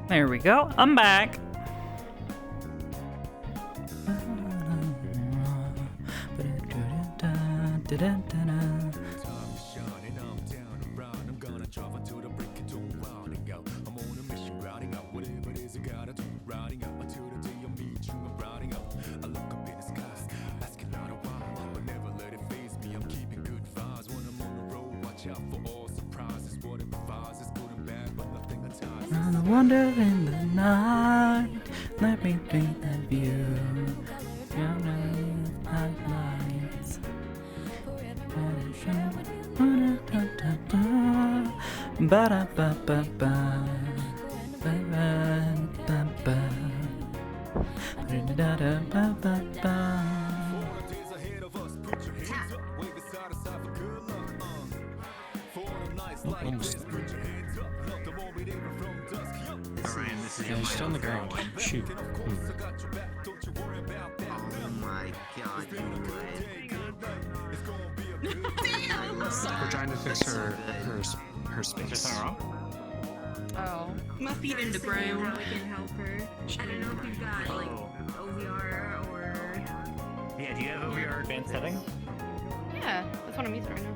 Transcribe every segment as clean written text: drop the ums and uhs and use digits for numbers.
There we go. I'm back. I wonder in the night, let me paint that view. Lights. Yeah, he's still on the ground. Shoot. Oh my god, you We're trying to fix her space. Oh. My feet in the ground. We can help her. I don't know if you've got like OVR or. Yeah, do you have OVR advanced setting? Yeah, that's what I'm using right now.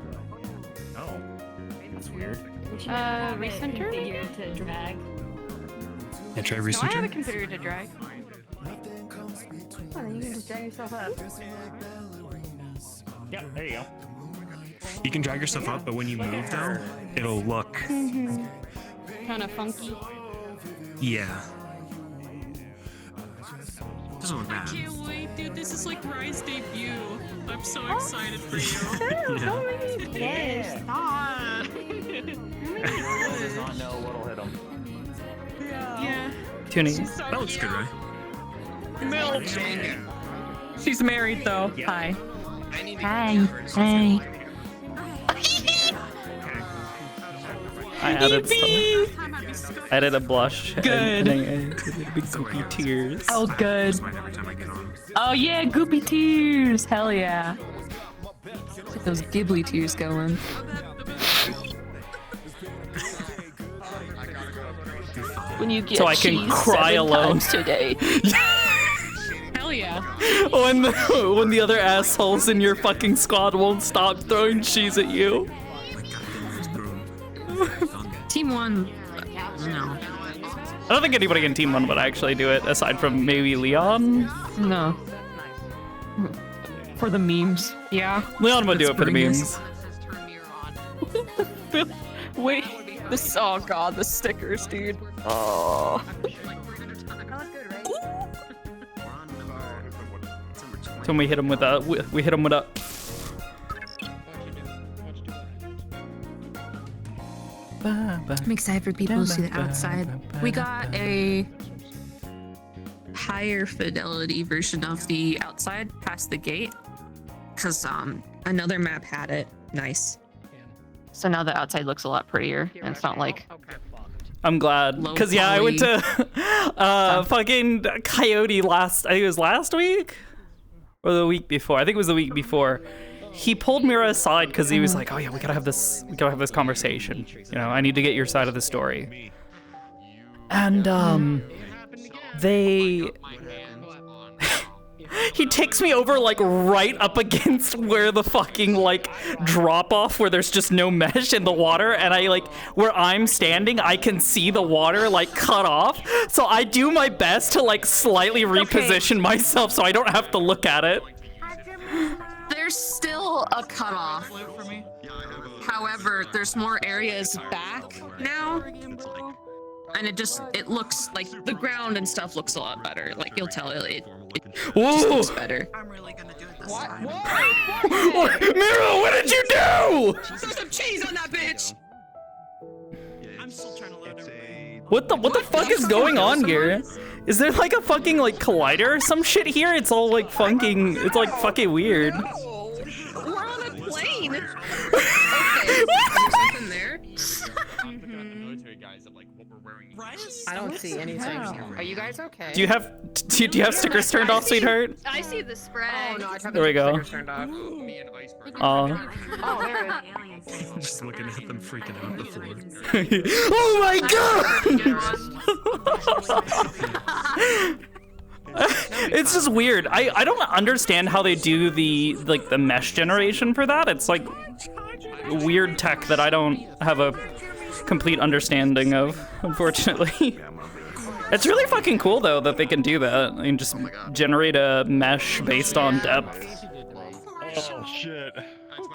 Oh. That's weird. Recenter? Configure to drag. Yeah, try No, I recenter. have a computer to drag. Oh, then you can just drag yourself up. Yeah, there you go. You can drag yourself up, but when you move though, it'll look. Kind of funky. Yeah. Doesn't look bad. Can't wait, dude. This is like Rye's debut. I'm so excited for you. Yes, stop. He does not know what'll hit him. Yeah. Tuning. She's so That looks good, right? Milk. She's married though. Yeah. Hi. Hi. Hi. I added some. I added a blush. Good. And I added big goopy tears. Oh, good. Smile every time I get on. Oh, yeah, goopy tears. Hell yeah. Get those Ghibli tears going. When you get So I can cheese cry 7 alone. times today. Hell yeah. when the other assholes in your fucking squad won't stop throwing cheese at you. Team 1. No. I don't think anybody in Team 1 would actually do it, aside from maybe Leon. No. For the memes. Yeah. Leon would do Let's it for the bring memes. Wait. This. Oh god, the stickers, dude. Oh. So when we hit him with a, we hit him with a. I'm excited for people to see the outside. We got a higher fidelity version of the outside past the gate because another map had it. Nice. So now the outside looks a lot prettier, and it's not like I'm glad, Low cause yeah, I went to fucking Coyote I think it was last week or the week before. I think it was the week before. He pulled Mira aside because he was like, "Oh yeah, we gotta have this conversation. You know, I need to get your side of the story." And he takes me over like right up against where the fucking like drop off where there's just no mesh in the water, and I like where I'm standing I can see the water like cut off, so I do my best to like slightly reposition myself so I don't have to look at it. There's still a cutoff. However, there's more areas back now. And it looks like the ground and stuff looks a lot better. Like you'll tell it just looks better. I'm really gonna do it this What? time. Mira, what did you do? Throw some cheese on that bitch! I'm still trying to load it. What the fuck is going on here? Is there like a fucking like collider or some shit here? It's all like funking, it's like fucking weird. No! We're on a plane! Okay, there's something there. Military guys of like what we're wearing. Rye I don't see anything. Are you guys okay? Do you have stickers turned off, sweetheart? I see the spray. Oh no, I have There we go. stickers turned off. Oh. Oh, there it is. Just looking at them freaking out on the floor. Oh my god! It's just weird. I don't understand how they do the mesh generation for that. It's like weird tech that I don't have a complete understanding of, unfortunately. It's really fucking cool though that they can do that. They can just generate a mesh based on depth. Oh shit.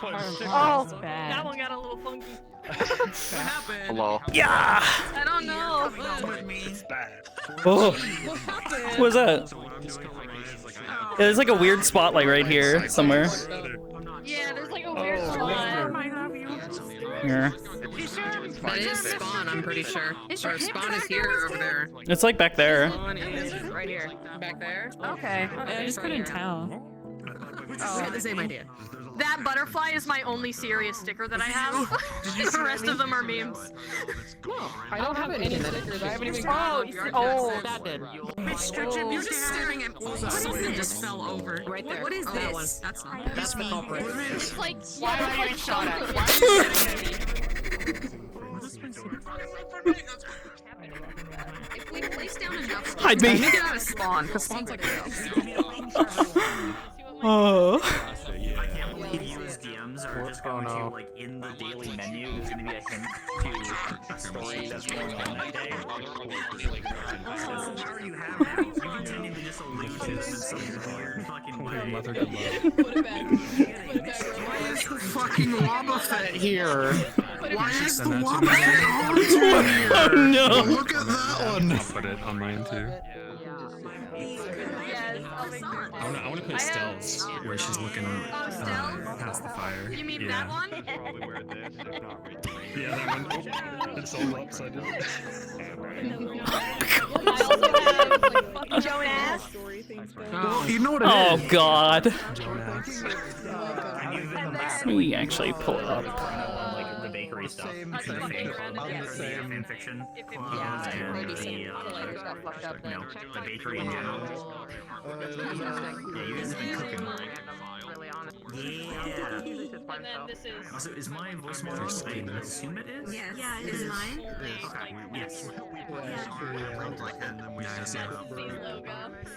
Oh, that one got a little funky. Hello. Yeah. I don't know. Oh. What was that? Yeah, there's like a weird spotlight right here somewhere. Yeah, there's like a weird spot. Here. That is spawn, I'm pretty sure. Or spawn is here over there. It's like back there. Spawn is right here. Back there? Okay. I just couldn't tell. Oh, I had the same idea. That butterfly is my only serious sticker that I have. The rest of them are memes. I don't have any stickers. I haven't even Oh, that did. You're just staring at something just fell over. Right there. What is Oh, this? that one. That's not. That's the culprit. it's like Why am I getting shot at? Why If we place down enough, Hide me. get out of spawn, because spawn's like Oh. I can't believe US DMs are just going to, like, in the daily menu, there's going to be a hint to a story that's going on that day. That's the power you have now. You continue to just allude to this in some weird fucking way. Mother good luck. Why is the fucking Wobba Fett here? Why is the Send that to Wobba me. Fett here? Oh no. Look at that one. I'll put it on mine too. I want to put Stell's where she's looking past the fire. You mean yeah. that one? Yeah, that one. It's all lopsided. I also have like fucking Jonas. Well, you know what it Oh is. god. Jonas. Let me actually pull it up. Like the bakery stuff. The fan fiction. And the bakery in general. Yeah, you guys have been cooking. Yeah. And then this is Also, is my voice model? I assume it is? Yes. Yeah, it is mine. Okay, yes. the logo.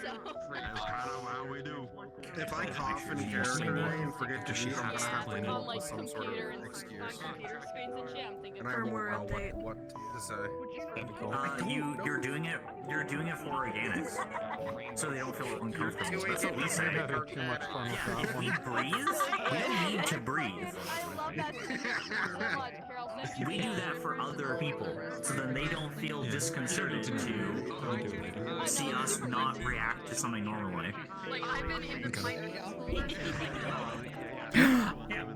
So If I cough in character and forget to shoot, I'm gonna have to come up like with some sort of computer excuse. computer screens and shit. I'm thinking And I won't know what to say. You're doing it for organics, so they don't feel uncomfortable. That's what we say. If we breathe, we don't need to breathe. We do that for other people, so then they don't feel disconcerted to see us not react to something normally. Like I've been in the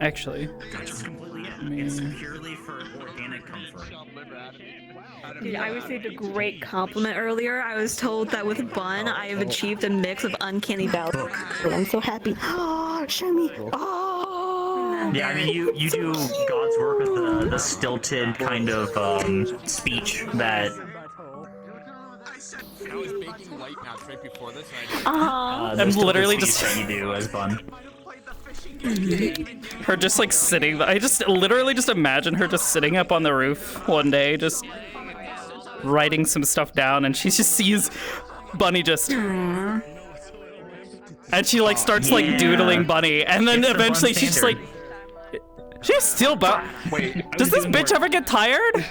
Actually. That's completely it. It's purely for organic comfort. Dude, I received a great compliment earlier. I was told that with Bun, I have achieved a mix of uncanny valley. I'm so happy. Oh, show me. Oh. Yeah, I mean, you do God's work with the stilted kind of speech that. I was baking white nuts right before this, I'm literally just that you do as Bun. her just like sitting. I just literally just imagine her just sitting up on the roof one day, just writing some stuff down, and she just sees Bunny just. And she like starts like doodling Bunny, and then eventually she's just like, she's still Wait, does this bitch ever get tired?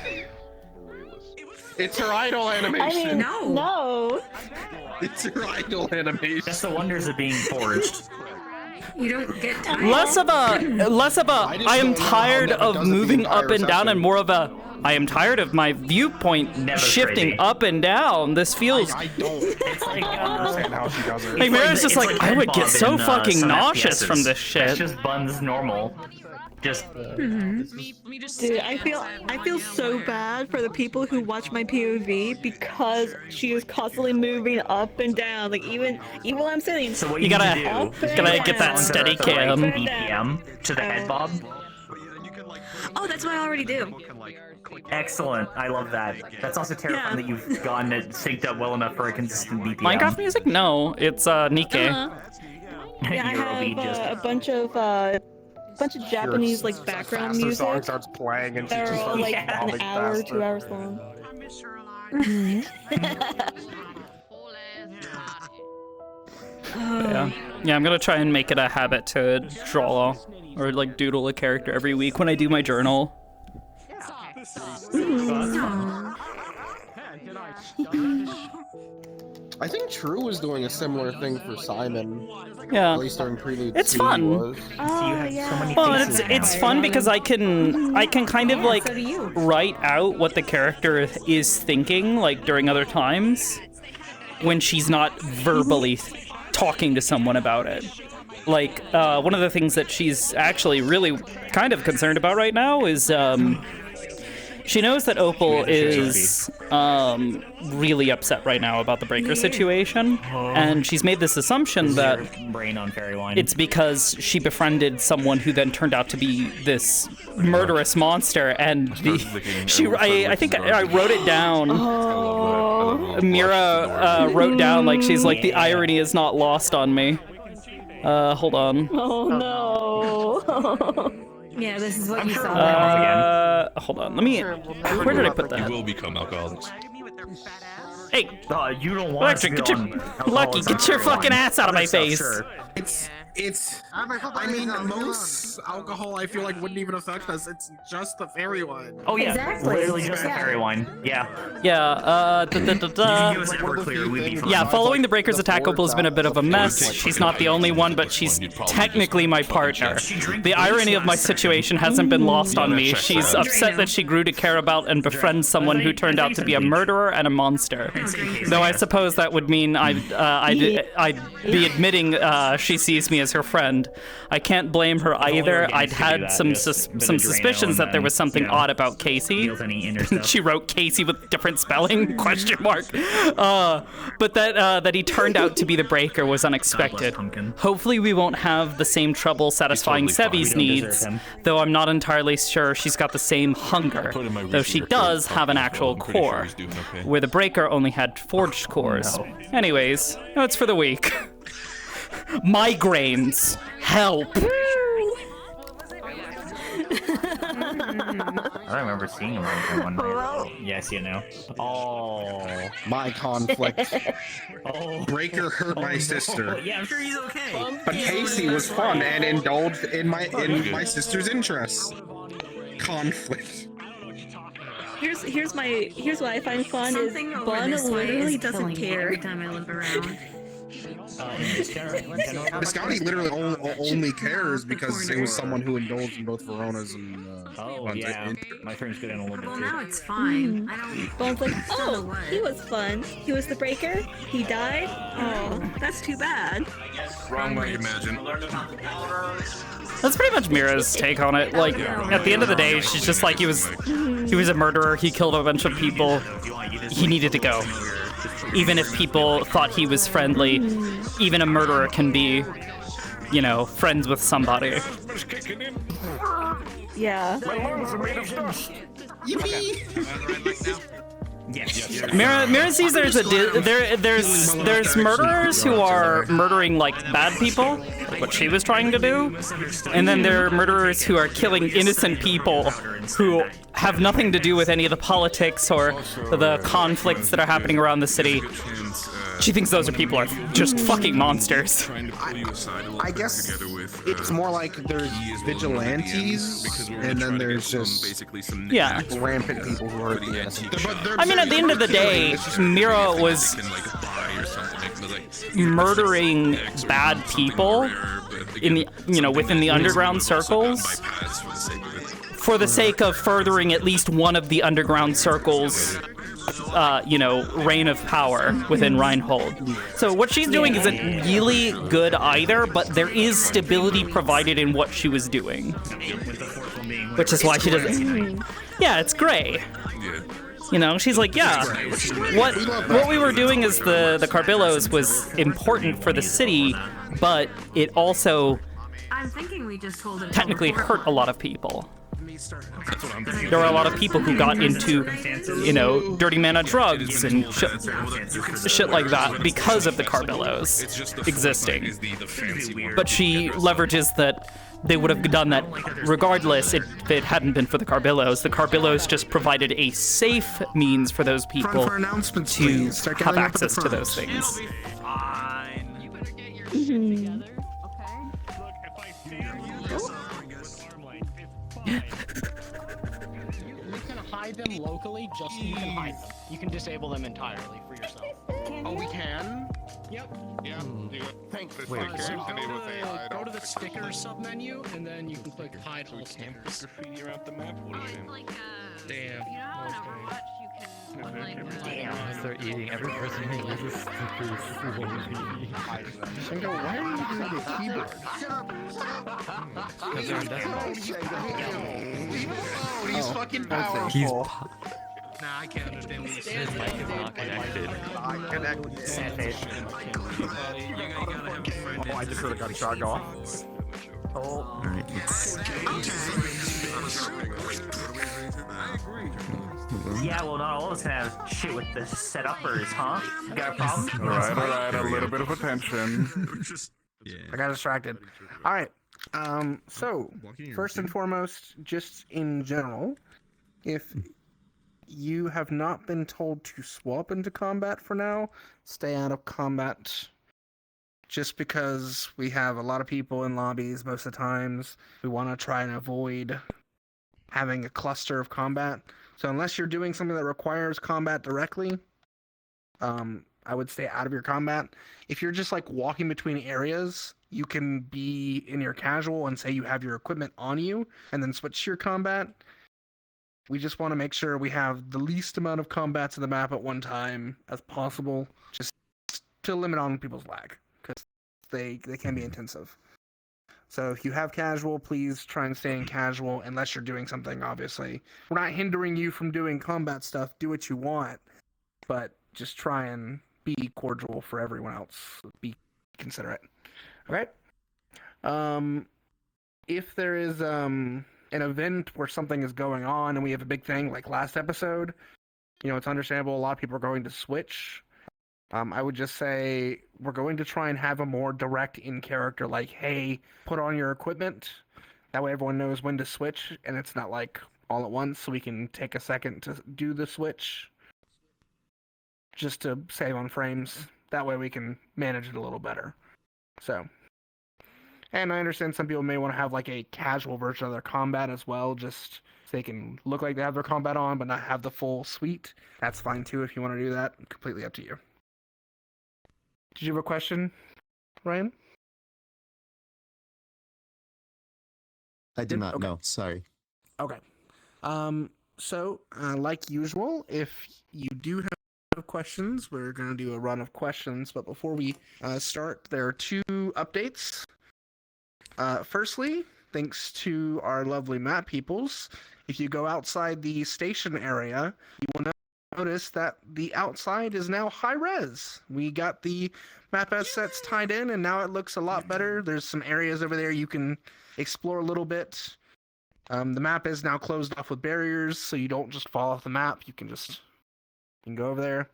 it's her idol animation. I mean, no. It's her idol animation. That's the wonders of being forged. You don't get tired. Less of a I am tired of moving up and down, and more of a I am tired of my viewpoint shifting crazy. up and down. This feels I don't understand how she does it. like Mira's just It's like I would get Bob so in, fucking some nauseous FPSs. from this That's shit. just Bun's normal. Just me just Dude, I feel so bad for the people who watch my POV because she is constantly moving up and down. Like even when I'm sitting. so what You you gotta need to do. gotta get that is steady the right cam. BPM to the head bob. Oh, that's what I already do. Excellent. I love that. That's also terrifying that you've gotten it synced up well enough for a consistent BPM. Minecraft music? No, it's Nikkei. Yeah, I have a bunch of Japanese like background faster music. song starts playing and she They're just all starts like bobbing an hour, faster. 2 hours long. Yeah, I'm gonna try and make it a habit to draw or like doodle a character every week when I do my journal. I think True was doing a similar thing for Simon. Yeah. At least during Prelude It's 2 fun. he was. Oh, yeah. Well, and it's fun because I can kind of like write out what the character is thinking like during other times when she's not verbally talking to someone about it. Like one of the things that she's actually really kind of concerned about right now is she knows that Opal is really upset right now about the Breaker situation, and she's made this assumption that brain on fairy wine. it's because she befriended someone who then turned out to be this murderous monster, and I think I wrote it down. Mira wrote down like she's like the irony is not lost on me. Hold on. Oh no. Yeah, this is what you saw. Hold on. Let me. Where did I put that? You will become alcoholics. Hey, you don't want Lucky, get your fucking ass out of my face. I mean, most alcohol I feel like wouldn't even affect us. It's just the fairy wine. Oh yeah, Exactly. literally just the fairy wine. Yeah. Yeah. Yeah. Following the Breaker's attack, Opal has been a bit of a mess. She's not the only one, but she's technically my partner. The irony of my situation hasn't been lost on me. She's upset that she grew to care about and befriend someone who turned out to be a murderer and a monster. Though I suppose that would mean I'd be admitting she sees me as her friend. I can't blame her either. I'd had some suspicions that there was something odd about Casey. She wrote Casey with different spelling, question mark. But that he turned out to be the Breaker was unexpected. Hopefully we won't have the same trouble satisfying Sevi's needs, though I'm not entirely sure she's got the same hunger, though she does have an actual core, where the Breaker only had forged cores. Anyways, that's for the week. Migraines. Help. I remember seeing him one night. Yes, you know. Oh. My conflict. Oh. Breaker hurt my sister. Yeah, I'm sure he's okay. But Casey was fun and indulged in my sister's interests. Conflict. Here's what I find fun is Bun literally doesn't care. Every time I look around. Biscotti literally only cares because it was someone who indulged in both Veronas and yeah. My friend's good in a little bit Well, too. now it's fine. I don't. Bun's like, oh, he was fun. He was the Breaker. He died. Oh, that's too bad. Wrong way, imagine. That's pretty much Mira's take on it. Like, at the end of the day, she's just like, he was a murderer. He killed a bunch of people. He needed to go. Even if people thought he was friendly, even a murderer can be, friends with somebody. Yeah. Mira sees there's murderers who are murdering like bad people, like what she was trying to do, and then there are murderers who are killing innocent people who have nothing to do with any of the politics or the conflicts that are happening around the city. She thinks those people are just fucking monsters. I guess it's more like there's vigilantes, and then there's just rampant people who are the innocent. I mean, at the end of the day, Mira was murdering bad people in the, within the underground circles for the sake of furthering at least one of the underground circles. Reign of power within Reinhold. So what she's doing isn't really good either, but there is stability provided in what she was doing. Which is why she doesn't... Yeah, it's gray. She's like, yeah, what we were doing as the Carbillos was important for the city, but it also I'm thinking we just told him technically hurt a lot of people. That's what I'm thinking. There were a lot of people who got into, you know, dirty mana drugs and shit like that because of the Carbillos existing. But she leverages that they would have done that regardless if it hadn't been for the Carbillos. The Carbillos just provided a safe means for those people For announcements, to please. Start have gathering up at the access to front. those things. You can hide them locally, just so you can hide them. You can disable them entirely for yourself. Oh, we can? Yep. Yeah. Thanks. The Wait, stickers enable say hide go off to the the stickers sub-menu, and then you can click hide all stickers. graffiti around the map. What do you Like, Damn. you know how in Overwatch you can, like, Damn. Start eating every person who uses stickers slowly. Shingo, why are you using the keyboard? Because they're indefinite. Oh, he's fucking powerful. He's Nah, I can't understand what he's His saying. mic is not connected. Oh, I just heard a gunshot go off. Alright, let's... Yeah, well, not all of us can have shit with the set-uppers, huh? You got a problem? Alright, a little bit of attention. I got distracted. Alright, so, first and foremost, just in general, if you have not been told to swap into combat for now, stay out of combat. Just because we have a lot of people in lobbies most of the times, we want to try and avoid having a cluster of combat. So unless you're doing something that requires combat directly, I would stay out of your combat. If you're just like walking between areas, you can be in your casual and say you have your equipment on you, and then switch to your combat. We just want to make sure we have the least amount of combats in the map at one time as possible, just to limit on people's lag, because they can be intensive. So if you have casual, please try and stay in casual unless you're doing something, obviously. We're not hindering you from doing combat stuff. Do what you want, but just try and be cordial for everyone else. Be considerate. Okay? If there is an event where something is going on and we have a big thing like last episode, you know, it's understandable a lot of people are going to switch. I would just say we're going to try and have a more direct in-character, like, hey, put on your equipment. That way everyone knows when to switch, and it's not like all at once, so we can take a second to do the switch just to save on frames. That way we can manage it a little better. So, and I understand some people may want to have like a casual version of their combat as well, just so they can look like they have their combat on, but not have the full suite. That's fine too if you want to do that. Completely up to you. Did you have a question, Ryan? I did not. No, sorry. Okay. So, like usual, if you do have questions, we're going to do a run of questions. But before we start, there are two updates. Firstly, thanks to our lovely map peoples, if you go outside the station area, you will notice that the outside is now high res. We got the map assets tied in, and now it looks a lot better. There's some areas over there you can explore a little bit. The map is now closed off with barriers, so you don't just fall off the map. You can go over there.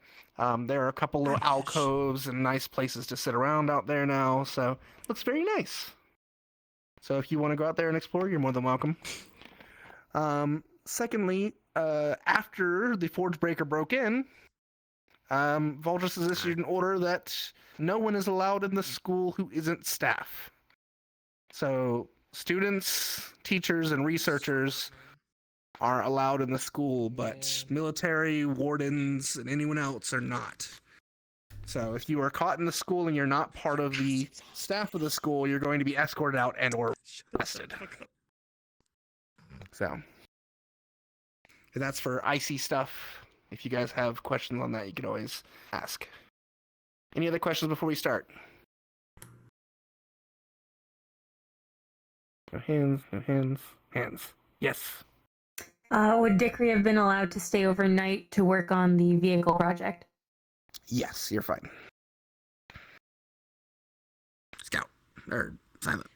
There are a couple little alcoves and nice places to sit around out there now, so it looks very nice. So if you want to go out there and explore, you're more than welcome. Secondly, after the Forge Breaker broke in, Voltus has issued an order that no one is allowed in the school who isn't staff. So students, teachers, and researchers are allowed in the school, but military, wardens, and anyone else are not. So if you are caught in the school and you're not part of the staff of the school, you're going to be escorted out and or arrested. So that's for icy stuff. If you guys have questions on that, you can always ask. Any other questions before we start? No hands, no hands, hands. Yes. Would Dickory have been allowed to stay overnight to work on the vehicle project? Yes, you're fine. Scout. Or silent.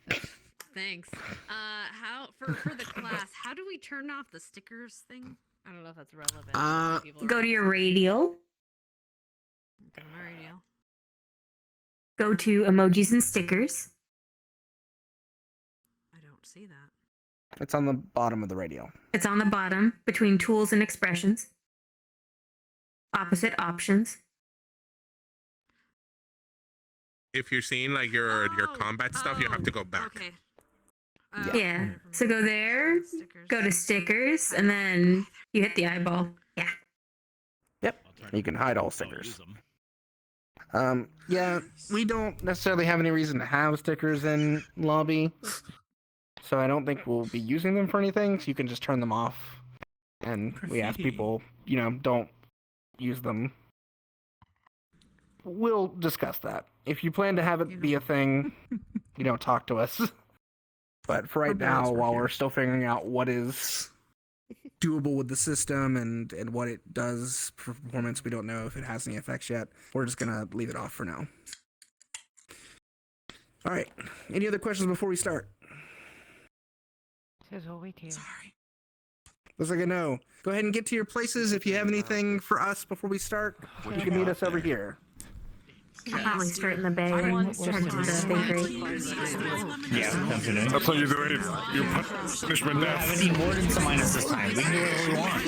thanks. How for the class? How do we turn off the stickers thing? I don't know if that's relevant. Go to your radio. Go to my radio. Go to emojis and stickers. I don't see that. It's on the bottom of the radio. It's on the bottom between tools and expressions. Opposite options. If you're seeing like your combat stuff, you have to go back. Okay. Yeah. So go there, go to stickers, and then you hit the eyeball. Yeah. Yep. You can hide all stickers. Yeah, we don't necessarily have any reason to have stickers in lobby, so I don't think we'll be using them for anything. So you can just turn them off, and we ask people, don't use them. We'll discuss that. If you plan to have it be a thing, talk to us. But for right now, while we're still figuring out what is doable with the system and what it does for performance, we don't know if it has any effects yet. We're just gonna leave it off for now. All right. Any other questions before we start? Sorry. Looks like a no. Go ahead and get to your places. If you have anything for us before we start, you can meet us over here. I'll probably start in the bay and head to the bakery. Yeah, That's how you do it. You punishment we death. have any wardens to minus this time. We can do whatever we want.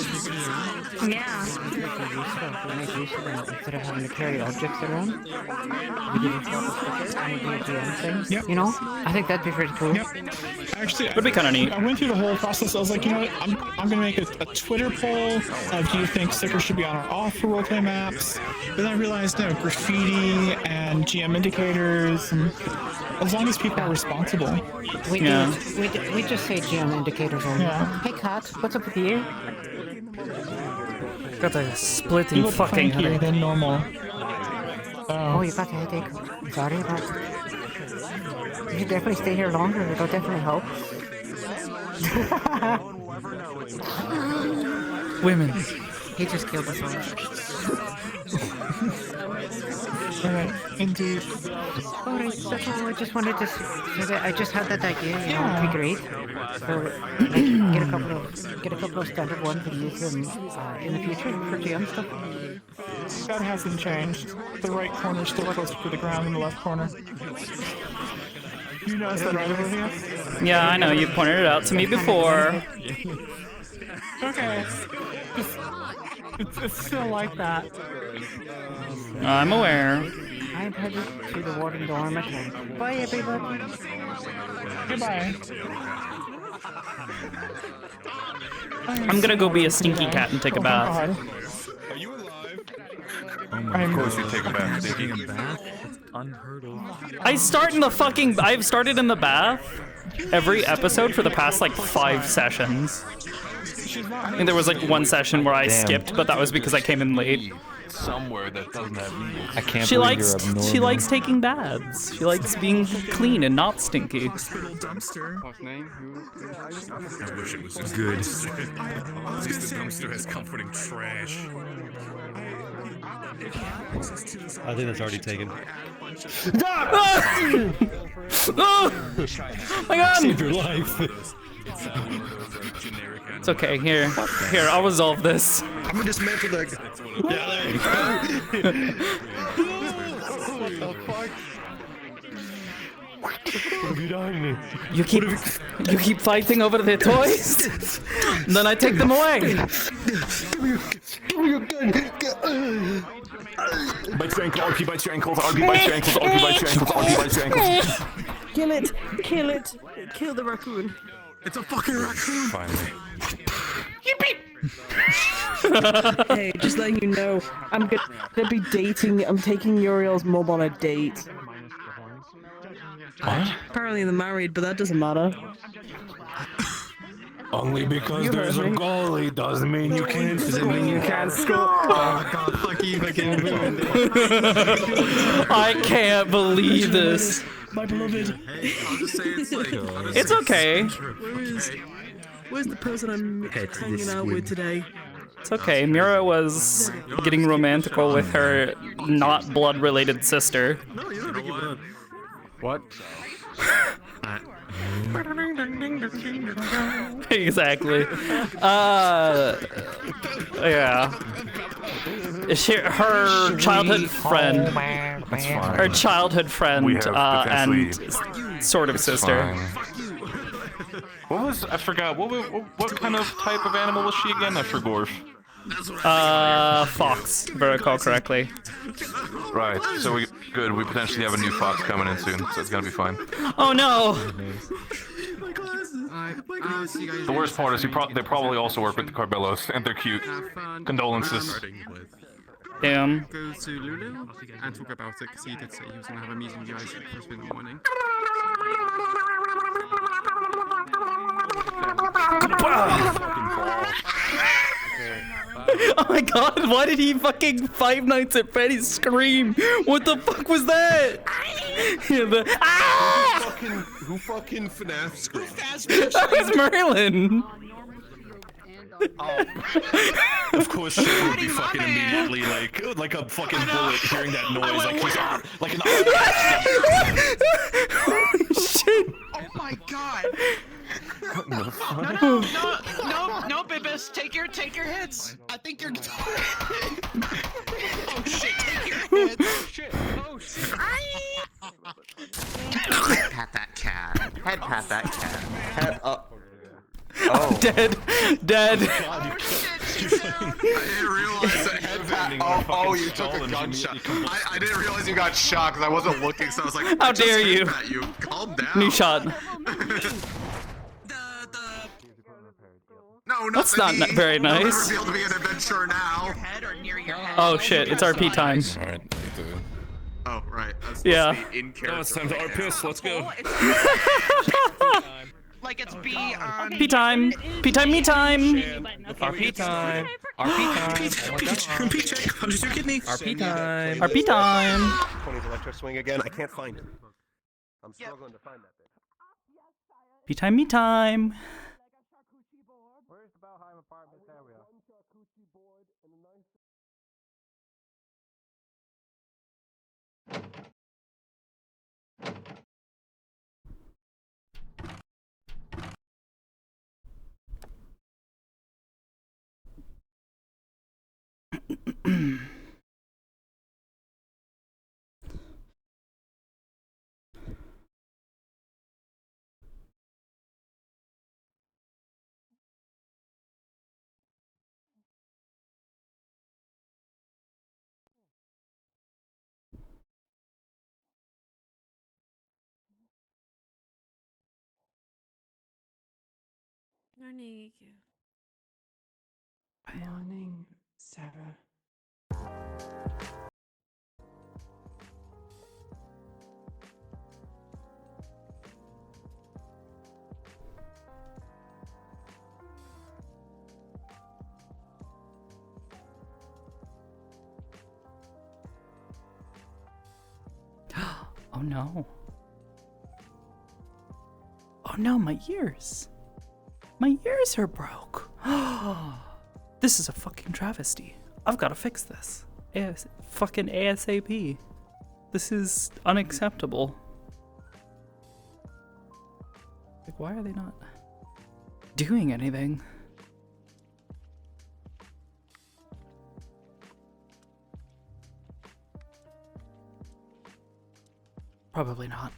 Yeah. Instead of having to carry objects around, we give yourself a sticker and we do a GM thing. Yep. You know? I think that'd be pretty cool. Yep. Actually, Would be kind of neat. I went through the whole process. I was like, you know what? I'm gonna make a Twitter poll of do you think stickers should be on or off for roleplay maps? But then I realized no, graffiti and GM indicators, and as long as people are responsible. We just say GM indicators only. Yeah. Hey Kat, what's up with you? Got a splitting You look fucking funkier headache. than normal. Oh, you got a headache. Sorry about that. You should definitely stay here longer. It'll definitely help. Women. He just killed us all. Alright, indeed. Alright, that's all. I just wanted to say that I just had that idea. It'd be great. So, like, get a couple of standard ones and use them in the future for GM stuff. That hasn't changed. The right corner's still closer to the ground than the left corner. You noticed that right over here? Yeah, I know. You pointed it out to me before. Okay. It's still like that. I'm aware. I'm headed to the warden dormitory. Bye, everybody. Goodbye. I'm gonna go be a stinky cat and take a bath. Are you alive? Oh my, of course you take a bath. Taking a bath? Unheard of. I've started in the bath every episode for the past like 5 sessions. And there was like one session where I skipped, but that was because I came in late. Somewhere that doesn't have me. I can't She believe likes you're abnormal. she likes taking baths. She likes being clean and not stinky. Hospital dumpster. I wish it was Good. At least the dumpster has comforting trash. I think that's already taken. My God! Save your life. It's okay. Here, I'll resolve this. I'm gonna dismantle that. Yeah, there you go. What the fuck? What have you done? You keep fighting over the toys, then I take them away. Give me your gun. Bite your ankle, RP bites your ankles, RP bites your ankles, RP bites your ankles, RP bites your ankles. Kill it! Kill it! Kill the raccoon. It's a fucking raccoon. Finally. Hey, just letting you know, I'm gonna be dating. I'm taking Uriel's mom on a date. What? Apparently they're married, but that doesn't matter. Only because there's a goalie doesn't mean you can't. Doesn't mean you can't score. Oh god, fuck you, fucking I can't believe this. My beloved. Hey, I'll just say it's like... It's okay. Where's the person I'm hanging out with today? It's okay. Mira was getting romantical with her not blood-related sister. No, you don't think you would. What? Exactly. Yeah. Her childhood friend. That's fine. Her childhood friend We have and potentially- sort of It's sister. fine. What was, I forgot, what kind of type of animal was she again? I forgot. Fox, if I recall correctly. Right, so we potentially have a new fox coming in soon, so it's gonna be fine. Oh no! The worst part is they probably also work with the Carbellos, and they're cute. Condolences. Damn. Go to Lulu and talk about it because he did say he was going to have a meeting with you guys first thing in the morning. Oh my god, why did he fucking Five Nights at Freddy's scream? What the fuck was that? Yeah, Who fucking FNAF screamed? That was Merlin! Of course, she would be fucking immediately like a fucking bullet hearing that noise, like he's like an. Holy shit! Oh my god! No, Bibis, take your hits. I think you're. Oh shit! Take your hits. Oh shit! Oh shit! Head pat that cat. Head pat that cat. Head up. Oh. Dead. Dead. I didn't realize that head pat. Oh, you took a gunshot. I didn't realize you got shot because I wasn't looking, so I was like, how dare you? Calm down. New shot. No, that's not very nice. Revealed to be an adventurer now. Oh shit, it's RP time. Alright, oh, right. Yeah. In no, it's time to RPS, let's go. Like it's B on. P time. P time, me time. RP time. RP time. RP check. Punches your kidney. RP time. RP time. 20's electro swing again. I can't find it. I'm struggling to find that bit. P time, me time. Where's the Belheim apartment area? Morning, Sarah. Oh no. Oh no, my ears. My ears are broke. This is a fucking travesty. I've got to fix this. Fucking ASAP. This is unacceptable. Like, why are they not doing anything? Probably not.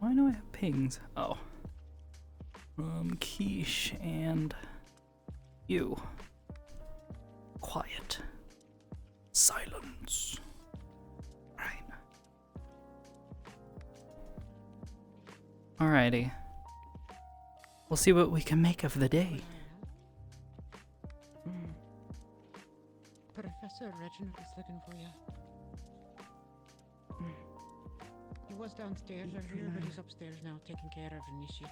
Why do I have pings? Oh. Quiche and you. Quiet. Silence. Right. Alrighty. We'll see what we can make of the day. Professor Reginald is looking for you. He was downstairs earlier, but he's upstairs now taking care of Nishi.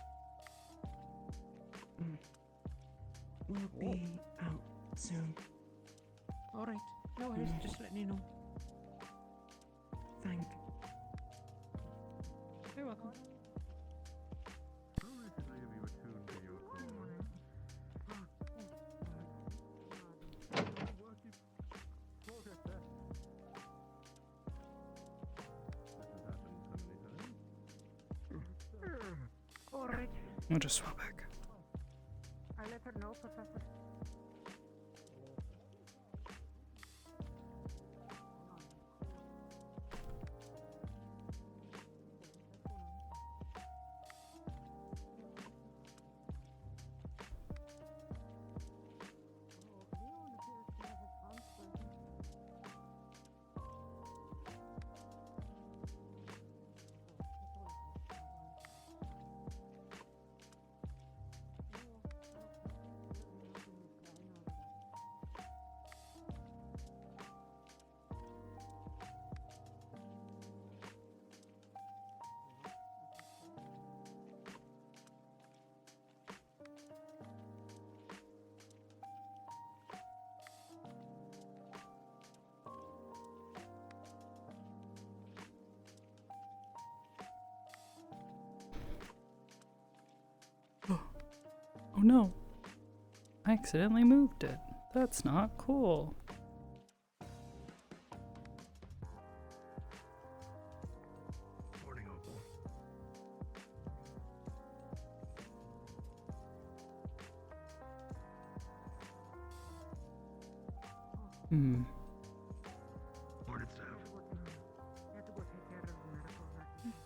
We'll be out soon. Alright, no worries, just letting you know. Thank. You're welcome. We'll just swap back. I let her know, Professor. Oh no. I accidentally moved it. That's not cool. Morning, Opal. Hmm. Morning, Steph. You have to go take care of the medical records.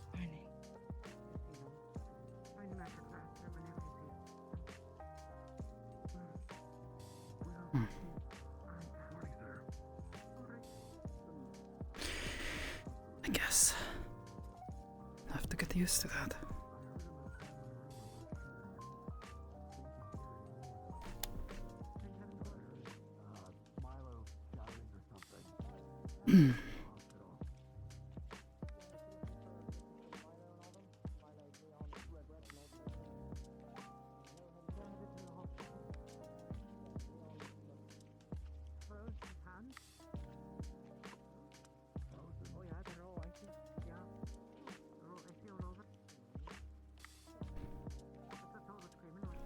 Find them after class or whenever you see. I guess I have to get used to that. Oh yeah, they're all icy. Yeah. They're all icy all over. That's all the screaming like.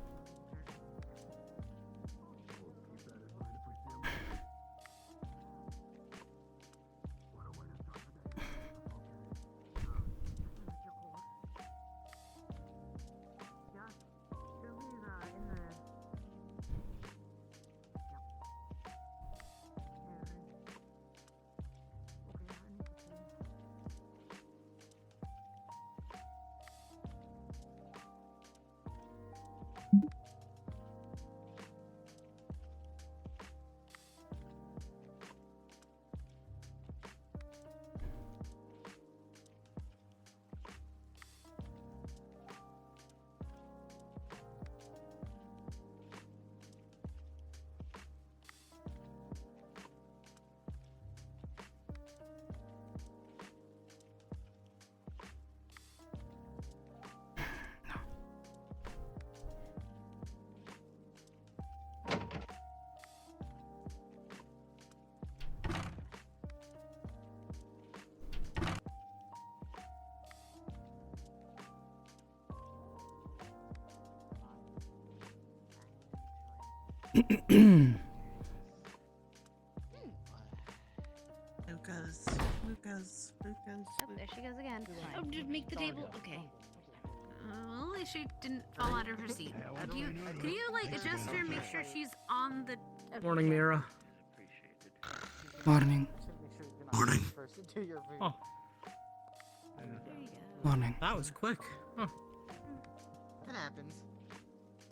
Lucas. Oh, there she goes again. Oh, just make the table. Okay. Well, at least she didn't fall out of her seat. Could you like adjust her and make sure she's on the. Morning, Mira. Morning. Morning. Oh. Morning. That was quick. Huh. That happens.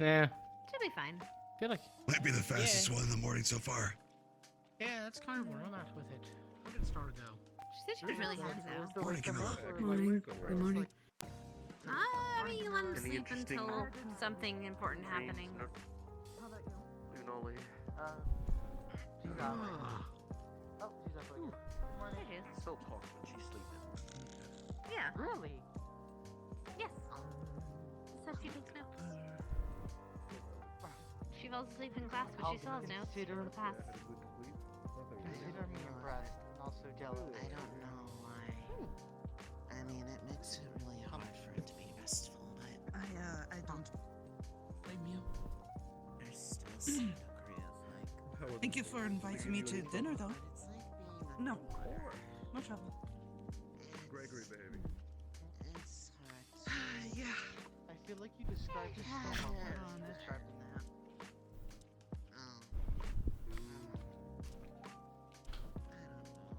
Yeah. She'll be fine. Feel like. Might be the fastest one in the morning so far. Yeah, that's kind of where I'm at with it. We'll get started though. She said she was really happy though. Morning, Camilla. Morning. Good morning. I mean, you let him sleep until something important happening. Unoli. She's out. Oh, she's up again. Good morning. Still talks when she's sleeping. Yeah. Really? Yes. So she takes notes. She falls asleep in class, but she still has notes for the past. Consider me impressed and also jealous. I don't know why. I mean, it makes it really hard for it to be restful, but I don't blame you. there's still some degree of like. Thank you for inviting me to dinner, though. It's like being No, no trouble. Gregory, baby. It's hard. Yeah. I feel like you Describe the nap. To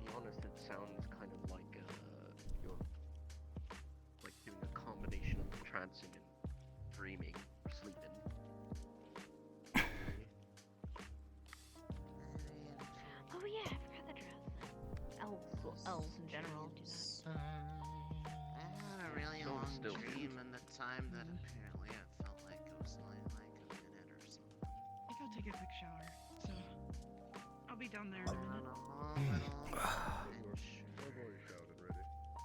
be honest, it sounds kind of like you're like doing a combination of trancing and dreaming or sleeping. Oh yeah, I forgot the dress. Elves in general do that. I had a really long dream, and the time that apparently it felt like it was only like a minute or something. I gotta take a quick shower, so I'll be down there in a minute.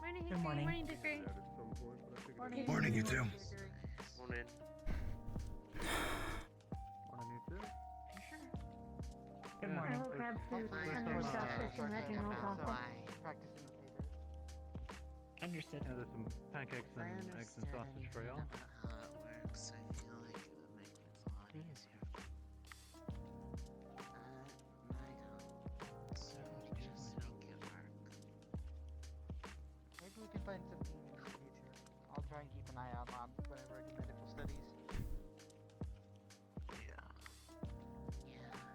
Morning, Good morning. Morning, Dickory. Morning. Morning, you two. Morning. Good morning. I will grab food. I'm going to stop fishing. Let you know about Understood. Yeah, there's some pancakes and eggs and sausage for y'all. How it works, I feel like it would make things a lot easier. So just make it work. Maybe we can find something in the future. I'll try and keep an eye out on whenever I do medical studies.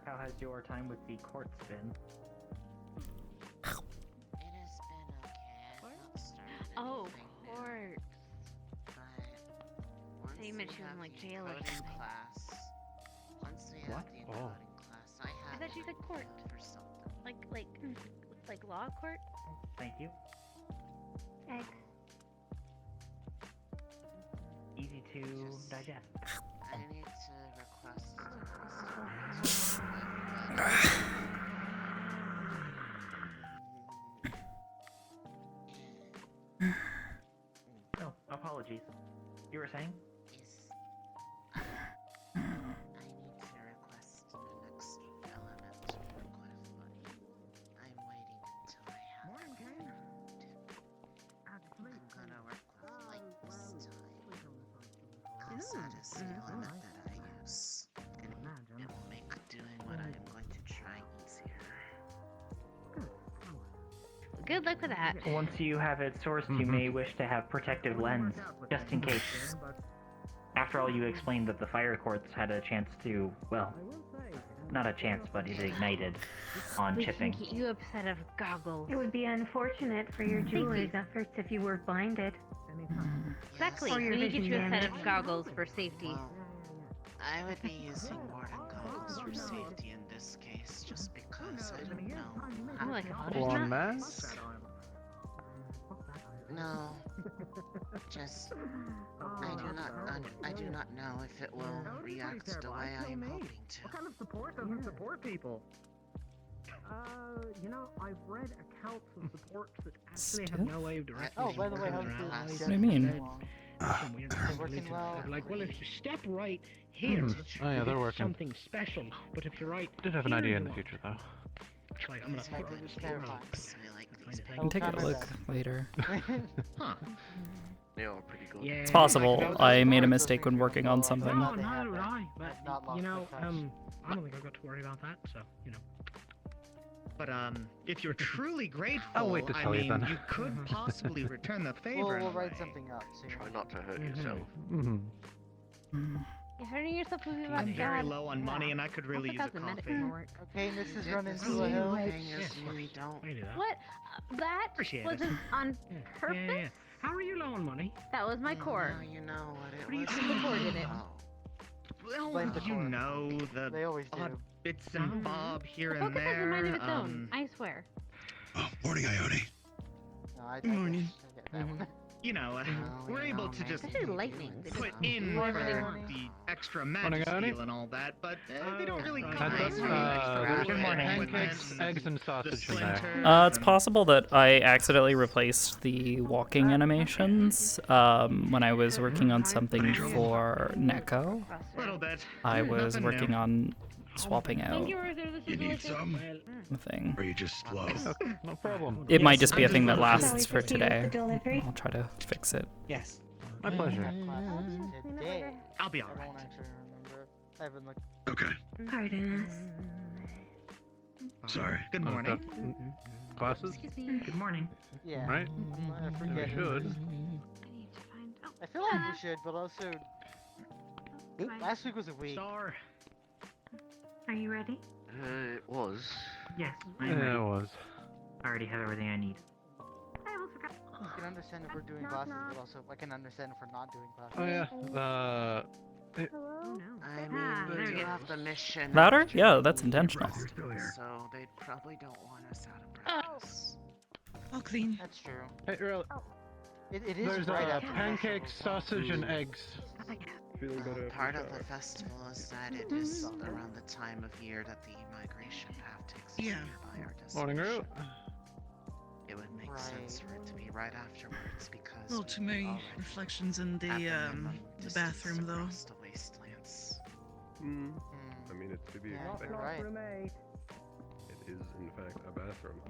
How has your time with the courts been? It has been okay. I've not started Oh, anything new, court. but once you meant we she was in, have like, the jail or coding something. class, once we What? have the Oh. coding class, I have thought she said an court. idea for something. Like law court? Thank you. Egg. Easy to digest. I need to request Oh, apologies. You were saying? Yes. I need to request an extra element to work with, buddy. I'm waiting until I have it. I'm gonna work with light this time. Cause that is the element that I use. And it will make doing what I am going to try easier. Good luck with that. Once you have it sourced, you may wish to have protective lens, just in case. After all, you explained that the fire quartz had a chance to, well, not a chance, but it ignited on We chipping. can get you a set of goggles. It would be unfortunate for your jeweler's efforts if you were blinded. Exactly. Or We your need to get vision you a set damaged. of goggles for safety. I would be using more than goggles for safety in this case, just because I don't know. I'm like One mask? No. Just I do not know if it will react the way I am hoping to. What kind of support doesn't support people? You know, I've read accounts of supports that actually have no way of directly. Oh, by the way, how's What do you mean? Working well. They're like, well, if you step right here, Oh yeah, they're working. something special. But if you're right, Did have an here, idea in you the future though. It's like, I'm gonna put this here. I can take a look later. Huh. They are pretty good. Yeah. It's possible I made a mistake when working on something. No, not at all. But you know, I don't think I've got to worry about that. So you know. But if you're truly grateful, I'll wait to I tell you mean, then. you could possibly return the favor. in We'll a write way. something up soon. Try not to hurt yourself. You're hurting yourself with your I'm very God. low on money, and I could really use a coffee. Okay, Mrs. Run into a hill. What? That Appreciate it. wasn't on purpose? Yeah. How are you low on money? That was my core. You know what it What do you was. think the core did it? Well, you know, the odd bits and bob here The and focus has a mind of its there. own. I swear. Morning, Ione. Good morning. You know, we're able to just Especially lightning. They put just in do whatever they for want. the extra Morning, magic Ione. skill and all that, but they don't really come That's with it. extra There's equipment pancakes, and eggs, and sausage in there. splinters It's possible that I accidentally replaced the walking animations when I was working on something for Neko. Little bit. I was Nothing working new. on swapping out Mm. You need some? the thing. Or are you just slow? No problem. It might just be a thing that Shall we lasts for proceed with the today. delivery? I'll try to fix it. Yes. My pleasure. Today. I'll be I alright. don't actually remember. I haven't looked. Okay. Pardon us. Sorry. Good morning. Classes? Good morning. Yeah. Right? I forget. We should. I feel like we should, but also Last week was a week. Star. Are you ready? It was. Yes, I'm ready. it was. I already have everything I need. I almost forgot. I can understand if we're doing classes, but also I can understand if we're not doing classes. Oh yeah. Oh no. I mean, we do have the mission. Louder? Yeah, that's intentional. So they probably don't want us out of practice. All clean. That's true. Hey, really. It is There's right after pancakes, sausage, and eggs. Feeling better after Part the of the shower. festival is that it is around the time of year that the migration path takes us nearby our Morning, destination. Root. It would make sense for it to be right afterwards because Well, too many reflections in the bathroom, though. across the wastelands. I mean, it's to be expected. right. It is, in fact, a bathroom.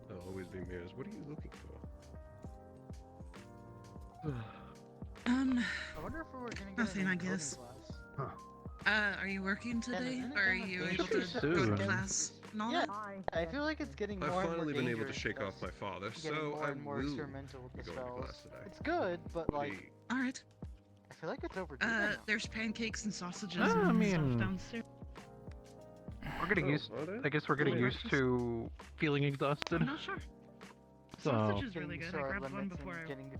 There'll always be mirrors. What are you looking for? I wonder if we were gonna get Nothing, an I encoding guess. class. Are you working today? then Or are again, you like, able to go soon. to class and all Yeah, that? I feel like it's getting more I've and more finally been able to dangerous shake with off my father, getting so more I and more will experimental with be the going to spells. class today. It's good, but like, Alright. I feel like it's overdue. right now. There's pancakes and sausages I and mean- stuff downstairs. We're getting used. I guess we're getting used to feeling exhausted. I'm not sure. So. Sausage is Getting really used good. to I our grabbed one limits and before I getting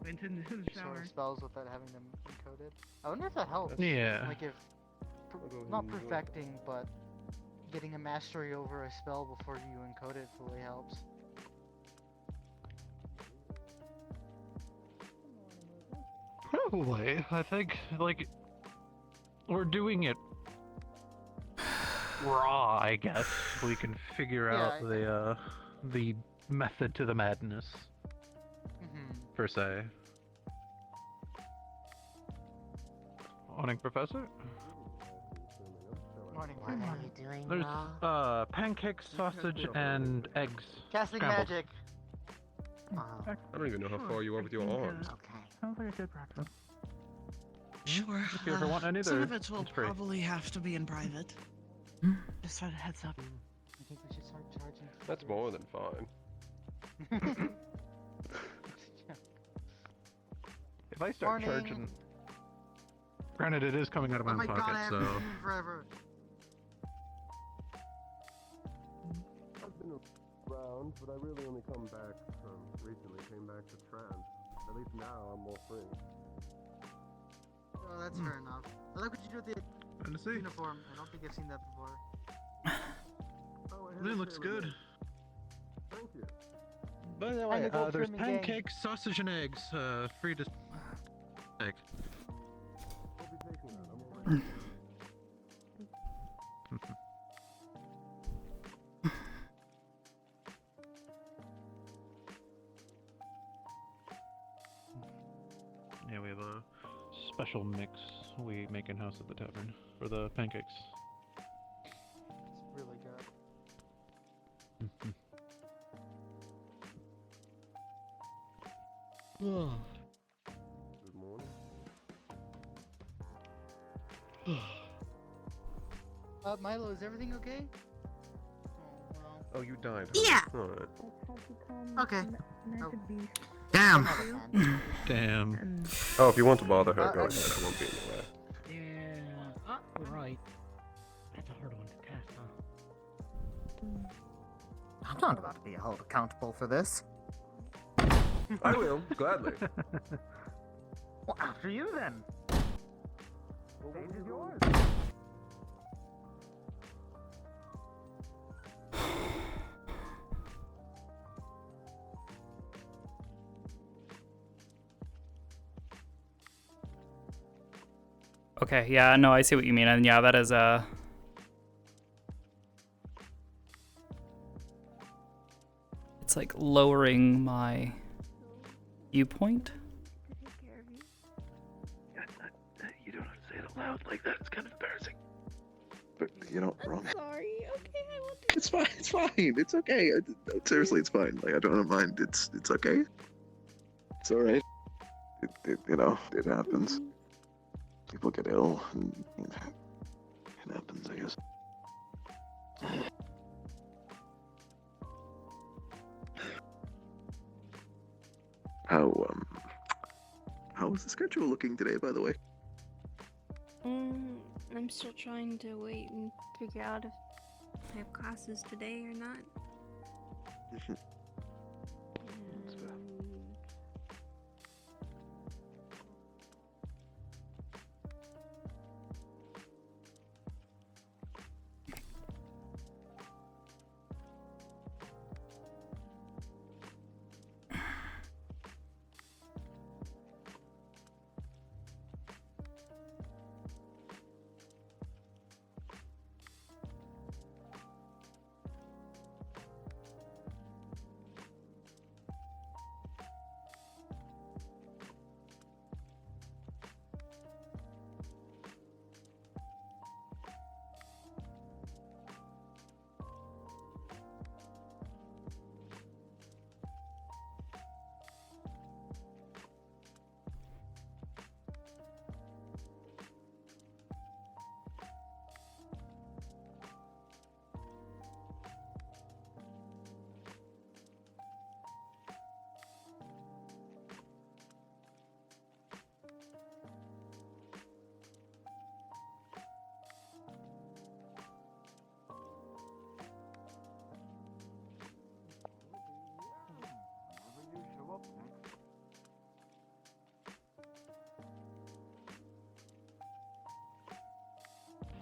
went into the sort shower. of spells without having them encoded. I wonder if that helps. Yeah. Like if, not perfecting, but getting a mastery over a spell before you encode it fully helps. Probably. I think, like, we're doing it raw, I guess. We can figure out the method to the madness, per se. Morning, Professor. Morning, What are you doing, There's, Ra? pancakes, sausage, and eggs. Casting scrambled. magic. I don't even know how far you are with your arms. Sounds like a good practice. Sure. If you ever want any, Some they're- of it will it's free. probably have to be in private. Just had a heads up. I think we should start charging. That's more than fine. If I start Morning. charging, granted it is coming out of my Oh own my pocket, god, I haven't so. seen you forever. I've been around, but I really only come back recently. Came back to trans. At least now I'm more free. Oh, that's fair enough. I like what you do with the uniform. I don't think I've seen that before. It looks good. Thank you. By the I'm way, the gold there's trimming gang. pancakes, sausage, and eggs. Free to take. I'll be taking that. I'm already. Yeah, we have a special mix we make in-house at the tavern for the pancakes. It's really good. Good morning. Milo, is everything okay? Oh, you died. Yeah. Alright. Okay. Damn. Damn. Oh, if you want to bother her, go ahead. I won't be in the way. Yeah. Right. That's a hard one to test, huh? I'm not about to be held accountable for this. I will, gladly. Well, after you then. Stage is yours. Okay, yeah, no, I see what you mean, and yeah, that is it's like lowering my viewpoint. You don't have to say it aloud like that. It's kind of embarrassing. But you know, wrong. Sorry. Okay, I will. It's fine. It's fine. It's okay. Seriously, it's fine. Like I don't mind. It's okay. It's all right. You know, it happens. People get ill, and it happens, I guess. How is the schedule looking today, by the way? I'm still trying to wait and figure out if I have classes today or not.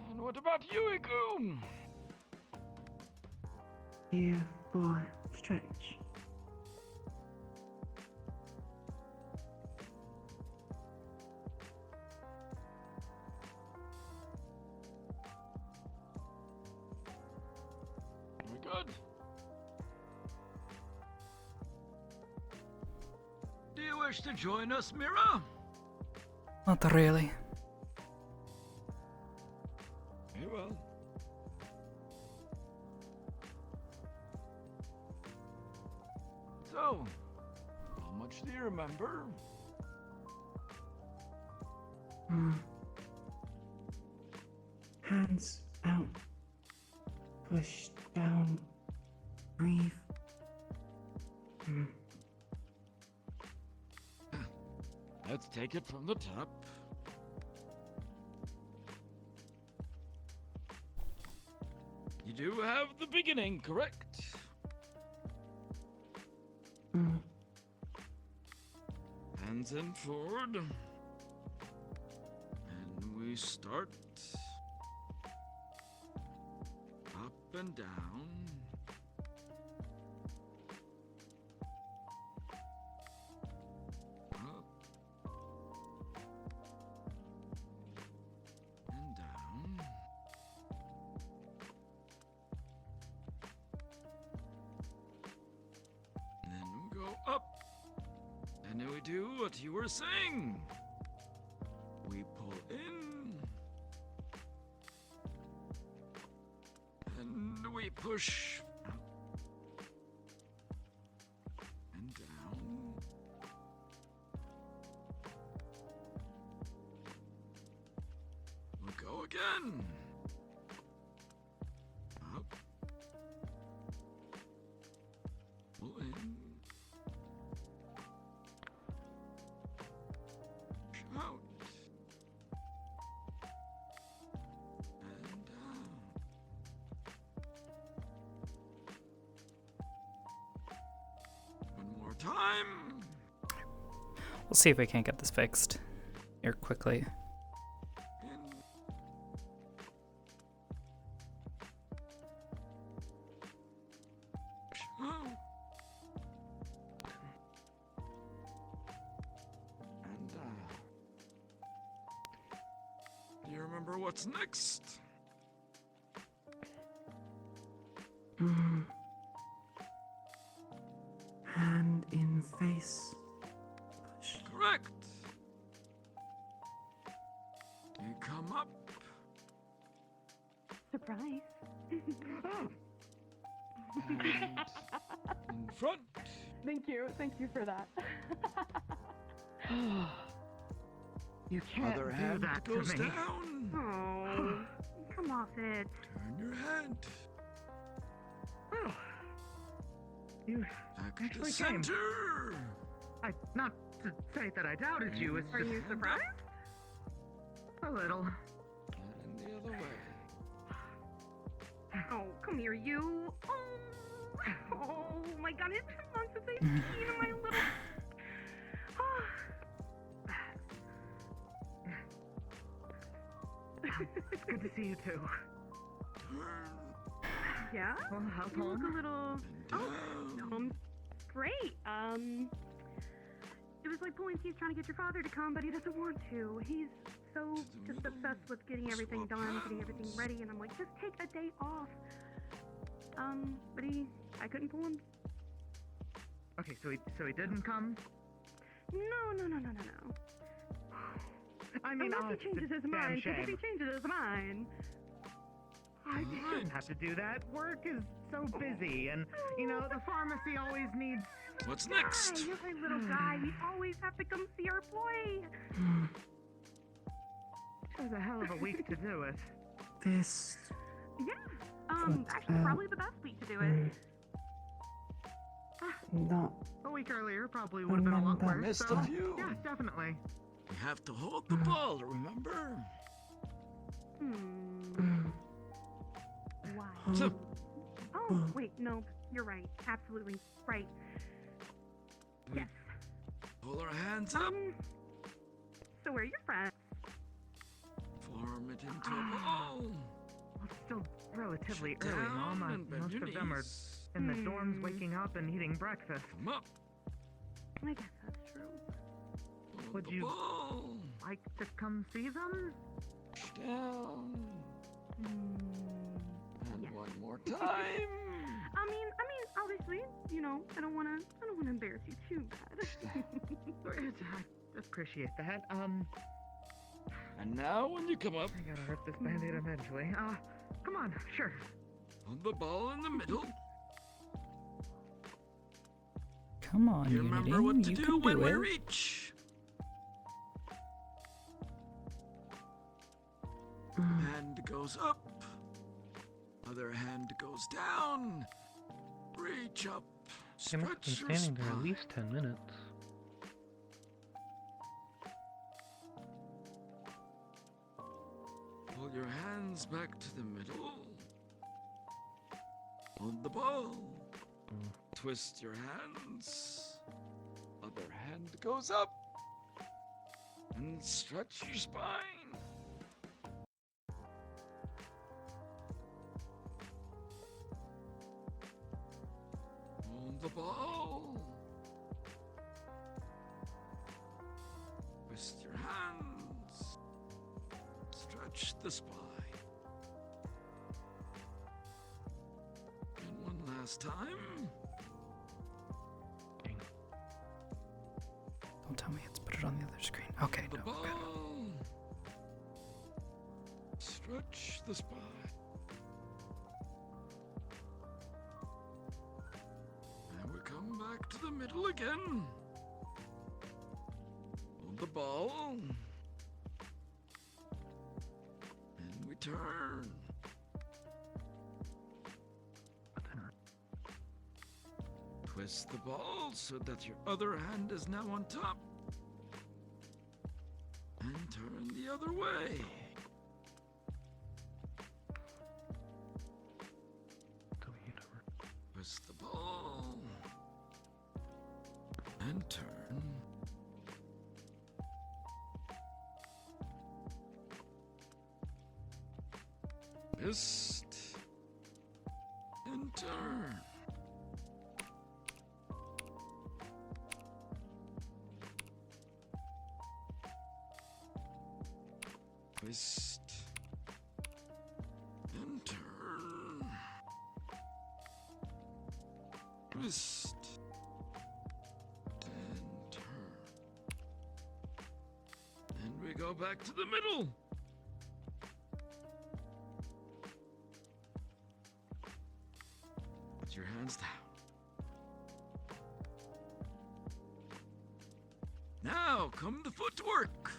And what about you, Ikum? Here for stretch. Very good. Do you wish to join us, Mira? Not really. Very well. So, how much do you remember? Hands out. Push down. Breathe. Let's take it from the top. You do have the beginning, correct? Hands in forward. And we start up and down. Up and down. And then we go up. And then we do what you were saying. We pull in. And we push up and down. We'll go again. Up. Pull in. Out. And down. One more time. We'll see if we can't get this fixed here quickly. Out. And down. Do you remember what's next? Hand in face. Push. Correct. You come up. Surprise. And in front. Thank you for that. You can't Other do hand that goes to me. down. Oh, come off it. Turn your head. You Back to actually the came. center. Not to say that I doubted you. It's Are just... you surprised? A little. And the other way. Oh, come here, you. Oh my god, it's been months since I've seen my little. It's good to see you too. Yeah? Well, how's You look home? a little. Oh, home's great. It was like pulling teeth trying to get your father to come, but he doesn't want to. He's so just obsessed with getting everything done, getting everything ready, and I'm like, just take a day off. But I couldn't pull him. Okay, so he didn't come? No. I mean, unless he changes his mind, because if he changes his mind. You shouldn't have to do that. Work is so busy, and, you know, the pharmacy always needs... What's next? You're my little guy. We always have to come see our boy. It was a hell of a week to do it. This. Yeah. Actually, probably the best week to do it. Not. A week earlier probably would have been a lot Remember. worse. Missed So, a few. yeah, definitely. We have to hold the ball, remember? Why? So, Oh, wait, no, you're right. Absolutely right. Yes. pull our hands up, So where are your friends? form it into a ball. It's still relatively Sit early, down Mom. and bend Most your of them are knees. in the dorms waking up and eating breakfast. Come up. I guess that's true. Hold Would the you ball. like to come see them? Down. And Yes. one more time. I mean, obviously, you know, I don't wanna embarrass you too bad. I appreciate that. And now when you come up, I gotta rip this band-aid eventually. Come on, sure. hold the ball in the middle. Come on, You Unity. remember what to You do can when do we it. reach. Hand goes up. Other hand goes down. Reach up. They must have been Stretch your standing there at spine. least 10 minutes. Pull your hands back to the middle. Hold the ball. Twist your hands. Other hand goes up. And stretch your spine. Hold the ball. Twist your hands. Stretch the spine. And one last time. Don't tell me it's put it on the other screen. Okay, The no. ball. Stretch the spine. And we come back to the middle again. Hold the ball. And we turn. Twist the ball so that your other hand is now on top. And turn the other way. Twist the ball. And turn. Twist. And turn. Twist and turn. Twist and turn. And we go back to the middle. Put your hands down. Now come the footwork.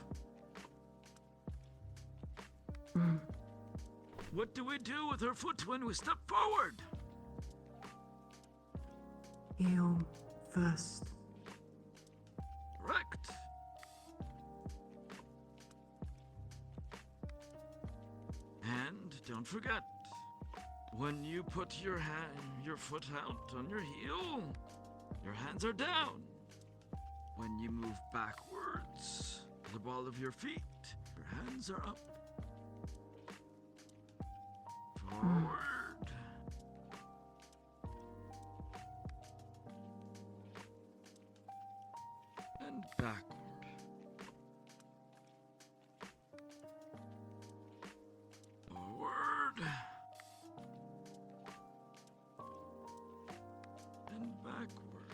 What do we do with her foot when we step forward? Heel first. Correct. don't forget, when you put your foot out on your heel, your hands are down. When you move backwards, the ball of your feet, your hands are up. Forward. And backward. Forward. And backward.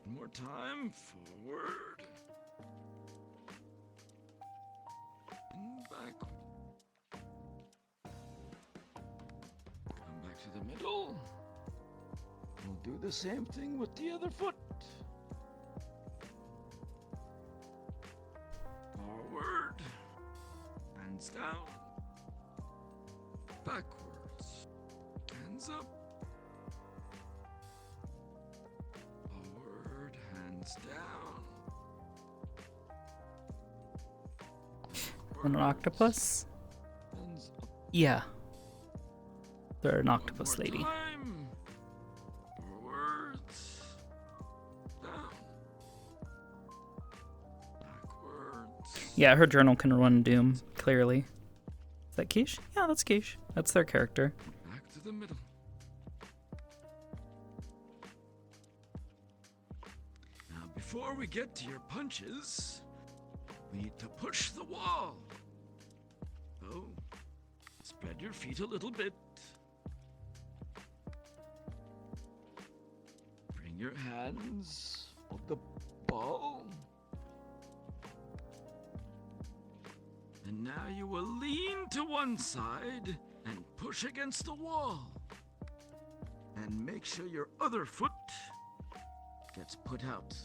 One more time. Forward. And backward. Come back to the middle. We'll do the same thing with the other foot. Forward. Hands down. Backwards. Hands up. Forward. Hands down. An octopus? Hands up. Yeah. They're an octopus lady. Time. Forwards. Down. Backwards. Yeah, her journal can run Doom, clearly. Is that Quiche? Yeah, that's Quiche. That's their character. Back to the middle. Now, before we get to your punches, we need to push the wall. So, spread your feet a little bit. Bring your hands on the ball. And now you will lean to one side and push against the wall. And make sure your other foot gets put out.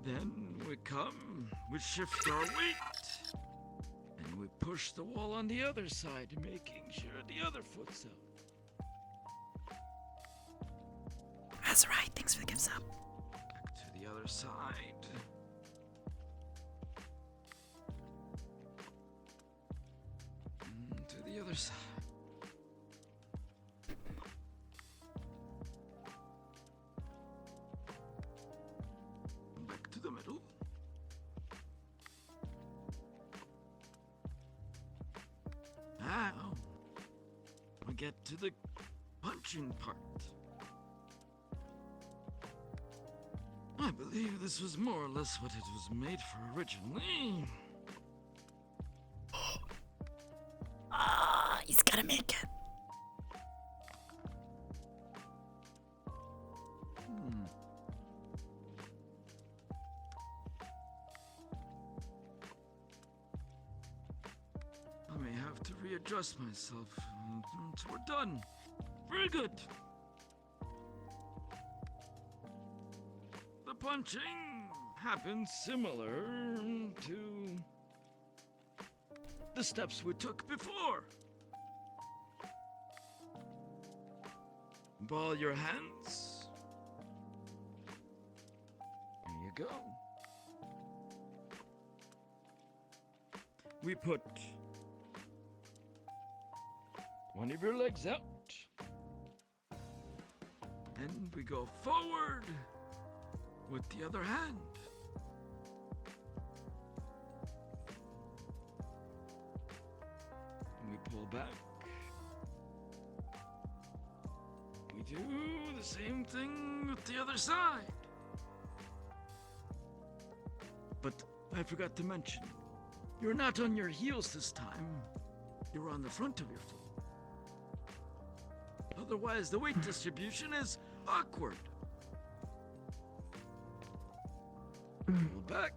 Then we shift our weight. And we push the wall on the other side, making sure the other foot's out. That's right, thanks for the gifts up. Back to the other side. And to the other side. Back to the middle. Now, we get to the punching part. I believe this was more or less what it was made for originally. Ah, he's gotta make it. I may have to readjust myself until we're done. Very good. The punching happens similar to the steps we took before. Ball your hands. There you go. We put one of your legs out. And we go forward with the other hand. And we pull back. We do the same thing with the other side. But I forgot to mention, you're not on your heels this time. You're on the front of your foot. Otherwise, the weight distribution is awkward. Pull back.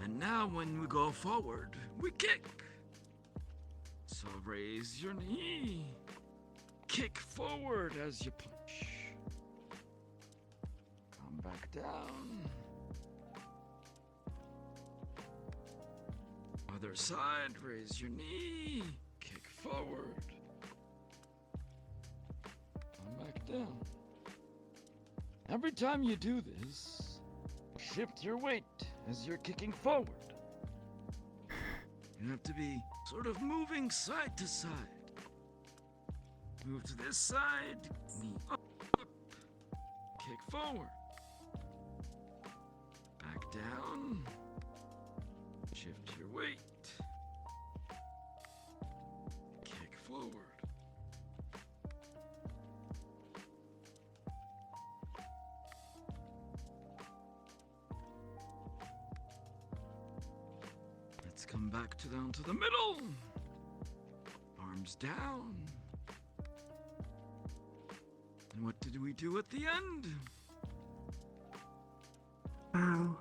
And now when we go forward, we kick. So raise your knee. Kick forward as you punch. Come back down. Other side, raise your knee. Kick forward. Come back down. Every time you do this, shift your weight as you're kicking forward. You have to be sort of moving side to side. Move to this side, knee up, kick forward. Back down, shift your weight. Kick forward. Let's come back down to the middle. Arms down. And what did we do at the end? Bow.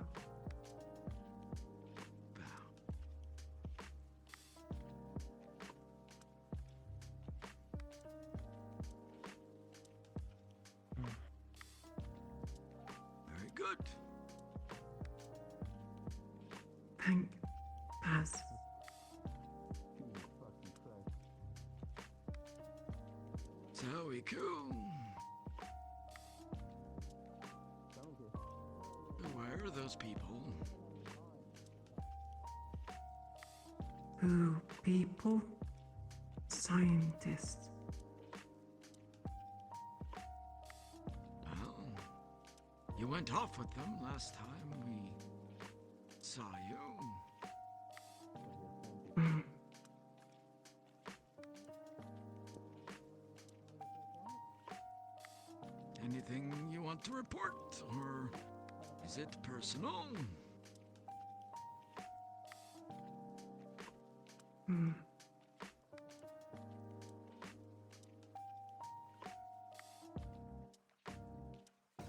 Very good. Thank Paz. Zoe-kun. Where are those people? Who people? Scientists. Well, you went off with them last time we saw you. Anything you want to report, or is it personal?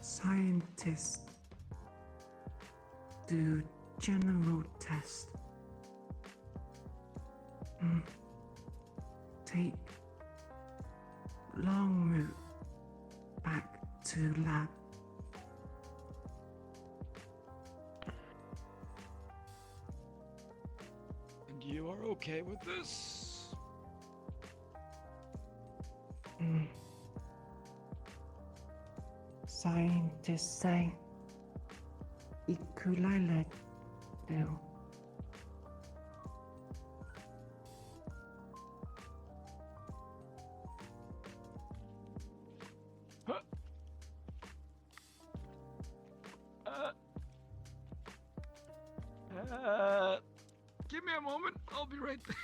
Scientists do general tests. Take long route back to lab. And you are okay with this? Scientists say Ikulele do. Give me a moment. I'll be right there.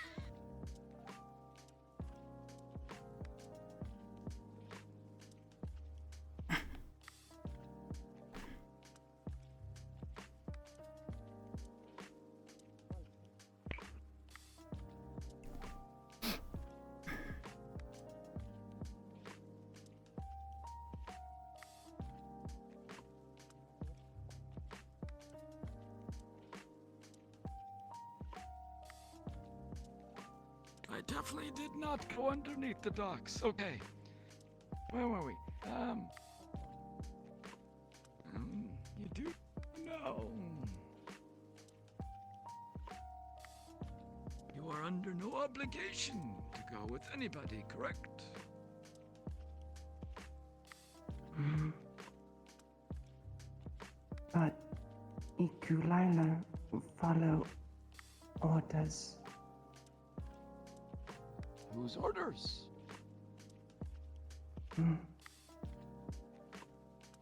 I definitely did not go underneath the docks. Okay. Where were we? You do know. You are under no obligation to go with anybody, correct? But Ikulele follow orders. Whose orders?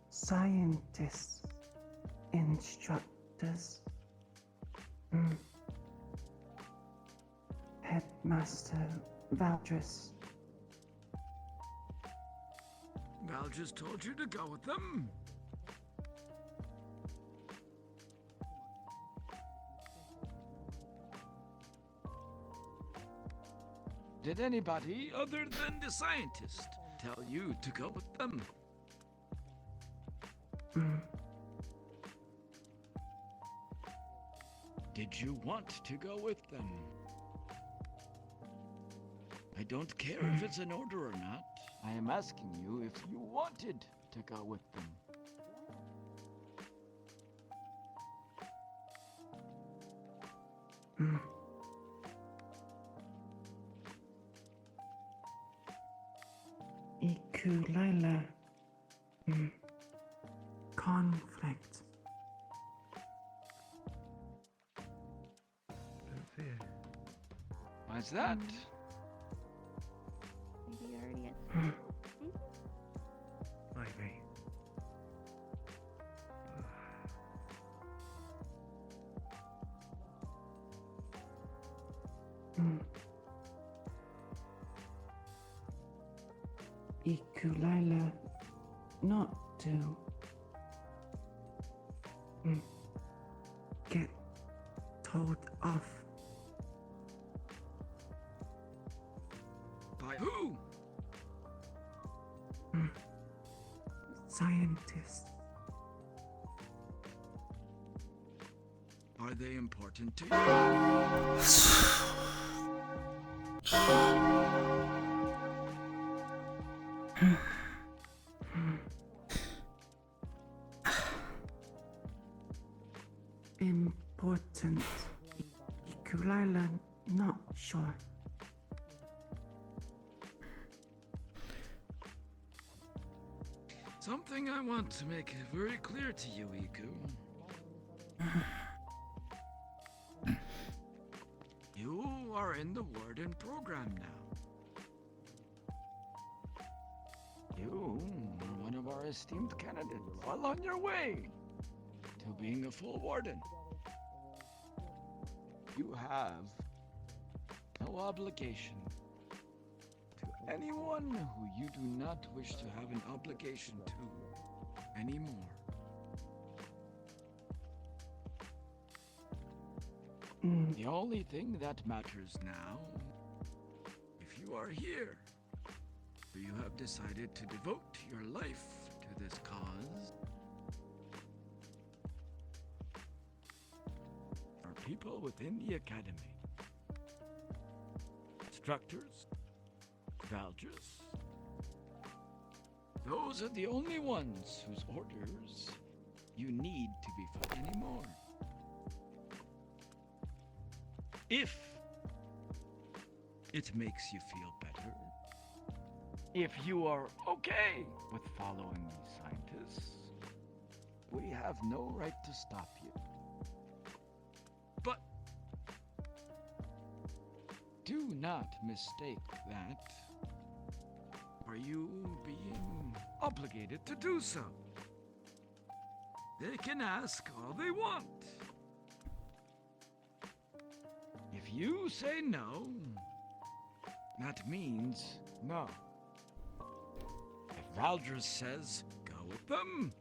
Scientists, instructors, Headmaster Valdris. Val just told you to go with them. Did anybody other than the scientist tell you to go with them? Did you want to go with them? I don't care if it's an order or not. I am asking you if you wanted to go with them. Ikulele conflict. Let's see. Why's that? Maybe you already Maybe. Ikulila not to get told off. By who? Scientists. Are they important to you? Important. Ikulila not sure. Something I want to make very clear to you, Iku. You are in the Warden program now. You are one of our esteemed candidates, well on your way to being a full Warden. You have no obligation to anyone who you do not wish to have an obligation to anymore. The only thing that matters now, if you are here, or you have decided to devote your life to this cause, are people within the Academy. Instructors, Valgers. Those are the only ones whose orders you need to be following anymore. If it makes you feel better, if you are okay with following these scientists, we have no right to stop you. But do not mistake that for you being obligated to do so. They can ask all they want. If you say no, that means no. If Valdres says go with them,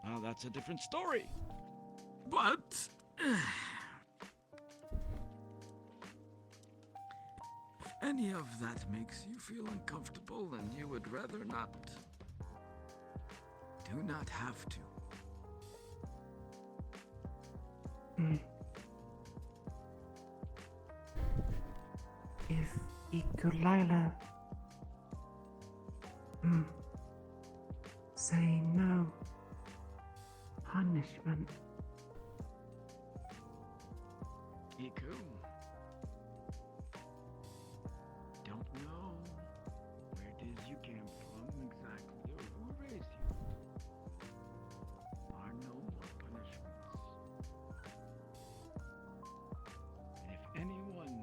well, that's a different story. But if any of that makes you feel uncomfortable and you would rather not, do not have to. If Ikulila say no, punishment. Iku, don't know where it is you came from exactly or who raised you. There are no more punishments. And if anyone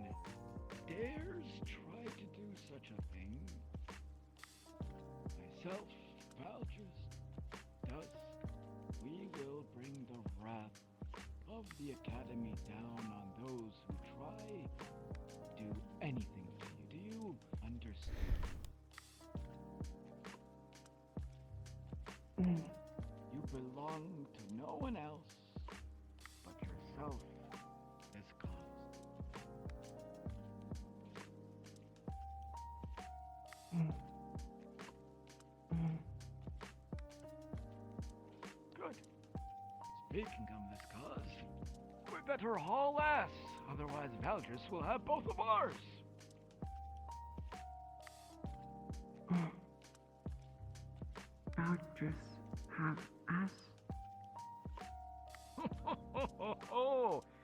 dares try to do such a thing, myself, Valgers, Dusk, we will bring the wrath of the Academy down on those who try to do anything to you. Do you understand? You belong to no one else but yourself, this cause. Good. Speaking of this cause, we better haul ass, otherwise Valdres will have both of ours. Valdres have us.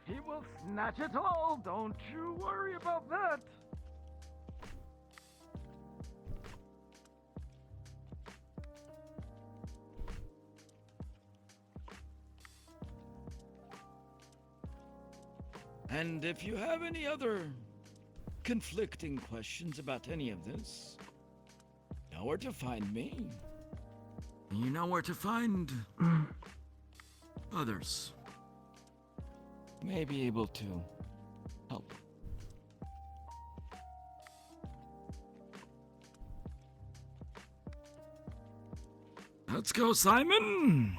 He will snatch it all, don't you worry about that. And if you have any other conflicting questions about any of this, you know where to find me. And you know where to find others. May be able to help. Let's go, Simon!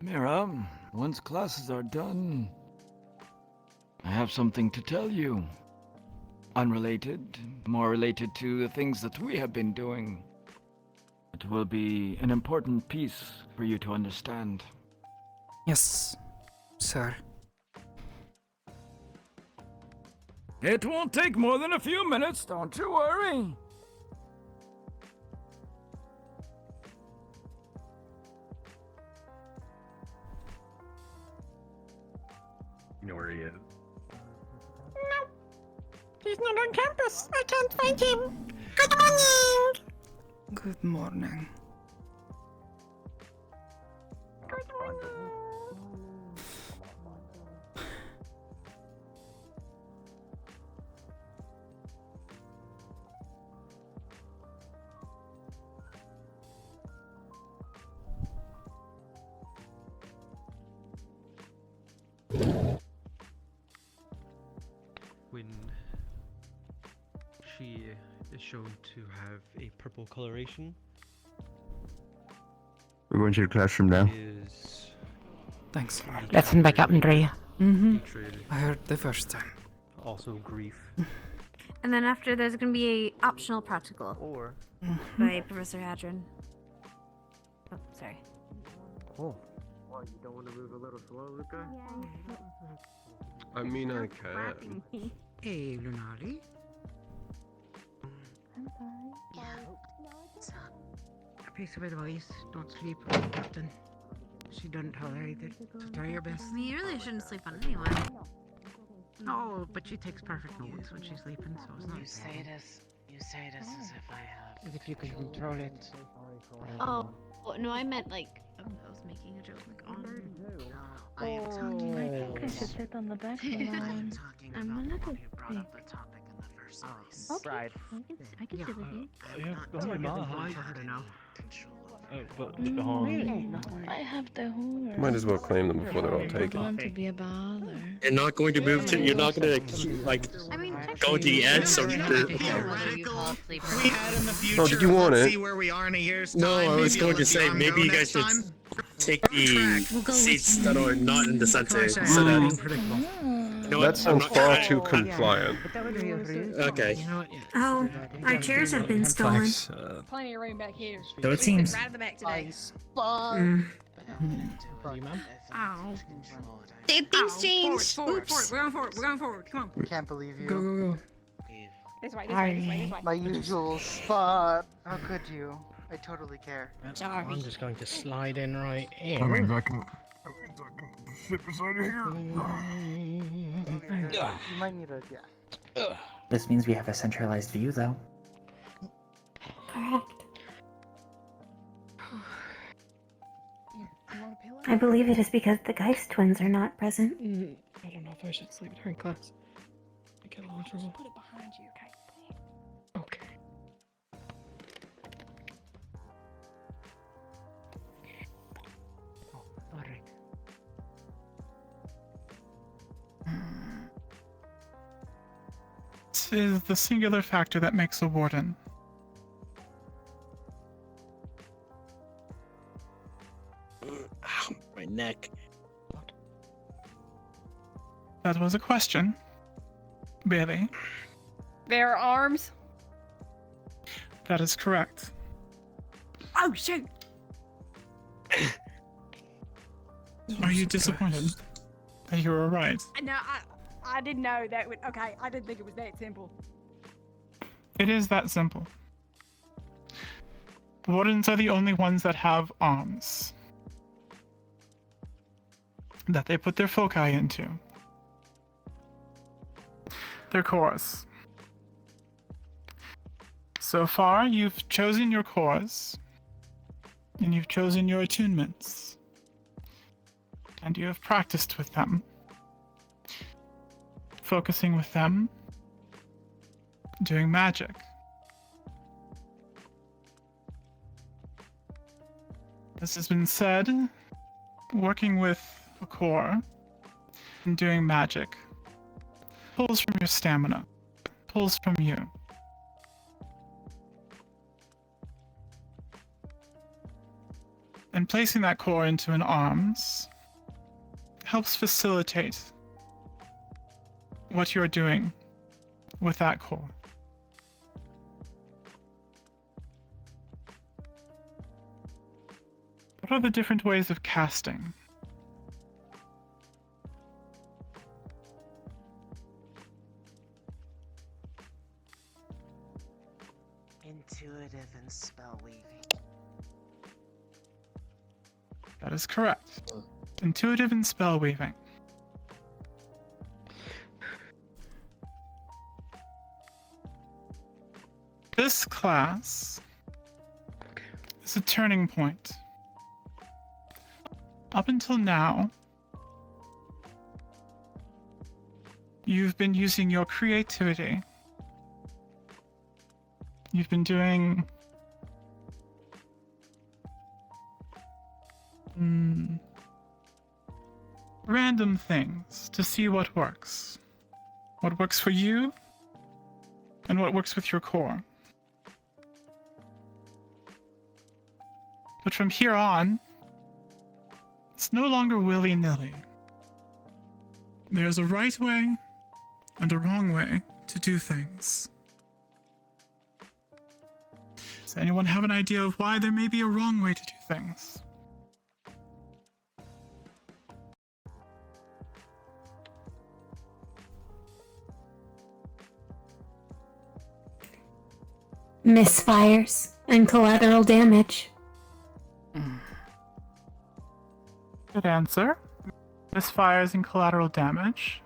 Mira, once classes are done, I have something to tell you. Unrelated, more related to the things that we have been doing. It will be an important piece for you to understand. Yes, sir. It won't take more than a few minutes, don't you worry. You know where he is. No. He's not on campus. I can't find him. Good morning. Good morning. Good morning. When she is shown to have a purple coloration, We're going to the classroom now. is Thanks. Listen back up, Andrea. hatred, I heard the first time. also grief, And then after, there's going to be a optional practical or by Professor Hadron. Oh, sorry. Oh. What, you don't want to move a little slow, Luca? I mean, I can. Hey, Lunari. I'm sorry. A piece of advice: don't sleep with Captain. She doesn't tolerate it. So try your best. I mean, you really shouldn't sleep on anyone. No, but she takes perfect notes when she's sleeping, so it's not. You say this as if I have. As if you could control it. Oh, well, no, I meant like I was making a joke like on. I am talking I about. think I should sit on the back of the I'm line. talking I'm a about little who brought up the topic in the first place. Okay. Right. I can sit with you. I'm not Ma. for her to know. Control over But I have the horn. Might as well claim them before they're all I don't taken. want to be a bother. You're not going to move to. You're not going to like I mean, go to the edge. So We had in the future. Oh, did you want let's it? See where we are in a year's time. no, I was Maybe going I'll to let say the arm maybe go you next guys should time. take the seats that are not in the center, so that. You know That what, sounds I'm not far gonna- too compliant. Okay. You know what? Oh, our chairs have been stolen. Plenty of room back here. So it seems. Right in the back today. Mm. You, ma'am? Ow. Things changed. Forward. We're going forward. We're going forward. Come on. Can't believe you. Go. This way. This way. This way. This way. My usual spot. How could you? I totally care. Sorry. I'm just going to slide in right here. That means I can sit beside you here. You might need a yeah. This means we have a centralized view, though. Correct. You want a pillow? I believe it is because the Geist twins are not present. I don't know if I should sleep during class. I get a little trouble. Put it behind you, okay? Okay. Alright. It is the singular factor that makes a warden. Ow, my neck. That was a question. Bailey. Their arms. That is correct. Oh shoot! Are you disappointed that you were right? No, I didn't know that would. Okay, I didn't think it was that simple. It is that simple. The wardens are the only ones that have arms that they put their foci into. Their cores. So far, you've chosen your cores, and you've chosen your attunements, and you have practiced with them, focusing with them, doing magic. This has been said, working with a core and doing magic pulls from your stamina, pulls from you. And placing that core into an arms helps facilitate what you're doing with that core. What are the different ways of casting? Intuitive and spell weaving. That is correct. Intuitive and spell weaving. This class is a turning point. Up until now, you've been using your creativity. You've been doing random things to see what works. What works for you, and what works with your core. But from here on, it's no longer willy-nilly. There's a right way and a wrong way to do things. Does anyone have an idea of why there may be a wrong way to do things? Misfires and collateral damage. Good answer. Misfires and collateral damage.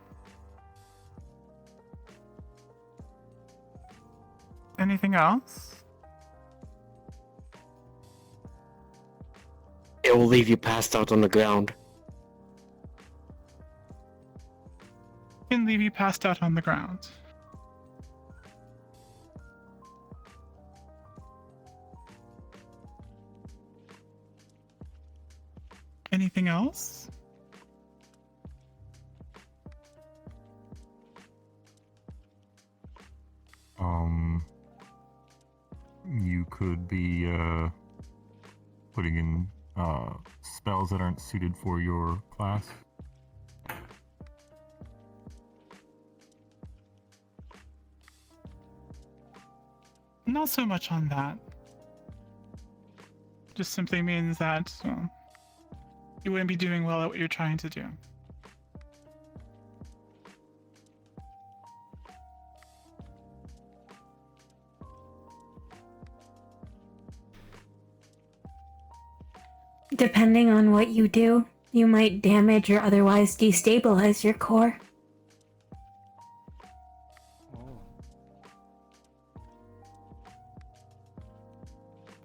Anything else? It will leave you passed out on the ground. Can leave you passed out on the ground. Anything else? You could be putting in spells that aren't suited for your class. Not so much on that. Just simply means that you wouldn't be doing well at what you're trying to do. Depending on what you do, you might damage or otherwise destabilize your core.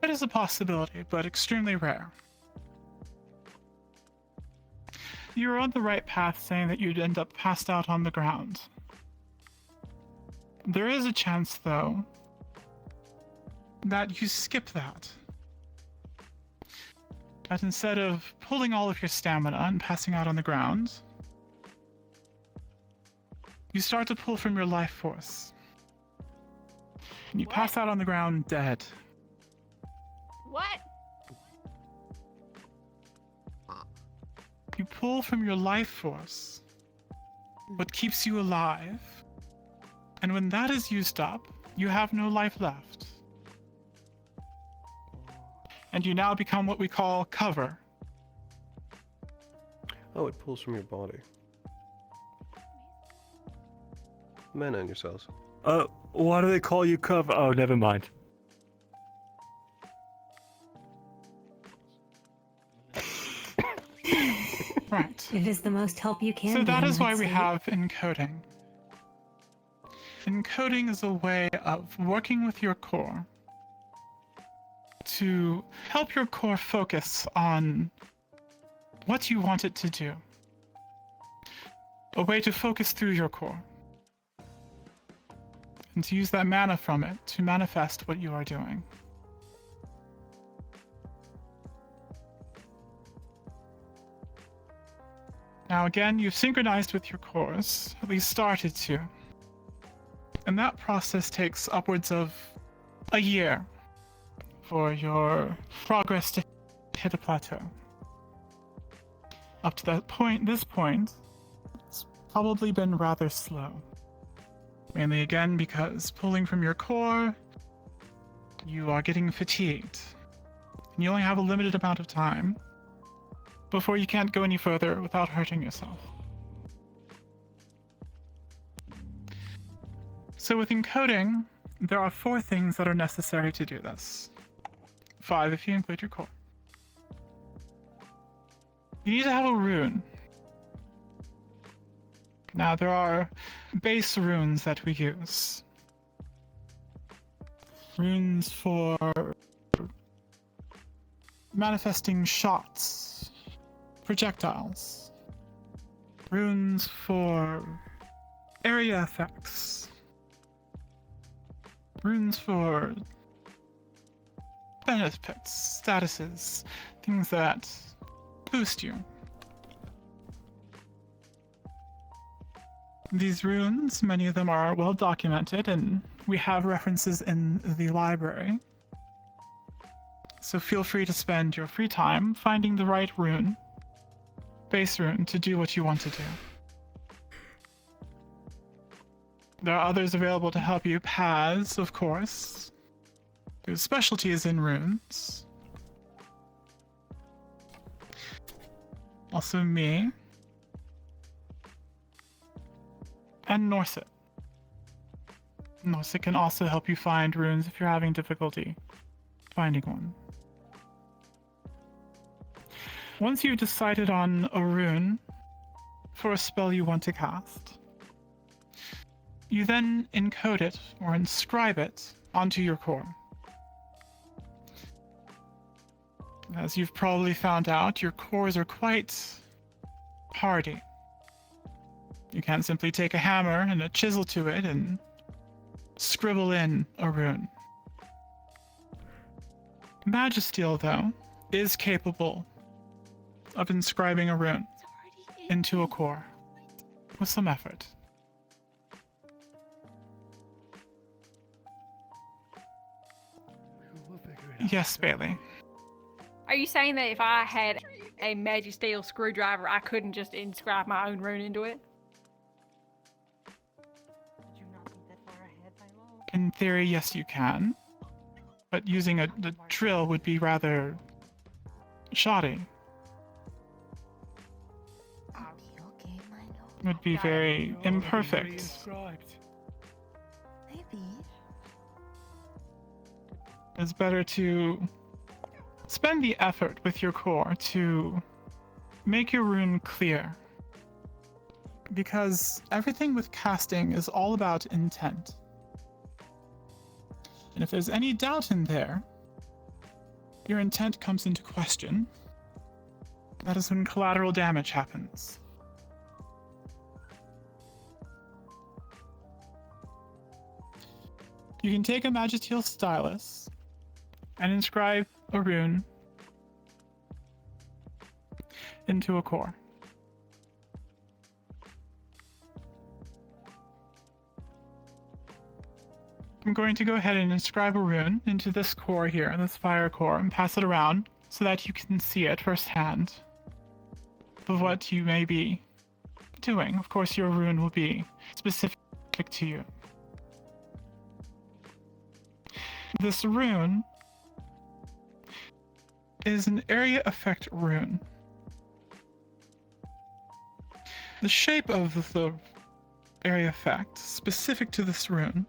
That is a possibility, but extremely rare. You're on the right path saying that you'd end up passed out on the ground. There is a chance, though, that you skip that. That instead of pulling all of your stamina and passing out on the ground, you start to pull from your life force. And you pass out on the ground dead. What? You pull from your life force, what keeps you alive, and when that is used up, you have no life left. And you now become what we call cover. Oh, it pulls from your body. Mana in your cells. Why do they call you Cover? Oh, never mind. Right. It is the most help you can So be that in is why we state. have encoding. Encoding is a way of working with your core to help your core focus on what you want it to do. A way to focus through your core. And to use that mana from it to manifest what you are doing. Now again, you've synchronized with your cores, at least started to. And that process takes upwards of a year for your progress to hit a plateau. Up to this point, it's probably been rather slow. Mainly again because pulling from your core, you are getting fatigued. And you only have a limited amount of time before you can't go any further without hurting yourself. So with encoding, there are 4 things that are necessary to do this. 5 if you include your core. You need to have a rune. Now there are base runes that we use. Runes for manifesting shots, projectiles. Runes for area effects. Runes for benefits, statuses, things that boost you. These runes, many of them are well documented, and we have references in the library. So feel free to spend your free time finding the right rune, base rune, to do what you want to do. There are others available to help you. Paths, of course. There's specialties in runes. Also me. And Norset. Norset can also help you find runes if you're having difficulty finding one. Once you've decided on a rune for a spell you want to cast, you then encode it or inscribe it onto your core. As you've probably found out, your cores are quite hardy. You can't simply take a hammer and a chisel to it and scribble in a rune. Magisteel, though, is capable of inscribing a rune into a core with some effort. Yes, Bailey. Are you saying that if I had a Magisteel screwdriver, I couldn't just inscribe my own rune into it? In theory, yes, you can. But using the drill would be rather shoddy. It would be very imperfect. Maybe. It's better to spend the effort with your core to make your rune clear. Because everything with casting is all about intent. And if there's any doubt in there, your intent comes into question. That is when collateral damage happens. You can take a Magisteel stylus and inscribe a rune into a core. I'm going to go ahead and inscribe a rune into this core here, this fire core, and pass it around so that you can see it firsthand of what you may be doing. Of course, your rune will be specific to you. This rune is an area effect rune. The shape of the area effect specific to this rune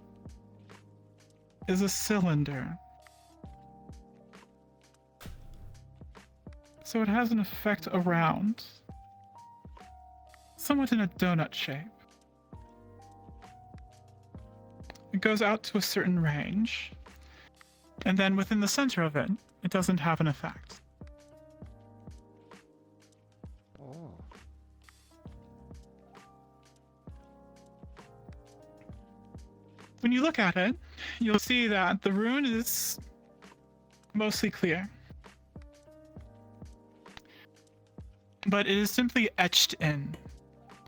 is a cylinder. So it has an effect around, somewhat in a donut shape. It goes out to a certain range, and then within the center of it, it doesn't have an effect. Oh. When you look at it, you'll see that the rune is mostly clear. But it is simply etched in,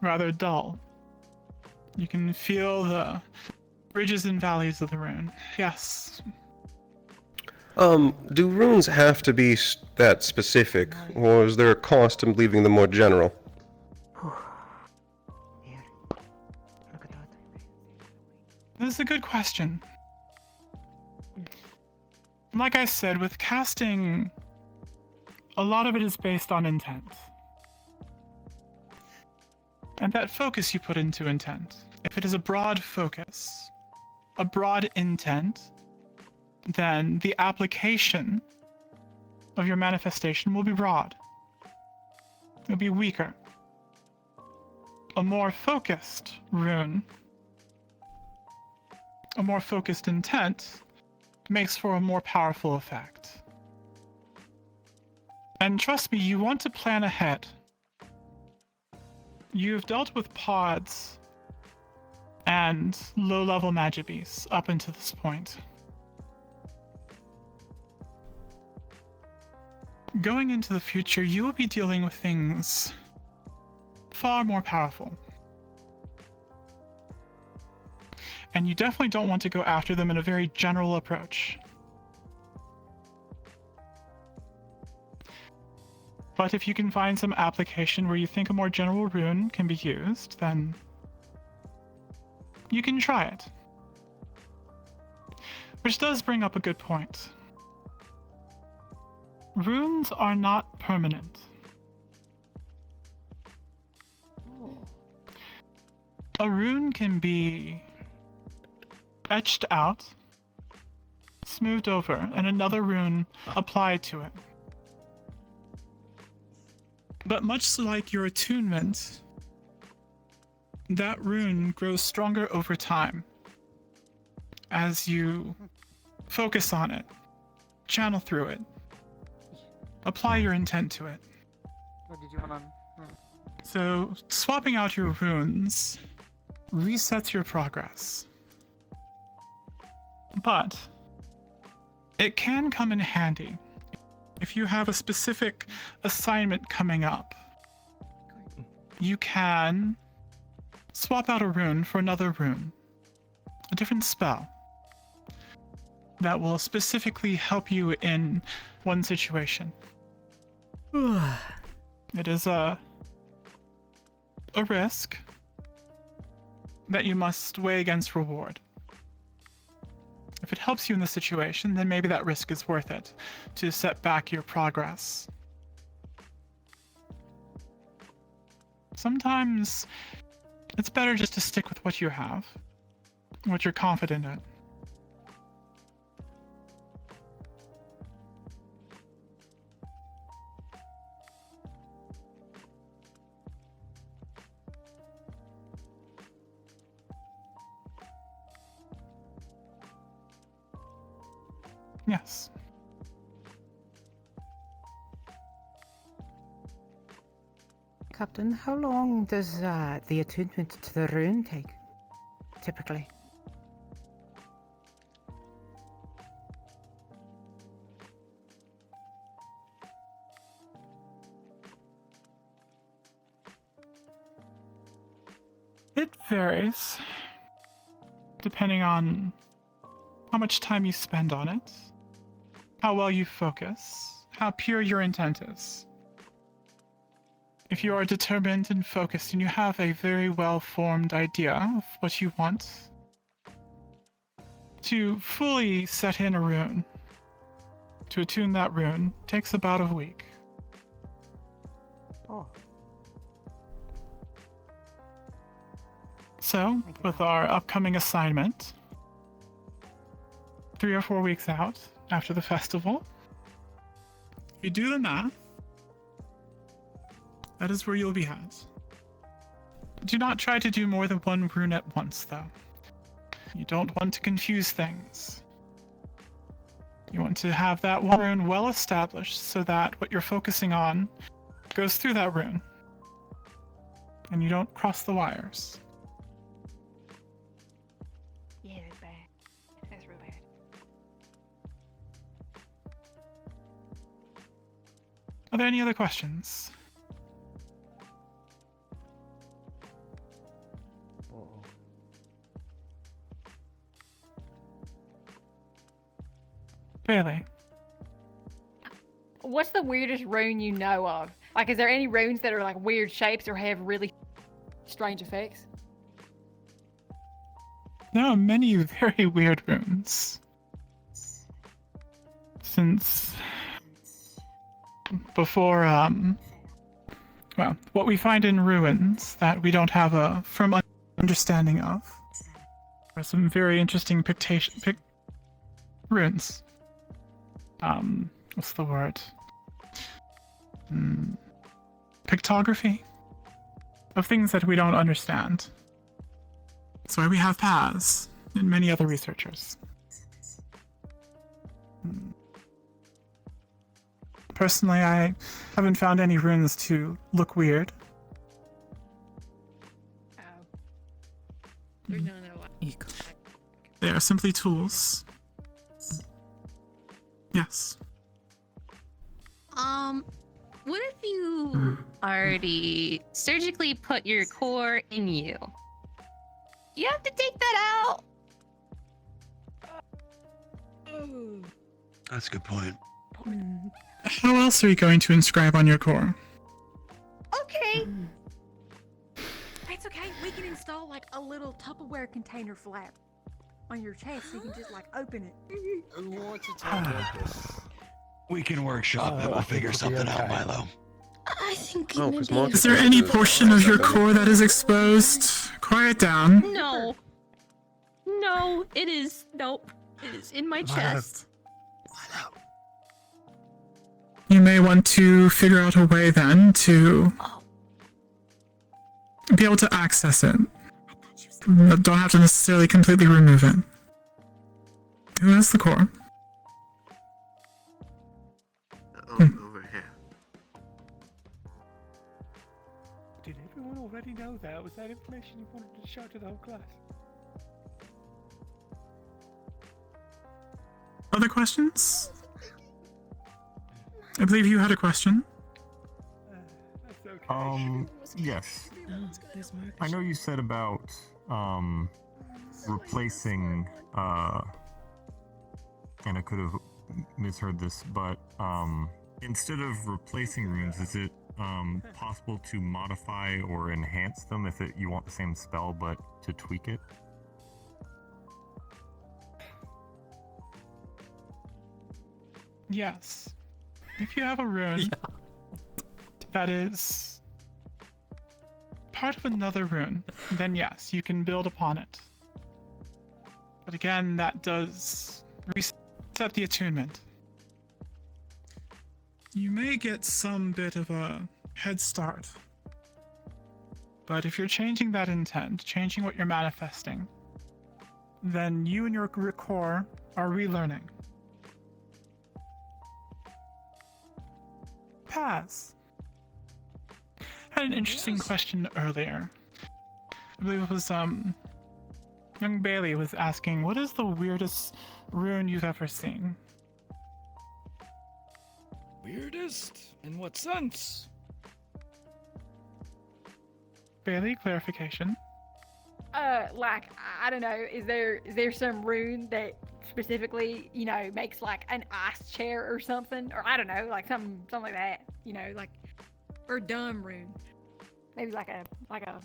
rather dull. You can feel the ridges and valleys of the rune. Yes. Do runes have to be that specific, or is there a cost in leaving them more general? This is a good question. Like I said, with casting, a lot of it is based on intent. And that focus you put into intent. If it is a broad focus, a broad intent, then the application of your manifestation will be broad. It'll be weaker. A more focused rune, a more focused intent, makes for a more powerful effect. And trust me, you want to plan ahead. You've dealt with pods and low-level magic beasts up until this point. Going into the future, you will be dealing with things far more powerful. And you definitely don't want to go after them in a very general approach. But if you can find some application where you think a more general rune can be used, then you can try it. Which does bring up a good point. Runes are not permanent. A rune can be etched out, smoothed over, and another rune applied to it. But much like your attunement, that rune grows stronger over time as you focus on it, channel through it, apply your intent to it. What did you want on? So, swapping out your runes resets your progress. But it can come in handy if you have a specific assignment coming up. You can swap out a rune for another rune, a different spell that will specifically help you in one situation. It is a risk that you must weigh against reward. If it helps you in the situation, then maybe that risk is worth it to set back your progress. Sometimes it's better just to stick with what you have, what you're confident in. Yes. Captain, how long does the attunement to the rune take, typically? It varies, depending on how much time you spend on it, how well you focus, how pure your intent is. If you are determined and focused and you have a very well-formed idea of what you want, to fully set in a rune, to attune that rune, takes about a week. Oh. So, with our upcoming assignment, 3 or 4 weeks out after the festival. If you do the math, that is where you'll be at. Do not try to do more than one rune at once, though. You don't want to confuse things. You want to have that one rune well established so that what you're focusing on goes through that rune. And you don't cross the wires. Yeah, that's bad. That's real bad. Are there any other questions? Bailey. What's the weirdest rune you know of? Like, is there any runes that are like weird shapes or have really strange effects? There are many very weird runes. Since before, well, what we find in ruins that we don't have a firm understanding of are some very interesting runes. What's the word? Pictography of things that we don't understand. That's why we have paths and many other researchers. Personally, I haven't found any runes to look weird. They are simply tools. Yes. What if you already surgically put your core in you? You have to take that out. That's a good point. How else are you going to inscribe on your core? Okay. It's okay. We can install like a little Tupperware container flap on your chest so you can just like open it. Who wants to talk about this? We can workshop it. We'll figure something out, Milo. I think Is there any portion of your core that is exposed? Quiet down. No. No, it is. Nope. It is in my chest. You may want to figure out a way then to be able to access it. Don't have to necessarily completely remove it. Who has the core? Over here. Did everyone already know that? Was that information you wanted to show to the whole class? Other questions? I believe you had a question. Yes. I know you said about replacing and I could have misheard this, but instead of replacing runes, is it possible to modify or enhance them if you want the same spell but to tweak it? Yes. If you have a rune that is part of another rune, then yes, you can build upon it. But again, that does reset the attunement. You may get some bit of a head start. But if you're changing that intent, changing what you're manifesting, then you and your core are relearning. Paz had an interesting question earlier. I believe it was young Bailey was asking, what is the weirdest rune you've ever seen? Weirdest? In what sense? Bailey, clarification. Like, I don't know, is there some rune that specifically, you know, makes like an ice chair or something? Or I don't know, like something like that, you know, like, or dumb rune. Maybe like a I don't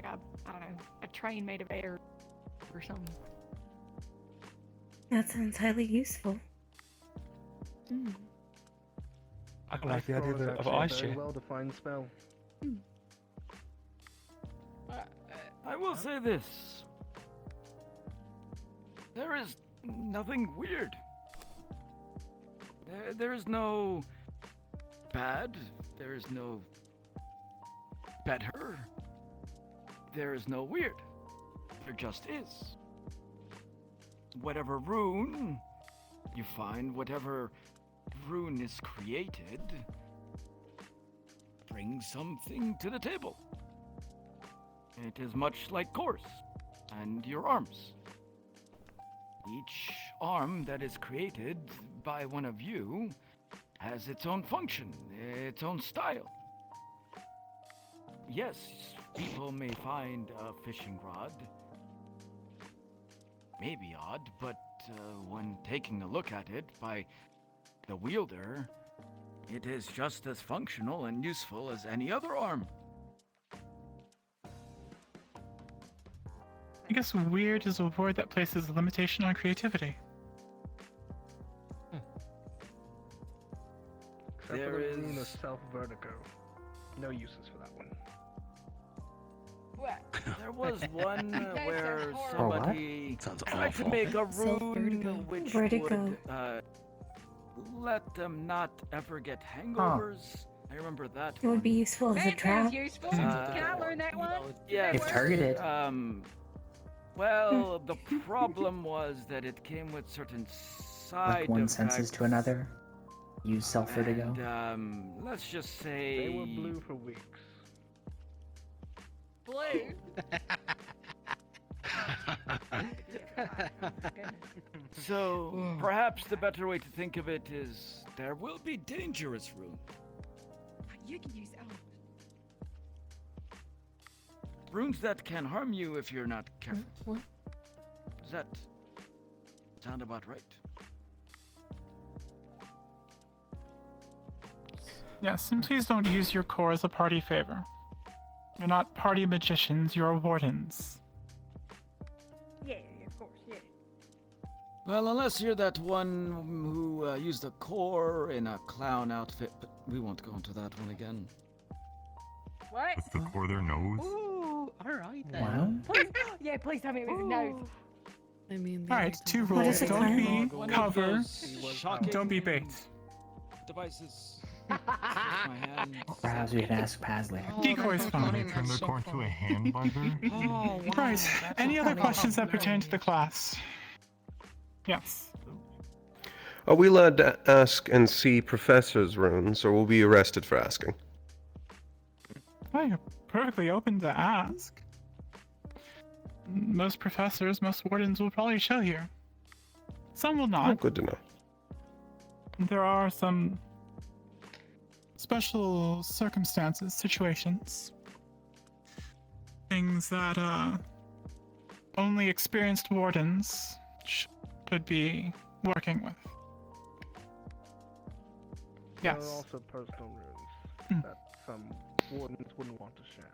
know, a train made of air or something. That sounds highly useful. I like the idea of ice chair. Well-defined spell. I will say this. There is nothing weird. There's no bad. There's no better. There is no weird. There just is. Whatever rune you find, whatever rune is created, brings something to the table. It is much like cores and your arms. Each arm that is created by one of you has its own function, its own style. Yes, people may find a fishing rod maybe odd, but when taking a look at it by the wielder, it is just as functional and useful as any other arm. I guess weird is a word that places a limitation on creativity. Except for the rune of self-vertigo. No uses for that one. What? There was one where sounds somebody Sounds tried to awful. make a rune which Vertigo. would let them not ever get hangovers. I remember that. It would be useful as a That trap. sounds useful. Can I learn that one? Yes. If targeted. Well, the problem was that it came with certain side Like one effects. senses to another. Use self-vertigo. And, let's just say... They were blue for weeks. Blue? So, perhaps the better way to think of it is there will be dangerous rune. You can use Runes that can harm you if you're not careful. What? Does that sound about right? Yes, and please don't use your core as a party favor. You're not party magicians, you're wardens. Yeah, of course, yeah. Well, unless you're that one who used a core in a clown outfit, but we won't go into that one again. What? Does the core their nose? Ooh, alright then. Wow. Please, yeah, please tell me it was a nose. I mean, Alright, two What rules. is it, Don't Connor? be One of cover, those shocking don't be bait. devices. My hand. Perhaps we can ask Paz later. Decoy's Can fine. they turn their core into a hand buzzer? Oh, wow. Right, any other questions that pertain to the class? Yes. Are we allowed to ask and see professors' runes, or will we be arrested for asking? Well, you're perfectly open to ask. Most professors, most wardens will probably show you. Some will Oh, not. good to know. There are some special circumstances, situations, things that only experienced wardens should be working with. There Yes. are also personal runes Mm. that some wardens wouldn't want to share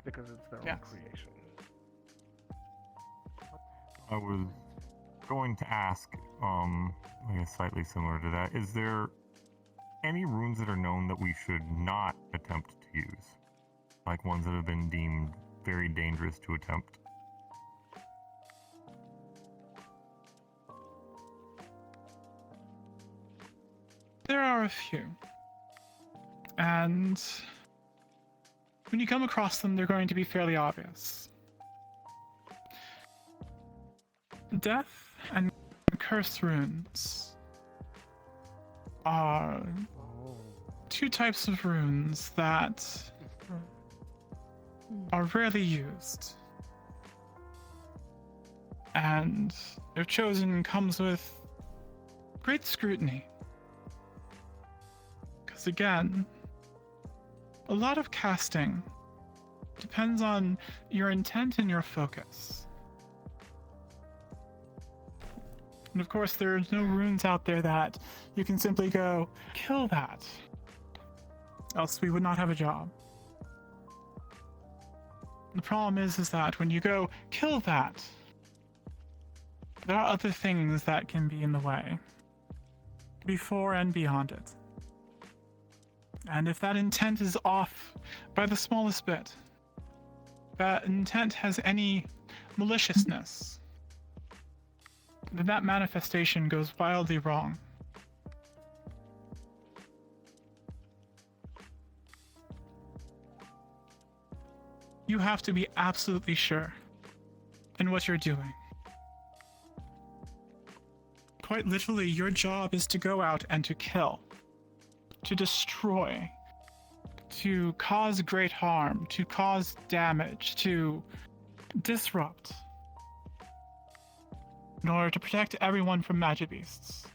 because it's their Yes. own creation. I was going to ask, I guess slightly similar to that. Is there any runes that are known that we should not attempt to use? Like ones that have been deemed very dangerous to attempt? There are a few. And when you come across them, they're going to be fairly obvious. Death and curse runes are two types of runes that are rarely used. And their chosen comes with great scrutiny. Because again, a lot of casting depends on your intent and your focus. And of course, there's no runes out there that you can simply go, kill that. Else we would not have a job. The problem is that when you go, kill that, there are other things that can be in the way. Before and beyond it. And if that intent is off by the smallest bit, that intent has any maliciousness, then that manifestation goes wildly wrong. You have to be absolutely sure in what you're doing. Quite literally, your job is to go out and to kill, to destroy, to cause great harm, to cause damage, to disrupt, in order to protect everyone from magic beasts.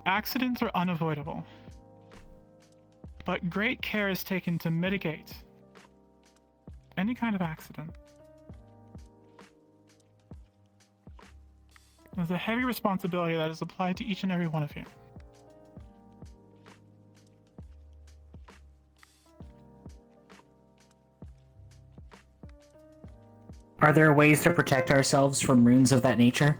Accidents are unavoidable, but great care is taken to mitigate any kind of accident. There's a heavy responsibility that is applied to each and every one of you. Are there ways to protect ourselves from runes of that nature?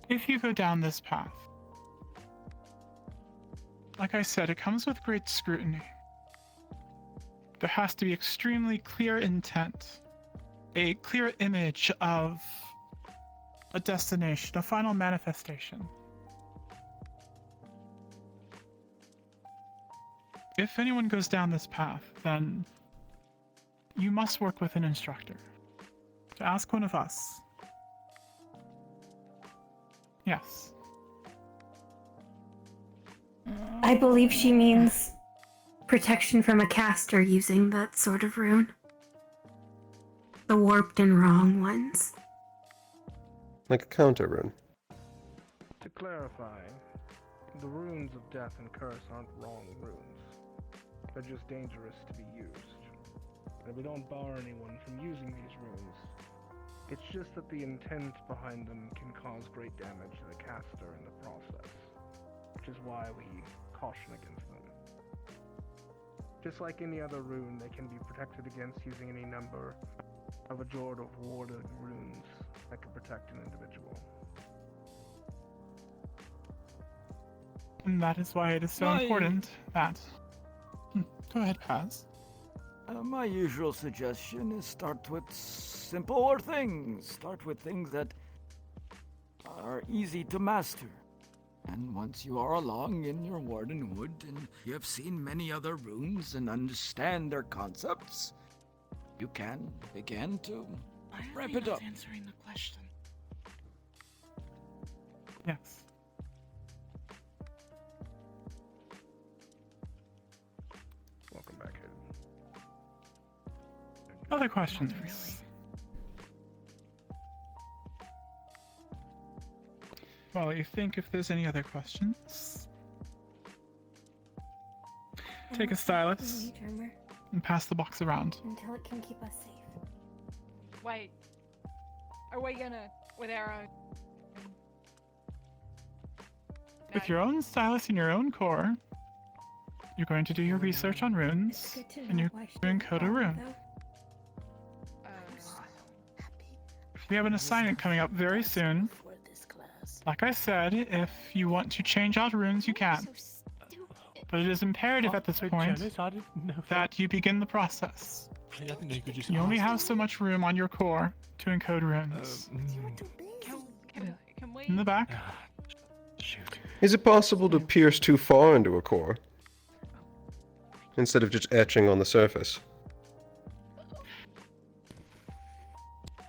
If you go down this path, like I said, it comes with great scrutiny. There has to be extremely clear intent, a clear image of a destination, a final manifestation. If anyone goes down this path, then you must work with an instructor. To ask one of us. Yes. I believe she means protection from a caster using that sort of rune. The warped and wrong ones. Like a counter rune. To clarify, the runes of death and curse aren't wrong runes. They're just dangerous to be used. And we don't bar anyone from using these runes. It's just that the intent behind them can cause great damage to the caster in the process, which is why we caution against them. Just like any other rune, they can be protected against using any number of adored or warded runes that can protect an individual. And that is why it is so important that... Go ahead, Paz. My usual suggestion is start with simpler things. Start with things that are easy to master. And once you are along in your wardenhood and you have seen many other runes and understand their concepts, you can begin to ramp it up. Answering the question. Yes. Welcome back, Hayden. Other questions? While you think if there's any other questions, take a stylus and pass the box around. Until it can keep us safe. Wait. Are we gonna, with our own? With your own stylus and your own core, you're going to do your research on runes, and you're going to encode a rune. We have an assignment coming up very soon. Like I said, if you want to change out runes, you can. But it is imperative at this point that you begin the process. You only have so much room on your core to encode runes. Can we? In the back. Is it possible to pierce too far into a core? Instead of just etching on the surface?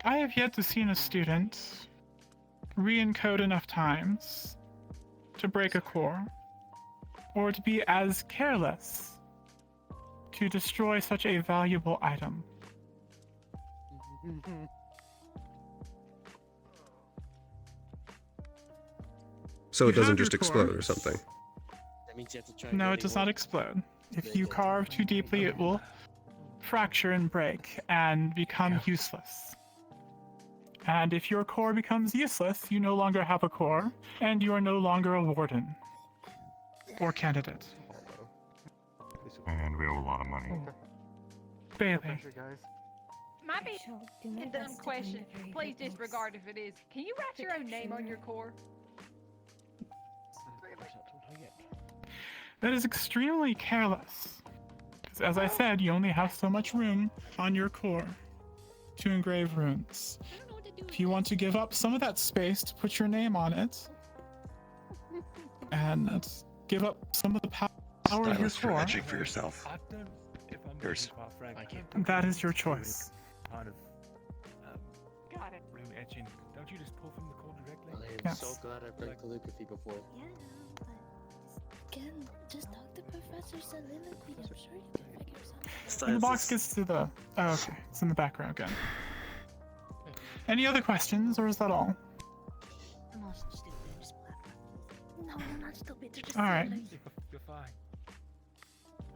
I have yet to see a student re-encode enough times to break a core, or to be as careless to destroy such a valuable item. So it You have doesn't your just explode or cores. something? No, it does not explode. If you carve too deeply, it will fracture and break and become useless. And if your core becomes useless, you no longer have a core, and you are no longer a warden or candidate. And we owe a lot of money. Bailey, Pressure, guys. might be a dumb question. Please disregard if it is. Can you write your own name on your core? That is extremely careless. Because as I said, you only have so much room on your core to engrave runes. If you want to give up some of that space to put your name on it, and give up some of the power of your core, tragic for yourself. Yours. that is your choice. Kind of Got it. rune etching. Don't you just pull from the core directly? I am Yes. so glad I broke calligraphy before. Yeah, but again, just talk to Professor Soliloquy. I'm sure you can figure something out. When the box gets to the... Oh, okay, it's in the background again. Any other questions, or is that all? I'm also stupid. Just no, I'm not stupid. They're just Alright. silly. You're fine.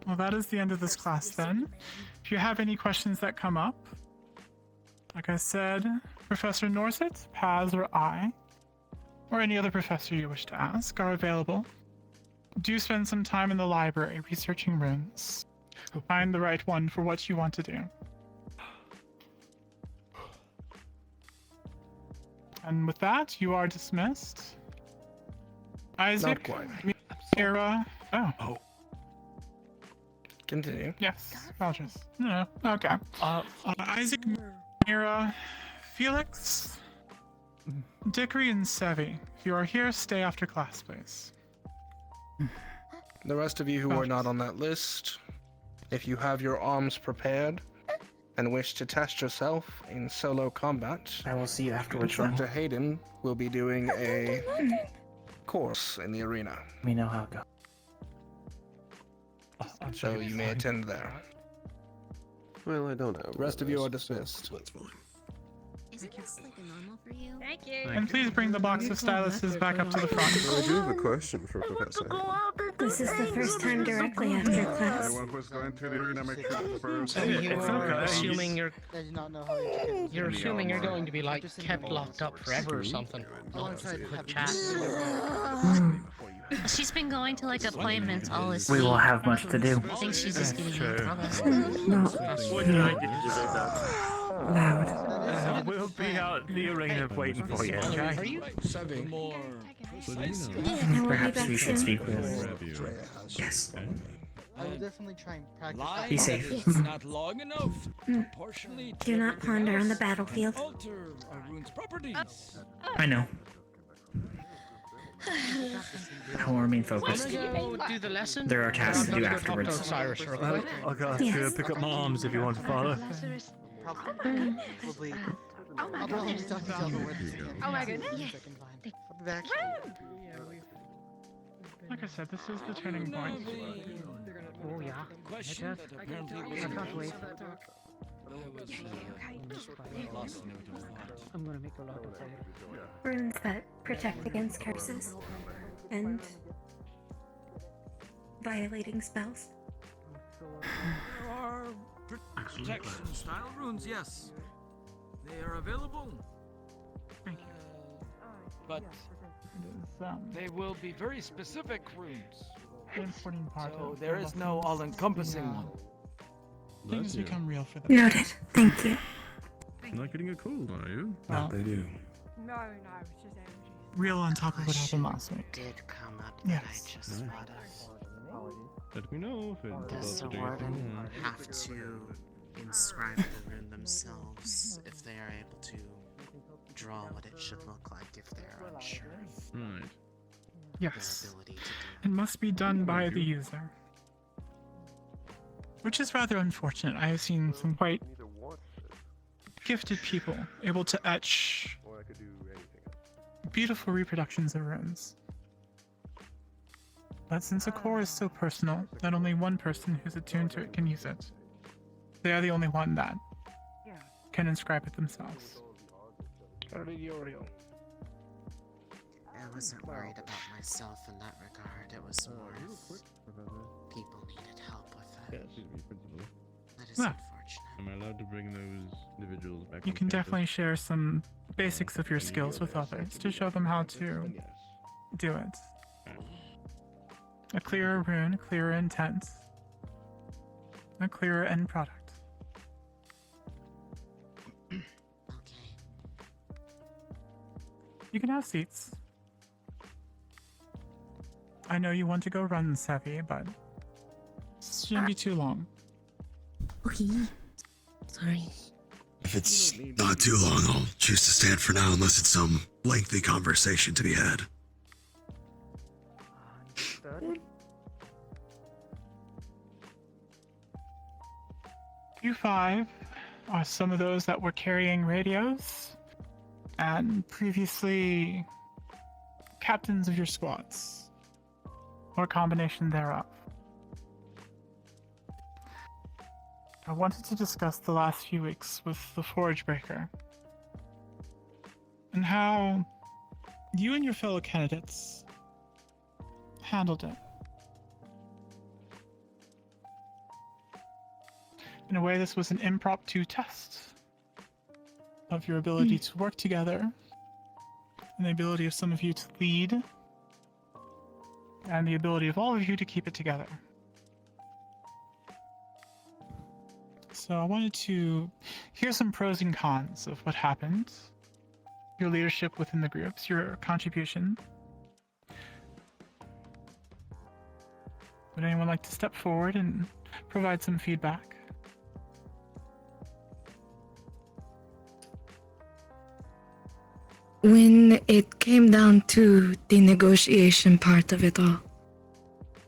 Well, that is the end of this class then. If you have any questions that come up, like I said, Professor Norset, Paz, or I, or any other professor you wish to ask, are available. Do spend some time in the library researching runes. Find the right one for what you want to do. And with that, you are dismissed. Isaac, quite. Mira. Oh. Continue. Yes, apologies. No, okay. Isaac, Mira, Felix, Dickory, and Sevi. If you are here, stay after class, please. The rest of you who are not on that list, if you have your arms prepared and wish to test yourself in solo combat, I will see you afterwards. Instructor Hayden will be doing a course in the arena. Let me know how it goes. So you may attend there. Well, I don't know. The rest of you are dismissed. That's fine. Isn't this like a normal for you? Thank you. And please bring the box of styluses back up to the front. I do have a question for Professor. This is the first time directly after class. Anyone who's going to the arena, make sure to first. Assuming I did not know how you you're assuming you're going to be like kept locked up forever or something. Alongside Chat. She's been going to like appointments all this We will week. have much to do. I think she's just getting in trouble. What did I do to deserve that? Loud. We'll be out the arena waiting for you, okay? Are you? Perhaps we should speak with. Yes. I will definitely try and practice. Be safe. It's not long enough to partially Do not ponder on the battlefield. alter a rune's properties. I know. I will remain focused. Go do the lesson. There are tasks to do afterwards. Osiris real quick. I'll go ask you to pick up my arms if you want to follow. Probably. I'll probably just talk to you over Oh my goodness. Back. Like I said, this is the turning point. Oh yeah. Question that apparently was I can't wait. I'm gonna make a lot of fire. Runes that protect against curses and violating spells. There are protection style runes, yes. They are available. Thank you. But It is, they will be very specific runes. the important part So of there is no all-encompassing one. things become real for them. Noted. Thank you. Not getting a cold, are you? Well, They do. No, it's just allergies. real on top of what happened last week. Did come up Yes. that I just thought of. Let me know if it Does the warden have to inscribe the rune themselves if they are able to draw what it should look like if they are unsure of Right. Yes. their ability to do It must be done by the user. Which is rather unfortunate. I have seen some quite gifted people able to etch beautiful reproductions of runes. But since a core is so personal that only one person who's attuned to it can use it, they are the only one that can inscribe it themselves. I wasn't worried about myself in that regard. It was more if people needed help with it. That is Well, unfortunate. Am I allowed to bring those individuals back? You on can campus? definitely share some basics of your skills with others to show them how to do it. A clearer rune, clearer intent, a clearer end product. You can have seats. I know you want to go run, Sevi, but it shouldn't be too long. Okay. Sorry. If it's not too long, I'll choose to stand for now unless it's some lengthy conversation to be had. You five are some of those that were carrying radios and previously captains of your squads, or a combination thereof. I wanted to discuss the last few weeks with the Forge Breaker and how you and your fellow candidates handled it. In a way, this was an impromptu test of your ability to work together, and the ability of some of you to lead, and the ability of all of you to keep it together. So I wanted to hear some pros and cons of what happened, your leadership within the groups, your contribution. Would anyone like to step forward and provide some feedback? When it came down to the negotiation part of it all,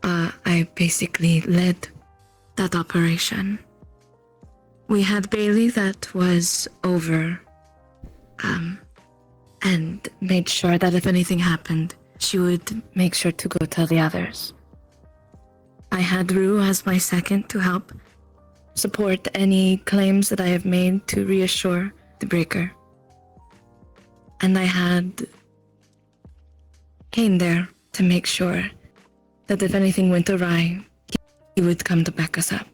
I basically led that operation. We had Bailey that was over, and made sure that if anything happened, she would make sure to go tell the others. I had Rue as my second to help support any claims that I have made to reassure the Breaker. And I had Kane there to make sure that if anything went awry, he would come to back us up.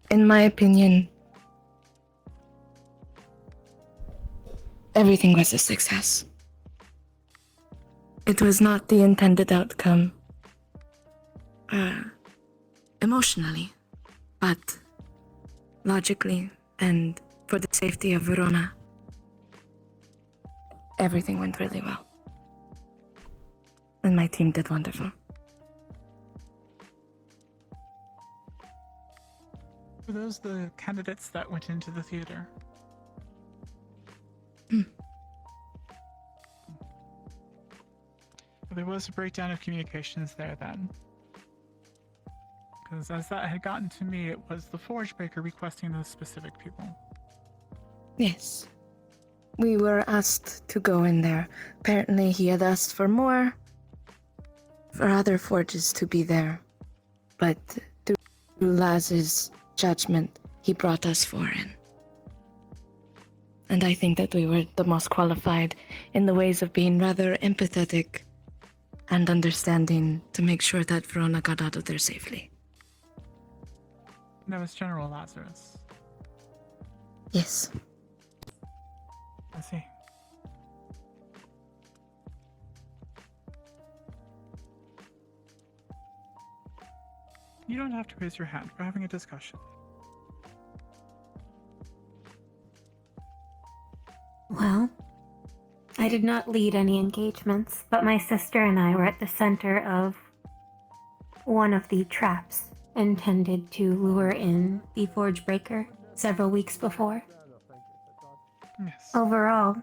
In my opinion, everything was a success. It was not the intended outcome, emotionally, but logically and for the safety of Verona. Everything went really well. And my team did wonderful. Were those the candidates that went into the theater? There was a breakdown of communications there then. Because as that had gotten to me, it was the Forge Breaker requesting those specific people. Yes. We were asked to go in there. Apparently he had asked for more, for other forges to be there. But through Laz's judgment, he brought us four in. And I think that we were the most qualified in the ways of being rather empathetic and understanding to make sure that Verona got out of there safely. That was General Lazarus. Yes. I see. You don't have to raise your hand. We're having a discussion. Well, I did not lead any engagements, but my sister and I were at the center of one of the traps intended to lure in the Forge Breaker several weeks before. Yes. Overall,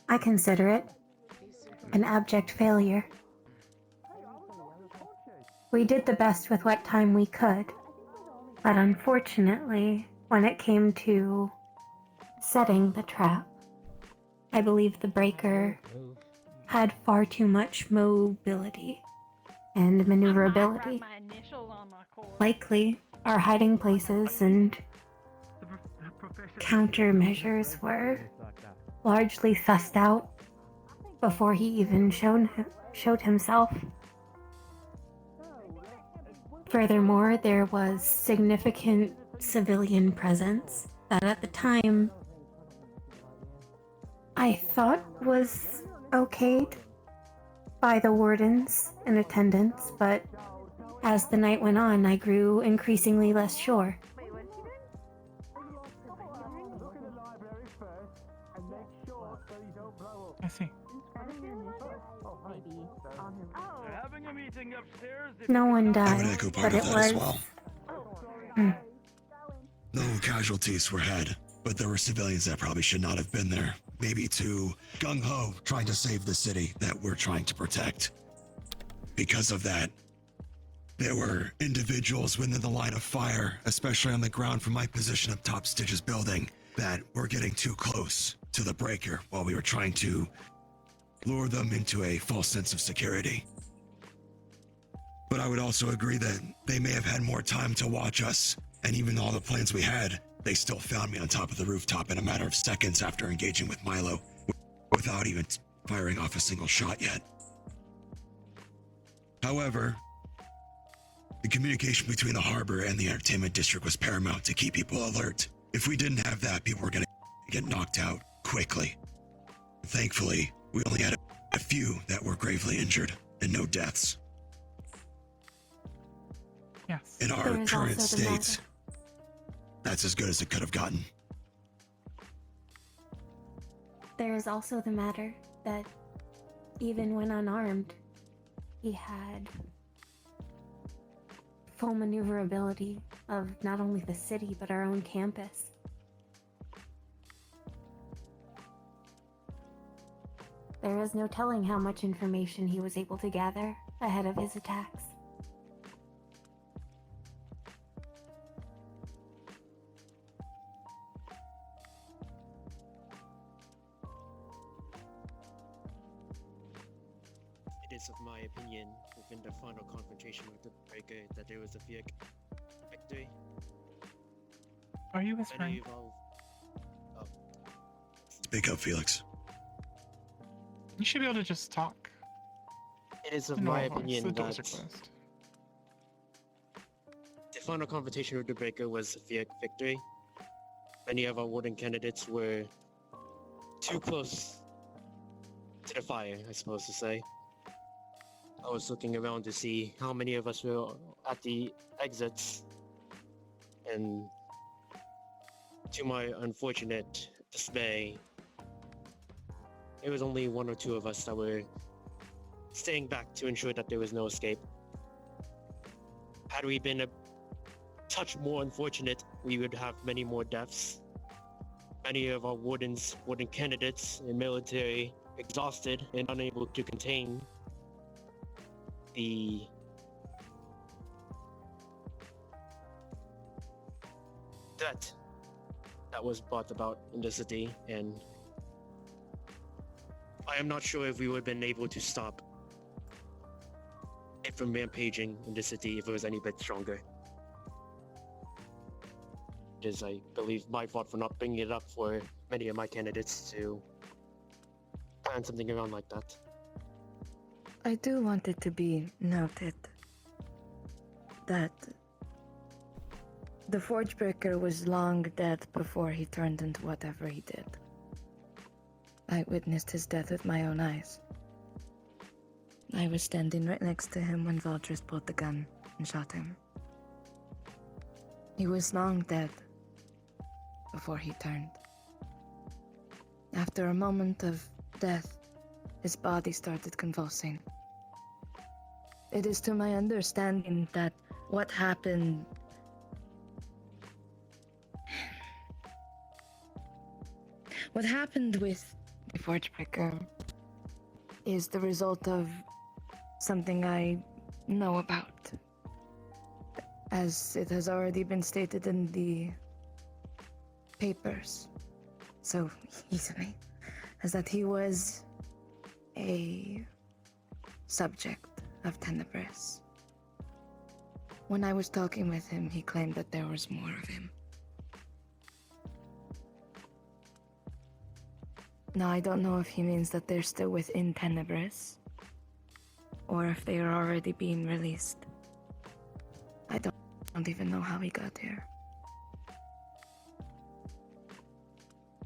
I consider it an abject failure. We did the best with what time we could, but unfortunately, when it came to setting the trap, I believe the Breaker had far too much mobility and maneuverability. Likely, our hiding places and countermeasures were largely sussed out before he even showed himself. Furthermore, there was significant civilian presence that at the time I thought was okayed by the wardens in attendance, but as the night went on, I grew increasingly less sure. I see. They're having a meeting upstairs. No one I would died, echo part but of it that as was. well. Hmm. No casualties were had, but there were civilians that probably should not have been there. Maybe too gung-ho trying to save the city that we're trying to protect. Because of that, there were individuals within the line of fire, especially on the ground from my position up top Stitch's building, that were getting too close to the breaker while we were trying to lure them into a false sense of security. But I would also agree that they may have had more time to watch us, and even all the plans we had, they still found me on top of the rooftop in a matter of seconds after engaging with Milo, without even firing off a single shot yet. However, the communication between the harbor and the entertainment district was paramount to keep people alert. If we didn't have that, people were going to get knocked out quickly. Thankfully, we only had a few that were gravely injured and no deaths. Yes. In our There is current also the state, that's as good as it could have gotten. There is also the matter that even when unarmed, he had full maneuverability of not only the city but our own campus. There is no telling how much information he was able to gather ahead of his attacks. It is of my opinion, within the final confrontation with the Breaker, that there was a victory. Are you whispering? Speak up, Felix. You should be able to just talk. It is of In my normal voice. opinion The doors that are closed. the final confrontation with the Breaker was a victory. Many of our warden candidates were too close to the fire, I suppose to say. I was looking around to see how many of us were at the exits, and to my unfortunate dismay, it was only one or two of us that were staying back to ensure that there was no escape. Had we been a touch more unfortunate, we would have many more deaths. Many of our warden candidates and military exhausted and unable to contain the threat that was brought about in the city, and I am not sure if we would have been able to stop it from rampaging in the city if it was any bit stronger. It is, I believe, my fault for not bringing it up for many of my candidates to plan something around like that. I do want it to be noted that the Forge Breaker was long dead before he turned into whatever he did. I witnessed his death with my own eyes. I was standing right next to him when Valdris pulled the gun and shot him. He was long dead before he turned. After a moment of death, his body started convulsing. It is to my understanding that what happened with the Forge Breaker is the result of something I know about. As it has already been stated in the papers so easily, is that he was a subject of Tenebris. When I was talking with him, he claimed that there was more of him. Now, I don't know if he means that they're still within Tenebris, or if they are already being released. I don't even know how he got here.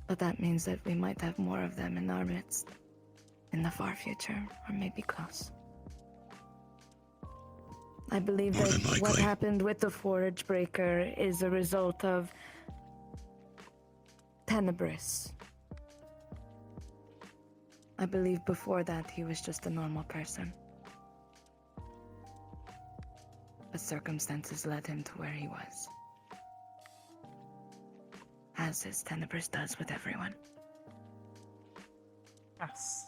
But that means that we might have more of them in our midst, in the far future, or maybe close. I believe More that than likely. what happened with the Forge Breaker is a result of Tenebris. I believe before that he was just a normal person. But circumstances led him to where he was. As his Tenebris does with everyone. Yes.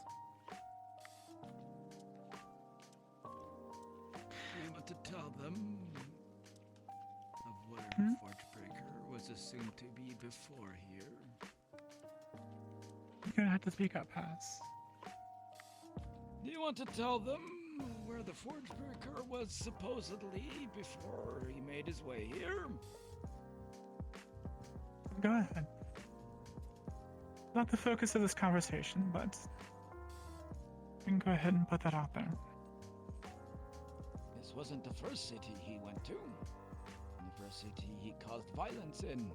You want to tell them of where Hmm? the Forge Breaker was assumed to be before here? You're gonna have to speak up, Pass. Do you want to tell them where the Forge Breaker was supposedly before he made his way here? Go ahead. Not the focus of this conversation, but we can go ahead and put that out there. This wasn't the first city he went to. And the first city he caused violence in.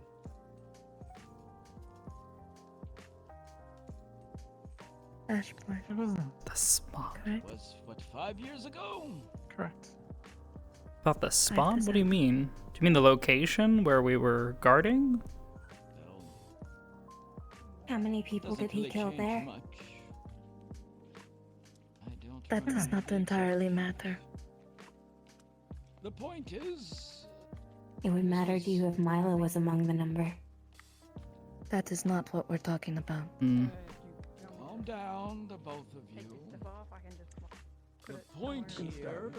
Ashport. It was not. The spawn. Was, what, 5 years ago? Correct. About the spawn? What do you mean? Do you mean the location where we were guarding? How many people did he kill there? That does not entirely matter. The point is... It would matter to you if Milo was among the number. That is not what we're talking about. Calm down, the both of you. The point here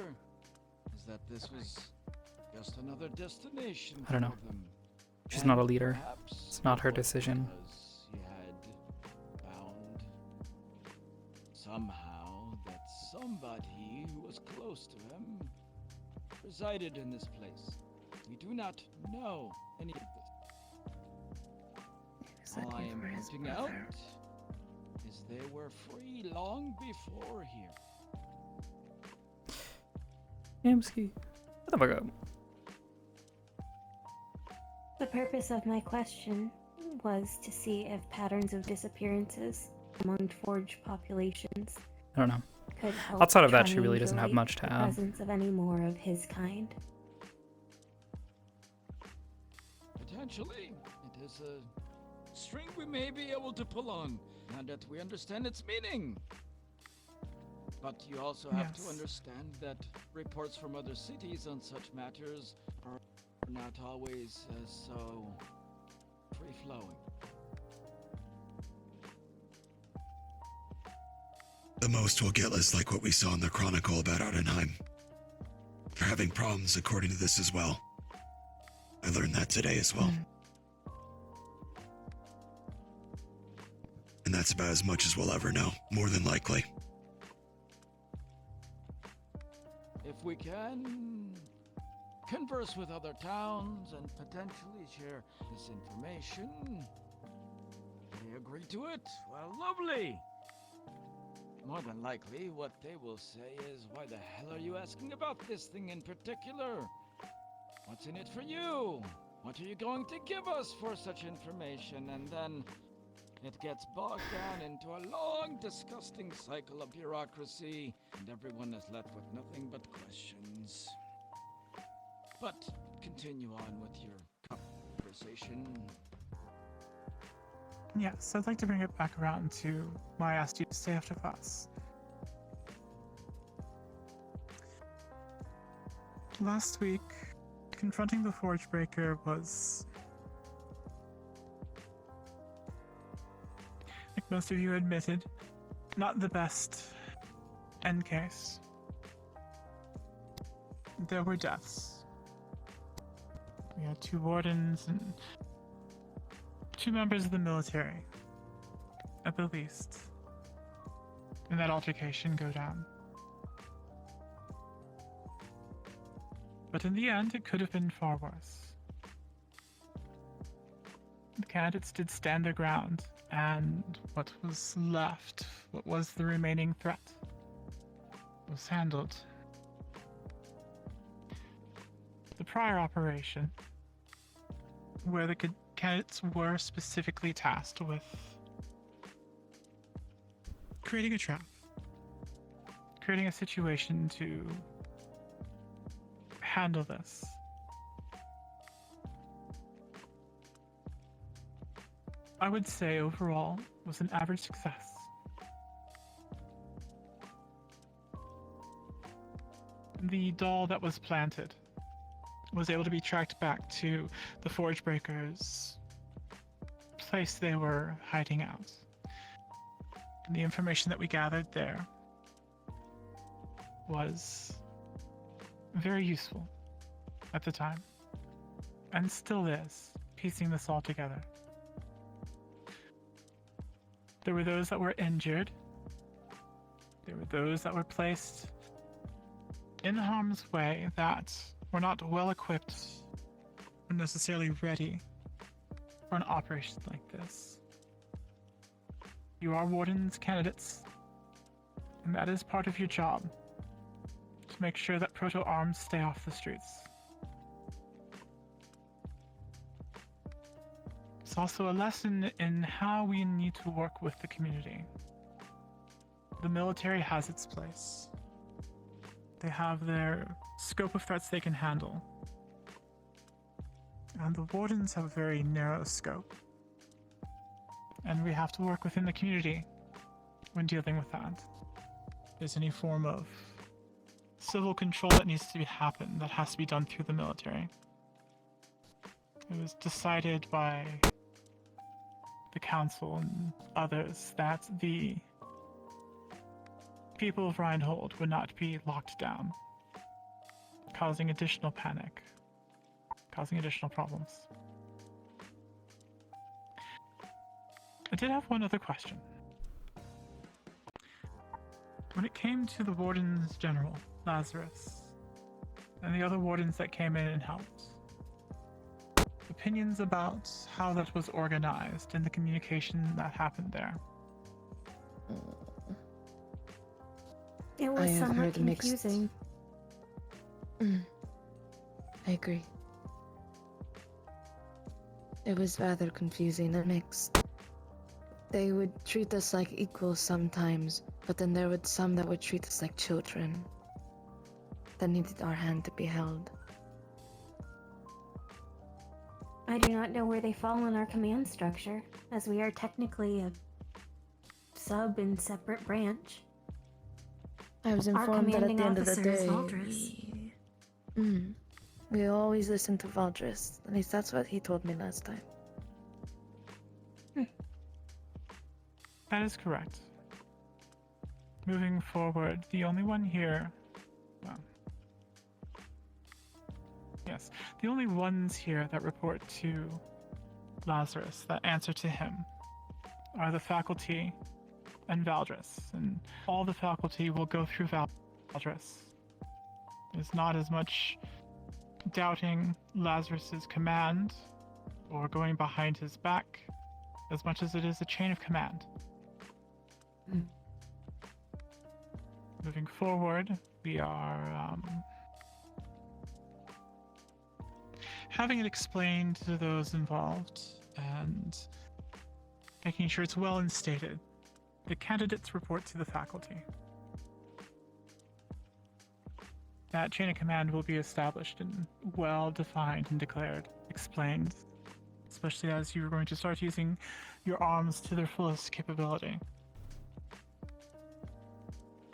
is that this was just another destination I don't know. for them. She's And not a leader. perhaps It's not her it was decision. because he had found somehow that somebody who was close to him resided in this place. We do not know any of this. All I am pointing out is they were free long before here. Amsky. What the fuck up? The purpose of my question was to see if patterns of disappearances among Forge populations I don't know. could help Outside of that, she really doesn't have triangulate much to the add. presence of any more of his kind. Potentially, it is a string we may be able to pull on, now that we understand its meaning. But you also have to Yes. understand that reports from other cities on such matters are not always so free-flowing. The most we'll get is like what we saw in the Chronicle about Ardenheim. They're having problems according to this as well. I learned that today as well. And that's about as much as we'll ever know, more than likely. If we can converse with other towns and potentially share this information, they agree to it, well, lovely. More than likely, what they will say is, why the hell are you asking about this thing in particular? What's in it for you? What are you going to give us for such information? And then it gets bogged down into a long, disgusting cycle of bureaucracy, and everyone is left with nothing but questions. But continue on with your conversation. Yes, I'd like to bring it back around to why I asked you to stay after class. Last week, confronting the Forge Breaker was, like most of you admitted, not the best end case. There were deaths. We had 2 wardens and 2 members of the military, at the least, in that altercation go down. But in the end, it could have been far worse. The candidates did stand their ground, and what was left, what was the remaining threat, was handled. The prior operation, where the candidates were specifically tasked with creating a trap, creating a situation to handle this. I would say overall was an average success. the doll that was planted was able to be tracked back to the Forge Breakers' place they were hiding out. And the information that we gathered there was very useful at the time, and still is, piecing this all together. There were those that were injured. There were those that were placed in harm's way that were not well equipped or necessarily ready for an operation like this. You are Warden's candidates, and that is part of your job, to make sure that proto-arms stay off the streets. It's also a lesson in how we need to work with the community. The military has its place. They have their scope of threats they can handle. And the Wardens have a very narrow scope. And we have to work within the community when dealing with that. If there's any form of civil control that needs to happen, that has to be done through the military. It was decided by the council and others that the people of Reinhold would not be locked down, causing additional panic, causing additional problems. I did have one other question. When it came to the Wardens General, Lazarus, and the other Wardens that came in and helped, opinions about how that was organized and the communication that happened there. It was somewhat confusing. I agree. It was rather confusing and mixed. They would treat us like equals sometimes, but then there were some that would treat us like children that needed our hand to be held. I do not know where they fall in our command structure, as we are technically a sub and separate branch. I was Our informed that at the commanding end of the officer is day, Valdris. we always listen to Valdris. At least that's what he told me last time. That is correct. Moving forward, the only one here... Well... Yes, the only ones here that report to Lazarus, that answer to him, are the faculty and Valdris, and all the faculty will go through Valdris. There's not as much doubting Lazarus's command or going behind his back as much as it is a chain of command. Moving forward, we are having it explained to those involved and making sure it's well instated. The candidates report to the faculty. That chain of command will be established and well defined and declared, explained, especially as you're going to start using your arms to their fullest capability.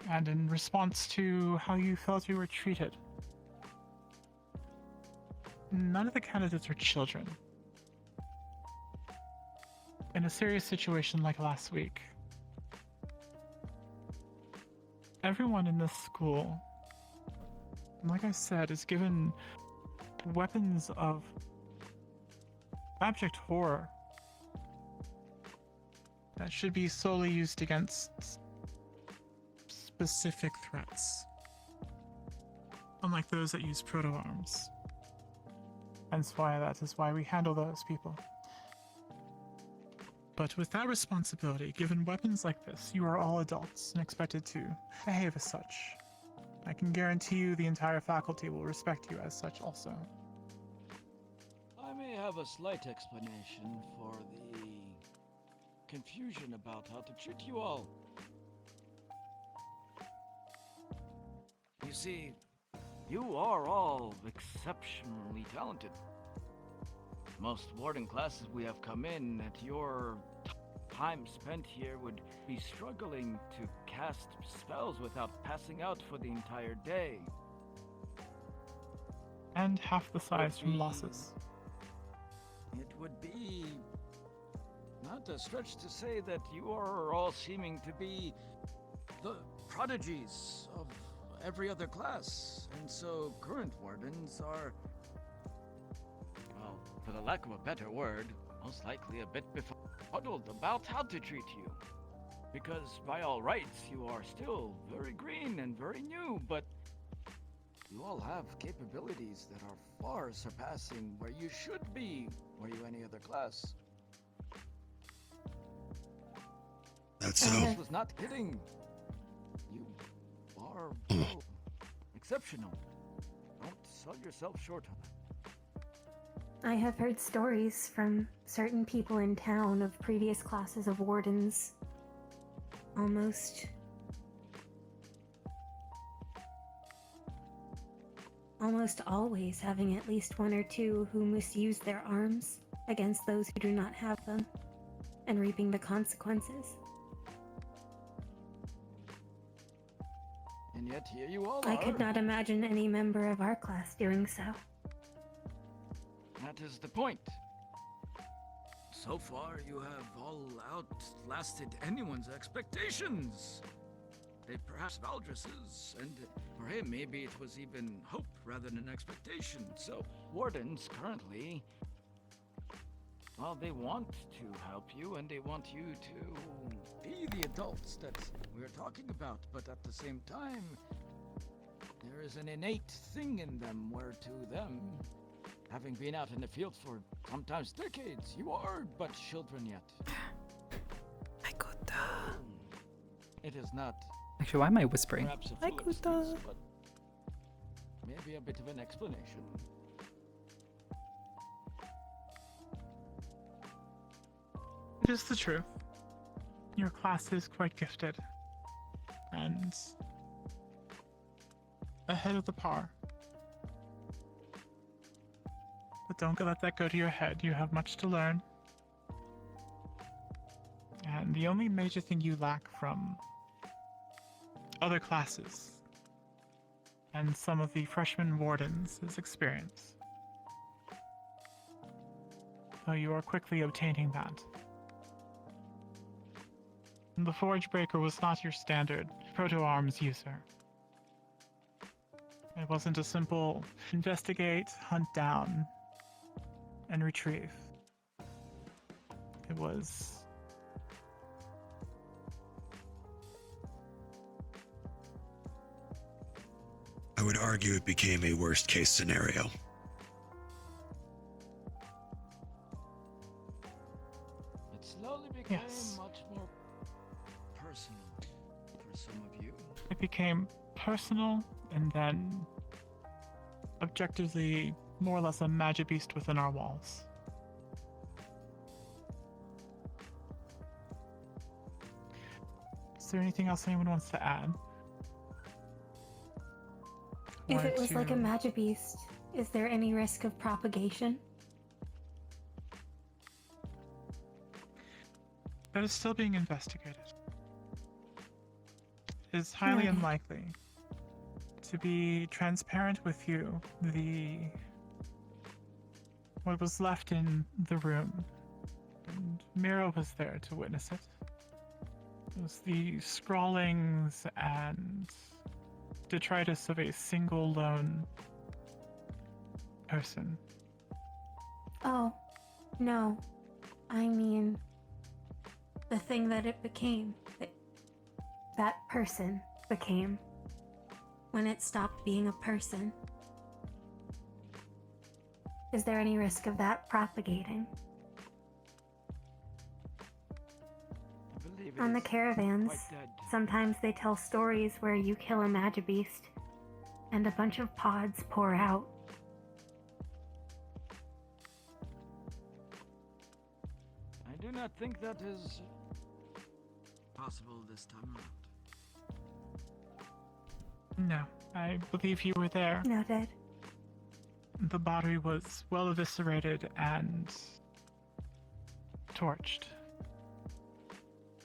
And in response to how you felt you were treated, none of the candidates are children. In a serious situation like last week, everyone in this school, like I said, is given weapons of abject horror that should be solely used against specific threats, unlike those that use proto-arms. Hence why that is why we handle those people. But with that responsibility, given weapons like this, you are all adults and expected to behave as such. I can guarantee you the entire faculty will respect you as such also. I may have a slight explanation for the confusion about how to treat you all. You see, you are all exceptionally talented. Most warden classes we have come in at your time spent here would be struggling to cast spells without passing out for the entire day. and half the size from losses. It would be not a stretch to say that you are all seeming to be the prodigies of every other class, and so current wardens are, well, for the lack of a better word, most likely a bit befuddled about how to treat you. Because by all rights, you are still very green and very new, but you all have capabilities that are far surpassing where you should be, were you any other class. That's so. I was not kidding. You are, well, exceptional. Don't sell yourself short on it. I have heard stories from certain people in town of previous classes of wardens almost always having at least one or two who misuse their arms against those who do not have them, and reaping the consequences. And yet here you all I are. could not imagine any member of our class doing so. That is the point. So far, you have all outlasted anyone's expectations. They perhaps Valdris's, and for him, maybe it was even hope rather than expectation. So, wardens currently, well, they want to help you and they want you to Be the adults that we're talking about, but at the same time, there is an innate thing in them where to them, having been out in the field for sometimes decades, you are but children yet. It is not. Actually, why am I whispering? Perhaps a full excuse, but maybe a bit of an explanation. It is the truth. Your class is quite gifted. And ahead of the par. But don't let that go to your head. You have much to learn. And the only major thing you lack from other classes and some of the freshman wardens is experience. Though you are quickly obtaining that. The Forge Breaker was not your standard proto-arms user. It wasn't a simple investigate, hunt down, and retrieve. It was I would argue it became a worst case scenario. It slowly became Yes. much more personal for some of you. It became personal and then objectively more or less a magic beast within our walls. Is there anything else anyone wants to add? If Wanted it was like a to- magic beast, is there any risk of propagation? That is still being investigated. It is highly Okay. unlikely. To be transparent with you, what was left in the room, and Mira was there to witness it, was the scrawlings and detritus of a single lone person. Oh, no. I mean, the thing that it became, that person became, when it stopped being a person. Is there any risk of that propagating? I believe it On the is caravans, quite dead. sometimes they tell stories where you kill a magibeast and a bunch of pods pour out. I do not think that is possible this time around. No, I believe you were there. Noted. The body was well eviscerated and torched.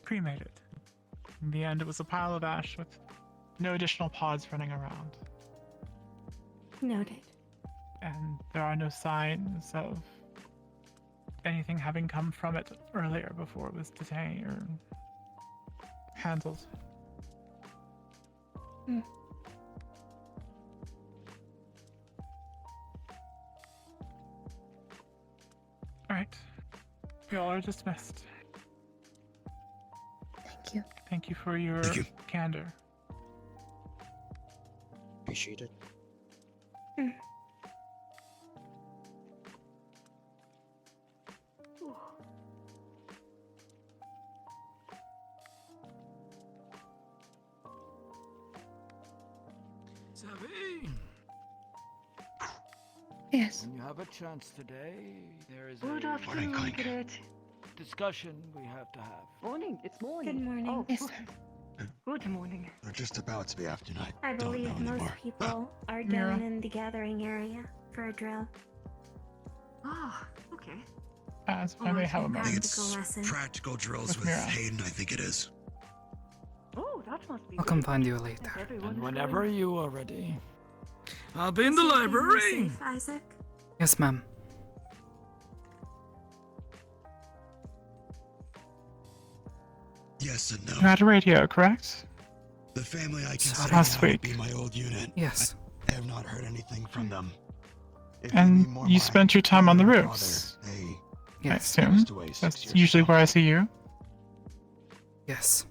Cremated. In the end, it was a pile of ash with no additional pods running around. Noted. and there are no signs of anything having come from it earlier before it was detained or handled. Alright. You all are dismissed. Thank you. Thank you for your candor. Appreciate it. Savvy. Yes. When you have a chance today, there is Good a afternoon, Great. discussion we have to have. Morning. It's morning. Good morning. Oh, Yes. good morning. They're just about to be after night. I Don't believe know most anymore. people are Mira. down in the gathering area for a drill. Ah, okay. As I may have a I think moment. it's lesson. practical drills With with Mira. Hayden, I think it is. Oh, that must be I'll good. come find you later. If everyone And is whenever going- you are ready. I'll be in the Is everything library. safe, Isaac? Yes, ma'am. Yes and no. You had a radio, correct? The family I Sorry. consider Last now to week. be my old unit. Yes. I have not heard anything from them. If you And need more you my spent your time on the mother and roofs. brother, They I Yes. assume. passed away 6 That's years usually ago. where I see you. Yes.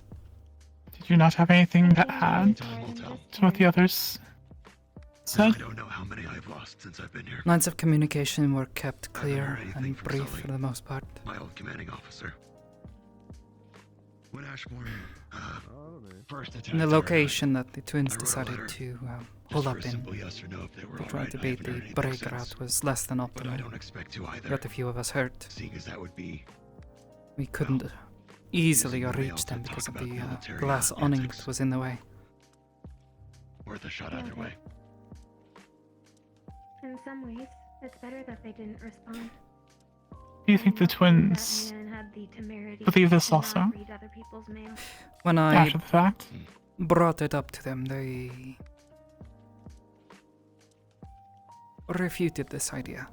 Did you not have anything to add Time will tell. to what the others I said? don't know how many I've lost since I've been here. Lines of communication were kept I haven't heard clear anything and from brief Sully. for the most part. My old commanding officer. When Ashmore first attacked In the our location that the twins I wrote a decided letter. to Just hold for up a in simple yes or no if they were to all try right. to I beat haven't the heard anything breaker since. out was less than But I optimal. don't expect to either. Got a few of us hurt. Seeing as that would be We couldn't easily using the mail reach to them talk because of about the military glass awning antics. that was in the way. worth a shot either way. In some ways, it's better that they didn't respond. Do you think the That twins man had the temerity believe this to not also? read other people's mail. When I After the fact? brought it up to them, they refuted this idea.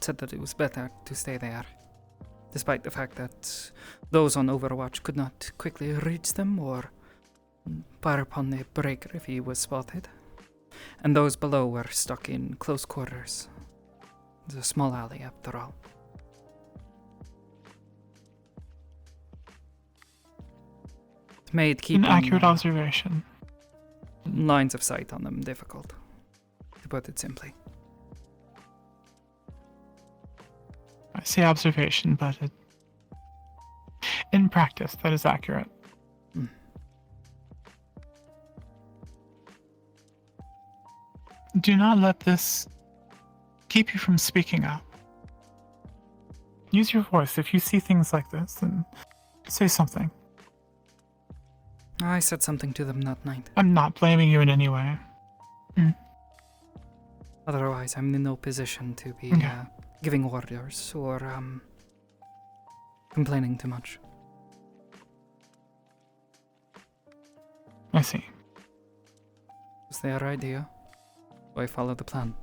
Said that it was better to stay there, despite the fact that those on Overwatch could not quickly reach them or fire upon the breaker if he was spotted. And those below were stuck in close quarters. It's a small alley after all. It made An keeping accurate observation. lines of sight on them difficult, to put it simply. I say observation, but in practice, that is accurate. Do not let this keep you from speaking up. Use your voice. If you see things like this, then say something. I said something to them that night. I'm not blaming you in any way. Otherwise, I'm in no position to be Yeah. giving orders or complaining too much. I see. It was their idea. So I followed the plan.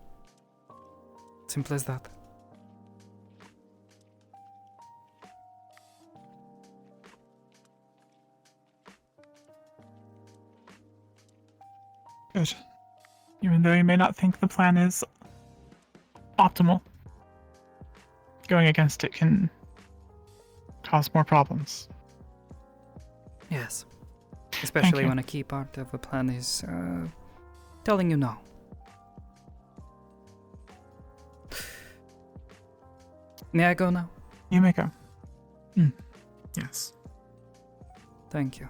Simple as that. Good. Even though you may not think the plan is optimal, going against it can cause more problems. Yes. Especially you. when a key part of a plan is telling you no. May I go now? You may go. Yes. Thank you.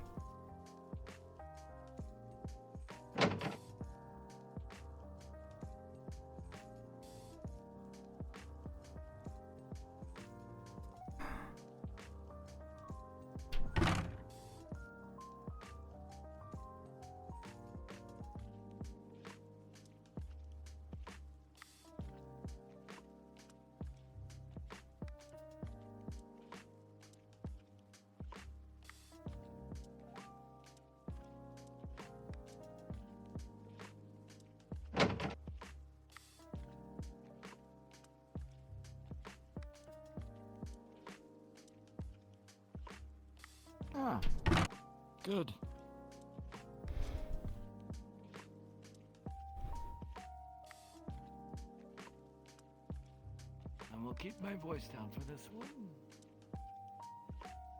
Good. And we'll keep my voice down for this one.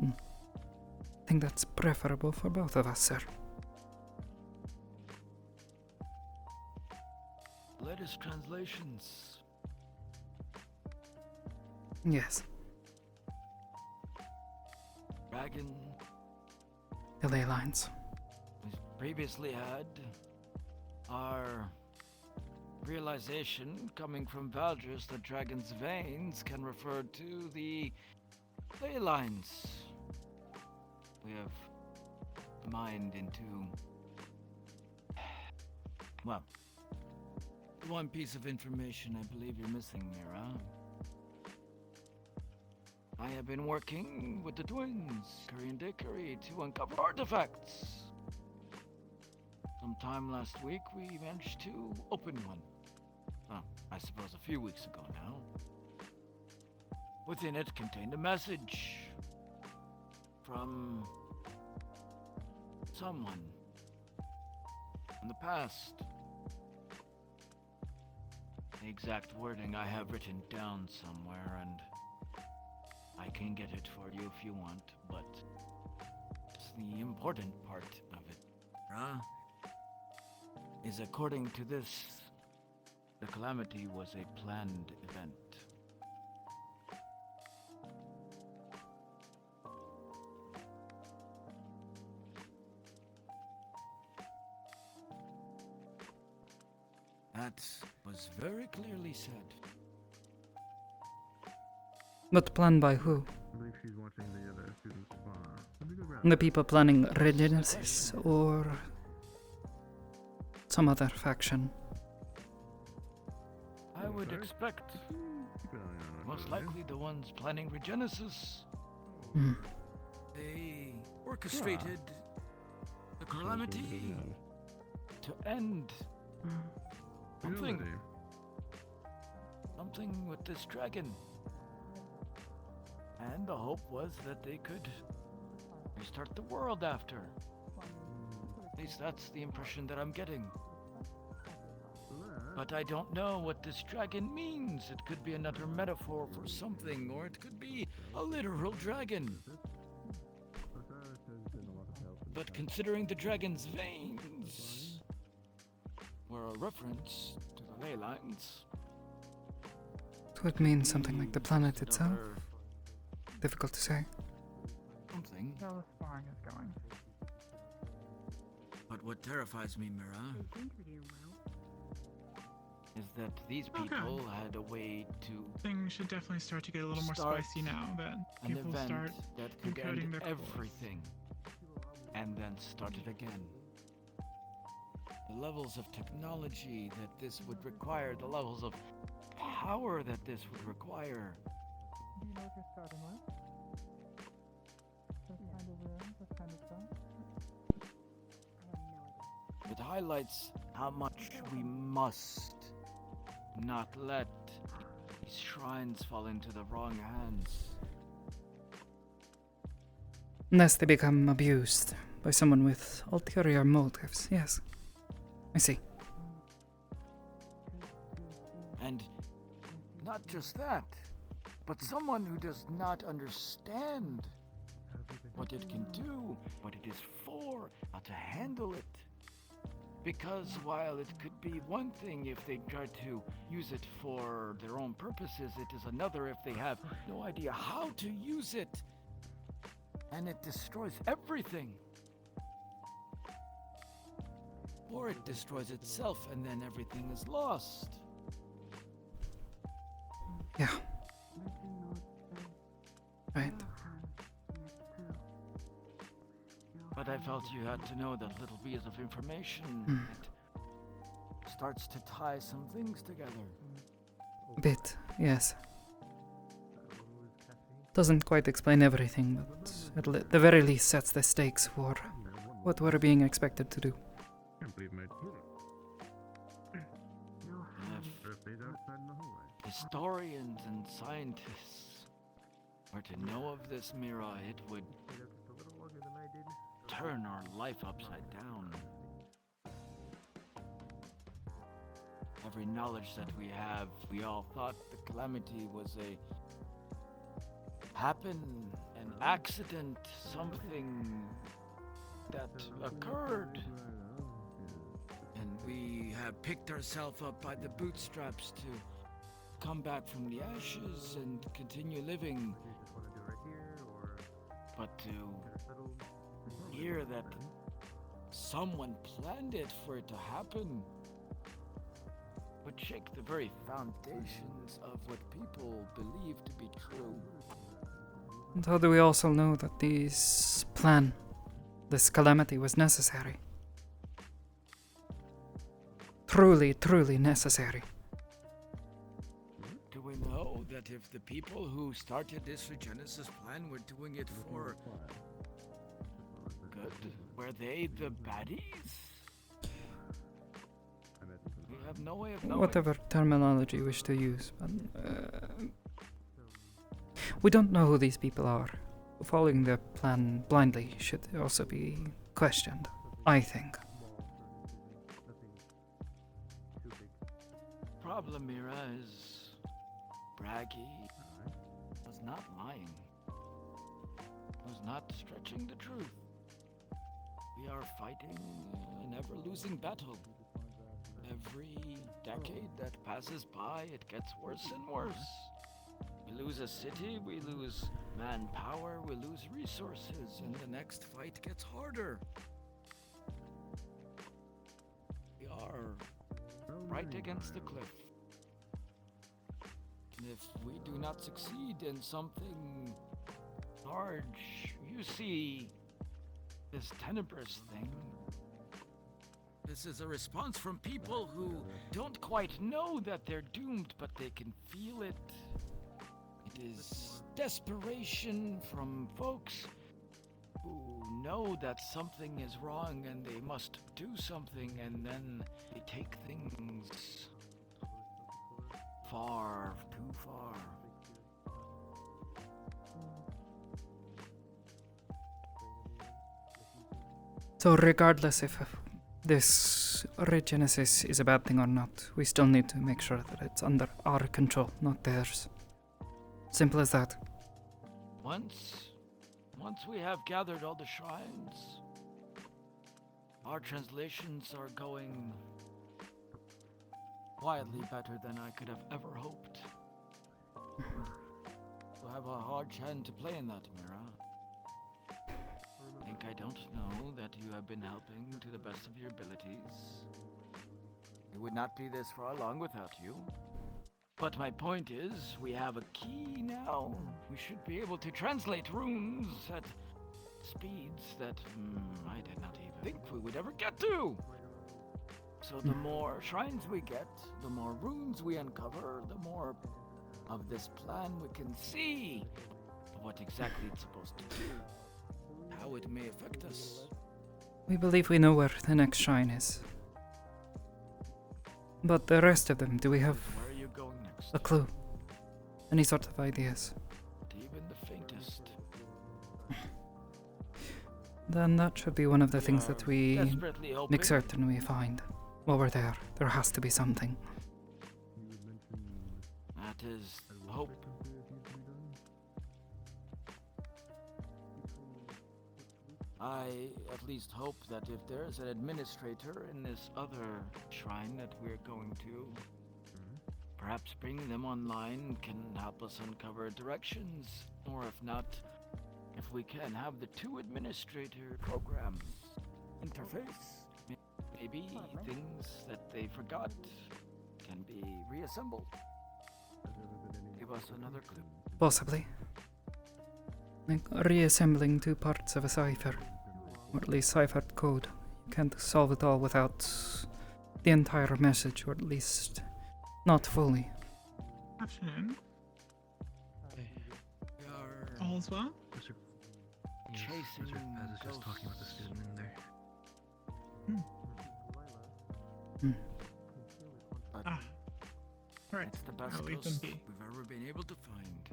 I think that's preferable for both of us, sir. Latest translations. Yes. Dragon The ley lines. we previously had. Our realization coming from Valdris that Dragon's veins can refer to the ley lines. We have mined into, well, one piece of information I believe you're missing, Mira. I have been working with the twins, Curry and Dickory, to uncover artifacts. Sometime last week, we managed to open one. Well, I suppose a few weeks ago now. Within it contained a message from someone in the past. The exact wording I have written down somewhere, and I can get it for you if you want, but it's the important part of it, is according to this, the calamity was a planned event. That was very clearly said. But planned by who? I believe she's watching the other students spar. Let me go grab The her. people planning Red Genesis or some other faction? I would expect most likely the ones planning Regenesis. Hmm. They orchestrated the calamity to end something. Something with this dragon. And the hope was that they could restart the world after. At least that's the impression that I'm getting. But I don't know what this dragon means. It could be another metaphor for something, or it could be a literal dragon. But considering the dragon's veins were a reference to the ley lines, It would mean something like the planet itself. Difficult to say. something. How the sparring is going. But what terrifies me, Mira, is that these people had a way to Things should definitely start to get a little more start spicy now that an people event start that could encoding end their cores. everything, and then start it again. The levels of technology that this would require, the levels of power that this would require. Do you know what you're starting with? This kind of room, this kind of stuff? It highlights how much we must not let these shrines fall into the wrong hands. Unless they become abused by someone with ulterior motives, yes. I see. And not just that, but someone who does not understand what it can do, what it is for, how to handle it. Because while it could be one thing if they try to use it for their own purposes, it is another if they have no idea how to use it. And it destroys everything. Or it destroys itself and then everything is lost. Yeah. Right. But I felt you had to know that little piece of information Hmm. that starts to tie some things together. Bit, yes. Doesn't quite explain everything, but at the very least sets the stakes for what we're being expected to do. Can't believe my If birthday's outside in the hallway. historians and scientists were to know of this Mira, it would turn our life upside down. Every knowledge that we have, we all thought the calamity was an accident, something that occurred. And we have picked ourselves up by the bootstraps to come back from the ashes and continue living. But to hear that someone planned it for it to happen would shake the very foundations of what people believe to be true. And how do we also know that this calamity was necessary? Truly, truly necessary. Do we know that if the people who started this Regenesis plan were doing it for good, were they the baddies? We have no way of knowing. Whatever terminology you wish to use, but we don't know who these people are. Following their plan blindly should also be questioned, I think. Problem, Mira, is Braggy was not lying. Was not stretching the truth. We are fighting an ever-losing battle. Every decade that passes by, it gets worse and worse. We lose a city, we lose manpower, we lose resources, and the next fight gets harder. We are right against the cliff. And if we do not succeed in something large, you see this tenebrous thing. This is a response from people who don't quite know that they're doomed, but they can feel it. It is desperation from folks who know that something is wrong and they must do something, and then they take things far, too far. So regardless if this Regenesis is a bad thing or not, we still need to make sure that it's under our control, not theirs. Simple as that. Once we have gathered all the shrines, our translations are going quietly better than I could have ever hoped. We'll have a hard hand to play in that, Mira. I don't know that you have been helping to the best of your abilities. It would not be this far along without you. But my point is, we have a key now. We should be able to translate runes at speeds that I did not even think we would ever get to. So the more shrines we get, the more runes we uncover, the more of this plan we can see of what exactly it's supposed to do. How it may affect us. We believe we know where the next shrine is. But the rest of them, do we have Where are you going next? a clue? Any sort of ideas? Not even the faintest. Then that should be one of the things that we desperately hoping. make certain we find while we're there. There has to be something. That is hope. I at least hope that if there's an administrator in this other shrine that we're going to, perhaps bringing them online can help us uncover directions, or if not, if we can have the two administrator programs interface, maybe things that they forgot can be reassembled. Give us another clue. Possibly. Like reassembling two parts of a cipher, or at least ciphered code. You can't solve it all without the entire message, or at least not fully. Afternoon. We are All is well? chasing I was just talking with the student in there. But Right. it's the best I'll leave them ghost be. we've ever been able to find.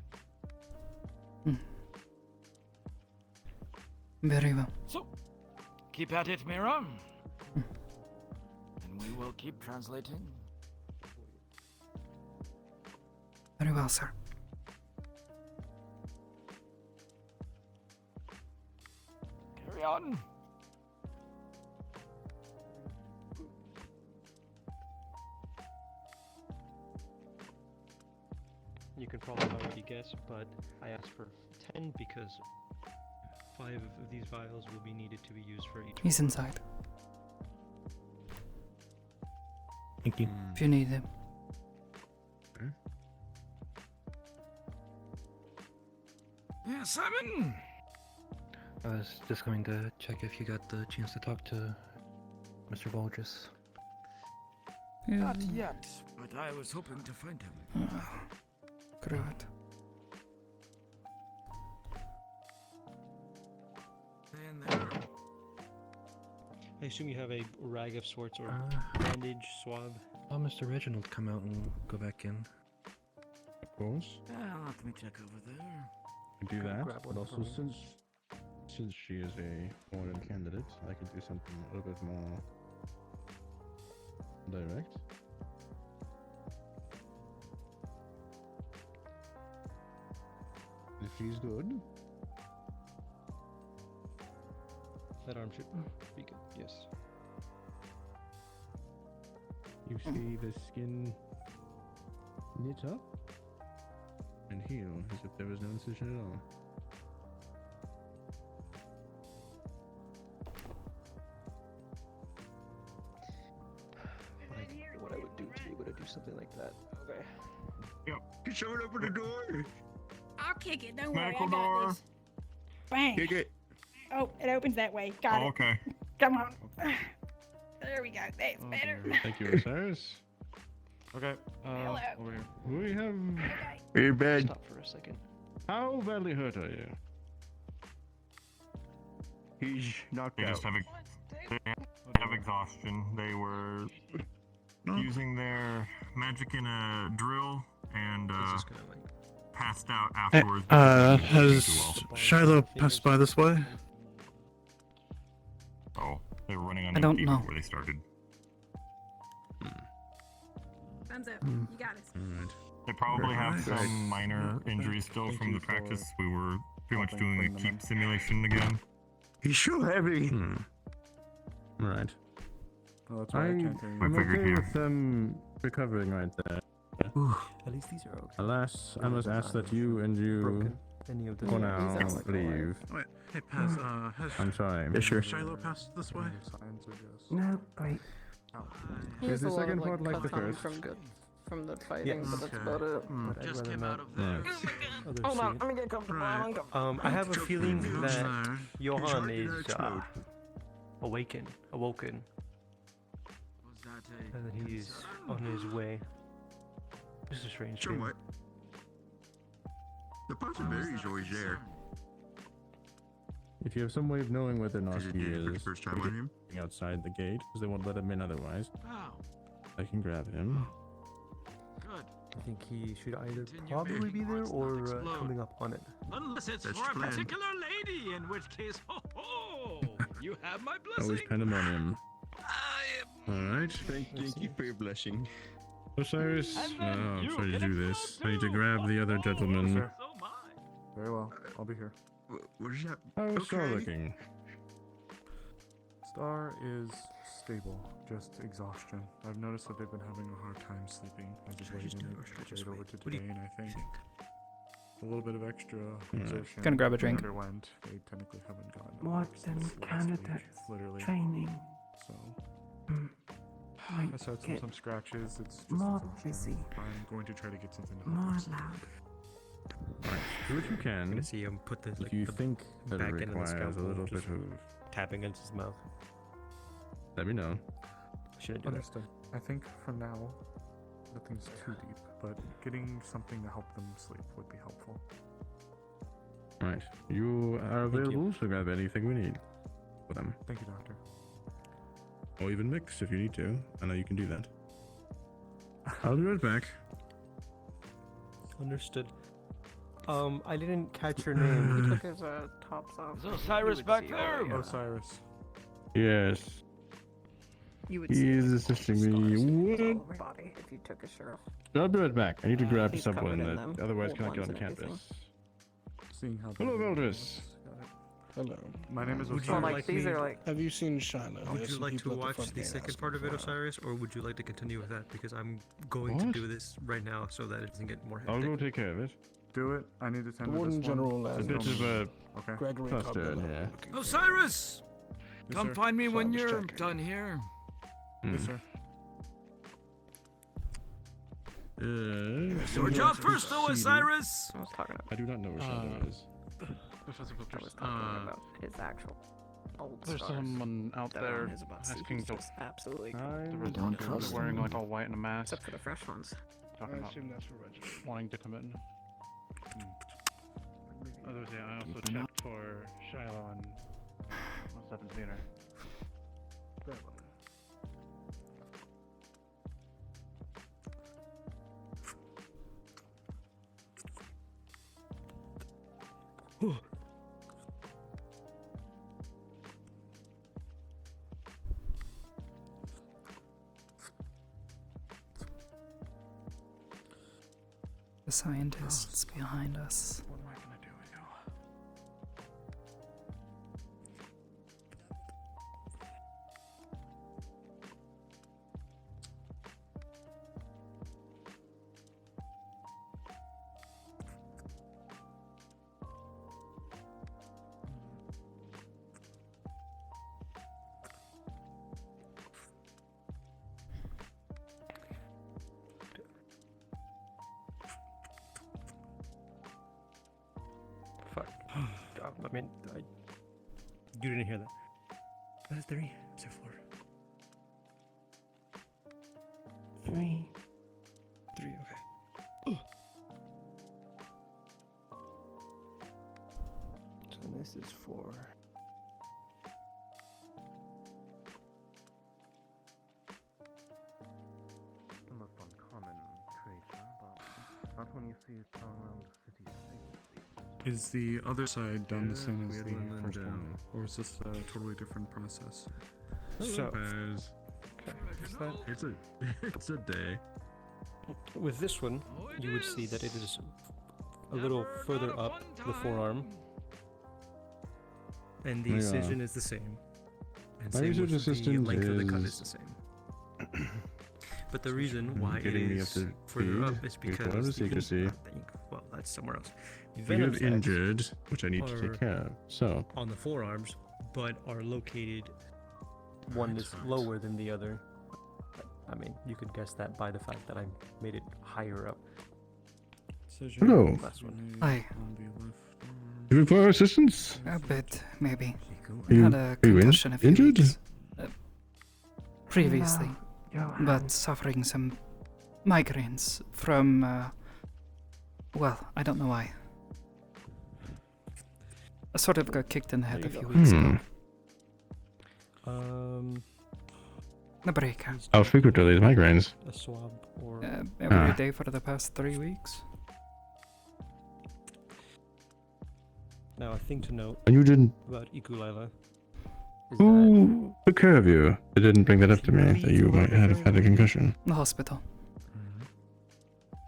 Very well. So, keep at it, Mira. And we will keep translating. Very well, sir. Carry on. You can probably already guess, but I asked for 10 because 5 of these vials will be needed to be used for each. He's inside. Thank you. If you need him. Yeah, Simon. I was just going to check if you got the chance to talk to Mr. Volgis. Not yet, but I was hoping to find him. Good. In there. I assume you have a rag of sorts or bandage, swab. I'll Mr. Reginald come out and go back in. Of course. Let me check over there. I do that. grab one But also, from me. since she is a warden candidate, I can do something a little bit more direct. If she's good. That arm should be good, yes. You see the skin knit up and heal as if there was no incision at all. What I would do to be able to do something like that. Okay. Yep. Get someone open the door. I'll kick it. Don't Medical worry. I got door. this. Bang. Kick it. Oh, it opens that way. Got it. Okay. Come on. There we go. That's better. Thank you, Osiris. Okay. Hello. Over here. We have. Okay. Your bed. Stop for a second. How badly hurt are you? He's knocked out. They have exhaustion. They were using their magic in a drill and passed out afterwards. Has Shiloh passed by this way? Oh, they were running on I don't empty know. before they started. Thumbs up. Hmm. You got it. Alright. They probably have Right. some minor injuries still Thank from you the practice. for We were pretty much helping doing bring a them keep in. simulation again. He's so heavy. Right. Well, that's why I can't hear you. I I'm figured okay you- with them recovering right there. At least these are okay. Alas, I must ask that you and you Broken. Any of the for now sounds like leave. Wait, hey Paz, has I'm sorry. Yeah, sure. Shiloh passed this way? Signs are just. No, wait. Is the second part like the first? From the fighting, Yes. but that's about it. But I'd Just rather came not out of there. others Hold see on, it. let me get comfortable. I'm uncomfortable. I have a feeling that Johan ready to is explode. awoken, Was that and that he's on his way. This is a strange dream. Somewhat. The possibility is always there. If you have some way of knowing whether or not Did he you do it for the is first time on him? outside the gate, because they won't let him in otherwise, Oh, I can grab him. good. I think he should either Continue probably making be there hearts not or explode. coming up on it. Unless it's That's for a the plan. particular lady, in which case, ho ho! You have my Always blessing. pandemonium. Alright. Thank you for your blessing. Osiris, And then I'm you sorry to can do explode this. I need to too. grab the other gentleman. Sir. So am I. Very well. I'll be here. What is that? How's Star Okay. looking? Star is stable, just exhaustion. I've noticed that they've been having a hard time sleeping. I just waited straight over to today, and I think a little bit of extra exertion. Gonna grab a drink. they underwent. They technically haven't gotten More up than since last week, candidates literally. training. So Might I started get some scratches. It's just more exhaustion. busy. I'm going to try to get something to help More them sleep. loud. Right, do what you can. I'm gonna see him put the, If you think that it back end of the requires a scalpel little bit just of, tapping against his mouth. let me know. Should I do that? Understood. I think for now, nothing's too deep, but getting something to help them sleep would be helpful. Right, you are available to grab anything we need for them. Thank you, Doctor. Or even mix if you need to. I know you can do that. I'll be right back. Understood. I didn't catch your name. He took his tops off. Is Osiris back there? Osiris. Yes. You would He see is like, assisting scars me. in his whole What? body if you took his shirt off. I'll be right back. I need to grab He's someone covered in that them, otherwise old cannot get on ones the and everything. campus. Seeing how Hello, busy he Veldris. was. Hello. My name is Would Osiris. you like these are like Have you seen Shiloh? Would There's you some like to people at watch front the gate second asking part of it, for Osiris, or would you like to continue with that? Because I'm going What? to do this right now so that it doesn't get more I'll hectic. go take care of it. Do it. I need to tend The to Warden this one. General A and bit of a Okay. Gregory cluster in Corbella here. looking for Osiris! Yes, Come sir. find me So when I was you're checking. done here. Yes, sir. Your job first, though, Osiris! I was talking about. I do not know where Shiloh is. Professor I Filters. was talking about his actual old There's scars someone out that there on his body. asking He's to- just absolutely I don't trust wearing him. like all white in a mask. except for the fresh ones. I Talking about assume that's for Reginald. wanting to come in. Others, yeah, I also checked for Shiloh and must haven't seen her. Grab him. The scientists behind us. What am I gonna do, Ego? Fuck. I mean, you didn't hear that. That's 3. Is there 4? 3. 3, okay. So this is 4. The most uncommon trait, but not when you see it around the city streets. Is the other side done the same as we the had one first down. one? Or is this a totally different process? So, Lopez. It's a it's a day. with this one, you would see that it is a little further up the forearm, and the Yeah. incision is the same. And My same research with the assistant length of the cut is- is the same. But the reason why it Getting me up is to further up speed. is We because follow the the in- secrecy. well, that's somewhere else. We Venom have sacs injured, which I need to are take care of. So, on the forearms, but are located. One is lower than the other. I mean, you could guess that by the fact that I made it higher up. hello. Last one. Hi. Do you require assistance? A bit, maybe. Are you, Had a are you in, concussion a few injured? weeks previously, Yo, but suffering some migraines from, well, I don't know why. I sort of got kicked in the head a few weeks ago. The breaker. How frequent are these migraines? A swab or Every Ah. day for the past 3 weeks. now a thing to note And you didn't. about Ikulila. Who took care of you? They didn't bring that up to me, that you might have had a concussion. The hospital.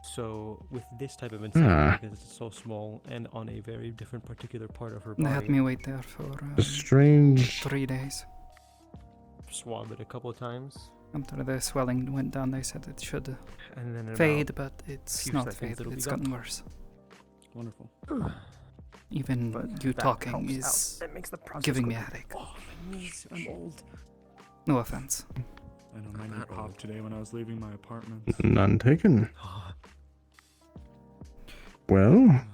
So with this type of incident, Ah. because it's so small and on a very different particular part of her They body, had me wait there for A strange. 3 days. swab it a couple of times, After the swelling went down, they said it should and then in fade, about but it's few not seconds faded. it'll be It's gone. gotten worse. Wonderful. Even But you that talking helps is out. It makes the process giving me a quicker. headache. Oh, my knees, I'm old. No offense. I know my knee popped today when I was leaving my apartment. None taken. Well,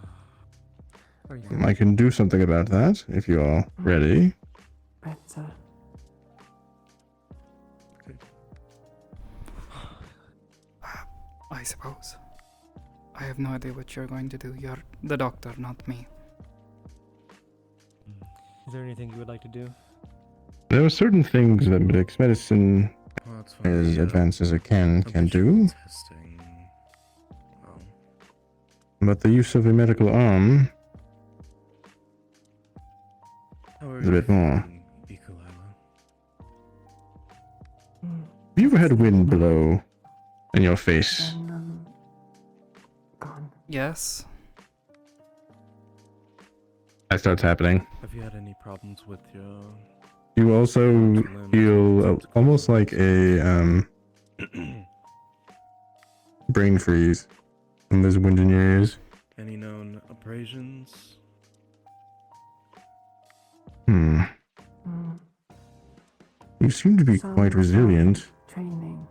Are you I can do something about that if you're ready. Better. I suppose. I have no idea what you're going to do. You're the doctor, not me. Is there anything you would like to do? There are certain things that medics medicine, Well, that's fine. as Yeah. advanced as it can do. Testing. Well, But the use of a medical arm how are is a you bit more. feeling, Ikulila? Have you ever had wind blow in your face? Yes. That starts happening. Have you had any problems with your... You also feel almost like a brain freeze when there's wind in your ears. Any known abrasions? You seem to be quite resilient. Training.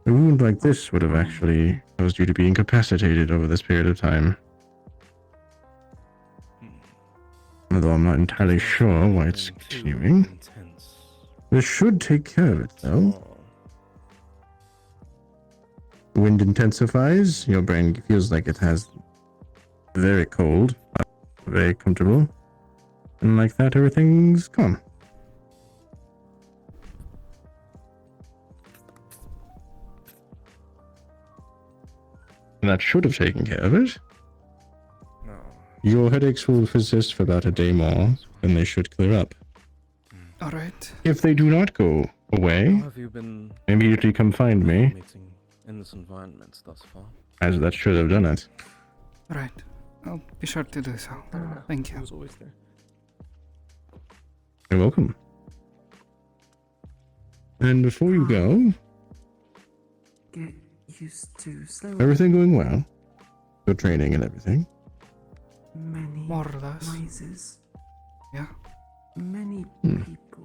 A wound like this would have actually caused you to be incapacitated over this period of time. Although I'm not entirely sure why it's continuing. This should take care of it, though. The wind intensifies, your brain feels like it has very cold, very comfortable. And like that, everything's calm. And that should have taken care of it. No. Your headaches will persist for about a day more, then they should clear up. Alright. If they do not go away, How have you been immediately come find me, meeting in this environment thus far? as that should have done it. Right. I'll be sure to do so. Thank you. was always there. You're welcome. And before you go, Get used to slow. everything going well? Your training and everything? Many More or less. noises. Yeah. Many Hmm. people.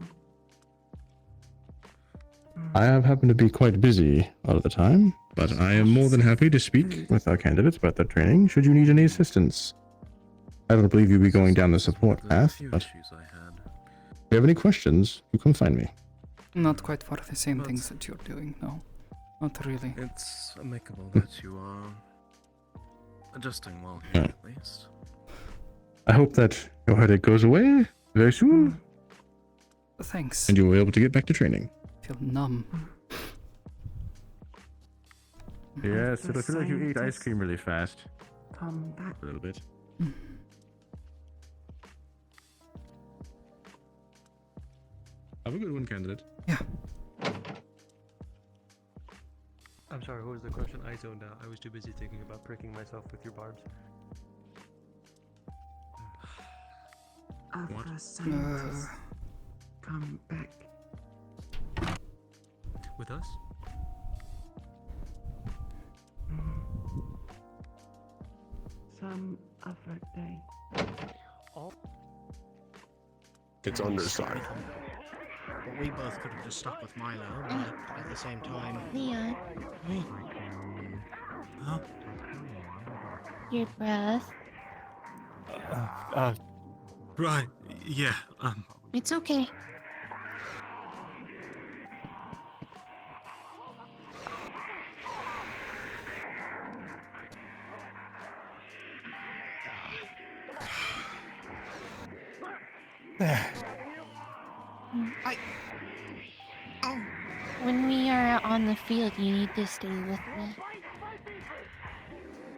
I have happened to be quite busy all of the time, but I am more than happy to speak with our candidates about their training should you need any assistance. I don't believe you'll be going down the support path, but if you have any questions, you come find me. Not quite for the same things that you're doing, no. Not really. It's amicable that you are adjusting well here, at least. I hope that your headache goes away very soon. Thanks. And you will be able to get back to training. Feel numb. Yes, The I feel like you ate ice scientists cream really fast. Come back. A little bit. Have a good one, candidate. Yeah. I'm sorry, what was the question? I zoned out. I was too busy thinking about pricking myself with your barbs. Other scientists come back. With us? Some other day. It's underside. But we both could have just stuck with Milo, but at the same time. Leon, Huh? your breath. Right, yeah, It's okay. When we are on the field, you need to stay with me.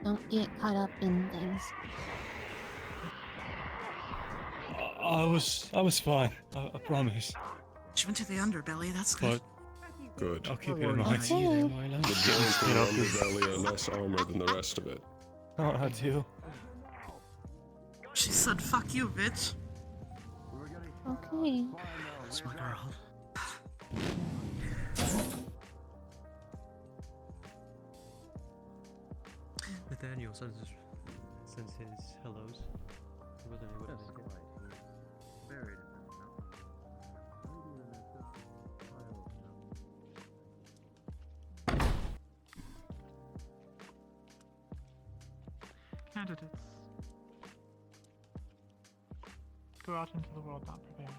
Don't get caught up in things. I was fine. I promise. She went to the underbelly, that's good. But Good. I'll keep We're it in worried mind. about you there, Milo. The bones in the underbelly are less armor than the rest of it. Oh, I do. She said, fuck you, bitch. Okay. That's my girl. Nathaniel sends his hellos. He wasn't able to make it. Candidates. Go out into the world not prepared.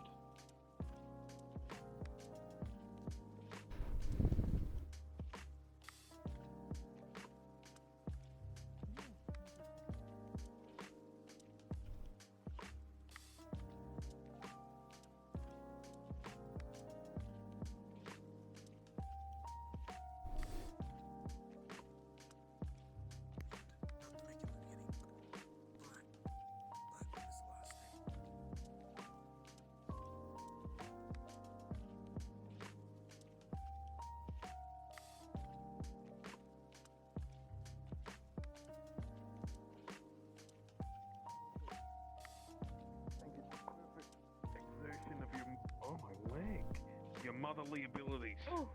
fatherly abilities. Oh.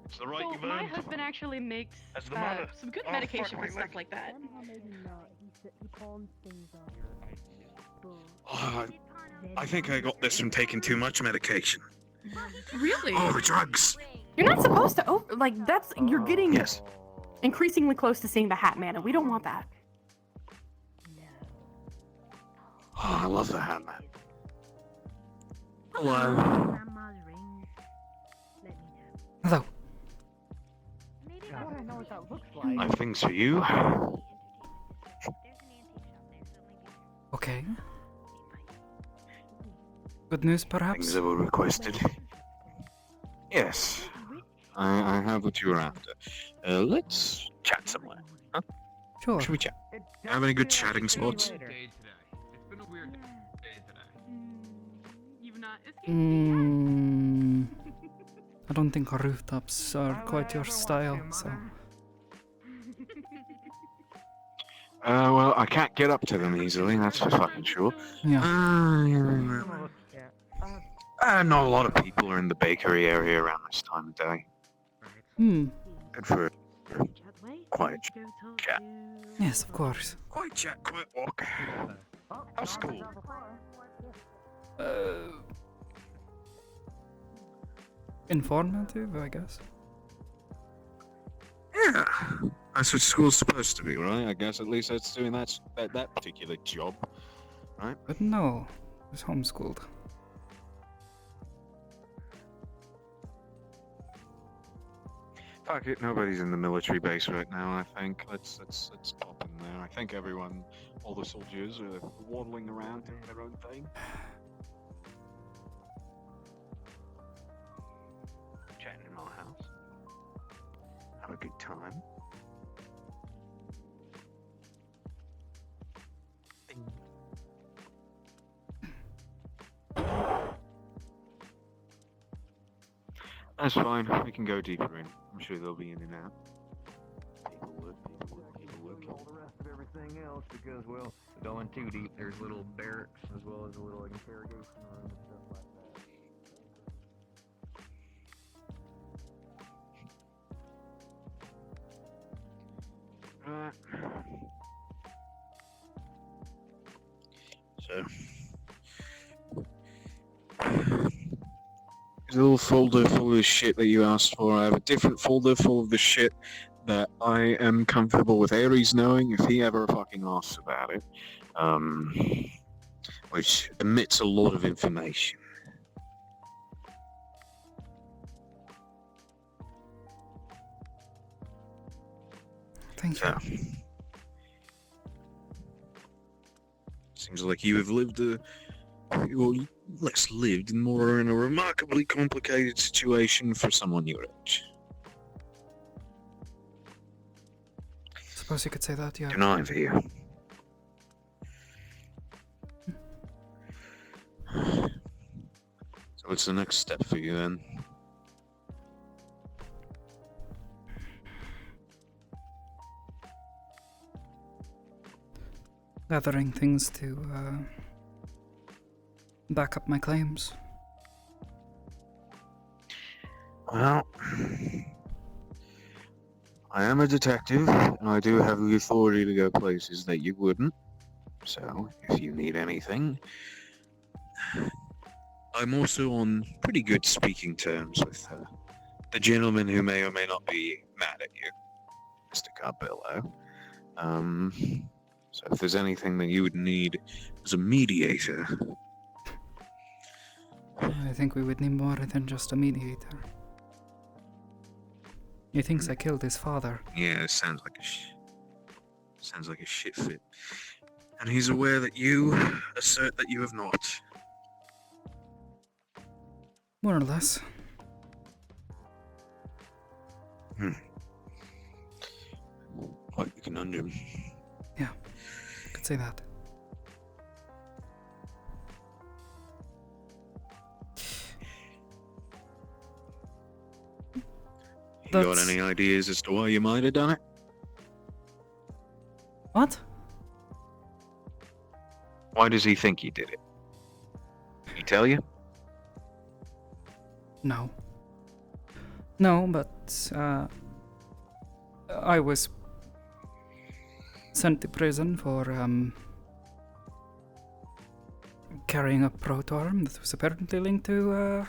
It's the right So you've my earned. husband actually makes As the mother. some good Oh, medication fuck, for my stuff leg. like that. Oh, I think I got this from taking too much medication. Really? Oh, the drugs. You're not supposed to. That's you're getting Yes. increasingly close to seeing the Hat Man, and we don't want that. Oh, I love the Hat Man. Hello. Hello. I don't know what that looks I have like. things for you. Okay. Good news, perhaps? Things that were requested. Yes. I have what you were after. Let's chat somewhere. Huh? Sure. Should we chat? Have any good chatting spots? It's been a weird day today. You've not I don't think rooftops are quite your style, so. Well, I can't get up to them easily, that's for fucking sure. Yeah. Not a lot of people are in the bakery area around this time of day. Good for a quiet chat. Yes, of course. Quiet chat, quiet walk. How's school? Informative, I guess. Yeah, that's what school's supposed to be, right? I guess at least that's doing that particular job, right? But no, I was homeschooled. Fuck it, nobody's in the military base right now. I think let's pop in there. I think everyone, all the soldiers, are waddling around doing their own thing. Chatting in our house. Have a good time. That's fine. We can go deeper in. I'm sure they'll be in and out. People would. All the rest of everything else because, well, going too deep, there's little barracks as well as a little interrogation room and stuff like that. So, there's a little folder full of shit that you asked for. I have a different folder full of the shit that I am comfortable with Ares knowing if he ever fucking asks about it. Which emits a lot of information. Thank you. Seems like you have lived less lived and more in a remarkably complicated situation for someone your age. Suppose you could say that, yeah. Don't envy you. So what's the next step for you then? Gathering things to back up my claims. Well, I am a detective, and I do have the authority to go places that you wouldn't. So, if you need anything, I'm also on pretty good speaking terms with the gentleman who may or may not be mad at you, Mr. Carbillo. So if there's anything that you would need as a mediator... I think we would need more than just a mediator. He thinks I killed his father. Yeah, it sounds like a shit fit. And he's aware that you assert that you have not. More or less. Quite the conundrum. Yeah, could say that. You got any ideas as to why you might have done it? What? Why does he think you did it? He tell you? No. No, but I was sent to prison for carrying a proton that was apparently linked to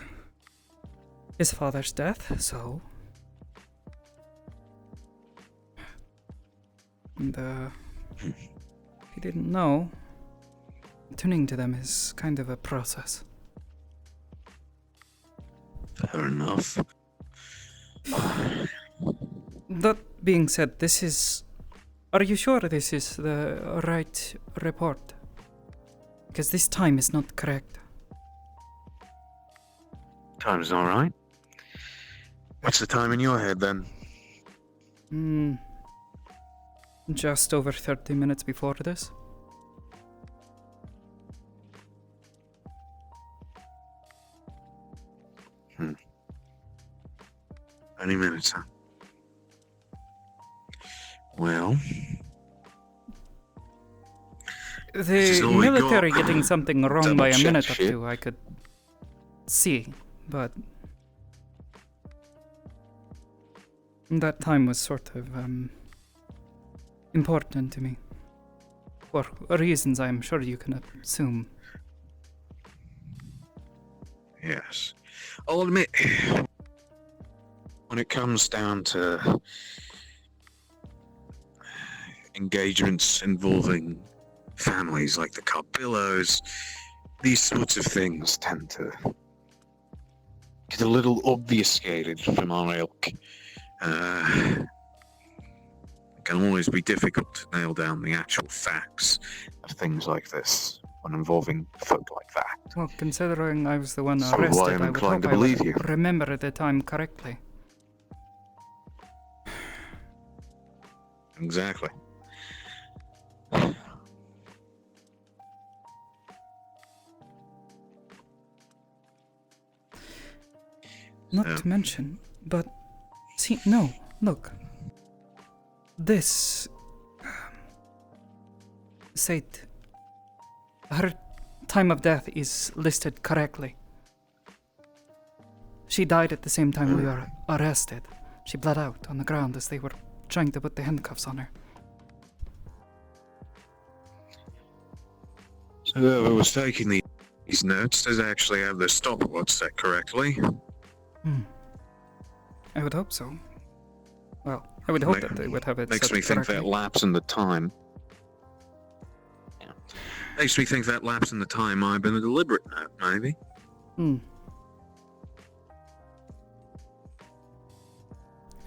his father's death, so... And if you didn't know, tuning to them is kind of a process. Fair enough. That being said, this is... Are you sure this is the right report? Because this time is not correct. Time's alright. What's the time in your head then? Just over 30 minutes before this. Any minutes, huh? Well... The military getting something wrong by a minute or two, I could see, but that time was sort of important to me. For reasons I'm sure you can assume. Yes. I'll admit, when it comes down to engagements involving families like the Carpillos, these sorts of things tend to get a little obfuscated from our ilk. It can always be difficult to nail down the actual facts of things like this when involving folk like that. Well, considering I was the one So arrested, I am I would inclined hope to I believe would you. remember the time correctly. Exactly. Not to mention, but see, no, look. This said her time of death is listed correctly. She died at the same time we were arrested. She bled out on the ground as they were trying to put the handcuffs on her. So whoever was taking these notes does actually have the stopwatch set correctly. I would hope so. Well, I would hope that they would have it Makes set me think correctly. that lapse in the time. Yeah. Makes me think that lapse in the time might have been a deliberate note, maybe.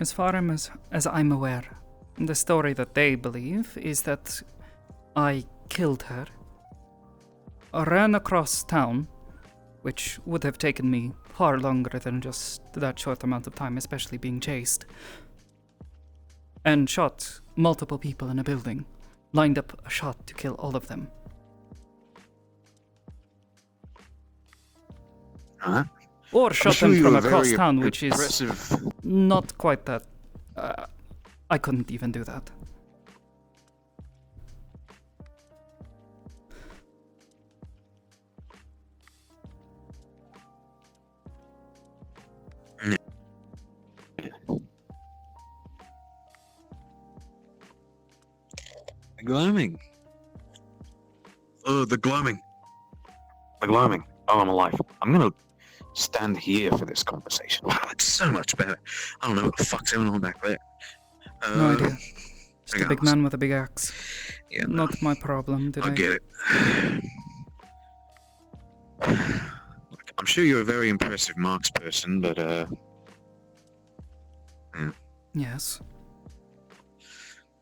As far as I'm aware, the story that they believe is that I killed her, ran across town, which would have taken me far longer than just that short amount of time, especially being chased, and shot multiple people in a building, lined up a shot to kill all of them. Huh? Or shot them from across town, which is impressive. not quite that. I couldn't even do that. The gloaming. Oh, the gloaming. The gloaming. Oh, I'm alive. I'm gonna stand here for this conversation. Wow, it's so much better. I don't know what the fuck's going on back there. No idea. Just a big man with a big axe. Yeah, Not my problem, did I? I get it. Look, I'm sure you're a very impressive marksperson, but yeah. Yes.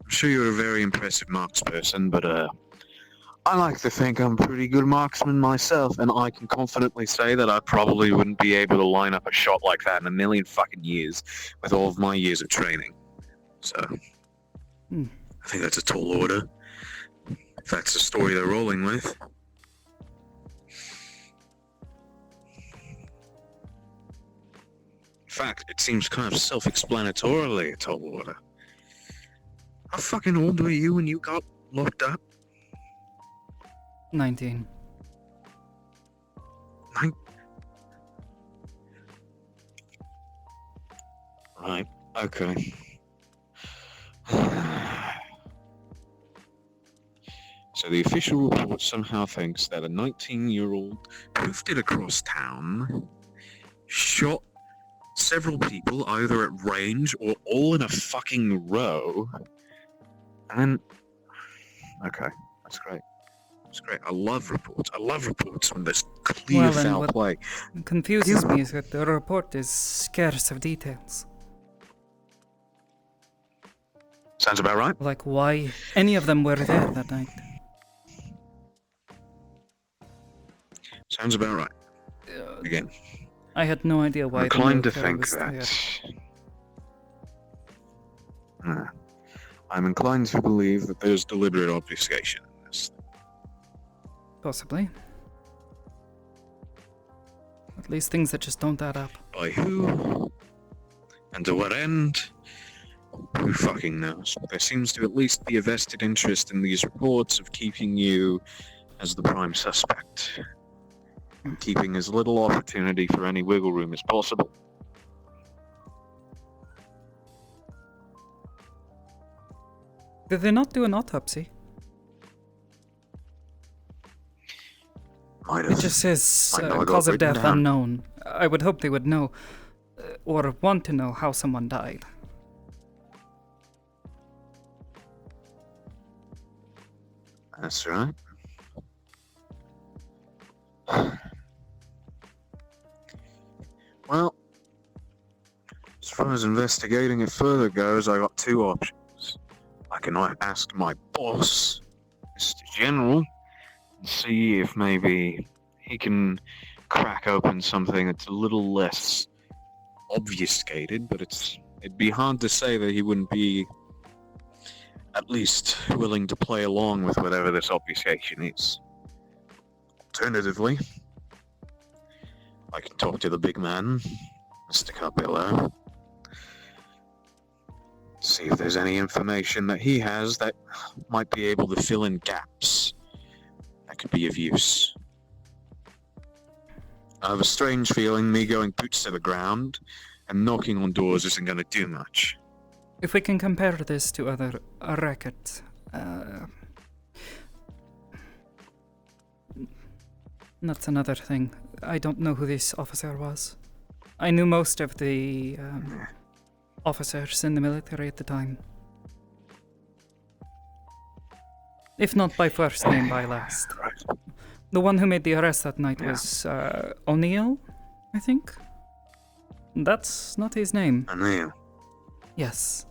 I'm sure you're a very impressive marksperson, but I like to think I'm a pretty good marksman myself, and I can confidently say that I probably wouldn't be able to line up a shot like that in a million fucking years with all of my years of training. So, I think that's a tall order. If that's the story they're rolling with. In fact, it seems kind of self-explanatorily a tall order. How fucking old were you when you got locked up? 19. Right, okay. So the official report somehow thinks that a 19-year-old hoofed across town, shot several people either at range or all in a fucking row, and then... Okay, that's great. That's great. I love reports. I love reports when there's clear Well, and foul what play. confuses me is that the report is scarce of details. Sounds about right. Like why any of them were there that night. Sounds about right. Again, I had no idea I'm why the inclined to military think was that... there. I'm inclined to believe that there's deliberate obfuscation in this. Possibly. At least things that just don't add up. By who? And to what end? Who fucking knows? There seems to at least be a vested interest in these reports of keeping you as the prime suspect. And keeping as little opportunity for any wiggle room as possible. Did they not do an autopsy? Might It have. just says Might not have got cause of written death down. unknown. I would hope they would know, or want to know how someone died. That's right. Well, as far as investigating it further goes, I got two options. I can ask my boss, Mr. General, and see if maybe he can crack open something that's a little less obfuscated, but it'd be hard to say that he wouldn't be at least willing to play along with whatever this obfuscation is. Alternatively, I can talk to the big man, Mr. Carpillo, see if there's any information that he has that might be able to fill in gaps that could be of use. I have a strange feeling me going boots to the ground and knocking on doors isn't going to do much. If we can compare this to other records, that's another thing. I don't know who this officer was. I knew most of the officers in the military at the time. If not by first name, by last. The one who made the arrest that night was O'Neill, I think? That's not his name. O'Neill? Yes.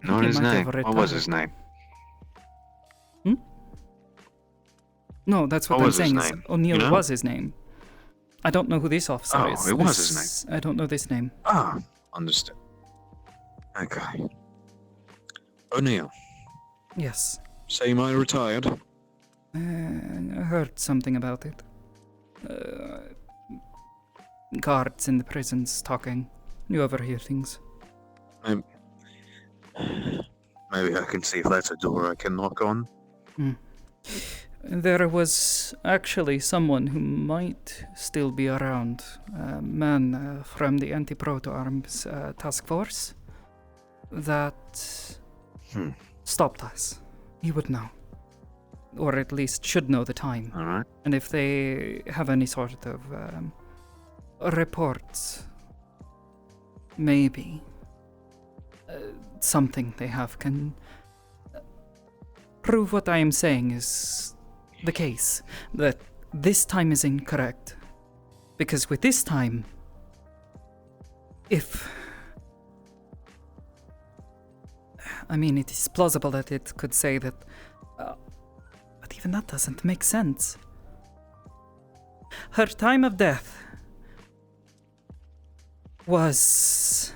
I Not think he his might name. have What was retired. his name? No, that's what What I'm was his saying. Is name? O'Neill You know? was his name. I don't know who this officer Oh, is. it was his I don't know this name. Ah, understood. Okay. O'Neill, Yes. say you might have retired. I heard something about it. Guards in the prisons talking. You overhear things. Maybe I can see if that's a door I can knock on. There was actually someone who might still be around. A man from the Anti-Proto Arms task force that stopped us. He would know. Or at least should know the time. Alright. And if they have any sort of reports, maybe something they have can prove what I am saying is the case, that this time is incorrect. Because with this time, if... I mean, it is plausible that it could say that... but even that doesn't make sense. Her time of death was...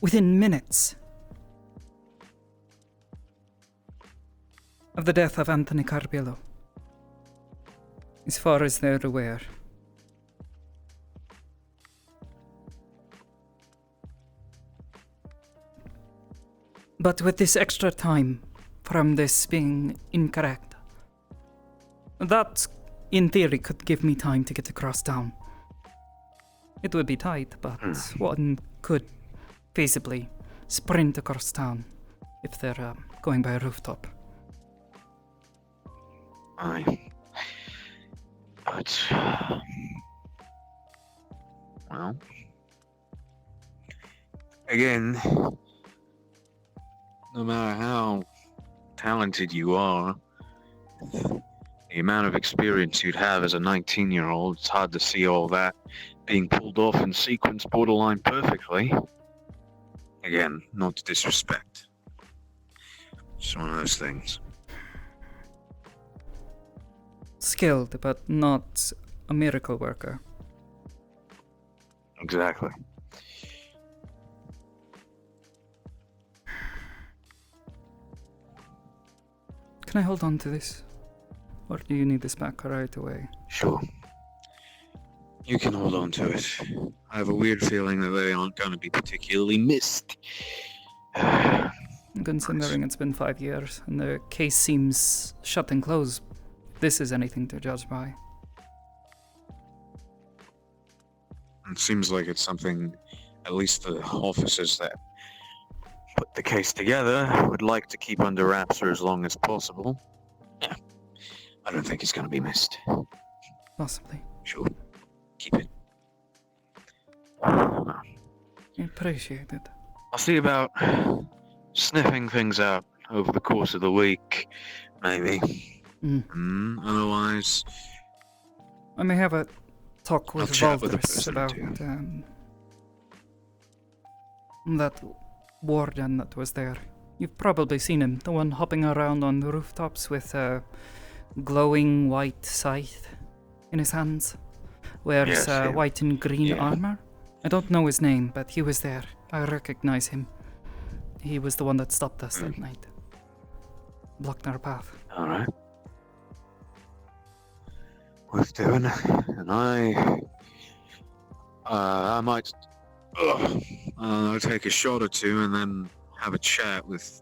within minutes of the death of Anthony Carpillo, as far as they're aware. But with this extra time from this being incorrect, that, in theory, could give me time to get across town. It would be tight, but one could feasibly sprint across town if they're going by a rooftop. Aye. But, well, again, no matter how talented you are, the amount of experience you'd have as a 19-year-old, it's hard to see all that being pulled off in sequence borderline perfectly. Again, not to disrespect. It's one of those things. Skilled, but not a miracle worker. Exactly. Can I hold on to this? Or do you need this back right away? Sure. You can hold on to it. I have a weird feeling that they aren't going to be particularly missed. Considering it's been 5 years and the case seems shut and closed, this is anything to judge by. It seems like it's something at least the officers that put the case together would like to keep under wraps for as long as possible. Yeah. I don't think it's going to be missed. Possibly. Sure. Keep it. Appreciate it. I'll see about sniffing things out over the course of the week, maybe. Otherwise, I may have a talk with I'll chat with the Valdris person about too. that warden that was there. You've probably seen him, the one hopping around on the rooftops with a glowing white scythe in his hands. Wears Yes, yeah. white and green Yeah. armor. I don't know his name, but he was there. I recognize him. He was the one that stopped us that night. Blocked our path. Alright. Worth doing. And I might take a shot or two and then have a chat with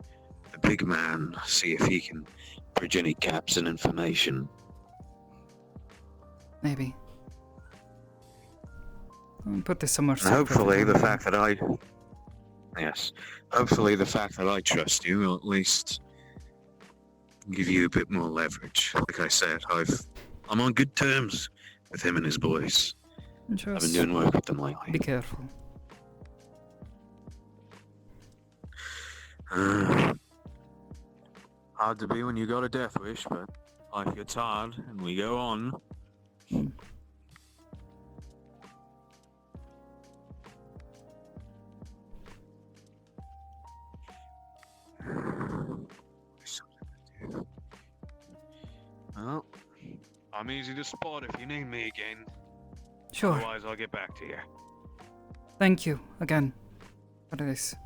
the big man, see if he can bridge any gaps in information. Maybe. I'll put this somewhere And separate. hopefully the fact that hopefully the fact that I trust you will at least give you a bit more leverage. Like I said, I'm on good terms with him and his boys. I've been doing work with them lately. Be careful. Hard to be when you got a death wish, but life gets hard and we go on. Well, I'm easy to spot if you need me again. Sure. Otherwise, I'll get back to you. Thank you again for this.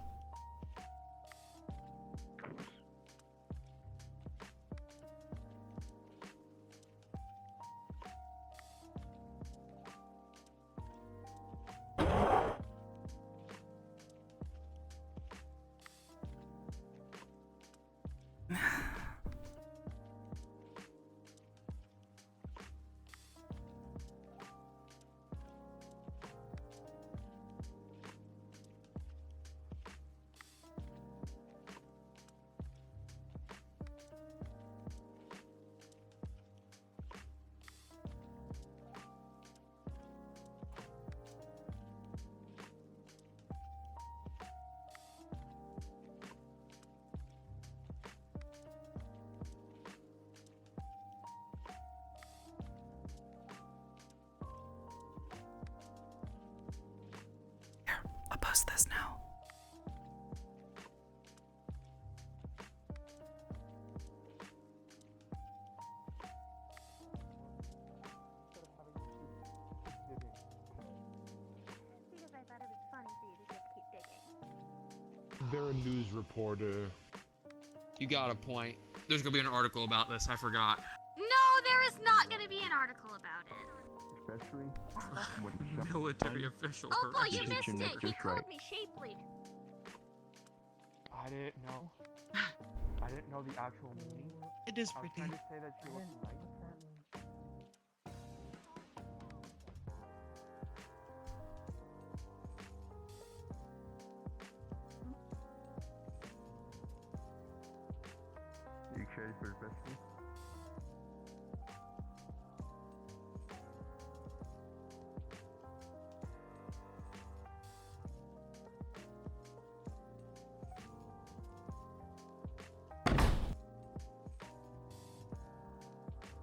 I'll post this now. They're a news reporter. You got a point. There's gonna be an article about this. I forgot. No, there is not going to be an article about it. Especially Military official. Oh boy, you Education missed it. next He is called right. me shapely. I didn't know. I didn't know the actual meaning. It is I was pretty. trying to say that she looked light.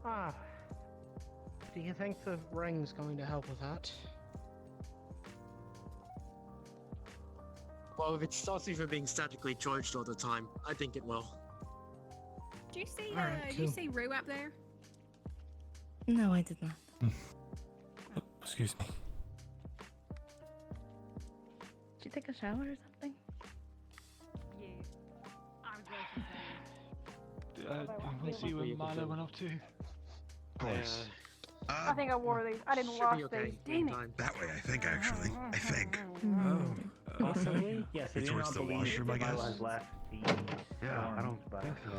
Ah. Do you think the ring's going to help with that? Well, if it stops me from being statically charged all the time, I think it will. Do you see, Alright, do you cool. see Rue up there? No, I did not. Excuse me. Did you take a shower or something? Yeah. I was going to say. I want to see where Milo went off to. Course. I think I wore these. I didn't Should wash be okay. these. Damn it. That way, I think, actually. I think. Possibly? Yes, Maybe towards the washroom, I guess? Yeah, I don't think so.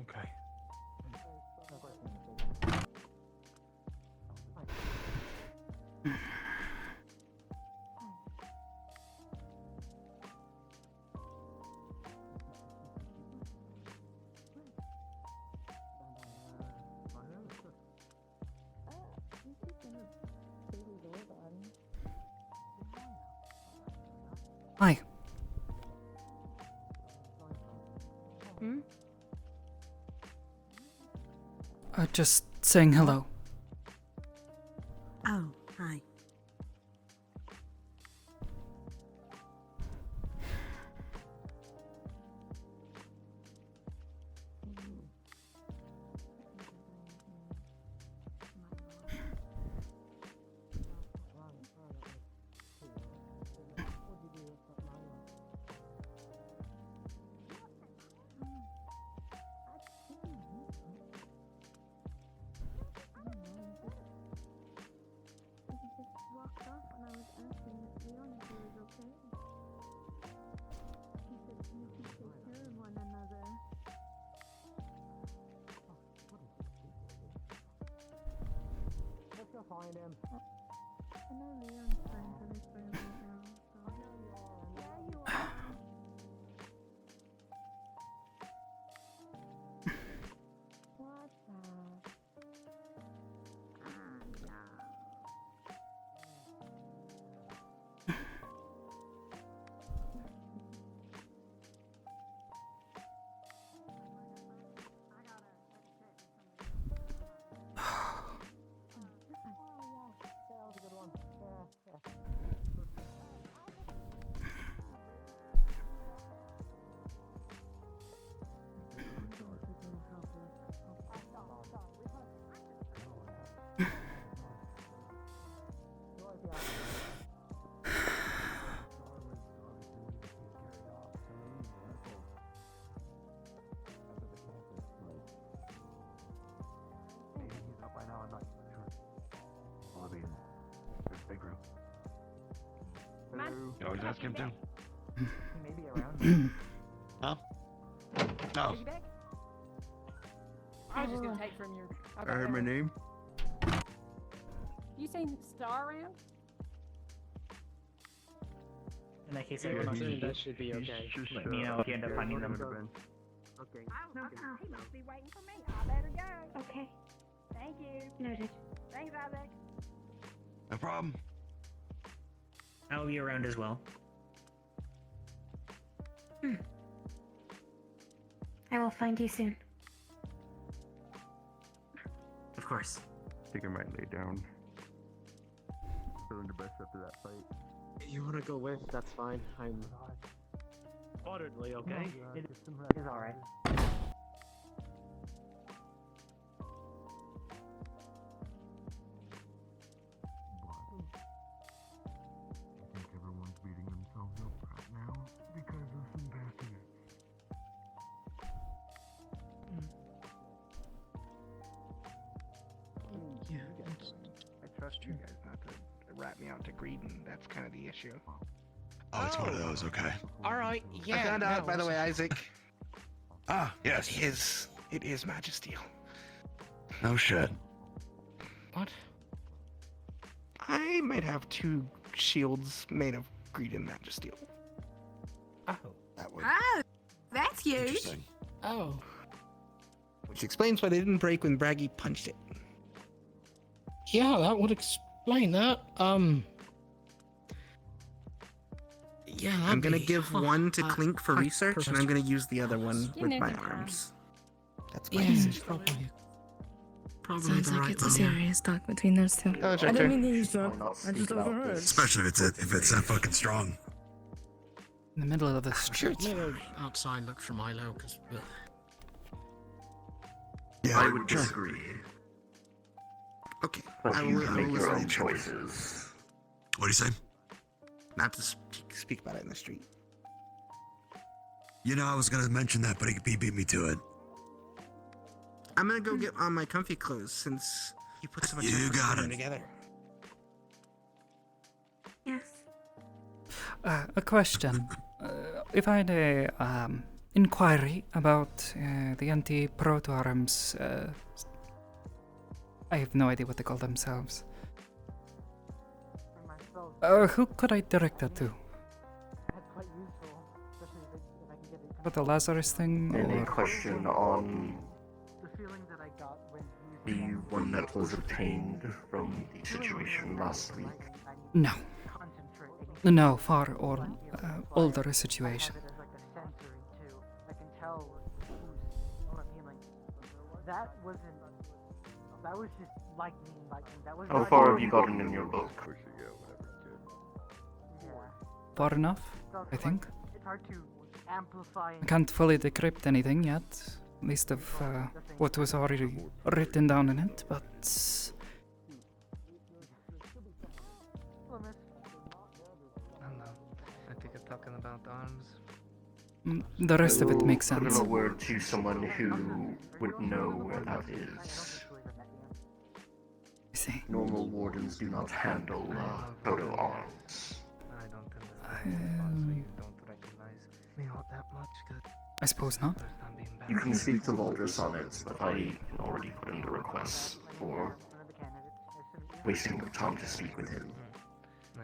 Okay. Hi. Hmm? Just saying hello. Oh, hi. Find him. I know Leon's friends with his friend right now, so... Yeah, you are. What's that? You always ask him to. Maybe around. Huh? No. I was just gonna take from your. I heard my name. You seen Star around? In that case, Yeah, everyone he's assumed that just- should be he's okay. just, Let me know if you end up finding them. Okay. He must be waiting for me. I better go. Okay. Thank you. Noted. Thanks, Isaac. No problem. I'll be around as well. I will find you soon. Of course. I think I might lay down. Feeling the best after that fight. If you want to go with, that's fine. I'm moderately okay. It is alright. I think everyone's beating themselves up right now because of some bastards. Yeah. I trust you guys not to rat me out to greeding. That's kind of the issue. Oh, it's one of those, okay. Alright, yeah. I found out, by the way, Isaac. Ah, yes. It is Magisteel. No shit. What? I might have 2 shields made of greed and Magisteel. Oh. That would Oh, that's huge. interesting. Oh. Which explains why they didn't break when Braggy punched it. Yeah, that would explain that. Yeah, I'm gonna be- give one to I- Clink for I research, and I'm gonna use the other one with my Never mind. arms. That's my Yeah. decision. Probably Sounds the like right it's a one, yeah. serious talk between those two. Oh, I Jack, didn't mean to use why that. not I speak just about overheard. this? Especially if it's that fucking strong. In the middle of the street. Maybe outside look for Milo, because. Yeah, I would disagree. Okay. But I you will, can I will make your listen own to choices. What do you say? Not to speak about it in the street. You know, I was gonna mention that, but he beat me to it. I'm gonna go get on my comfy clothes since you put so much You effort got into it. them together. Yes. A question. If I had a inquiry about the anti-proto arms, I have no idea what they call themselves. Who could I direct that to? About the Lazarus thing? Any Or... question on the one that was obtained from the situation last week? No. No, far older situation. That was just lightning. That was. How far have you gotten in your book? Far enough, I think. It's hard to amplify. I can't fully decrypt anything yet, at least of what was already written down in it, but... I don't know. I think you're talking about arms. The rest of it makes Put in sense. a word to someone who would know where that is. I see. Normal wardens do not handle proto arms. I don't understand so you don't recognize me all that much, cause I suppose not. You can speak to Valdris on it, but I can already put in the request for wasting your time to speak with him.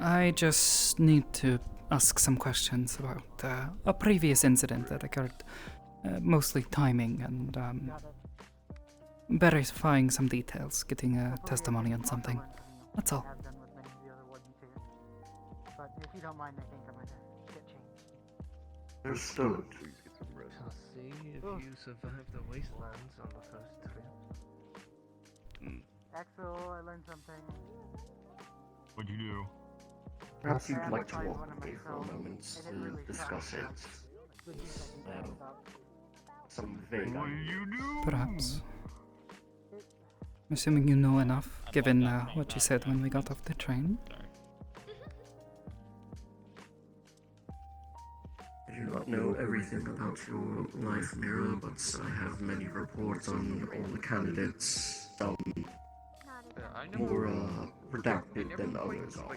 I just need to ask some questions about a previous incident that occurred, mostly timing and verifying some details, getting a testimony on something. That's all. But if you don't mind, I think I'm gonna get changed. Understood. Shall see if you survive the wastelands on the first trip. Axel, I learned something. What'd you do? Perhaps you'd like to walk away for a moment to discuss it. Some vague Perhaps. I'm assuming you know enough, given what you said when we got off the train. I do not know everything about your life, Mira, but I have many reports on all the candidates. Some more redacted than others are.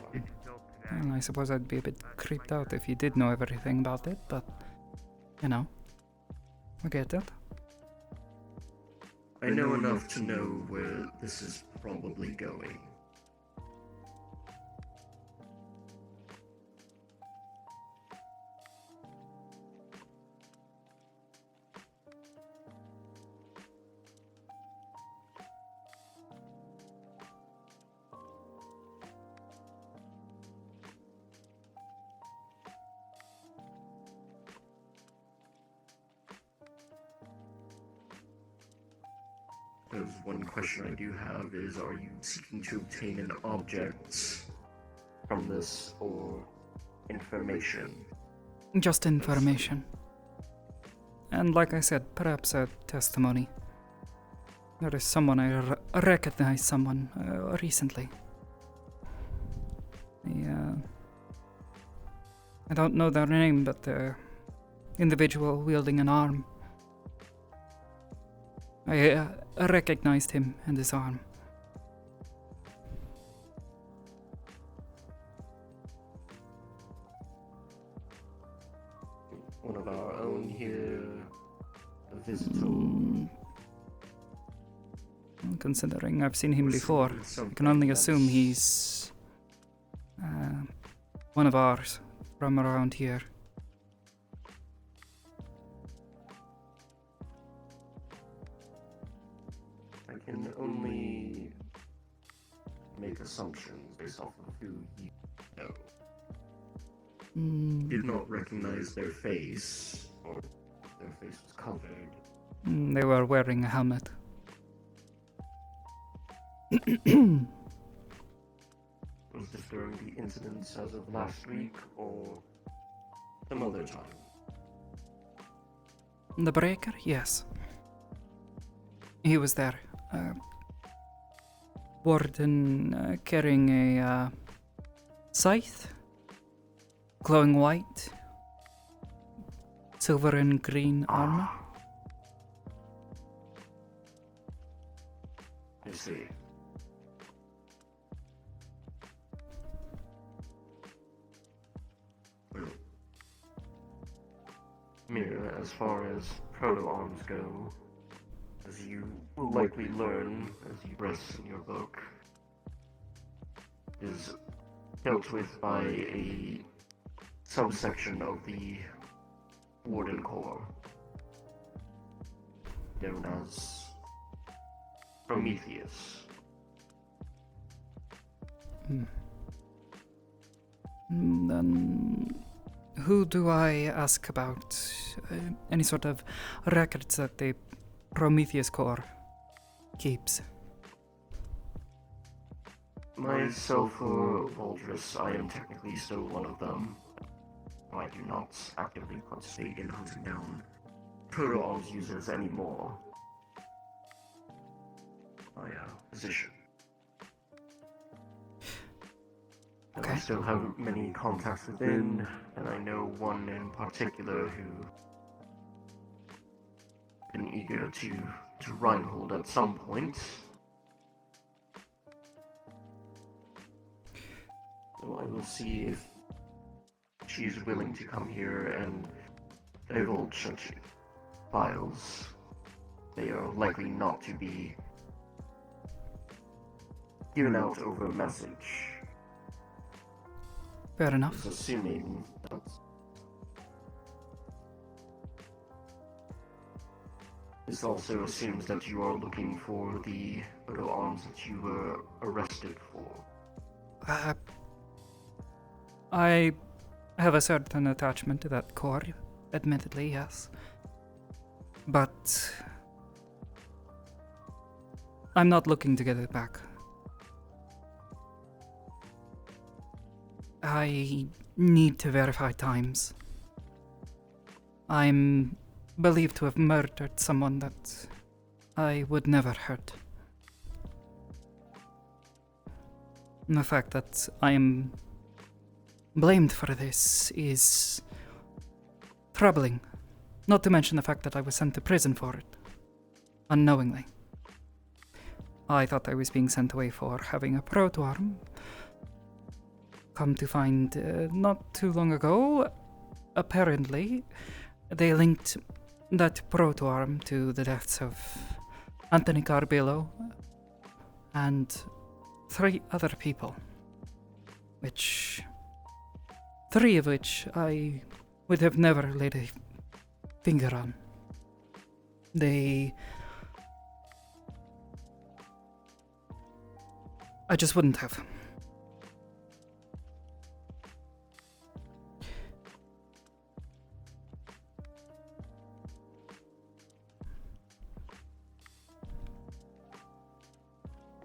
And I suppose I'd be a bit creeped out if you did know everything about it, but, you know, I get it. I know enough to know where this is probably going. One question I do have is, are you seeking to obtain an object from this, or information? Just information. And like I said, perhaps a testimony. There is someone I recognize someone recently. I don't know their name, but the individual wielding an arm. I recognized him and his arm. One of our own here, a visitor. Considering I've seen him before, I can only assume he's one of ours from around here. I can only make assumptions based off of who you know. Did not recognize their face, or their face was covered. They were wearing a helmet. Was this during the incidents as of last week, or some other time? The breaker? Yes. He was there. Warden carrying a scythe, glowing white, silver and green armor. I see. Well, Mira, as far as proto-arms go, as you will likely learn as you progress in your book, is dealt with by a subsection of the Warden Corps, known as Prometheus. Then, who do I ask about any sort of records that the Prometheus Corps keeps? Myself or Valdris, I am technically still one of them. I do not actively participate in hunting down proto-arms users anymore. My position. And I still have many contacts within, and I know one in particular who been eager to Reinhold at some point. So I will see if she is willing to come here and divulge such files. They are likely not to be given out over a message. Fair enough. Just assuming that this also assumes that you are looking for the proto-arms that you were arrested for. I have a certain attachment to that core, admittedly, yes. But I'm not looking to get it back. I need to verify times. I'm believed to have murdered someone that I would never hurt. And the fact that I am blamed for this is troubling. Not to mention the fact that I was sent to prison for it. Unknowingly. I thought I was being sent away for having a proto-arm. Come to find, not too long ago, apparently, they linked that proto-arm to the deaths of Anthony Carbillo and 3 other people. 3 of which I would have never laid a finger on. I just wouldn't have.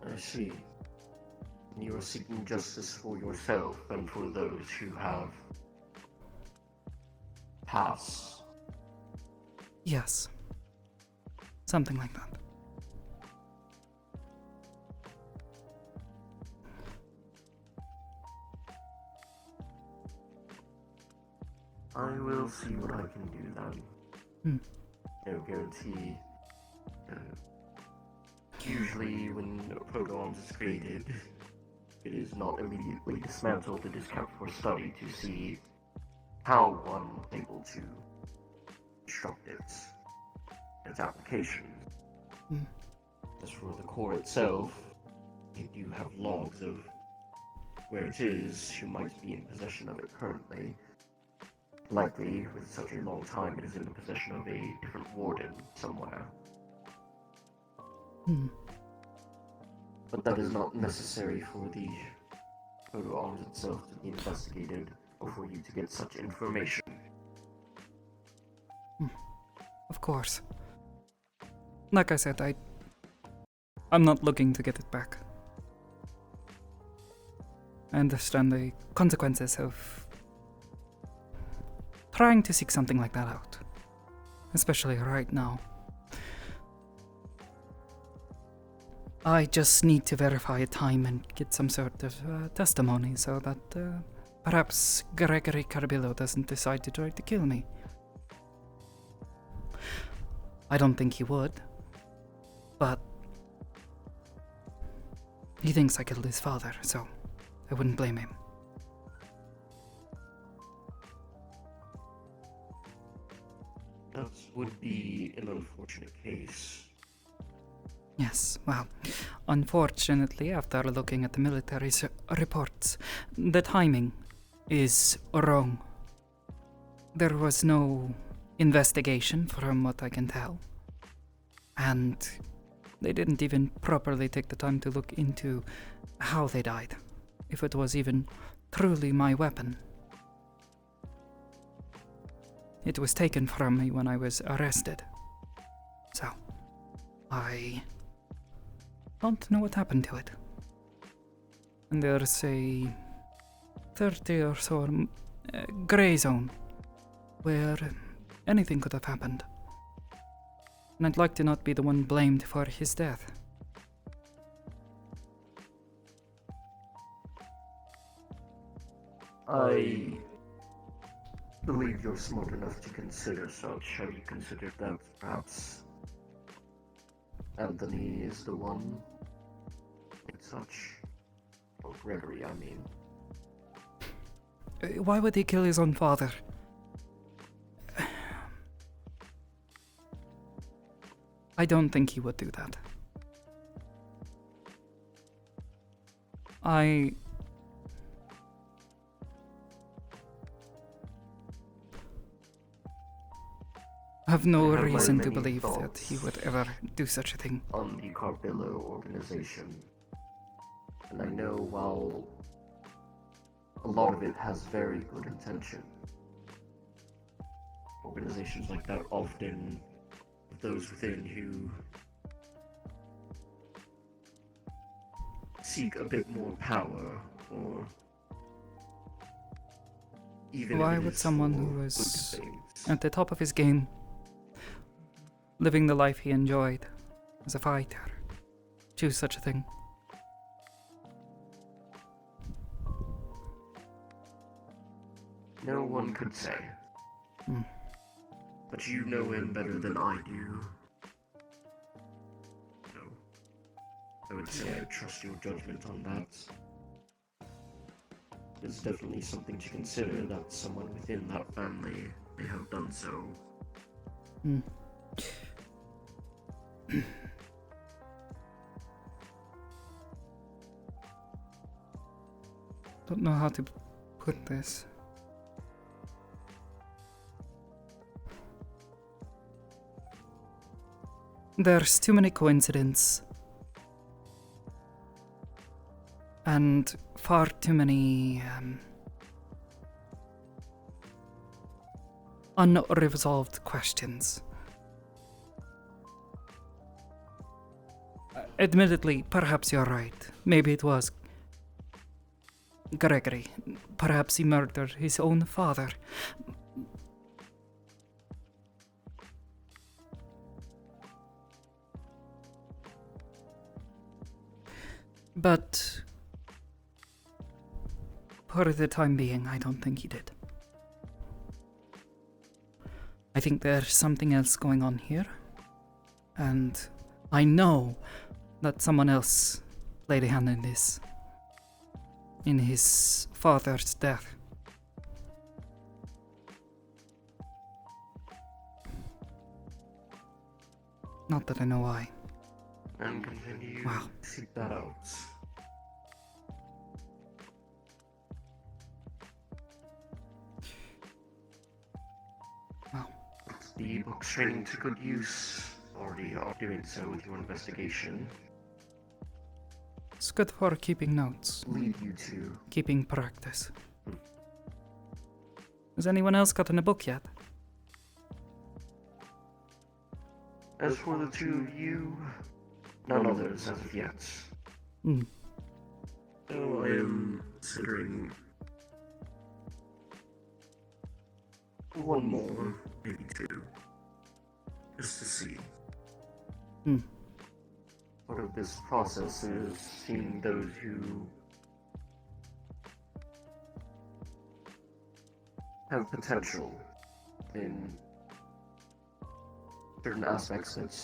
I see. You are seeking justice for yourself and for those who have passed. Yes. Something like that. I will see what I can do then. No guarantee. Usually when a proto-arms is created, it is not immediately dismantled. It is kept for study to see how one is able to construct its application. As for the core itself, you do have logs of where it is, who might be in possession of it currently. Likely, with such a long time, it is in the possession of a different warden somewhere. But that is not necessary for the proto-arms itself to be investigated, or for you to get such information. Of course. like I said, I'm not looking to get it back. I understand the consequences of trying to seek something like that out, especially right now. I just need to verify a time and get some sort of testimony so that perhaps Gregory Carbillo doesn't decide to try to kill me. I don't think he would, but he thinks I killed his father, so I wouldn't blame him. That would be an unfortunate case. Yes, well, unfortunately, after looking at the military's reports, the timing is wrong. There was no investigation, from what I can tell. And they didn't even properly take the time to look into how they died, if it was even truly my weapon. It was taken from me when I was arrested. So, I don't know what happened to it. And there's a 30 or so gray zone where anything could have happened. And I'd like to not be the one blamed for his death. I believe you're smart enough to consider such. Have you considered that perhaps Anthony is the one and such? Or Gregory, I mean. Why would he kill his own father? I don't think he would do that. I have no reason to believe that he would ever do such a thing. On the Carbillo organization. And I know while a lot of it has very good intention, organizations like that often have those within who seek a bit more power, or even why if it would is someone for who good was things. at the top of his game, living the life he enjoyed as a fighter, choose such a thing? No one could say. But you know him better than I do. So, I would say I trust your judgment on that. There's definitely something to consider that someone within that family may have done so. Don't know how to put this. There's too many coincidences and far too many unresolved questions. Admittedly, perhaps you're right. Maybe it was Gregory. Perhaps he murdered his own father. But for the time being, I don't think he did. I think there's something else going on here. And I know that someone else played a hand in this. In his father's death. Not that I know why. And continue Wow. to seek that out. Wow. The book's training to good use. Already are doing so with your investigation. It's good for keeping notes. Lead you to keeping practice. Has anyone else gotten a book yet? As for the two of you, none others as of yet. Hmm. So I am considering one more, maybe two, just to see. Hmm. Part of this process is seeing those who have potential in certain aspects that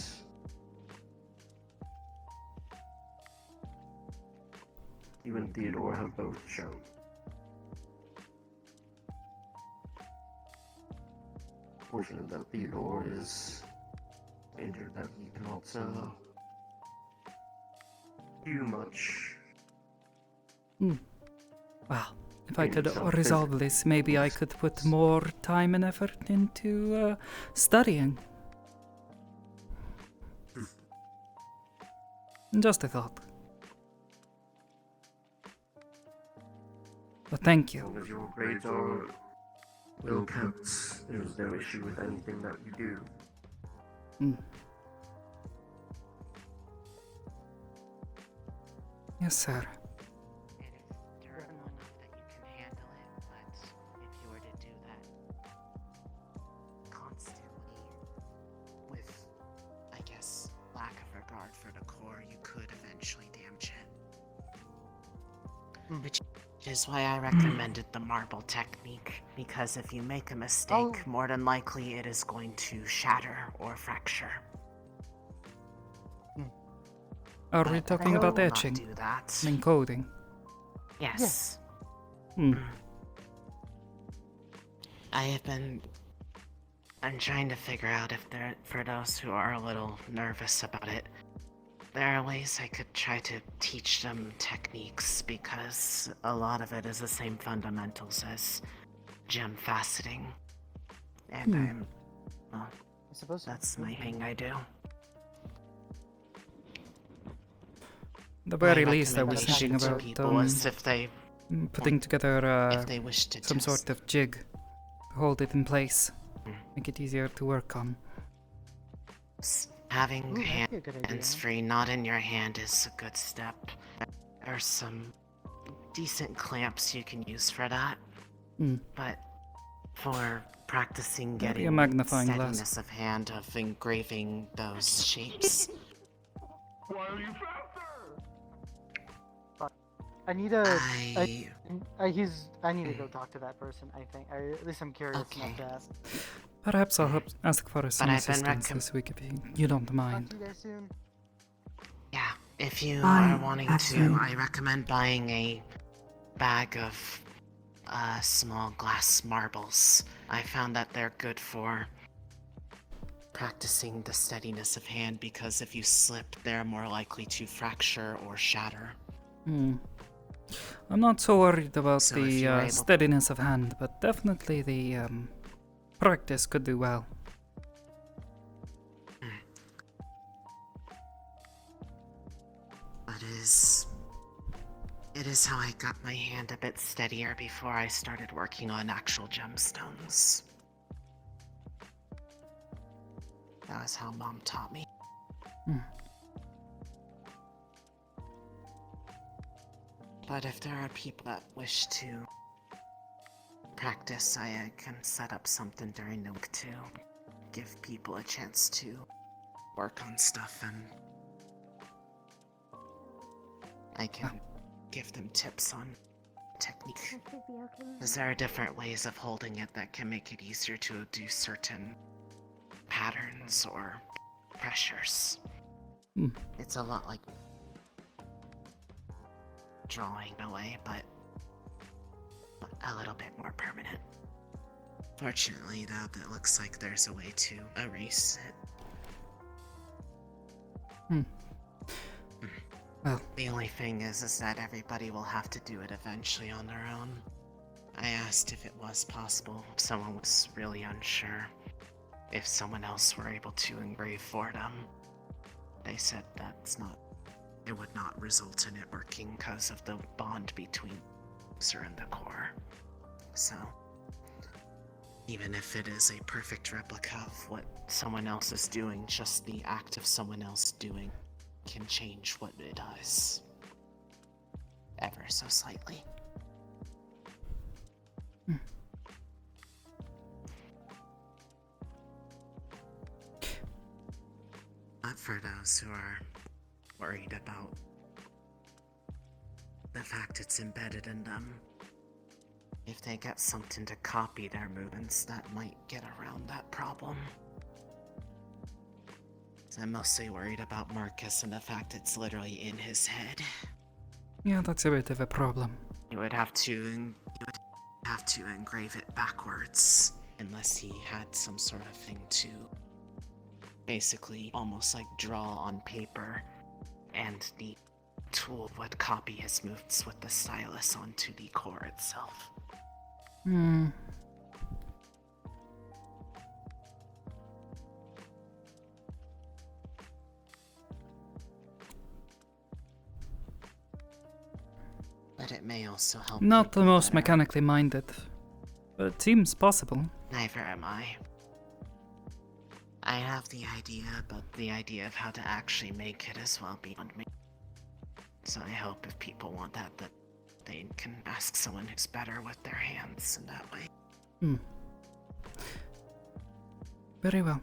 you and Theodore have both shown. Fortunate that Theodore is injured that he cannot do much. Hmm. Well, if I could resolve this, maybe I could put more time and effort into studying. Just a thought. But thank As you. long as your grades are well kept, there's no issue with anything that you do. Hmm. Yes, sir. If you were to do that constantly with, I guess, lack of regard for the core, you could eventually damage it. Which is why I recommended the marble technique, because if you make a mistake, more than likely it is going to shatter or fracture. Are we talking about will not etching do that. and coding? Yes. Hmm. I'm trying to figure out if there, for those who are a little nervous about it, there are ways I could try to teach them techniques, because a lot of it is the same fundamentals as gem faceting. And well, I suppose that's my thing I do. The very My least, I was thinking recommendation to about people is if they putting together if they wish to some sort of jig to hold it in place, make it easier to work on. Having Ooh, that'd be a good idea. hands free, not in your hand, is a good step. There are some decent clamps you can use for that. Hmm. But for practicing Maybe a getting magnifying glass. steadiness of hand, of engraving those shapes, Why are you faster? I need a. I need to go talk to that person. I think. At least I'm curious enough to ask. Perhaps I'll ask for some I've been assistance this week if you don't Talk mind. to you guys soon. yeah, if you Bye, are wanting Hudson. to, I recommend buying a bag of small glass marbles. I found that they're good for practicing the steadiness of hand, because if you slip, they're more likely to fracture or shatter. Hmm. I'm not so worried about So if the you're able- steadiness of hand, but definitely the practice could do well. But it is how I got my hand a bit steadier before I started working on actual gemstones. That was how Mom taught me. Hmm. But if there are people that wish to practice, I can set up something during the week to give people a chance to work on stuff, and I can give them tips on technique. Because there are different ways of holding it that can make it easier to do certain patterns or pressures. Hmm. It's a lot like drawing in a way, but a little bit more permanent. Fortunately, though, it looks like there's a way to erase it. Hmm. Well, The only thing is that everybody will have to do it eventually on their own. I asked if it was possible, if someone was really unsure, if someone else were able to engrave for them. They said it would not result in it working because of the bond between the user and the core. So, Even if it is a perfect replica of what someone else is doing, just the act of someone else doing can change what it does. Ever so slightly. But for those who are worried about the fact it's embedded in them, if they get something to copy their movements, that might get around that problem. So I'm mostly worried about Marcus and the fact it's literally in his head. Yeah, that's a bit of a problem. You would have to engrave it backwards, unless he had some sort of thing to basically almost like draw on paper, and the tool would copy his movements with the stylus onto the core itself. But it may also help. Not the most mechanically minded, but it seems possible. Neither am I. I have the idea, but the idea of how to actually make it is well beyond me. So I hope if people want that they can ask someone who's better with their hands in that way. Very well.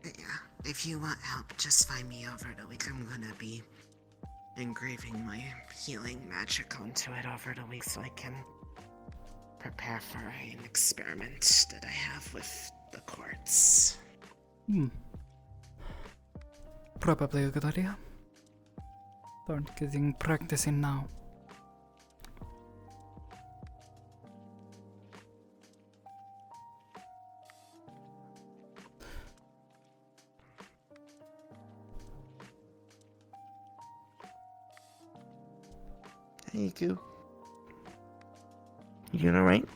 But yeah, if you want help, just find me over the week. I'm gonna be engraving my healing magic onto it over the week so I can prepare for an experiment that I have with the quartz. Probably a good idea. Start getting practicing now. Hey, Iku. You doing alright?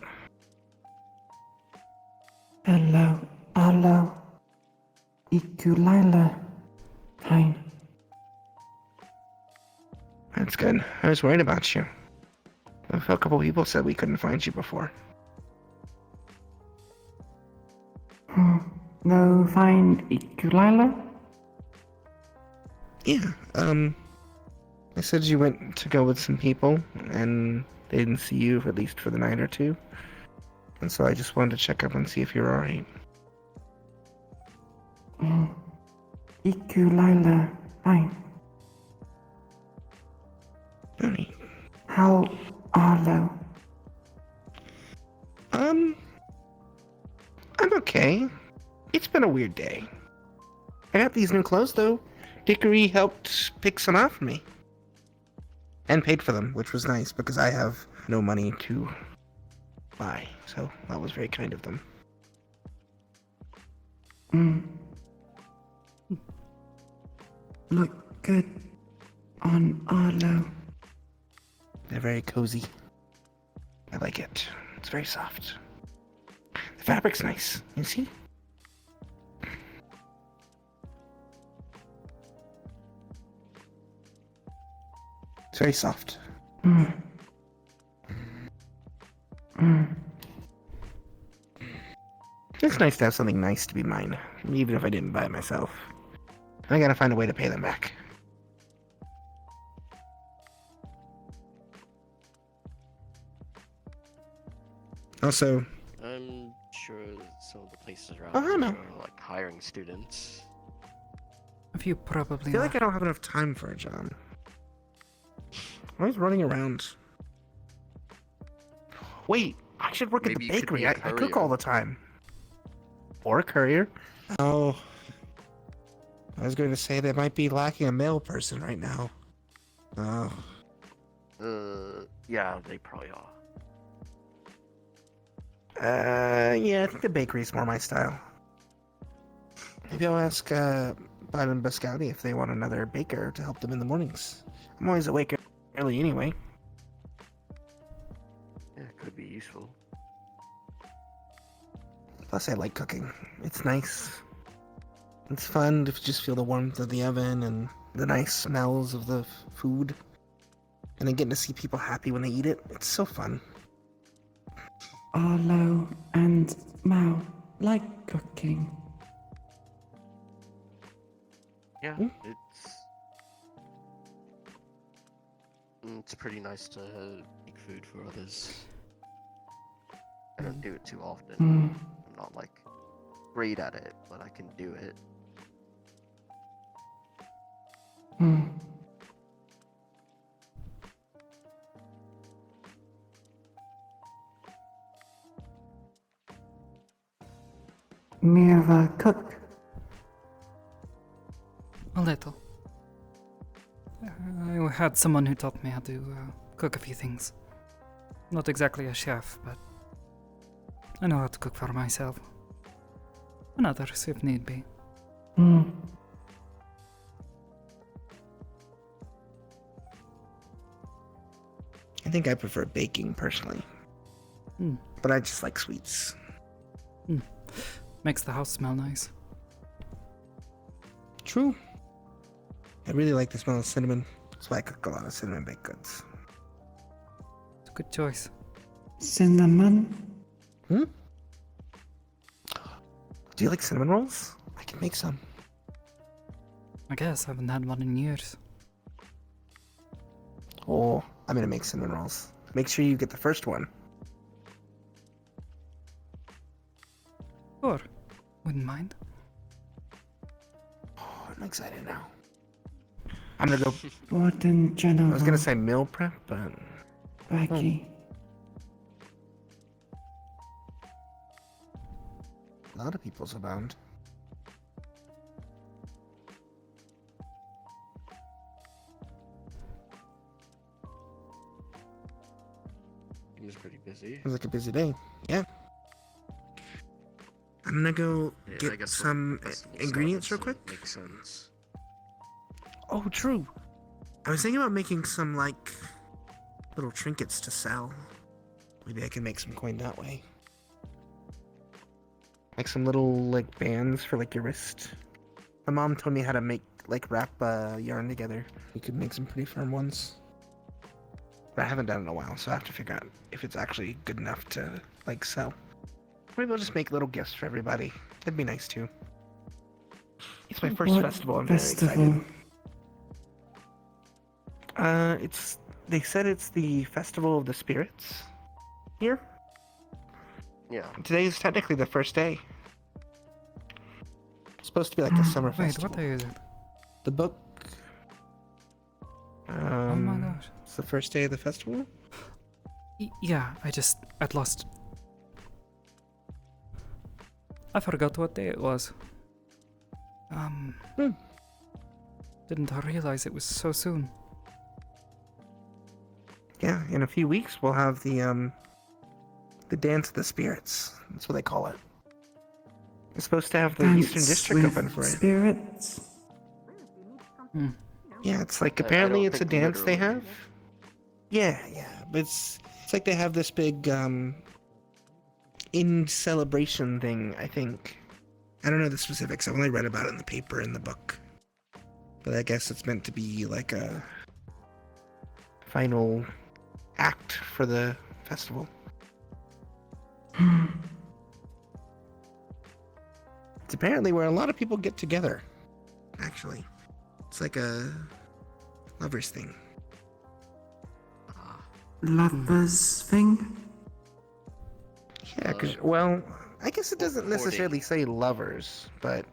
Hello. Ikulila. Fine. That's good. I was worried about you. A couple people said we couldn't find you before. No, fine, Ikulila? Yeah, they said you went to go with some people, and they didn't see you, at least for the night or two. And so I just wanted to check up and see if you're alright. Ikulila, fine. Alright. How are you? I'm okay. It's been a weird day. I got these new clothes, though. Dickory helped pick some out for me. And paid for them, which was nice, because I have no money to buy. So that was very kind of them. Look good on Arlo. They're very cozy. I like it. It's very soft. The fabric's nice, you see? It's very soft. It's nice to have something nice to be mine, even if I didn't buy it myself. I gotta find a way to pay them back. Also, I'm sure some of the places around I don't know. are like hiring students. A few probably I feel are. like I don't have enough time for a job. I'm always running around. Wait, I should work Maybe at you the could be bakery. a I cook courier. all the time. Or a courier. Oh. I was going to say they might be lacking a male person right now. Oh. Yeah, they probably are. Yeah, I think the bakery's more my style. Maybe I'll ask, Bud and Biscotti if they want another baker to help them in the mornings. I'm always awake early anyway. Yeah, it could be useful. Plus, I like cooking. It's nice. It's fun to just feel the warmth of the oven and the nice smells of the food. And then getting to see people happy when they eat it. It's so fun. Arlo and Mao like cooking. Yeah, it's pretty nice to make food for others. I don't do it too often. I'm not like great at it, but I can do it. Mira cook. A little. I had someone who taught me how to cook a few things. Not exactly a chef, but I know how to cook for myself. And others if need be. I think I prefer baking personally. But I just like sweets. Makes the house smell nice. True. I really like the smell of cinnamon. That's why I cook a lot of cinnamon baked goods. It's a good choice. Cinnamon? Do you like cinnamon rolls? I can make some. I guess I haven't had one in years. Oh, I'm gonna make cinnamon rolls. Make sure you get the first one. Sure. Wouldn't mind. Oh, I'm excited now. I'm gonna go. What in general? I was gonna say meal prep, but. Baggy. A lot of people's abound. It was pretty busy. It was like a busy day. Yeah. I'm gonna go get some ingredients real quick. Makes sense. Oh, true. I was thinking about making some, like, little trinkets to sell. Maybe I can make some coin that way. Like some little, like, bands for, like, your wrist. My mom told me how to make, like, wrap yarn together. You could make some pretty firm ones. But I haven't done it in a while, so I have to figure out if it's actually good enough to, like, sell. Maybe I'll just make little gifts for everybody. That'd be nice, too. It's my first festival. I'm very excited. They said it's the Festival of the Spirits here. Yeah. Today is technically the first day. It's supposed to be like a summer Wait, festival. what day is it? The book. Oh my gosh. It's the first day of the festival? Yeah, I'd lost. I forgot what day it was. Didn't realize it was so soon. Yeah, in a few weeks we'll have the Dance of the Spirits. That's what they call it. It's supposed to have the Dance Eastern District with open for it. Spirits? Yeah, it's like I apparently don't it's a think dance they literally. have. Yeah, but it's like they have this big in celebration thing, I think. I don't know the specifics. I've only read about it in the paper in the book. But I guess it's meant to be like a final act for the festival. It's apparently where a lot of people get together. Actually, it's like a lovers thing. Lovers thing? Yeah, because, well, I guess it doesn't necessarily say lovers, but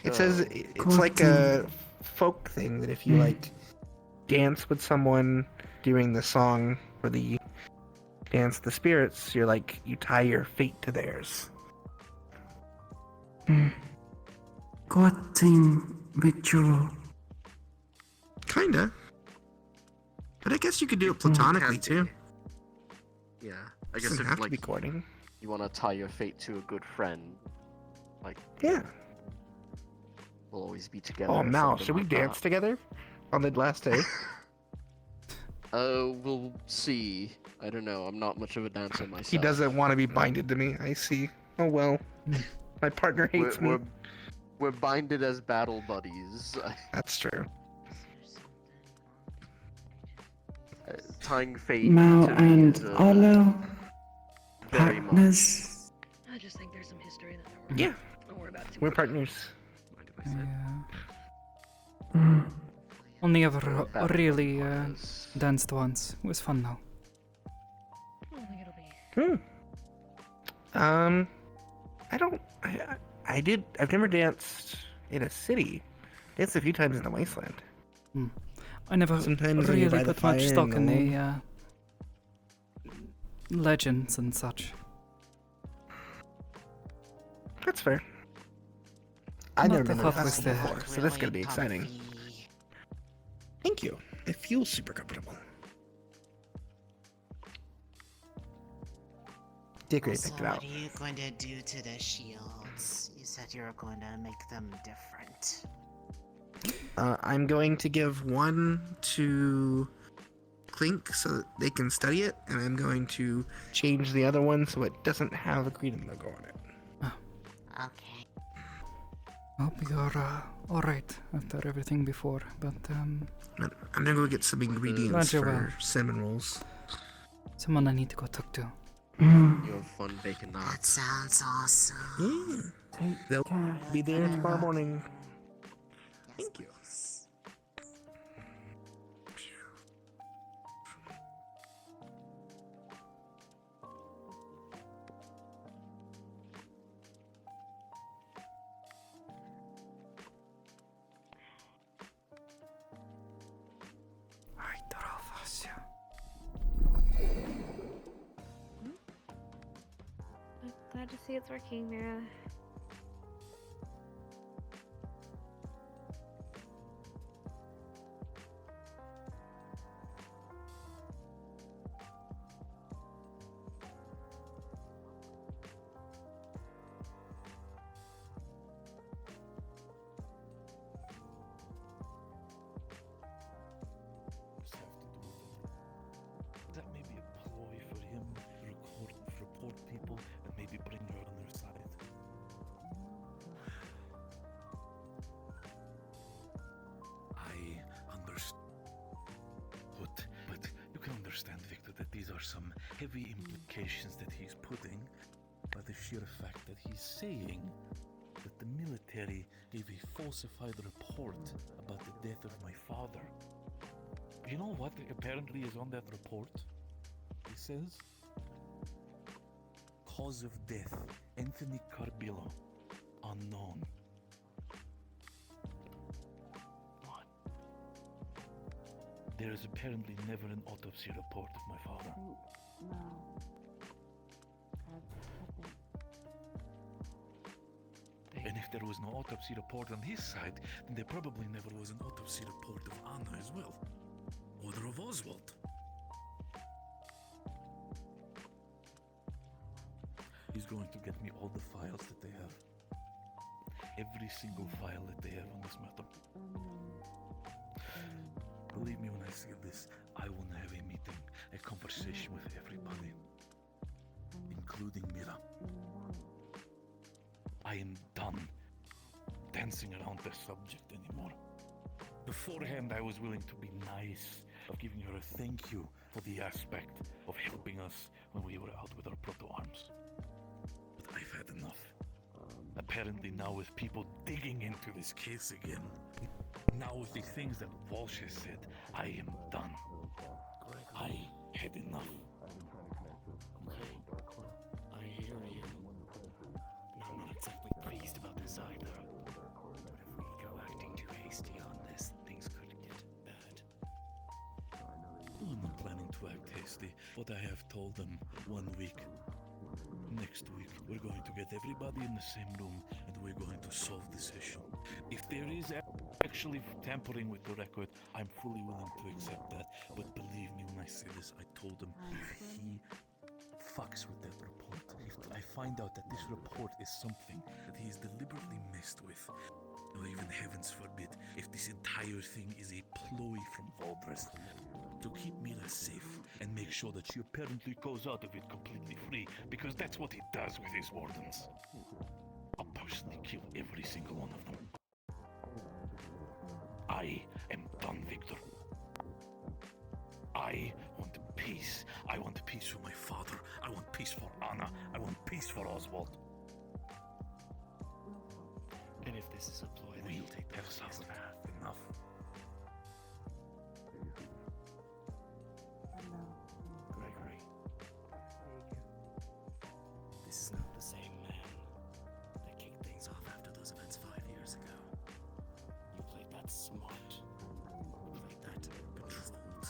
it says it's like a folk thing that if you, like, dance with someone during the song for the Dance of the Spirits, you're like, you tie your fate to theirs. Courting ritual. Kinda. But I guess you could do it platonically, too. Yeah, I guess Doesn't if have to like be courting. you want to tie your fate to a good friend, like Yeah. we'll always be together. Oh, or Mal, something should we like dance that. together on the last day? We'll see. I don't know. I'm not much of a dancer myself. He doesn't want to be binded to me. I see. Oh well. My partner hates me. We're binded as battle buddies. That's true. Tying fate Mao to me and is, Arlo? Very partners? I just think there's some history that we're Yeah, don't worry about it too we're much. partners. Yeah. Only ever really danced once. It was fun though. I don't think it'll be. I don't. I did. I've never danced in a city. Danced a few times in the wasteland. I never Sometimes when you really by the put much fire stock in alone. the legends and such. That's fair. I've never Not the been to a thought was festival there. before, so that's gonna be exciting. Thank you. It feels super comfortable. Dickory So picked it out. what are you going to do to the shields? You said you were going to make them different. I'm going to give one to Clink so that they can study it, and I'm going to change the other one so it doesn't have a Green logo on it. Okay. Hope you're alright after everything before, but I'm gonna go get some ingredients Glad you're for well. cinnamon rolls. someone I need to go talk to. You have fun baking That knots. sounds awesome. Yeah. They'll be there tomorrow morning. Thank you. Glad to see it's working, Mira. That may be a ploy for him to report people and maybe bring her on their side. I understand. But you can understand, Victor, that these are some heavy implications that he's putting by the sheer fact that he's saying that the military gave a falsified report about the death of my father. You know what apparently is on that report? It says, cause of death, Anthony Carbillo, unknown. What? There is apparently never an autopsy report of my father. And if there was no autopsy report on his side, then there probably never was an autopsy report of Anna as well. Or of Oswald. He's going to get me all the files that they have. Every single file that they have on this matter. Believe me when I say this, I want to have a meeting, a conversation with everybody, including Mira. I am done dancing around the subject anymore. Beforehand, I was willing to be nice, of giving her a thank you for the aspect of helping us when we were out with our proto-arms. But I've had enough. Apparently now with people digging into this case again, now with the things that Walsh has said, I am done. I had enough. Okay. I hear you. And I'm not exactly pleased about this either. But if we go acting too hasty on this, things could get bad. I'm not planning to act hasty, but I have told them 1 week. Next week, we're going to get everybody in the same room and we're going to solve this issue. If there is actually tampering with the record, I'm fully willing to accept that. But believe me when I say this, I told him if he fucks with that report, if I find out that this report is something that he is deliberately messed with, or even heavens forbid, if this entire thing is a ploy from Valdres to keep Mira safe and make sure that she apparently goes out of it completely free, because that's what he does with his wardens. I'll personally kill every single one of them. I am done, Victor. I want peace. I want peace for my father. I want peace for Anna. peace for Oswald. And if this is a ploy, then you'll take the easiest path. Enough. Gregory. This is not the same man that kicked things off after those events 5 years ago. You played that smart. You played that controlled.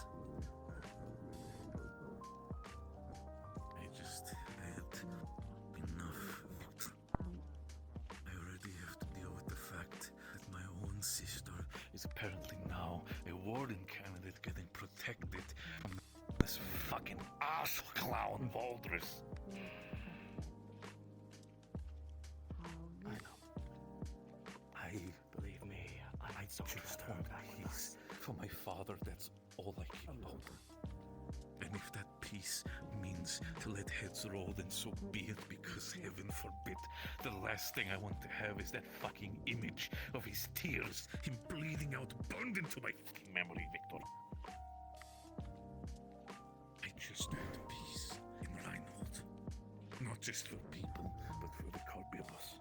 I had enough of it. I already have to deal with the fact that my own sister is apparently now a warden candidate getting protected from this fucking ass clown Valdris. I know. Believe me, I don't just rather want back with us. peace for my father. That's all I care about. And if that peace means to let heads roll, then so be it, because heaven forbid. The last thing I want to have is that fucking image of his tears, him bleeding out, burned into my fucking memory, Victor. I just want peace in Reinhold. Not just for people, but for the Carbillos.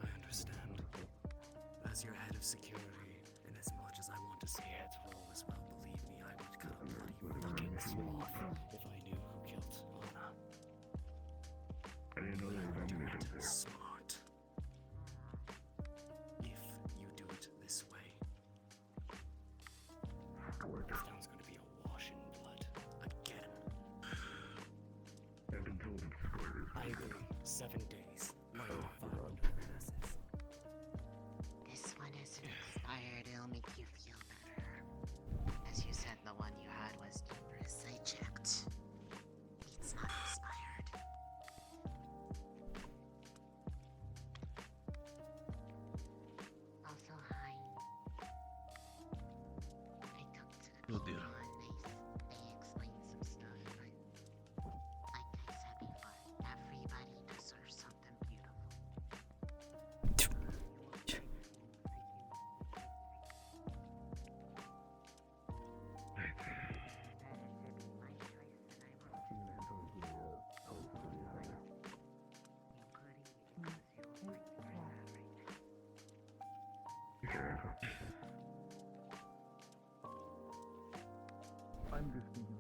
I understand. As your head of security, and as much as I want to see heads roll as well, believe me, I would cut a bloody fucking swath if I knew who killed Anna. But I would do it smart. If you do it this way, this town's gonna be awash in blood again. I've been told it's squared. I agree. 7 days. More than 500 passes. This one isn't expired, it'll make you feel better. As you said, the one you had was dangerous. I checked. It's not expired. Also, hi. I talked to the Oh, people dear. and they explained some stuff, but like I said before, everybody deserves something beautiful. I'm just thinking.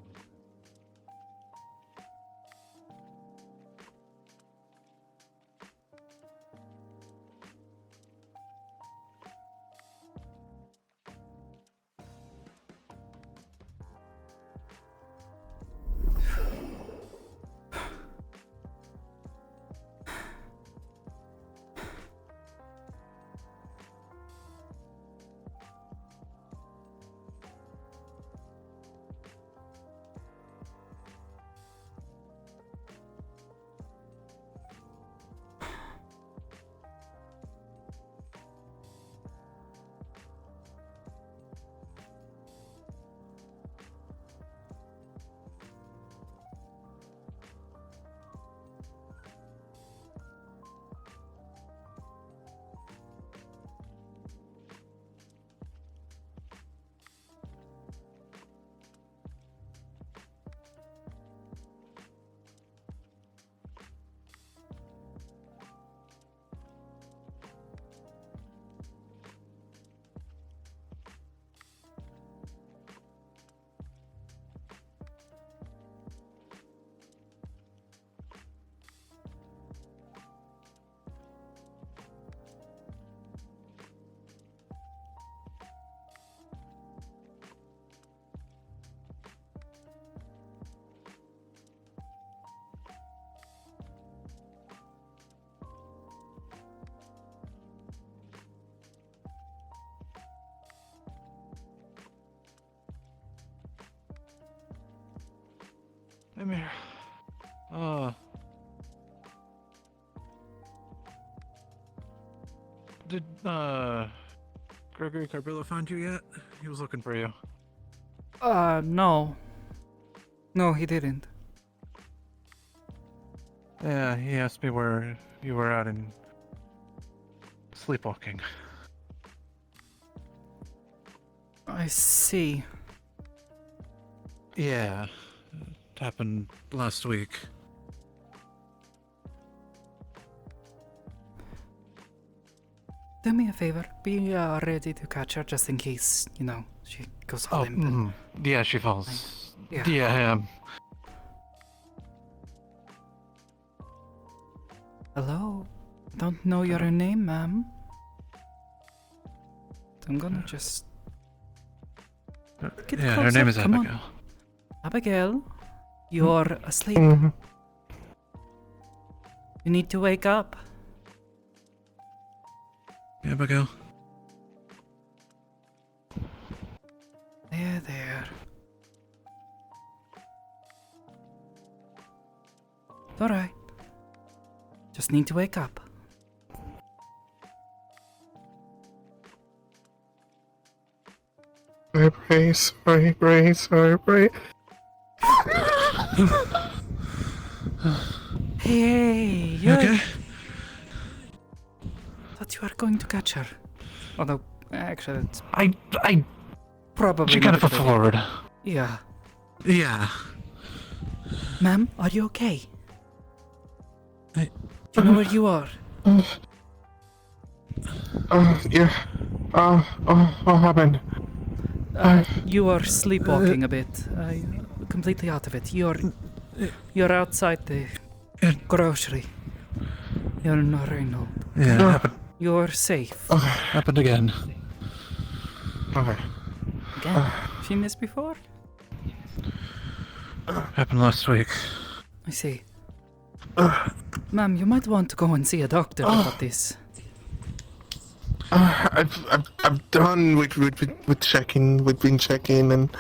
Hey, Mira. Did Gregory Carbillo find you yet? He was looking for you. No. No, he didn't. Yeah, he asked me where you were at in sleepwalking. I see. Yeah, it happened last week. Do me a favor. Be ready to catch her just in case, she goes all limp. Yeah, she falls. Yeah. Yeah, I am. Hello? I don't know your name, ma'am. I'm gonna just... Get Yeah, her closer. name is Come Abigail. on. Abigail, you're asleep. Mhm. You need to wake up. Yeah, Abigail. There. Alright. Just need to wake up. I pray. Hey, You okay? Thought you were going to catch her. Although, actually, it's I probably She not kind a of good idea. forward. Yeah. Yeah. Ma'am, are you okay? Do you know where you are? Yeah. What happened? You are sleepwalking a bit. Completely out of it. You're outside the grocery. You're not Reynold. Yeah, it happened. You're safe. Happened again. Okay. Again? Seen this before? Happened last week. I see. Ma'am, you might want to go and see a doctor about this. I'm done with checking. We've been checking and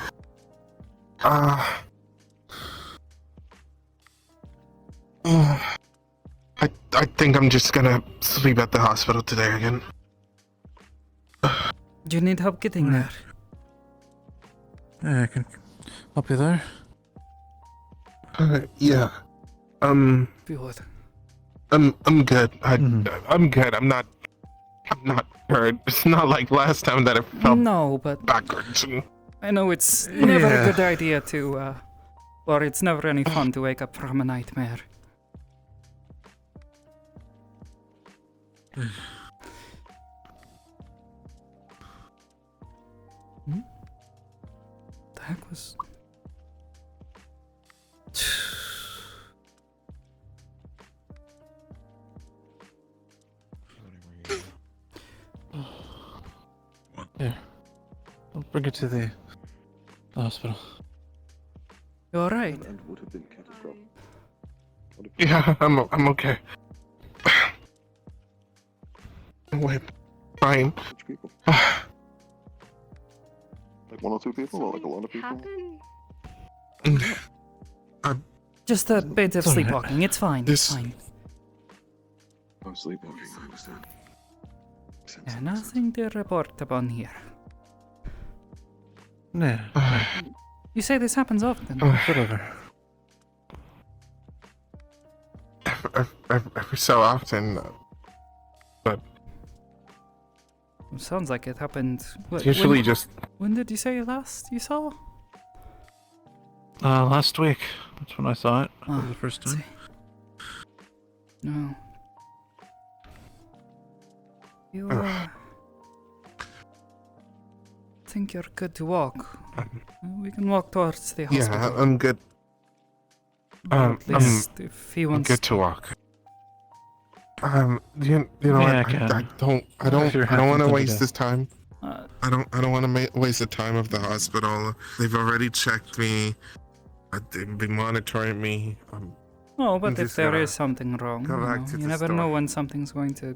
I think I'm just gonna sleep at the hospital today again. Do you need help getting there? Yeah, I can help you there. Yeah. Good. I'm good. I'm good. I'm not hurt. It's not like last time that I felt No, but backwards. I know it's never Yeah. a good idea to, or it's never any fun to wake up from a nightmare. The heck was... Here. I'll bring you to the hospital. You alright? Yeah, I'm okay. Wait, fine. Like one or two people, or like a lot of people? Just a bit of It's alright. sleepwalking. It's fine. It's fine. I'm sleepwalking, I understand. Yeah, nothing to report upon here. Yeah. You say this happens often. Whatever. Every so often, but Sounds like it happened. usually just When did you say last you saw? Last week. That's when I saw it. Ah, for the first time. No. You think you're good to walk? We can walk towards the hospital. yeah, I'm good. At least if he I'm wants good to walk. You know Yeah, what? I I don't If you're want happy to to waste do. this time. I don't want to waste the time of the hospital. They've already checked me. They've been monitoring me. Oh, but I'm if just there gonna is something wrong, go back to you the never store. know when something's going to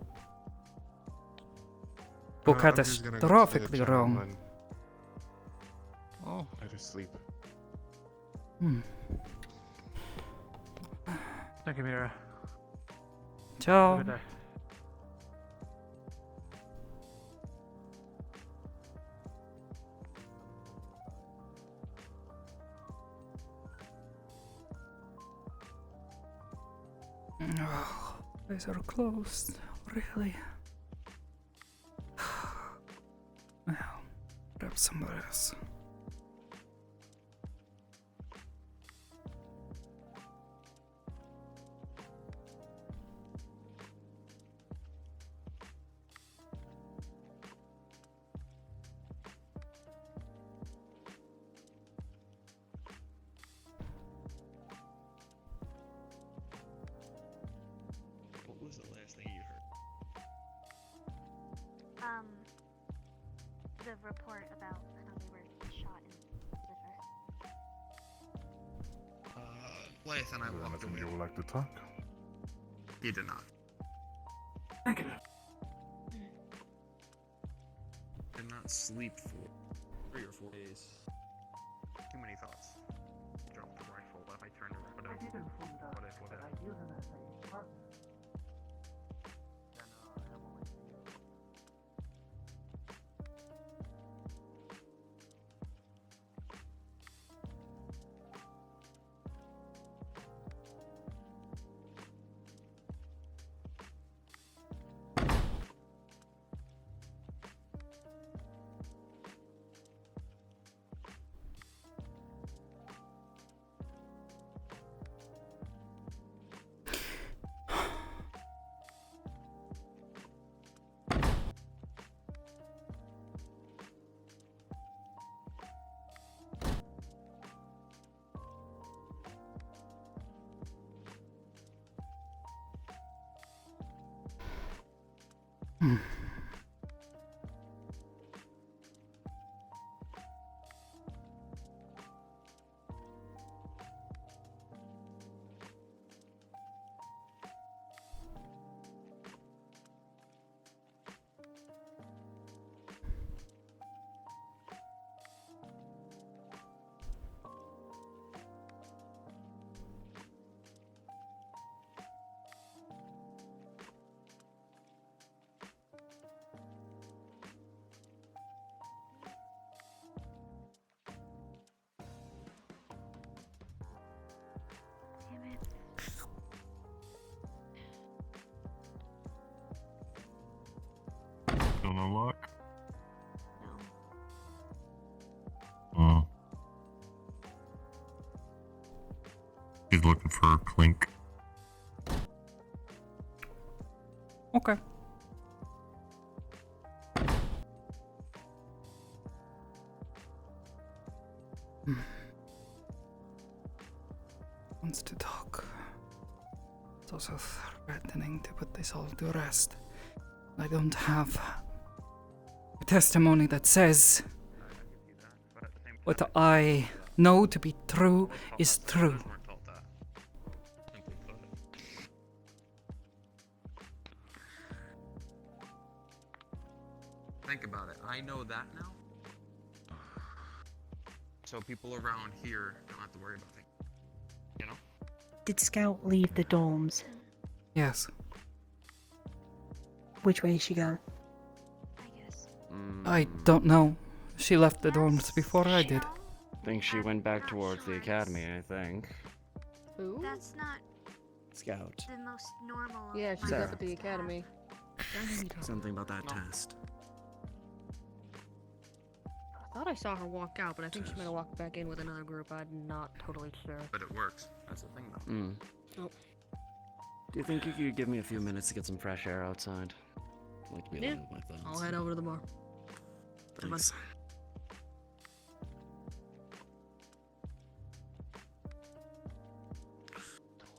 go I'm just gonna go to the catastrophically gym wrong. and- Oh. Go to sleep. Hmm. Thank you, Mira. Ciao. Have a good day. Oh, eyes are closed. Really? Well, grab somebody else. the report about how they were shot in the liver? Lath and I walked away. You would like to talk? He did not. Negative. Did not sleep for 3 or 4 days. Too many thoughts. Dropped the rifle. What if I turned around? What if? What if? What if? Still no luck? No. Oh. He's looking for a clink. Okay. Wants to talk. It's also threatening to put this all to rest. I don't have a testimony that says what I know to be true is true. Think about it. I know that now. So people around here don't have to worry about things. You know? Did Scout leave the dorms? Yes. Which way did she go? I don't know. She left the dorms before I did. I think she went back towards the academy, I think. Who? That's not Scout. the most normal. Yeah, she's Sarah. up at the academy. Something about that test. I thought I saw her walk out, but I think she might have walked back in with another group. I'm not totally sure. But it works. That's the thing, though. Mm. Oh. Do you think you could give me a few minutes to get some fresh air outside? I'd like to be Yeah. alone with my thoughts. I'll head over to the bar. Thanks.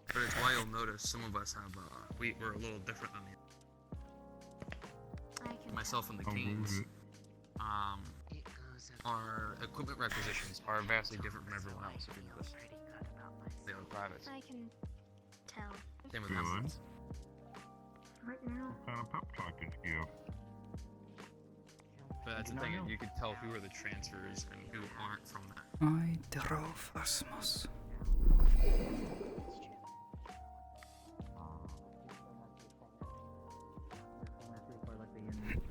But it's why you'll notice some of us have, we're a little different than the myself and the Canes. Our equipment requisitions are vastly different from everyone else, if you notice. They are privates. I can tell. Same with Good. us. Right now. What kind of pep talk did you give? But that's the thing, you can tell who are the transfers and who aren't from that. I drove Asmus.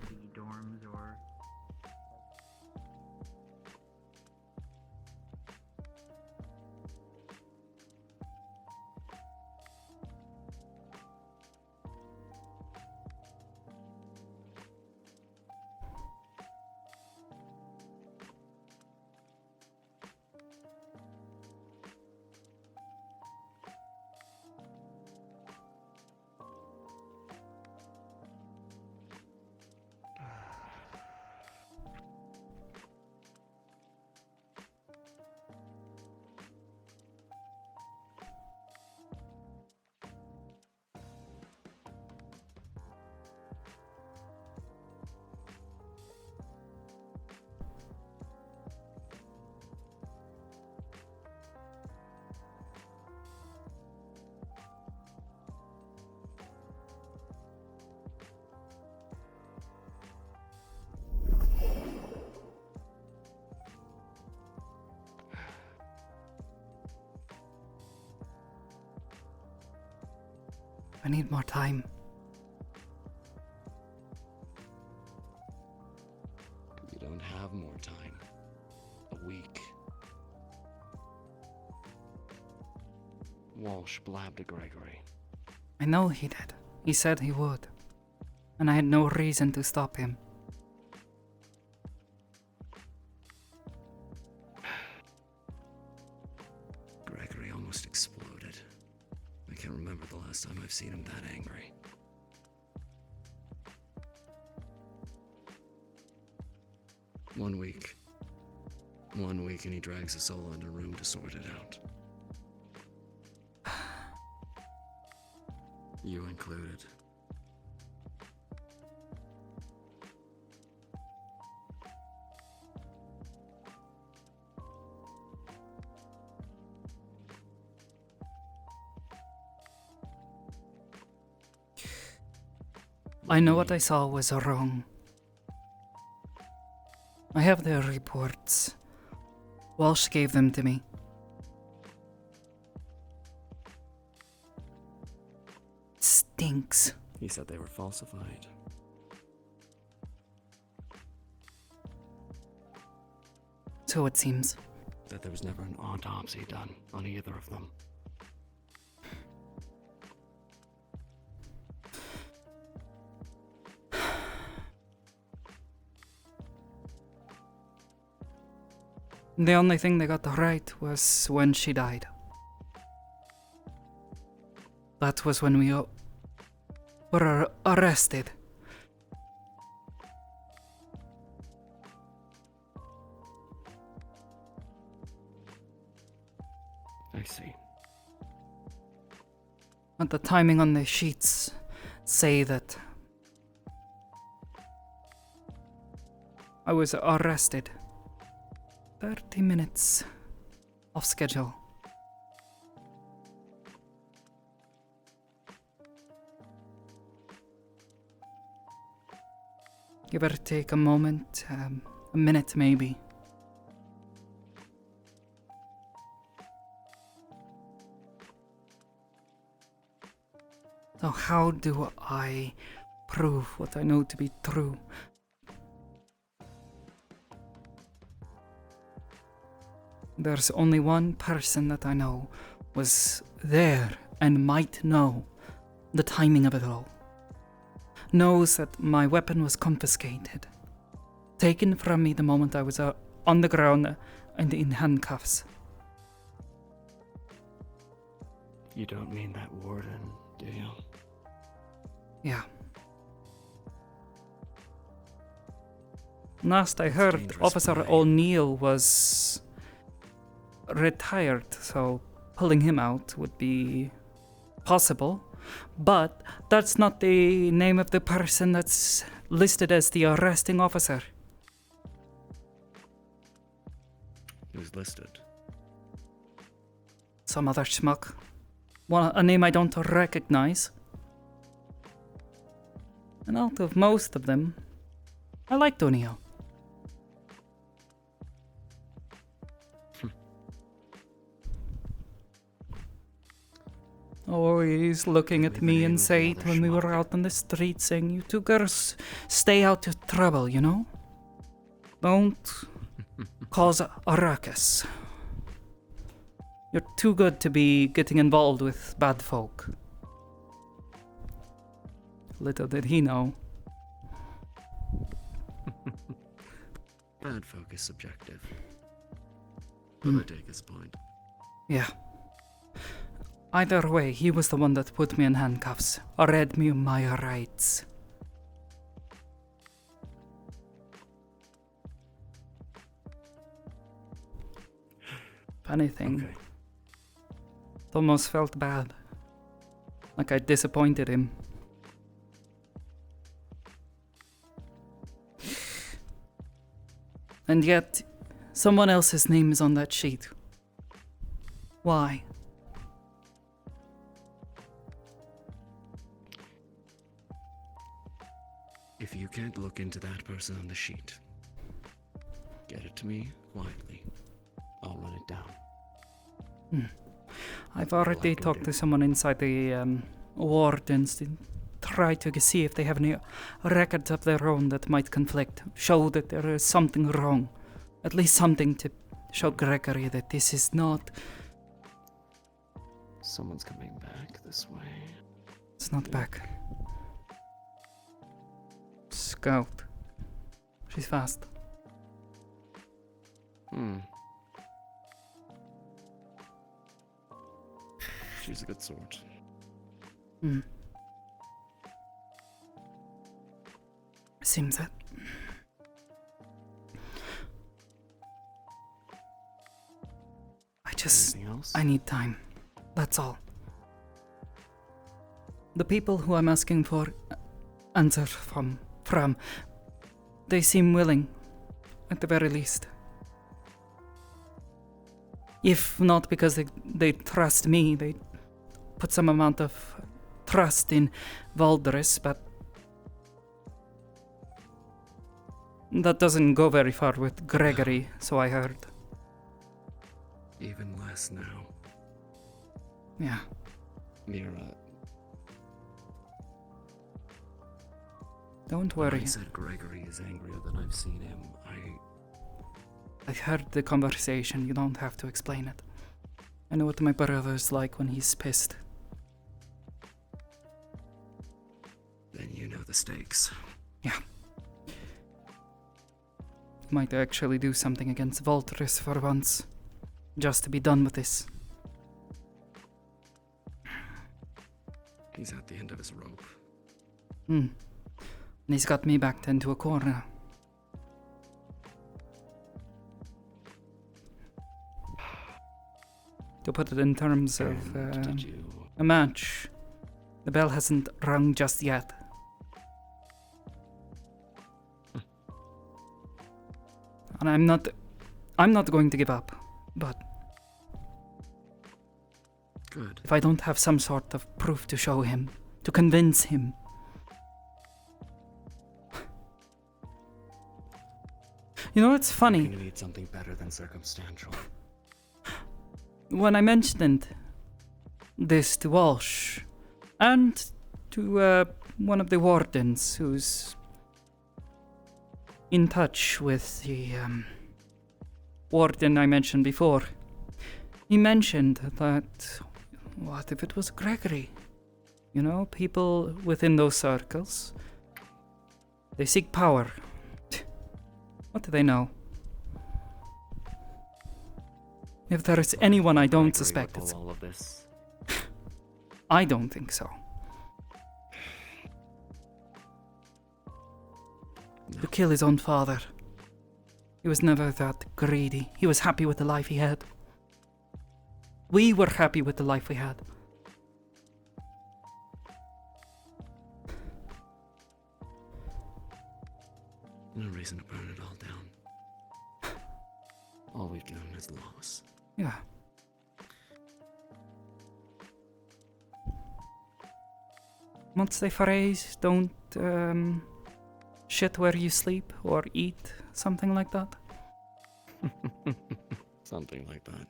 The dorms or I need more time. You don't have more time. A week. Walsh blabbed to Gregory. I know he did. He said he would. And I had no reason to stop him. Gregory almost exploded. I can't remember the last time I've seen him that angry. One week and he drags us all in a room to sort it out. You included. I know what I saw was wrong. I have the reports. Walsh gave them to me. Stinks. He said they were falsified. So it seems. That there was never an autopsy done on either of them. The only thing they got right was when she died. That was when we were arrested. I see. And the timing on the sheets say that I was arrested 30 minutes off schedule. Give or take a moment, a minute maybe. So how do I prove what I know to be true? There's only one person that I know was there and might know the timing of it all. Knows that my weapon was confiscated, taken from me the moment I was on the ground and in handcuffs. You don't mean that warden, do you? Yeah. Last I heard, Officer O'Neill was retired, so pulling him out would be possible. But that's not the name of the person that's listed as the arresting officer. Who's listed? Some other schmuck. Well, a name I don't recognize. And out of most of them, I liked O'Neill. Always looking at me and say it when we were out on the street, saying, "You two girls stay out of trouble, you know? Don't cause a ruckus. You're too good to be getting involved with bad folk." Little did he know. Bad folk is subjective. But I take his point. Yeah. Either way, he was the one that put me in handcuffs, or read me my rights. If anything, it almost felt bad. Like I disappointed him. And yet, someone else's name is on that sheet. Why? If you can't look into that person on the sheet, get it to me quietly. I'll run it down. I've already talked to someone inside the wardens to try to see if they have any records of their own that might conflict, show that there is something wrong. At least something to show Gregory that this is not... Someone's coming back this way. It's not back. Scout. She's fast. She's a good sword. Seems that. I need time. That's all. The people who I'm asking for answer from, they seem willing, at the very least. If not because they trust me, they put some amount of trust in Valdres, but that doesn't go very far with Gregory, so I heard. Even less now. Yeah. Mira. Don't worry. I said Gregory is angrier than I've seen him. I heard the conversation, you don't have to explain it. I know what my brother's like when he's pissed. Then you know the stakes. Yeah. Might actually do something against Voltris for once. Just to be done with this. He's at the end of his rope. And he's got me backed into a corner. To put it in terms of a match, the bell hasn't rung just yet. And I'm not going to give up, but good. If I don't have some sort of proof to show him, to convince him. You know, it's funny. You need something better than circumstantial. When I mentioned this to Walsh, and to one of the wardens who's in touch with the warden I mentioned before, he mentioned that, what if it was Gregory? You know, people within those circles, they seek power. What do they know? If there is anyone I don't suspect, it's... all of this. I don't think so. To kill his own father. He was never that greedy. He was happy with the life he had. We were happy with the life we had. No reason to burn it all down. All we've done is loss. Yeah. What's the phrase? Don't shit where you sleep or eat, something like that? Something like that.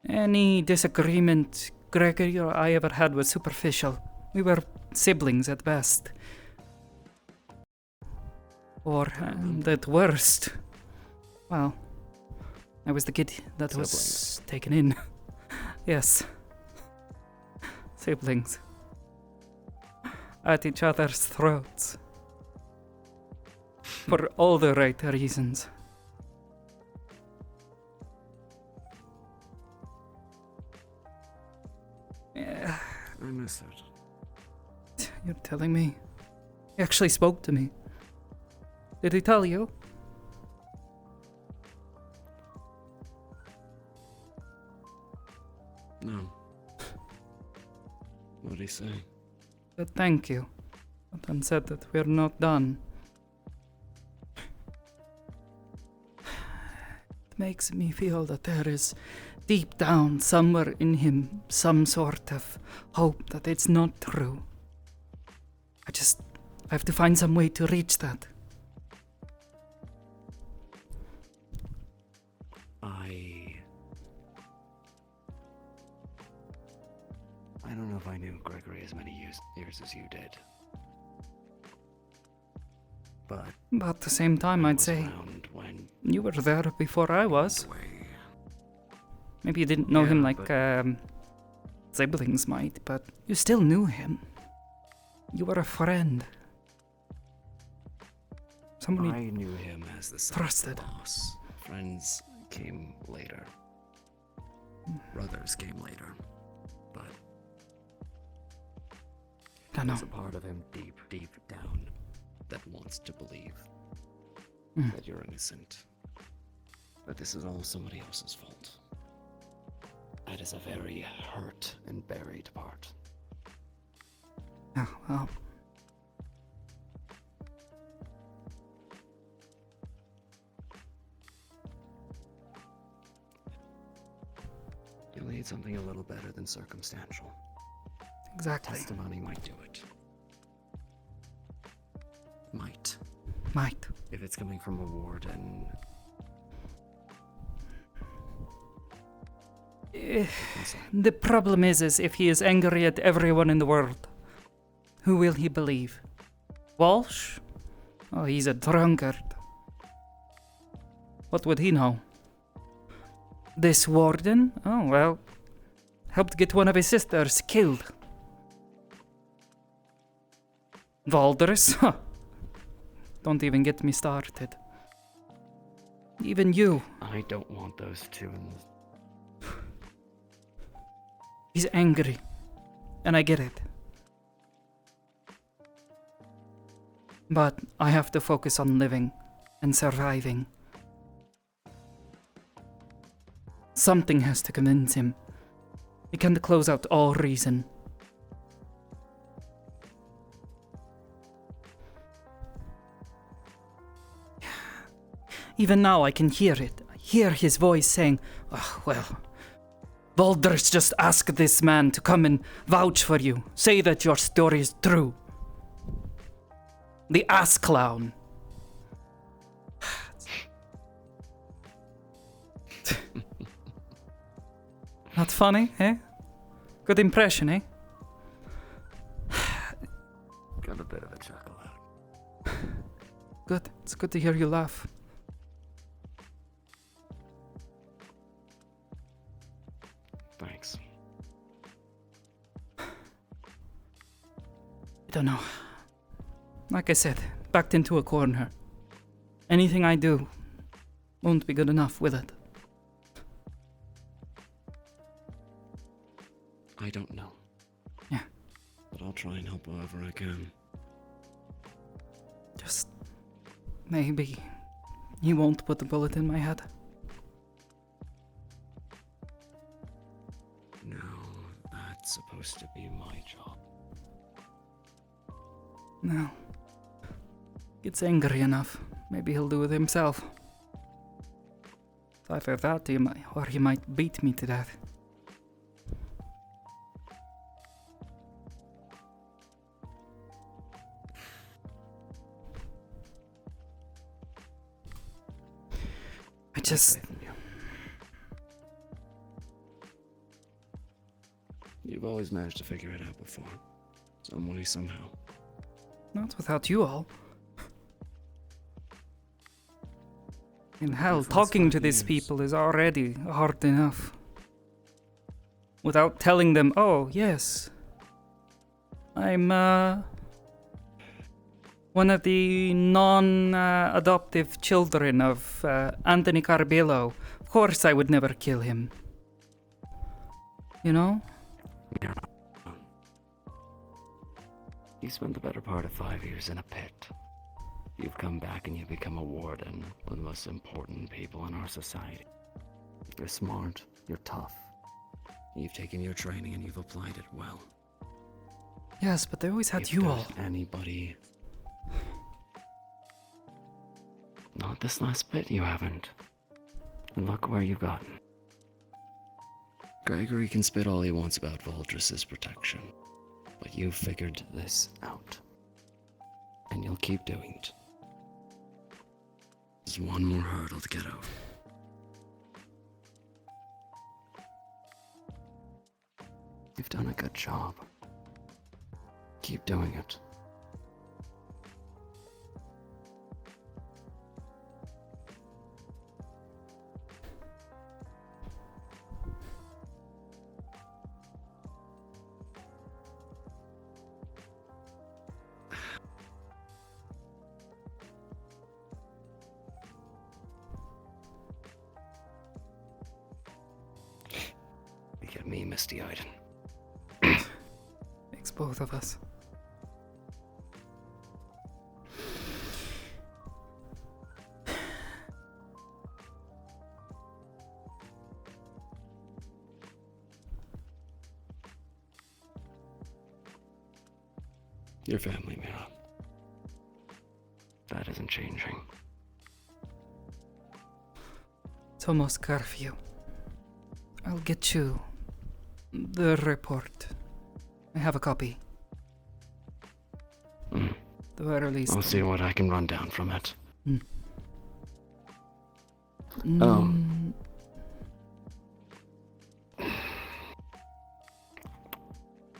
Any disagreement Gregory or I ever had was superficial. We were siblings at best. Or at worst. Well, I was the kid that was taken in. Yes. Siblings. At each other's throats. For all the right reasons. Yeah. I miss it. You're telling me? He actually spoke to me. Did he tell you? No. What did he say? But thank you. But then said that we're not done. It makes me feel that there is deep down somewhere in him some sort of hope that it's not true. I have to find some way to reach that. I don't know if I knew Gregory as many years as you did. But at the same time, I'd say you were there before I was. Maybe you didn't know him like siblings might, but you still knew him. You were a friend. Somebody I knew him as the son of the boss. Friends came later. Brothers came later. But there's a part of him deep down that wants to believe that you're innocent. That this is all somebody else's fault. That is a very hurt and buried part. Yeah, well. You'll need something a little better than circumstantial. Exactly. Testimony might do it. Might. If it's coming from a warden. The problem is if he is angry at everyone in the world, who will he believe? Walsh? Oh, he's a drunkard. What would he know? This warden? Oh, well, helped get one of his sisters killed. Valdres? Don't even get me started. Even you. I don't want those two in the... He's angry, and I get it. But I have to focus on living and surviving. Something has to convince him. He can't close out all reason. Even now I can hear it. I hear his voice saying, "Oh, well, Valdres just asked this man to come and vouch for you. Say that your story is true." The ass clown. Not funny, eh? Good impression, eh? Got a bit of a chuckle out. Good. It's good to hear you laugh. Thanks. I don't know. Like I said, backed into a corner. Anything I do won't be good enough with it. I don't know. Yeah. But I'll try and help however I can. Just maybe you won't put the bullet in my head. No, that's supposed to be my job. No. Gets angry enough. Maybe he'll do it himself. Either that or he might beat me to death. I just... You've always managed to figure it out before. Some way, somehow. Not without you all. In hell, talking to these people is already hard enough. Without telling them, oh, yes, I'm, one of the non-adoptive children of Anthony Carbello. Of course I would never kill him. You know? Yeah. You spent the better part of 5 years in a pit. You've come back and you've become a warden, one of the most important people in our society. You're smart, you're tough. You've taken your training and you've applied it well. Yes, but they always had If you all. there's anybody... Not this last bit you haven't. And look where you've gotten. Gregory can spit all he wants about Valdres's protection. But you've figured this out. And you'll keep doing it. There's one more hurdle to get over. You've done a good job. Keep doing it. You get me misty-eyed. Makes both of us. Your family, Mira. That isn't changing. It's almost curfew. I'll get you the report. I have a copy. The very least. I'll see what I can run down from it.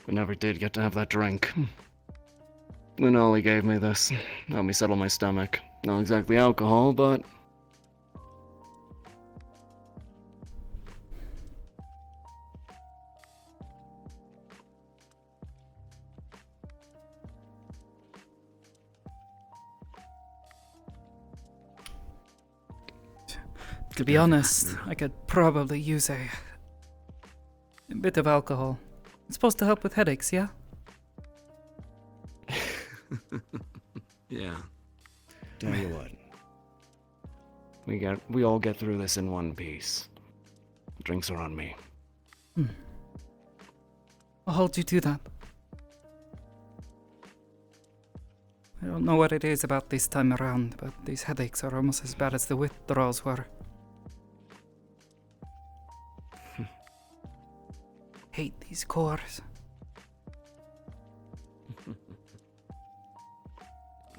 We never did get to have that drink. When Ollie gave me this, helped me settle my stomach. Not exactly alcohol, but... To be honest, I could probably use a bit of alcohol. It's supposed to help with headaches, yeah? Yeah. Tell you what. We all get through this in one piece. Drinks are on me. I'll hold you to that. I don't know what it is about this time around, but these headaches are almost as bad as the withdrawals were. Hate these cores. You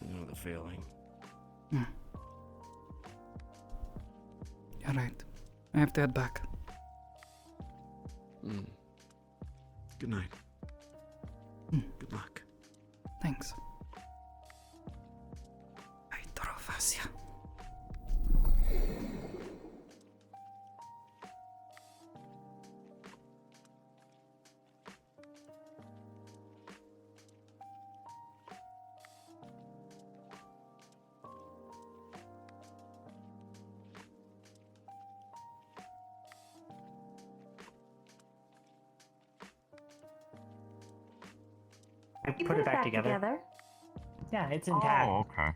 know the feeling. You're right. I have to head back. Good night. Good luck. Thanks. I trust you. I put it back together. Yeah, it's intact. Oh, okay.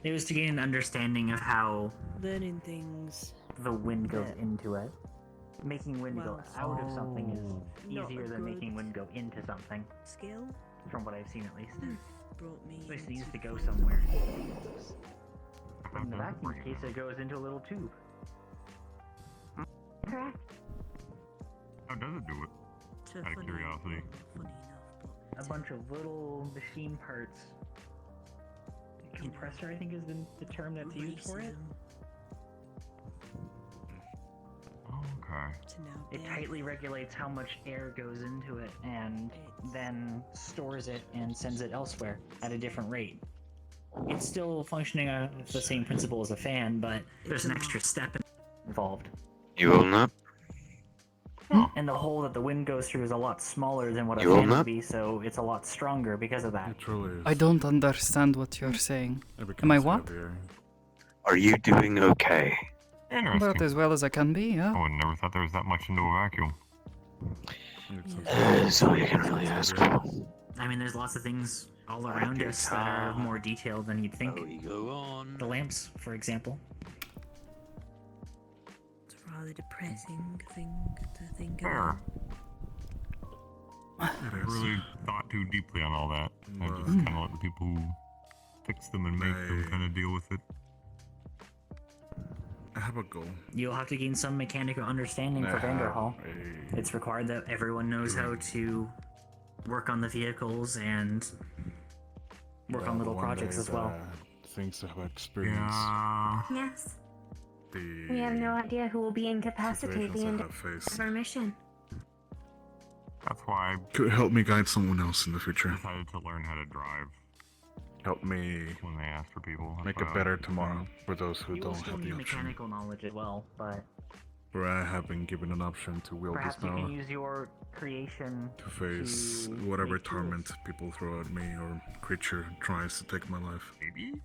It was to gain an understanding of how Learning things. the wind goes Yeah. into it. Making wind go out of something is Not easier a than good making wind go into something, skill. from what I've seen at least. Brought me. At least it needs into to go somewhere. things. In the vacuum case, it goes into a little tube. Correct. How does it do it? To Out of funny- curiosity. Funny enough, but A bunch of little machine parts. Compressor, I think, is the term that's used for it. Oh, okay. It tightly regulates how much air goes into it and then stores it and sends it elsewhere at a different rate. It's still functioning on the same principle as a fan, but there's an extra step involved. You own that? And the hole that the wind goes through is a lot smaller than what a You own fan would that? be, so it's a lot stronger because of that. I don't understand what you're saying. Am I what? Are you doing okay? Interesting. About as well as I can be, yeah. I would never thought there was that much into a vacuum. That's all you can really ask for. I mean, there's lots of things all around us that are more detailed than you'd think. The lamps, for example. it's a rather depressing thing to think Fair. about. I really thought too deeply on all that. I just kind of let the people who fix them and make them kind of deal with it. I have a goal. You'll have to gain some mechanical understanding for Vanderhall. It's required that everyone knows how to work on the vehicles and work on little projects as well. Things have experience. Yes. The We have no idea who will be incapacitated at the end situations I have of our mission. That's why Could help me guide someone else in the I future. decided to learn how to drive Help me when they asked for people. That's make why a I better was- tomorrow for those who You will don't still have the need option. mechanical knowledge as well, but Where I have been given an option to wield this perhaps you power can use your creation to face to whatever make tools. torment people throw at me or creature tries to take my life. Maybe?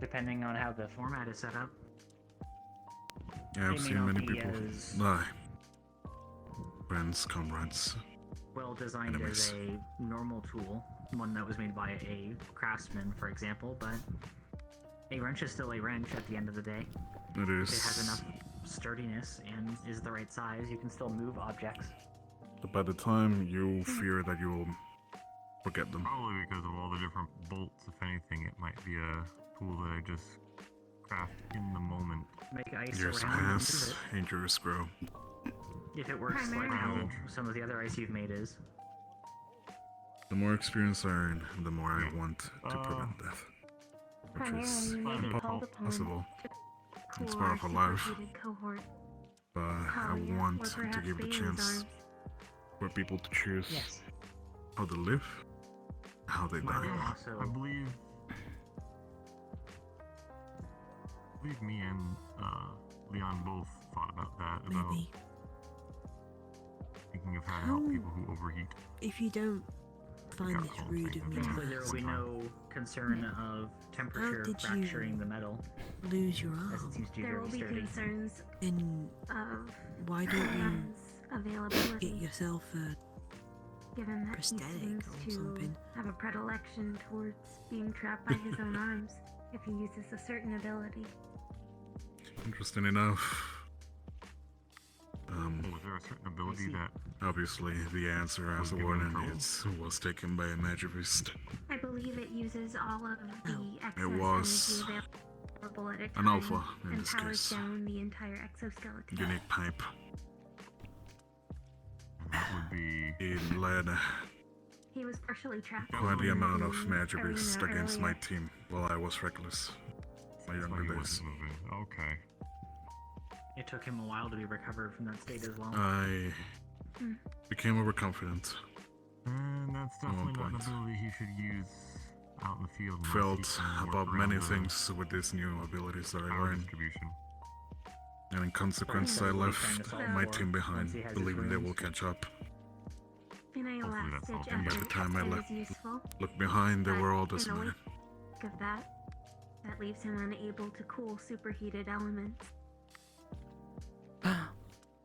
Depending on how the format is set up. Yeah, I've They may seen not many be people as die. Friends, comrades. well designed Enemies. as a normal tool, one that was made by a craftsman, for example, but a wrench is still a wrench at the end of the day. It If it is. has enough sturdiness and is the right size, you can still move objects. But by the time you fear that you'll forget them. Probably because of all the different bolts. If anything, it might be a tool that I just craft in the moment. Make ice Years around and move pass, it. injuries grow. If it works like how some of the other ice you've made is. The more experience I earn, the more I want to prevent death. Which is Primarily, you may be called upon possible. It's for part of life. superseded cohort. But I Talia, want or to perhaps give the Bailey's chance arms. for people to choose Yes. how they live, how they Mine die. also. I believe me and Leon both thought about that. About Maybe. thinking of how to help people who overheat. If you don't find this rude of me to Hopefully there will be no concern of temperature did you fracturing the metal, lose your as it arm, seems to be There very will be sturdy. concerns then of why don't you funds get availability, yourself a given that he prosthetic seems or to something? have a predilection towards being trapped by his own arms if he uses a certain ability. Interesting enough. Was there a certain ability that Obviously, the answer as a given warning control? was taken by a magicist. I believe it uses all of the excess was energy available at a an time alpha in and this powers case. down the entire exoskeleton. Unique pipe. that would be It led He was partially trapped. quite the in amount of the magicist arena against my earlier. team while I was reckless. My why younger he days. wasn't moving. Okay. It took him a while to be recovered from that state as well. I became overconfident. And that's At one definitely not an point. ability he should use out in the field. unless he Felt can work about around many the things with these new abilities that I power learned. distribution. And in consequence, I That's what he's trying to left solve my for team behind, once he has his believing they rings. will catch up. In a Hopefully last that's all ditch good. And by the effort, time I it left, is useful. looked behind, they but were all in the decimated. wake of that, that leaves him unable to cool superheated elements.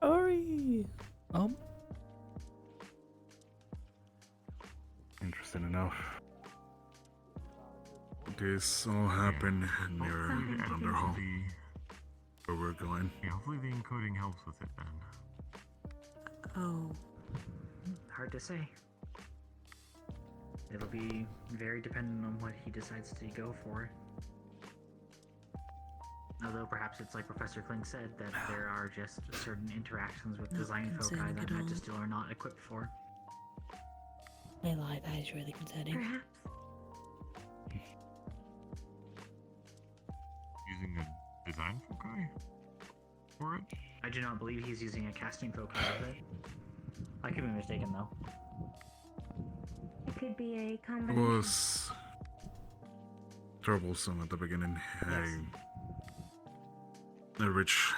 Ori! Interesting enough. This all happened near Something to Underhall, The, where we're going. yeah, hopefully the encoding helps with it then. Oh, Hard to say. It'll be very dependent on what he decides to go for. Although perhaps it's like Professor Kling said, that there are just certain interactions with Not design foci concerning that at all. Magistill are not equipped for. I lied. That is really concerning. Perhaps. Using a design foci for it? I do not believe he's using a casting foci with it. I could be mistaken though. It could be a It combination. was troublesome at the beginning. A rich,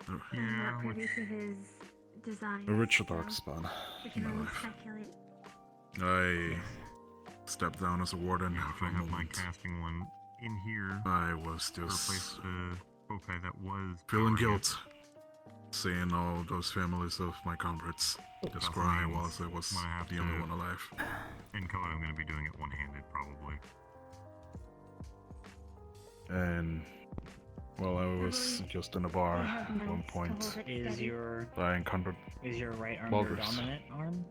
I'm Yeah, not privy to his design. a rich dark spot We in can my only life. speculate. I stepped down as a warden If for I a have my moment. casting one in here I was to replace just the foci that was feeling powering it. guilt, seeing all those families of my comrades just cry whilst I was When I have the only to one alive. encode, I'm going to be doing it one-handed probably. And while I was just in a bar at one point, Is your I encountered right arm your Walrus. dominant arm?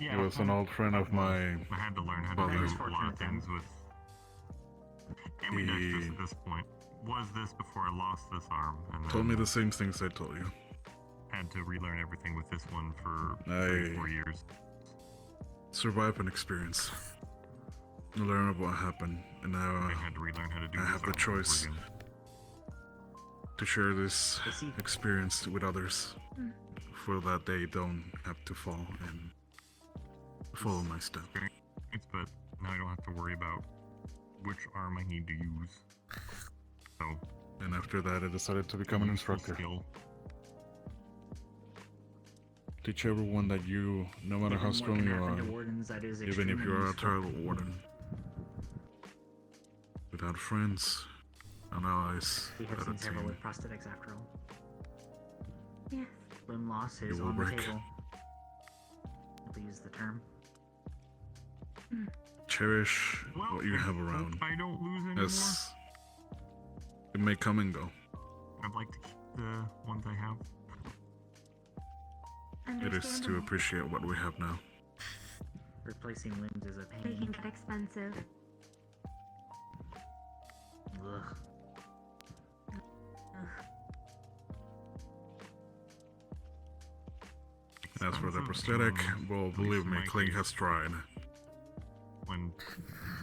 Yeah, He was an old friend of my I had to learn how to father's. do a lot of things with ambidextrous at this point. Was this before I lost this arm? And Told me then the same things I told you. had to relearn everything with this one for I- 4 years. Survive an experience. Learn what happened, and now I had to relearn how to do I this have the arm over choice again. to share this experience with others Mm. for that they don't have to fall and follow my step. But now I don't have to worry about which arm I need to use. So. And after that, I decided to become an instructor. Teach everyone that you, no matter how strong you are, even if you are a terrible warden, without friends and allies, We have at a seen several team, with prosthetics after all. Yes. Limb loss You is will on the break. table. To use the term. cherish what you have around. I don't lose anymore. As it may come and go. I'd like to keep the ones I have. It is to appreciate what we have now. Replacing limbs is a They pain. can get expensive. Ugh. As for the prosthetic, well, believe me, Kling has tried. When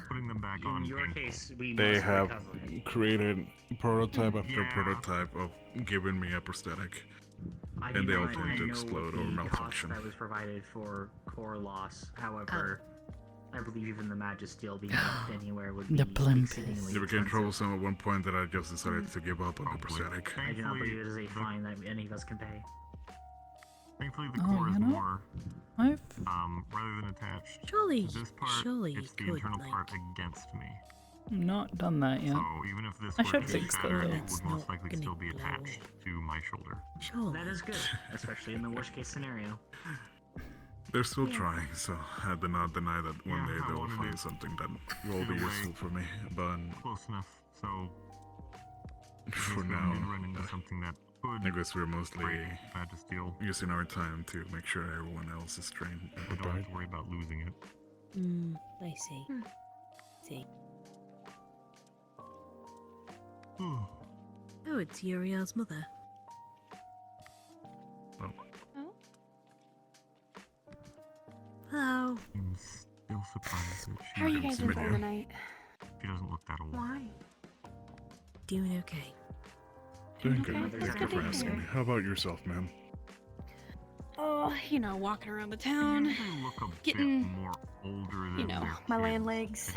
putting them back on, In your case, we They must have recover. created prototype after prototype of giving me a prosthetic, I and do they all not tend to know explode the or cost malfunction. that was provided for core loss. However, I believe even the Magisteel being left anywhere would be The blimp. exceedingly It became expensive. troublesome at one point that I just decided to give up on the prosthetic. I do not believe it is a fine that any of us can pay. Thankfully, the Oh, core is you know, more, I've rather than attached. Surely, This part, surely it's the you could, internal like... part against me. not done that yet. So even if this I were should to fix that shatter, though. it would It's most not likely gonna still be blow attached to my shoulder. Surely. That is good, especially in the worst case scenario. They're still trying, so I do not deny that one day I they will wanted find it something that will be either way. useful for me. But Close enough. So for we now, did run into something that could I guess we're mostly Magisteel. using our time to make sure everyone else is trained and I don't have prepared. to worry about losing it. I see. See. Oh, it's Uriel's mother. Oh. Hello. I'm still surprised that she How are you doesn't guys doing look- tonight? She doesn't look that old. Why? Doing okay. Doing good. Okay, that's Thank you good for to asking hear. me. How about yourself, ma'am? Oh, you know, walking around the town, You look a getting, bit more older than you know, their my kids. land legs.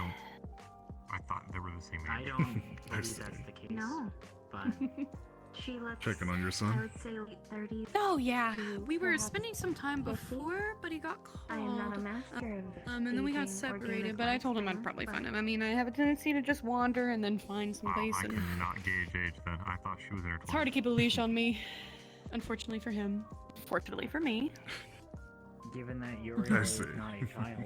I thought they were the same age. I don't I believe see. that's the case. No. But She looks. Checking on your I son? would say late 30s. Oh yeah, we were perhaps spending some time 50. before, but he got called. I am not a master of. And then we got aging separated, organic but I told him lifespan, I'd probably but- find him. I mean, I have a tendency to just wander and then find some place, I and cannot gauge age then. I thought she was there. it's hard to keep a leash on me. Unfortunately for him, fortunately for me. given that I Uriel is see. not a child,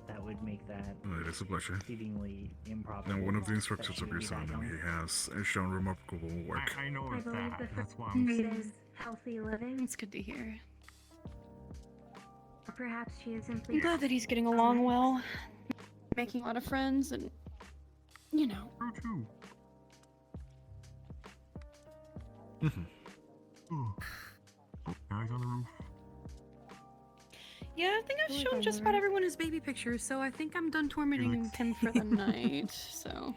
that would make that Well, it is a pleasure. exceedingly improbable. Now, one of the that instructors she of would your be son, that and young. he has shown remarkable work. I know I it's believe that. the That's why first I'm. trait is healthy living. It's good to hear. Or perhaps she is simply. I'm glad that he's getting along well, making a lot of friends, and you know. Her too. Mm-hmm. Now he's on the roof. Yeah, I think I've shown just about everyone his baby pictures, so I think I'm done tormenting him for the night. So.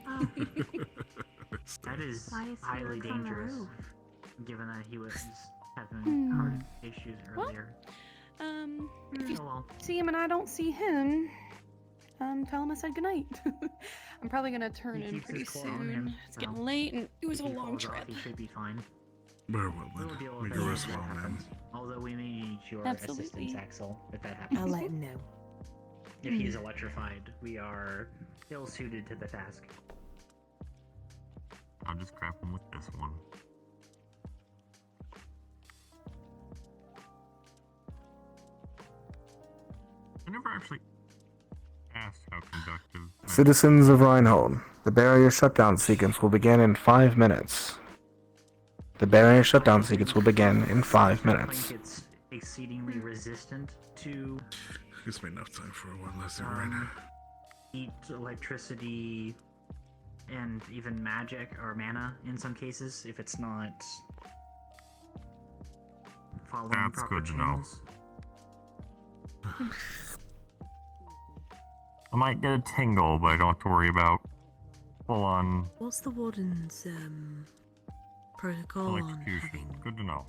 That is Why is he highly looks on the dangerous, roof? given that he was having heart issues Well, earlier. If you Oh well. see him and I don't see him, tell him I said goodnight. I'm probably gonna turn He in keeps pretty his claw on him, soon. It's so getting late and it was If a he long falls off, trip. he should be fine. Very well, then. We'll deal May with you it rest if that well, ma'am. happens. Although we may need your Absolutely. assistance, Axel, if that happens. I'll let him know. If he is electrified, we are ill suited to the task. I'll just grab him with this one. I never actually asked how conductive. Citizens of Reinhold, the barrier shutdown sequence will begin in 5 minutes. The barrier shutdown sequence will begin in 5 I minutes. think it's exceedingly resistant to Gives me enough time for one less cigarette. heat, electricity, and even magic or mana in some cases if it's not following That's proper good to know. channels. I might get a tingle, but I don't have to worry about full on What's the warden's protocol on electrocution. having Good to know.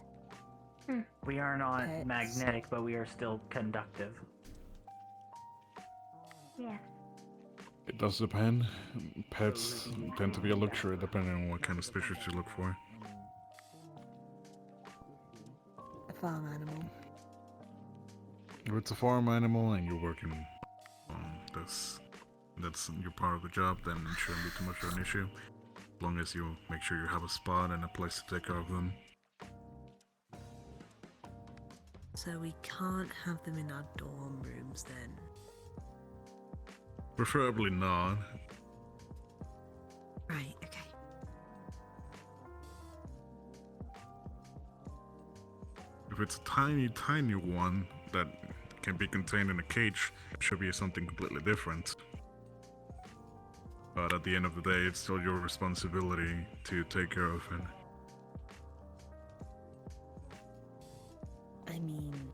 We are not magnetic, but we are still conductive. Yeah. It does depend. Pets tend to be a luxury depending on what kind of species you look for. A farm animal. If it's a farm animal and you're working on this, that's your part of the job, then it shouldn't be too much of an issue. As long as you make sure you have a spot and a place to take care of them. So we can't have them in our dorm rooms then? Preferably not. Right, okay. If it's a tiny, tiny one that can be contained in a cage, it should be something completely different. But at the end of the day, it's still your responsibility to take care of it. I mean...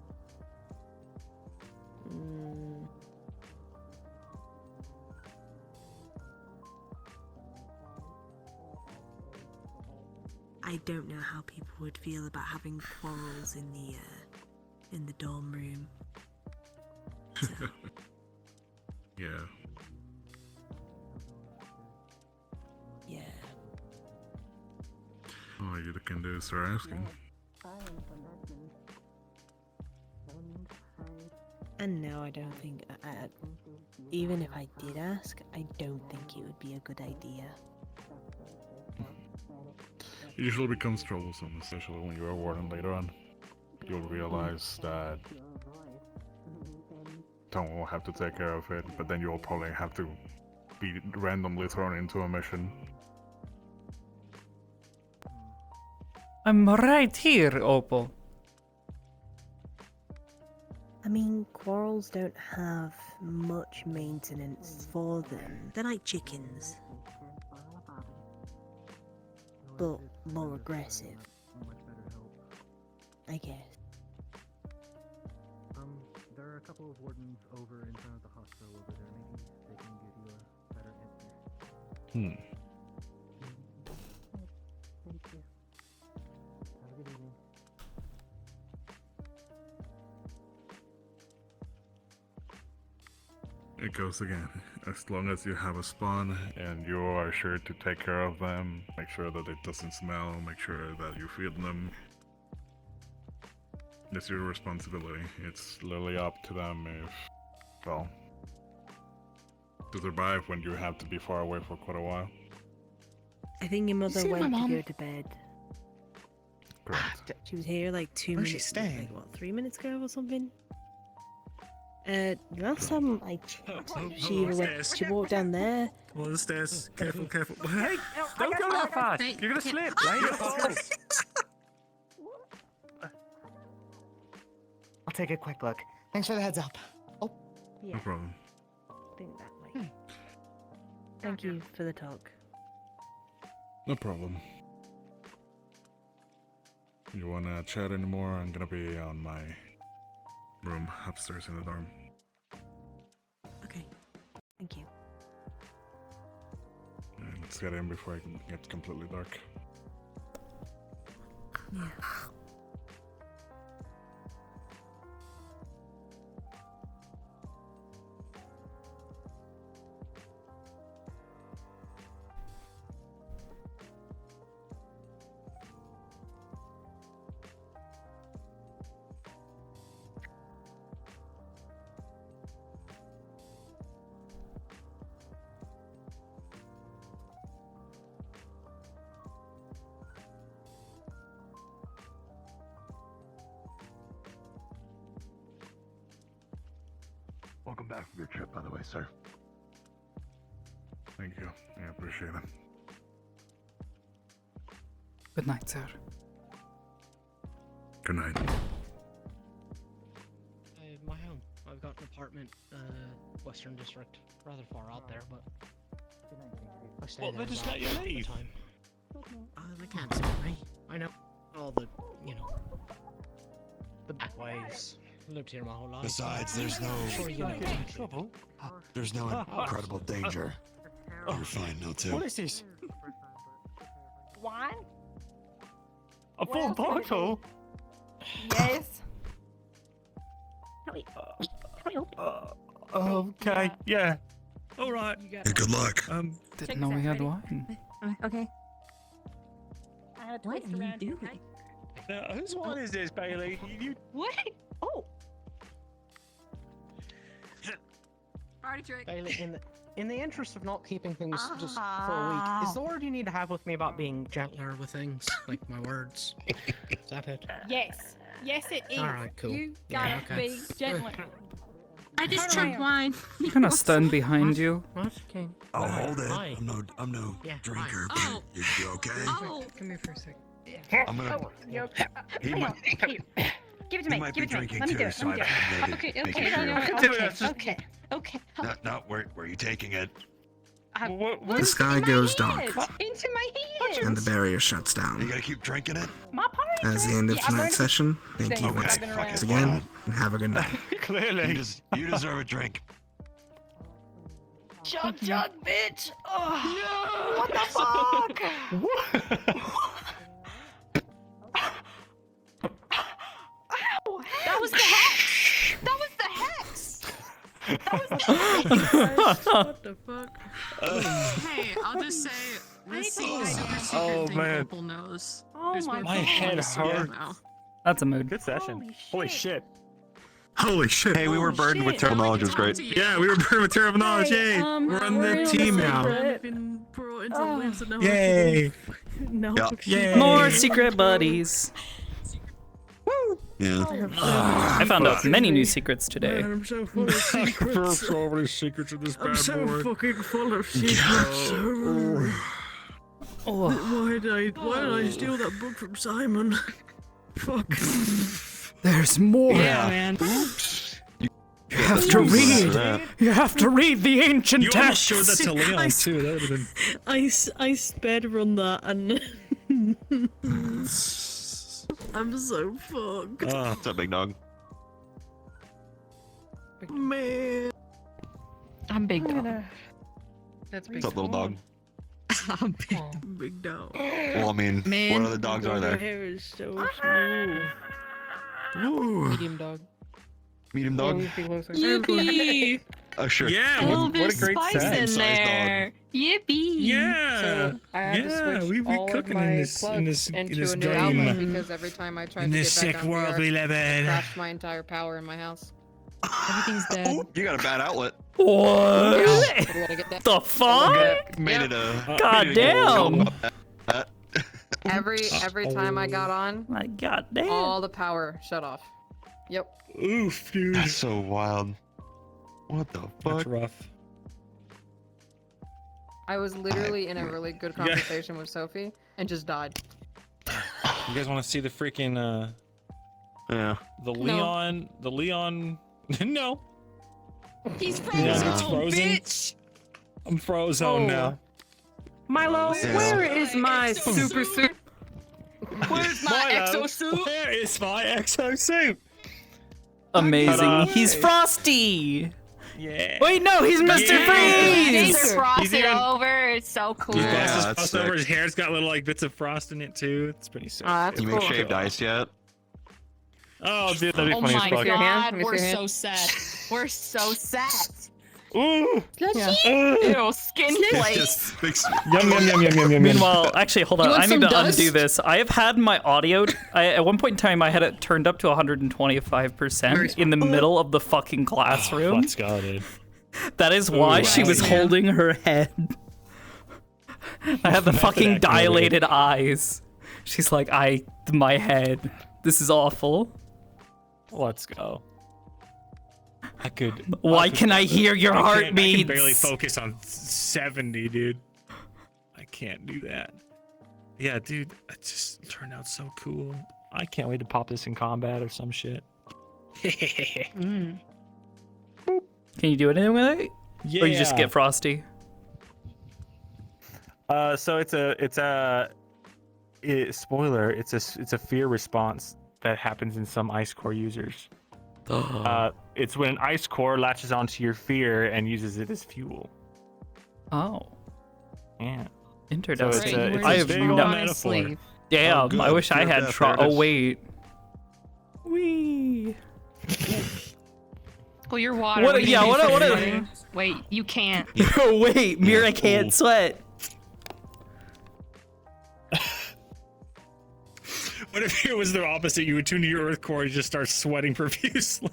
I don't know how people would feel about having quarrels in the dorm room. So. Yeah. Yeah. All you can do is start asking. And no, I don't think... even if I did ask, I don't think it would be a good idea. It usually becomes troublesome, especially when you're a warden later on. You'll realize that someone will have to take care of it, but then you'll probably have to be randomly thrown into a mission. I'm right here, Opal. I mean, quarrels don't have much maintenance for them. They're like chickens. But more aggressive. I guess. There are a couple of wardens over in front of the hospital over there. Maybe they can give you a better answer. Thank you. Have a good evening. It goes again. As long as you have a spawn and you are sure to take care of them, make sure that it doesn't smell, make sure that you feed them. It's your responsibility. It's literally up to them if, well, to survive when you have to be far away for quite a while. I think your mother went to go to bed. Correct. She was here like 2 Where's she minutes. staying? Like what, 3 minutes ago or something? Last time I checked, she walked down there. Come on the stairs. Careful, careful. Hey, don't go that fast. You're gonna slip. Right? I'll take a quick look. Thanks for the heads up. Oh, No problem. I think that way. Thank you for the talk. No problem. You wanna chat anymore? I'm gonna be on my room upstairs in the dorm. Okay. Thank you. And let's get in before it gets completely dark. Yeah. Welcome back from your trip, by the way, sir. Thank you. I appreciate it. Good night, sir. Good night. My home. I've got an apartment, Western District. Rather far out there, but I stay Well, there they just about let you half the leave. time. They can't stop me. I know all the, the back ways. Lived here my whole life. Besides, there's no Sure, you know. trouble. there's no incredible danger. You're fine now too. What is this? Wine? A full bottle? Yes. Okay, yeah. All right. Hey, good luck. Didn't know we had wine. Okay. What are you doing? Now, whose wine is this, Bailey? You... What? Oh. Party trick. Bailey, in the interest of not keeping things just for a week, is the word you need to have with me about being gentler with things, like my words? Is that it? Yes. Yes, it is. All right, cool. You Yeah, gotta okay. be gentler. I just Turn chugged around. wine. Kind of stunned behind you. What? Okay. I'll hold it. Hi. I'm no drinker. hi. Oh. But you okay? Oh. Come here for a second. I'm gonna. You're He might. Give it to He me. might Give be it to me. drinking Let me too, do it. so Let me do I it. maybe Okay. make Okay. sure. Okay. Okay. No, where are you taking it? The sky goes dark, Into my head. and the barrier shuts down. You gotta keep drinking it. My party. As the end of Yeah, I'm tonight's ready. session, thank you Okay, once I've been around. again, and have a good night. Clearly. You deserve a drink. Chug, bitch. Oh, what the fuck? Ow, that was the hex. That was the hex. What the fuck? Hey, I'll just say this is a super secret Oh, thing man. Opal knows. Oh There's my been God. My head people who hurts. know. That's a mood. Good session. Holy shit. Holy shit! Hey, we were burdened with terrible knowledge. It was great. Yeah, we were burdened with terrible knowledge. Yay! We're on the team now. I've been brought into the waves and now Yay! No. Yeah. Yay! More secret buddies. Yeah. I found out many new secrets today. I'm so full of secrets. so many secrets in this I'm bad so boy. fucking full of secrets. Oh. Why did I steal that book from Simon? Fuck. There's more. Yeah, man. You have to read. You have to read the ancient You almost texts. showed that to Leon too. That would have been. I sped run that and I'm so fucked. What's up, big dog? Man. I'm big dog. That's What's up, little dog? I'm big dog. Well, I mean, what other dogs are Your there? hair is so smooth. Medium dog. Medium dog? Yippee! Oh, sure. Yeah, Little what bit a of great spice set. in there. Yippee! Yeah. So I had to Yeah, switch we be all of cooking my in this plugs in into this a new game. outlet because every time I tried In to this get back sick on world we live in. crashed my entire power in my house. Everything's dead. You got a bad outlet. What? Yeah, get that. The fuck? Made it a. God damn. Every time I got on, My god damn. all the power shut off. Yep. Oof, dude. That's so wild. What the fuck? That's rough. I was literally in a really good conversation with Sophie and just died. You guys want to see the freaking Yeah. the Leon no. He's No, frozen. it's frozen. Bitch. I'm frozen now. Milo, Yeah. where is my super suit? Where's my Milo, exosuit? Where is my exosuit? Amazing. Ta-da. He's Frosty. Yeah. Wait, no, he's Mr. They Freeze. frosted even- over. It's so cool. Yeah, Glasses that's frost over. sick. His hair's got little like bits of frost in it too. It's pretty sick. That's You cool. make shaved ice yet? Oh, dude, that'd be Oh funny as my fuck. your hand? god, Let me see we're your so hand. set. We're so set. Ooh. Ew, skin place. Yum yum yum yum yum yum. Meanwhile, actually, hold on. You want I need some to dust? undo this. I have had my audio. At one point in time, I had it turned up to 125% in the middle of the fucking classroom. Let's go, dude. That is why she was holding her head. I had the fucking dilated eyes. She's like, my head. This is awful. Let's go. Why can I hear your I heartbeats? can barely focus on 70, dude. I can't do that. Yeah, dude, it just turned out so cool. I can't wait to pop this in combat or some shit. Can you do anything with it? Yeah. Or you just get Frosty? So spoiler. It's a fear response that happens in some ice core users. It's when an ice core latches onto your fear and uses it as fuel. Oh. Yeah. Interesting. So it's I a have big no old metaphor. Damn, Oh, good. I wish I Fear of had death, there it Oh is. wait. Pull your water. What? do you Yeah. do What? for What? sweating? Wait, you can't. Wait, Mira can't sweat. What if it was the opposite? You would tune to your earth core and just start sweating profusely.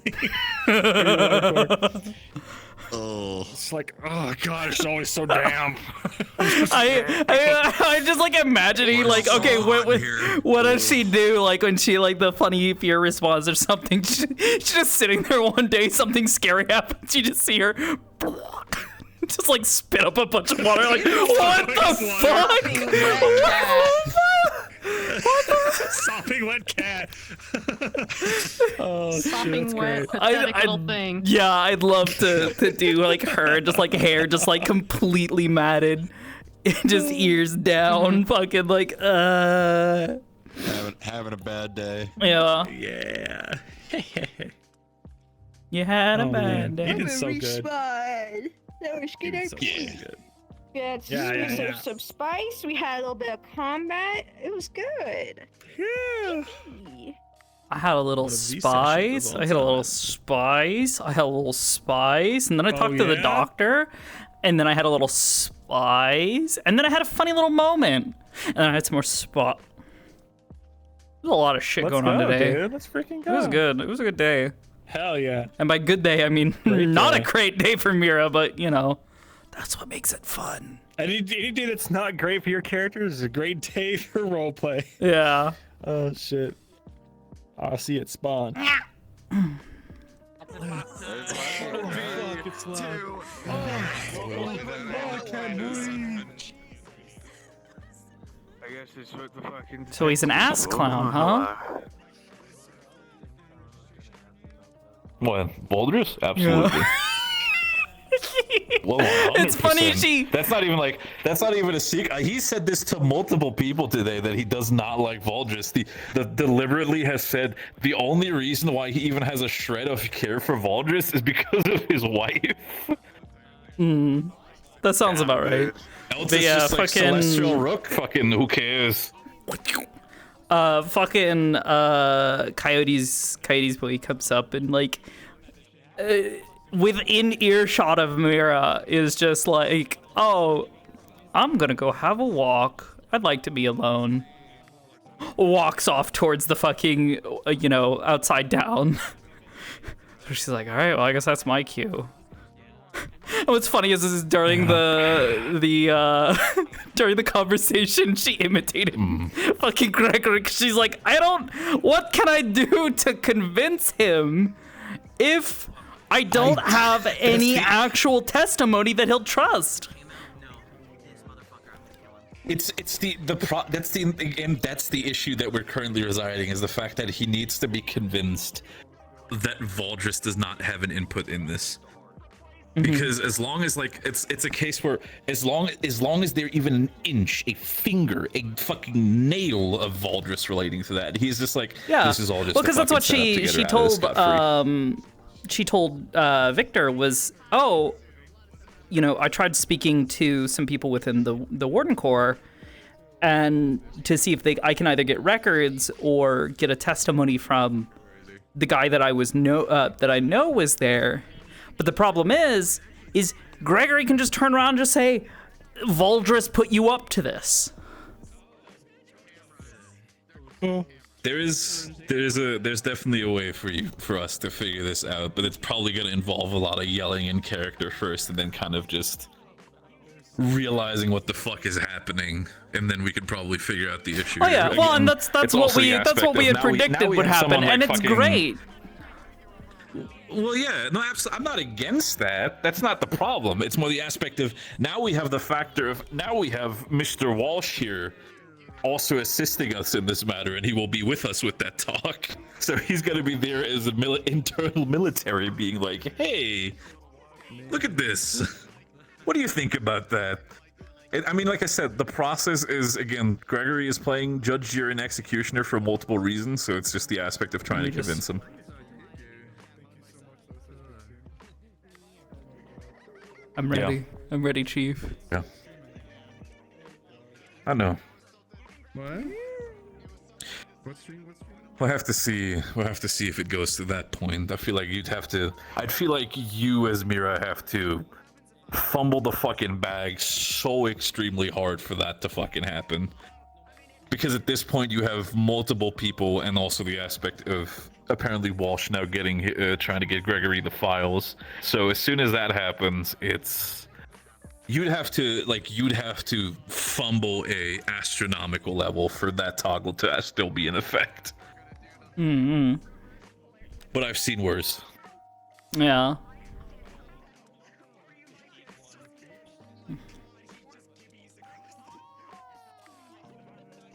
Oh. It's like, oh god, it's always so damp. I'm just like imagining, like, okay, what does she do? Like when she like the funny fear response or something. She's just sitting there one day, something scary happens. You just see her just like spit up a bunch of water. Like, what the fuck? Sopping wet cat. Oh, Sopping shit, wet, great. pathetic little thing. Yeah, I'd love to do like her, just like hair, just like completely matted, just ears down, fucking like Having a bad day. Yeah. Yeah. You had a Oh, bad man. day. You did so good. That was good. We had some spice. We had a little bit of combat. It was good. Yeah. I had a little spice. I had a little spice. I had a little spice, and then I talked to the doctor, and then I had a little spice, and then I had a funny little moment, and then I had some more spot. There's a lot of shit going on today. Dude. Let's freaking go. It was good. It was a good day. Hell yeah. And by good day, I mean Great not day. a great day for Mira, but you know, that's what makes it fun. Any day that's not great for your characters is a great day for roleplay. Yeah. Oh shit. I'll see it spawn. So he's an ass clown, huh? What, Boulders? Absolutely. Well, It's funny 100%. That's not even a secret. He said this to multiple people today that he does not like Voldris. The deliberately has said the only reason why he even has a shred of care for Voldris is because of his wife. That sounds about right. Else But it's yeah, just like fucking Celestial Rook. Fucking who cares? Coyote's boy comes up and like within earshot of Mira is just like, oh, I'm gonna go have a walk. I'd like to be alone. Walks off towards the fucking, outside down. So she's like, all right, well, I guess that's my cue. And what's funny is during the during the conversation, she imitated fucking Gregory. 'Cause she's like, what can I do to convince him if I don't have any actual testimony that he'll trust? That's the issue that we're currently residing, is the fact that he needs to be convinced that Voldris does not have an input in this. Because as long as it's a case where as long as they're even an inch, a finger, a fucking nail of Voldris relating to that, he's just like, this is all just. Well, because that's what she told Victor was, I tried speaking to some people within the Warden Corps, and to see if I can either get records or get a testimony from the guy that I know was there. But the problem is Gregory can just turn around and just say, Voldris put you up to this. There's definitely a way for us to figure this out, but it's probably going to involve a lot of yelling in character first, and then kind of just realizing what the fuck is happening, and then we could probably figure out the issue. Oh yeah, well, and that's what we had predicted would happen, and it's great. Well, yeah, no, I'm not against that. That's not the problem. It's more the aspect of now we have Mr. Walsh here also assisting us in this matter, and he will be with us with that talk. So he's going to be there as an internal military being like, hey, look at this. What do you think about that? I mean, like I said, the process is, again, Gregory is playing judge, jury, and executioner for multiple reasons, so it's just the aspect of trying to convince him. I'm ready. Yeah. I'm ready, Chief. Yeah. I know. What? We'll have to see. We'll have to see if it goes to that point. I feel like you'd have to. I'd feel like you, as Mira, have to fumble the fucking bag so extremely hard for that to fucking happen. Because at this point, you have multiple people, and also the aspect of apparently Walsh now getting trying to get Gregory the files. So as soon as that happens, it's you'd have to fumble a astronomical level for that toggle to still be in effect. Mm-hmm. But I've seen worse. Yeah.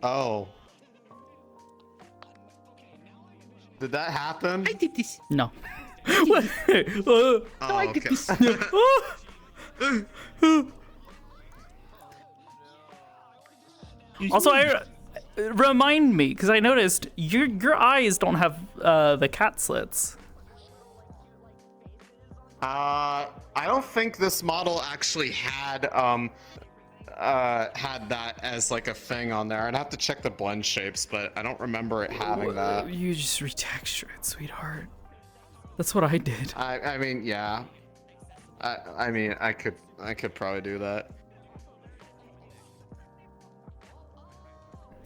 Oh. Did that happen? I did this. No. Oh, I did okay. this. Also, remind me, because I noticed your eyes don't have the cat slits. I don't think this model actually had that as like a thing on there. I'd have to check the blend shapes, but I don't remember it having that. You just retexture it, sweetheart. That's what I did. I mean, yeah. I mean, I could probably do that.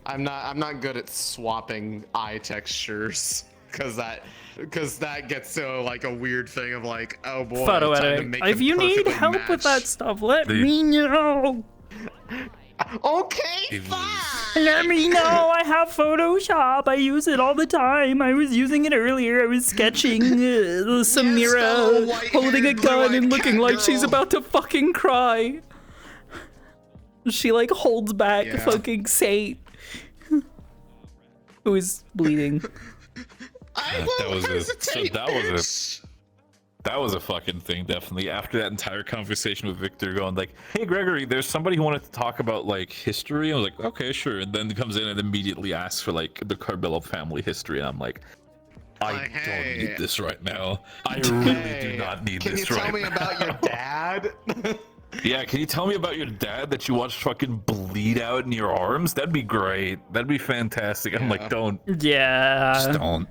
I'm not good at swapping eye textures because that gets so like a weird thing of like, oh boy. Photo editing. If you need help with that stuff, let me know. Okay, fine. Let me know. I have Photoshop. I use it all the time. I was using it earlier. I was sketching Samira holding a gun and looking like she's about to fucking cry. She like holds back fucking Saint, who is bleeding. That was a fucking thing, definitely. After that entire conversation with Victor going like, hey Gregory, there's somebody who wanted to talk about like history. I was like, okay, sure. And then comes in and immediately asks for like the Carbillo family history. And I'm like, I don't need this right now. I really do not need this right now. Can you tell me about your dad? Yeah, can you tell me about your dad that you watched fucking bleed out in your arms? That'd be great. That'd be fantastic. I'm like, don't. Yeah. Just don't.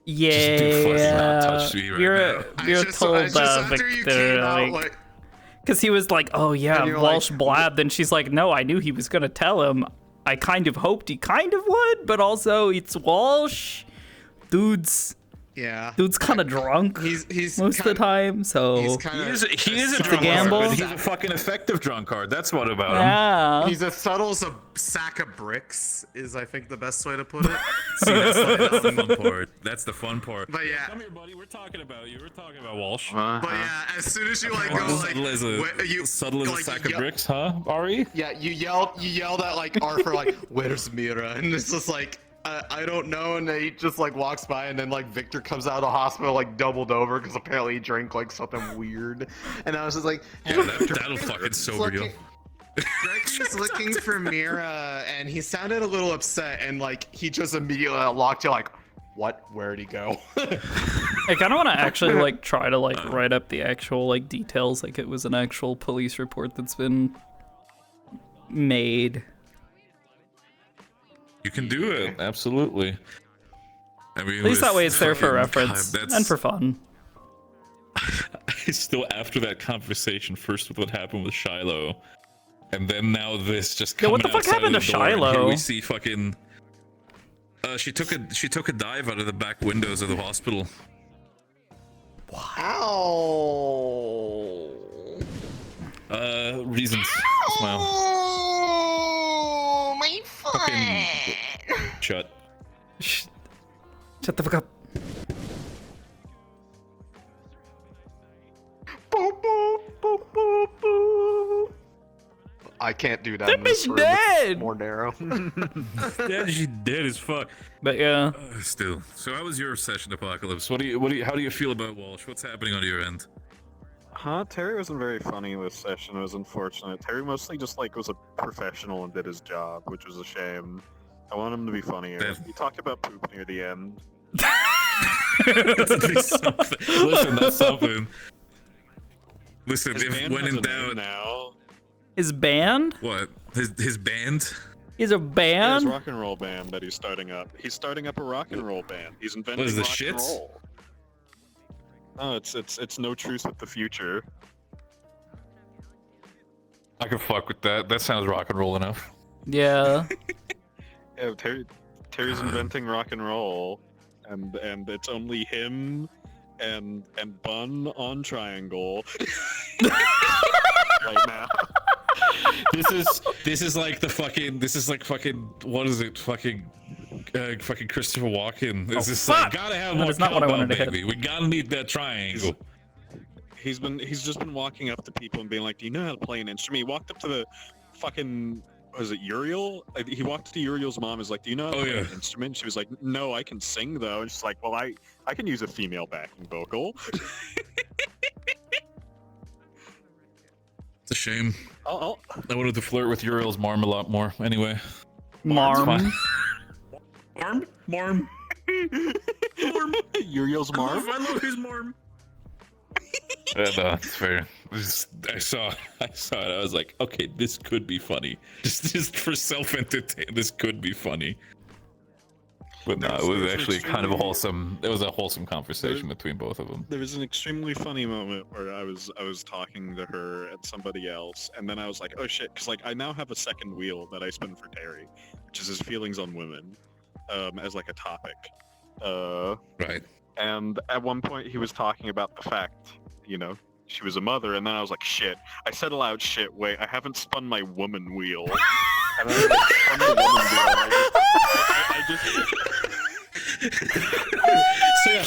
Yeah. Just do fucking not touch me right now. You're told Victor, like, because he was like, oh yeah, Walsh blabbed, and she's like, no, I knew he was gonna tell him. I kind of hoped he kind of would, but also it's Walsh. Dude's kind of drunk. He's most of the time, so he is a drunk gamble. But he's a fucking effective drunkard. That's what about him. Yeah. He's as subtle as a sack of bricks, is I think the best way to put it. See, that's the fun part. That's the fun part. But yeah. Come here, buddy. We're talking about you. We're talking about Walsh. But yeah, as soon as you like go like subtle as a sack of bricks, huh, Ari? Yeah, you yelled at like Arthur like, where's Mira? And it's just like, I don't know, and he just like walks by, and then like Victor comes out of the hospital like doubled over because apparently he drank like something weird, and I was just like, yeah, that'll fucking sober you. Greg's looking for Mira, and he sounded a little upset, and like he just immediately locked you like, what? Where'd he go? I kind of want to actually like try to like write up the actual like details, like it was an actual police report that's been made. You can do it, absolutely. I mean, at least that way it's there for reference and for fun. Still, after that conversation, first with what happened with Shiloh, and then now this just coming what the fuck happened to Shiloh? Here we see fucking. She took a dive out of the back windows of the hospital. Ow. Reasons. Ow! Smile. My foot. Shut. Shut the fuck up. Boop, boop, boop, boop, boop. I can't do that. That in this bitch room. dead. It's more narrow. Yeah, she's dead as fuck. But yeah. Still. So how was your session, Apocalypse? How do you feel about Walsh? What's happening on your end? Terry wasn't very funny in this session. It was unfortunate. Terry mostly just like was a professional and did his job, which was a shame. I want him to be funnier. He talked about poop near the end. Listen, that's something. Listen, His if band when has in a name doubt, now. His band? What? His band? He's a Yeah, his band? rock and roll band that he's starting up. He's starting up a rock and roll band. He's inventing What is the rock and shits? roll. Oh, it's no truce with the future. I can fuck with that. That sounds rock and roll enough. Yeah. Yeah, Terry's inventing rock and roll, and it's only him and Bun on Triangle right now. This is like fucking what is it fucking Christopher Walken. This is like gotta have That more is not what I compound, wanted to hit. baby. We gotta need that triangle. He's just been walking up to people and being like, "Do you know how to play an instrument?" He walked up to the fucking was it Uriel? He walked up to Uriel's mom. And was like, "Do you know how to play an instrument?" She was like, "No, I can sing though." And she's like, "Well, I can use a female backing vocal." It's a shame. I wanted to flirt with Uriel's marm a lot more. Anyway. Marm. Marm. Uriel's marm. I love his marm. No, it's fair. I saw it. I was like, okay, this could be funny. Just for self-entertainment, this could be funny. But no, it was actually kind of a wholesome. It was a wholesome conversation between both of them. There was an extremely funny moment where I was talking to her and somebody else, and then I was like, "Oh shit!" Because like I now have a second wheel that I spin for Terry, which is his feelings on women, as like a topic. Right. And at one point he was talking about the fact, you know, she was a mother, and then I was like, "Shit!" I said aloud, "Shit! Wait, I haven't spun my woman wheel." And then I like, spun the woman wheel. I just So yeah,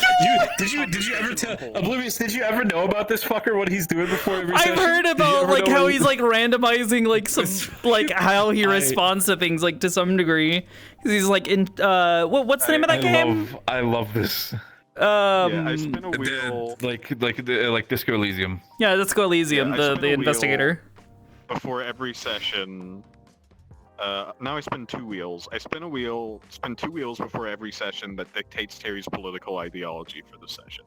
did you ever tell Oblivious? Did you ever know about this fucker? What he's doing before every session? I've heard Did you about ever like know how what he's like randomizing like some like how he responds to things like to some degree. 'Cause he's like in what's the name of that game? I love this. yeah, I spin a wheel Like Disco Elysium. Yeah, let's go Elysium, Yeah, I the spin a wheel investigator. before every session. Now I spin two wheels. I spin two wheels before every session that dictates Terry's political ideology for the session.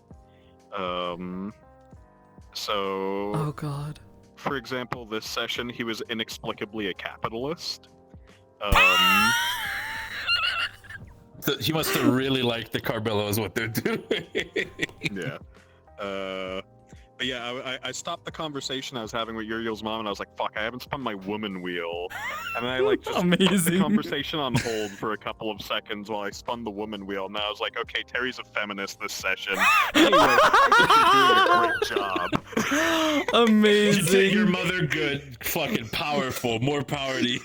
So. Oh God. For example, this session he was inexplicably a capitalist. He must have really liked the Carbellos, what they're doing. Yeah. But yeah, I stopped the conversation I was having with Uriel's mom, and I was like, "Fuck, I haven't spun my woman wheel." And I like just put the conversation on hold for a couple of seconds while I spun the woman wheel. And I was like, "Okay, Terry's a feminist this session." Anyway, I think you're doing a great job. Amazing. Your mother good, fucking powerful, more power to you.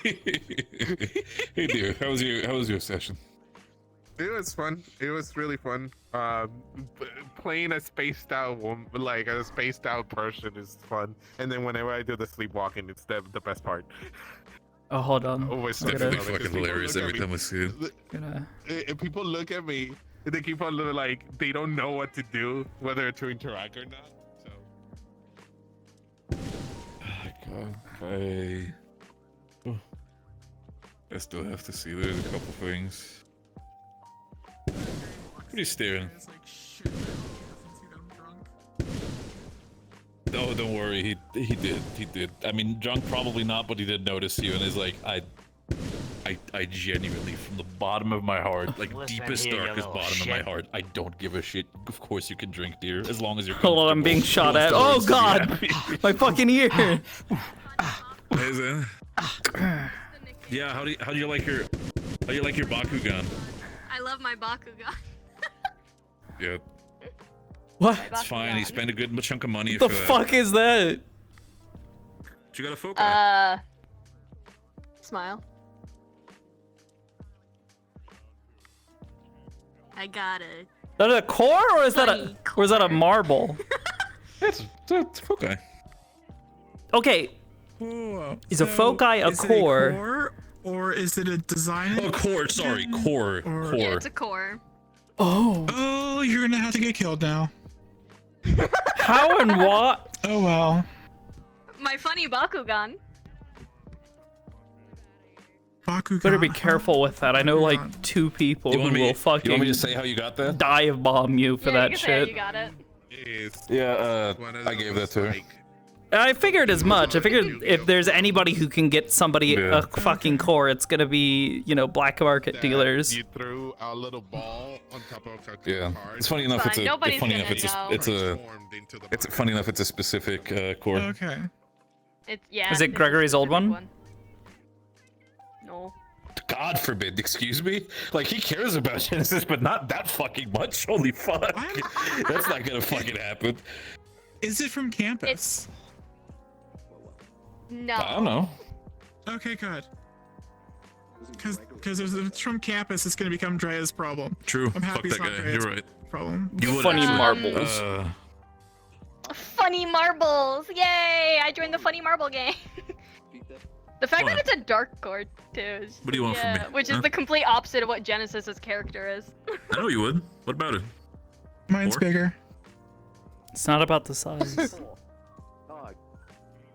Hey, dude, how was your session? It was fun. It was really fun. Playing a spaced out woman, like a spaced out person, is fun. And then whenever I do the sleepwalking, it's the best part. Oh, hold on. Always Definitely fucking hilarious every time I see it. If people look at me, they keep on like they don't know what to do, whether to interact or not. Okay. I still have to see. There's a couple things. What are you staring? Oh, don't worry. He did. I mean, drunk probably not, but he did notice you and is like, I genuinely, from the bottom of my heart, like Listen deepest, here, you darkest little bottom of my shit. heart, I don't give a shit. Of course you can drink, dear, as long as you're. Hold on, I'm being shot at. comfortable. Oh God, my fucking ear. Is it? Yeah. How do you like your Bakugan? I love my Bakugan. Yeah. What? It's fine. He spent a good chunk of money The for that. fuck is that? You got a foci. Smile. I got it. Is that a core or is that a marble? It's foci. Okay. Is a foci a core? Or is it a design? Oh, core. Sorry, core. Core. Yeah, it's a core. Oh. Oh, you're gonna have to get killed now. How and what? Oh well. My funny Bakugan. Bakugan. Better be careful with that. I know like 2 people who will fucking. You want me to say how you got that? Dive bomb you for Yeah, that you can say shit. you got it. Yeah. I gave that to her. I figured as much. I figured if there's anybody who can get somebody a fucking core, it's gonna be, you know, black market dealers. You threw a little ball on top of a Yeah, it's funny enough. Fine, nobody's funny gonna enough. It's funny enough. It's a specific core. Okay. It's yeah. Is it Gregory's old one? No. God forbid, excuse me? Like, he cares about Genesis, but not that fucking much. Holy fuck. That's not gonna fucking happen. Is it from campus? No. I don't know. Okay, good. Because if it's from campus, it's gonna become Drea's problem. True. I'm happy Fuck it's that not guy. Drea's You're right. problem. You would Funny actually. marbles. Funny marbles! Yay! I joined the funny marble game. The fact that it's a dark core too. Is, What do you want from me? Which is Huh? the complete opposite of what Genesis's character is. I know you would. What about it? Mine's More? bigger. It's not about the size.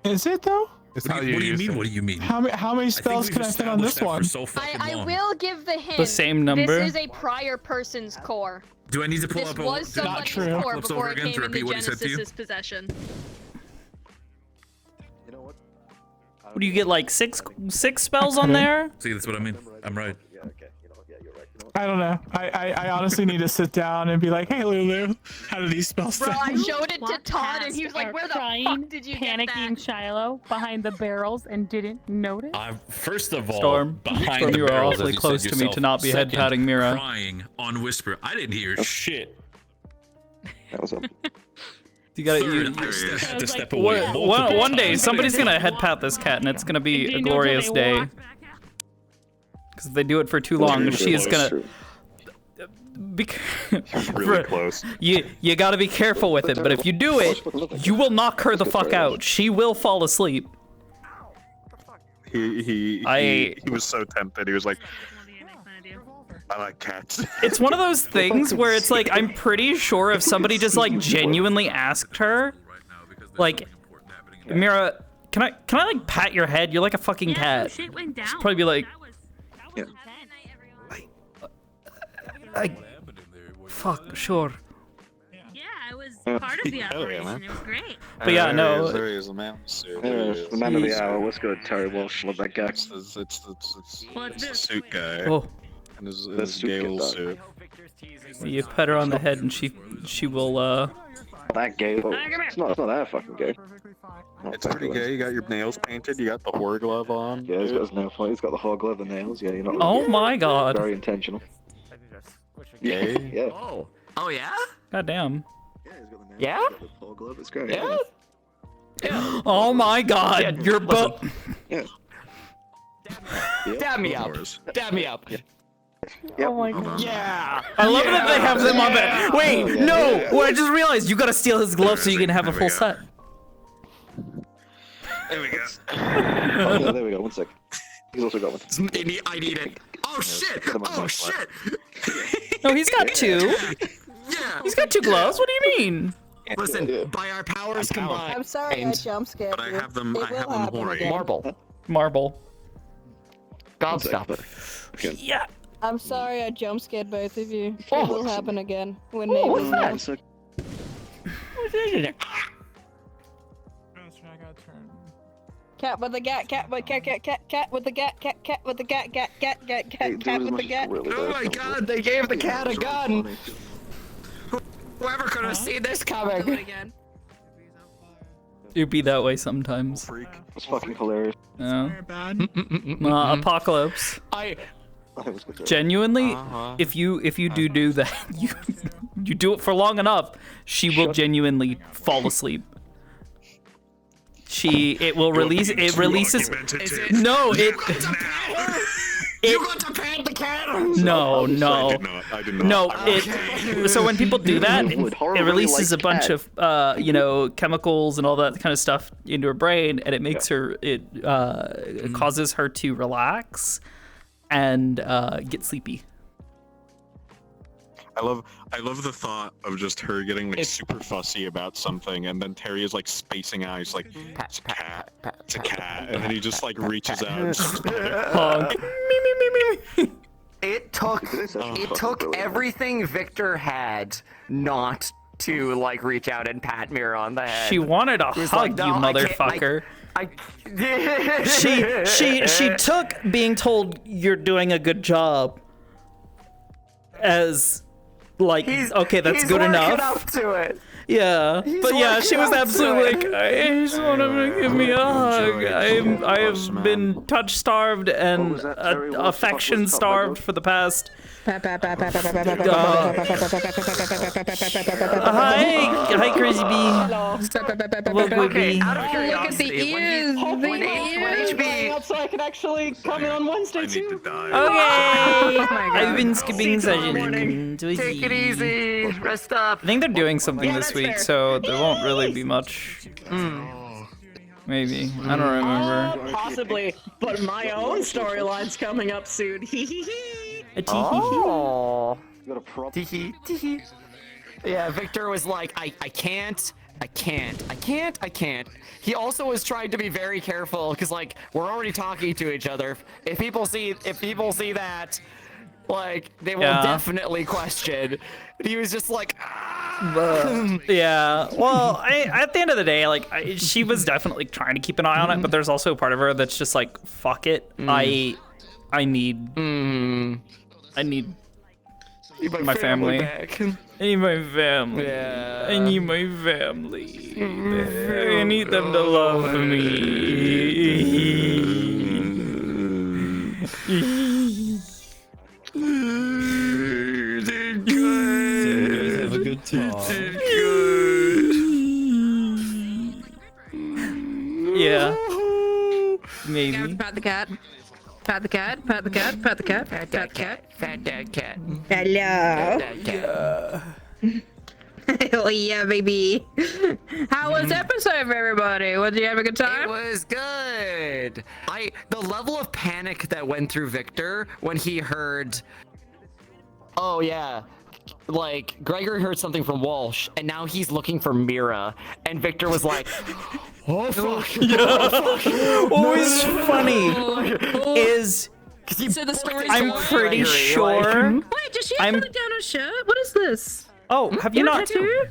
Is it though? What do you mean? What do you mean? How many spells can I fit on this one? I will give the hint. The same number? This is a prior person's core. Do I need to pull This up was somebody's core Flips before over it again came to into repeat what he said to you? Genesis's possession. What do you get, like six spells on there? See, that's what I mean. I'm right. I don't know. I honestly need to sit down and be like, hey Lulu, how do these spells Bro, I sound? showed it to Todd and he was like, where the fuck did you get that? Panicking Shiloh behind the barrels and didn't notice? First of all, Storm, behind the you were barrels, awfully as you close said to me to yourself. not be head Second, patting Mira. Crying on Whisper. I didn't hear shit. That was a... You gotta. Third, I had to step away. One day, somebody's gonna head pat this cat, and it's gonna be a glorious day. Because if they do it for too long, she is gonna. Be really close. You gotta be careful with it, but if you do it, you will knock her the fuck out. She will fall asleep. He was so tempted. He was like, I like cats. It's one of those things where it's like, I'm pretty sure if somebody just like genuinely asked her, like, Mira, can I like pat your head? You're like a fucking cat. Shit went down. She'd probably be like, fuck, sure. Yeah, I was part of the operation. It was great. But yeah, no. There he is, the man. the man of the hour. What's good, Terry Walsh? Love that guy. It's the suit guy. Oh. And his gay little suit. You pet her on the head and she will That gay. It's not that fucking gay. It's pretty gay. You got your nails painted. You got the horror glove on. Yeah, he's got his nail point. He's got the hog glove and nails. Yeah, you're not. Oh my god. Very intentional. Gay? Yeah. Oh yeah? God damn. Yeah? The hog glove. It's great. Yeah? Oh my god, you're both. Yeah. Dab me up. Dab me up. Yep. Oh my god. Yeah. I love that they have them on there. Wait, no. Well, I just realized you gotta steal his glove so you can have a full set. There we go. Oh, yeah, there we go. 1 sec. He's also got one. I need it. Oh shit! Oh shit! No, he's got two. Yeah. He's got two gloves. What do you mean? Listen, by our powers combined. I'm sorry I jump scared But I have them. I have them horny. Marble. Gobstopper. Yeah. I'm sorry I jump scared both of you. Oh. It will happen again when neighbors know. What's it? Cat with the gat, cat with cat with the gat, cat with the gat, cat with the gat. Oh my god, they gave the cat a gun! Whoever could have seen this coming? It'd be that way sometimes. It's fucking hilarious. Yeah. Apocalypse. Genuinely, if you do that, you do it for long enough, she will genuinely fall asleep. It releases. No, You got to pet the cat! No. I did not. No, so when people do that, it releases a bunch of chemicals and all that kind of stuff into her brain, and it makes her it causes her to relax and get sleepy. I love the thought of just her getting like super fussy about something, and then Terry is like spacing out. He's like, "It's a cat, it's a cat," and then he just like reaches out. And just, It took everything Victor had not to like reach out and pat Mira on the head. She wanted a He's hug, like, you "No, I can't- motherfucker. I- She took being told you're doing a good job as like, okay, that's he's good working enough. up to it. Yeah, He's but yeah, she was working up to absolutely it. like, I just want him to give me a hug. I have been touch starved and affection starved for the past. Hi, Crazy Bee. Welcome, Bee. Out of Look at the curiosity, ears. when HB so I can actually come in on Wednesday too. Okay. I've been skipping sessions. Take it easy. Rest up. I think they're doing something this week, fair. so there won't really be much. Maybe. I don't remember. Possibly, but my own storyline's coming up soon. Oh. Teehee, teehee. Yeah, Victor was like, I can't. He also was trying to be very careful because like we're already talking to each other. If people see that, like they will definitely question. But he was just like, Yeah. Well, at the end of the day, like she was definitely trying to keep an eye on it, but there's also a part of her that's just like, fuck it. I need my family. back. I need my family. Yeah. I need my family. I need them to love me. Have a good talk. Yeah. Maybe. Pat the cat. Pat the cat. Pat the cat. Pat the cat. Pat the cat. Fat dad cat. Hello. Fat dad cat. Oh yeah, baby. How was episode for everybody? Did you have a good time? It was good. The level of panic that went through Victor when he heard, oh yeah, like Gregory heard something from Walsh, and now he's looking for Mira, and Victor was like, oh fuck. What was funny is So the story's I'm going? pretty sure. Wait, does she have something down her shirt? What is this? Oh, have you have a not? tattoo?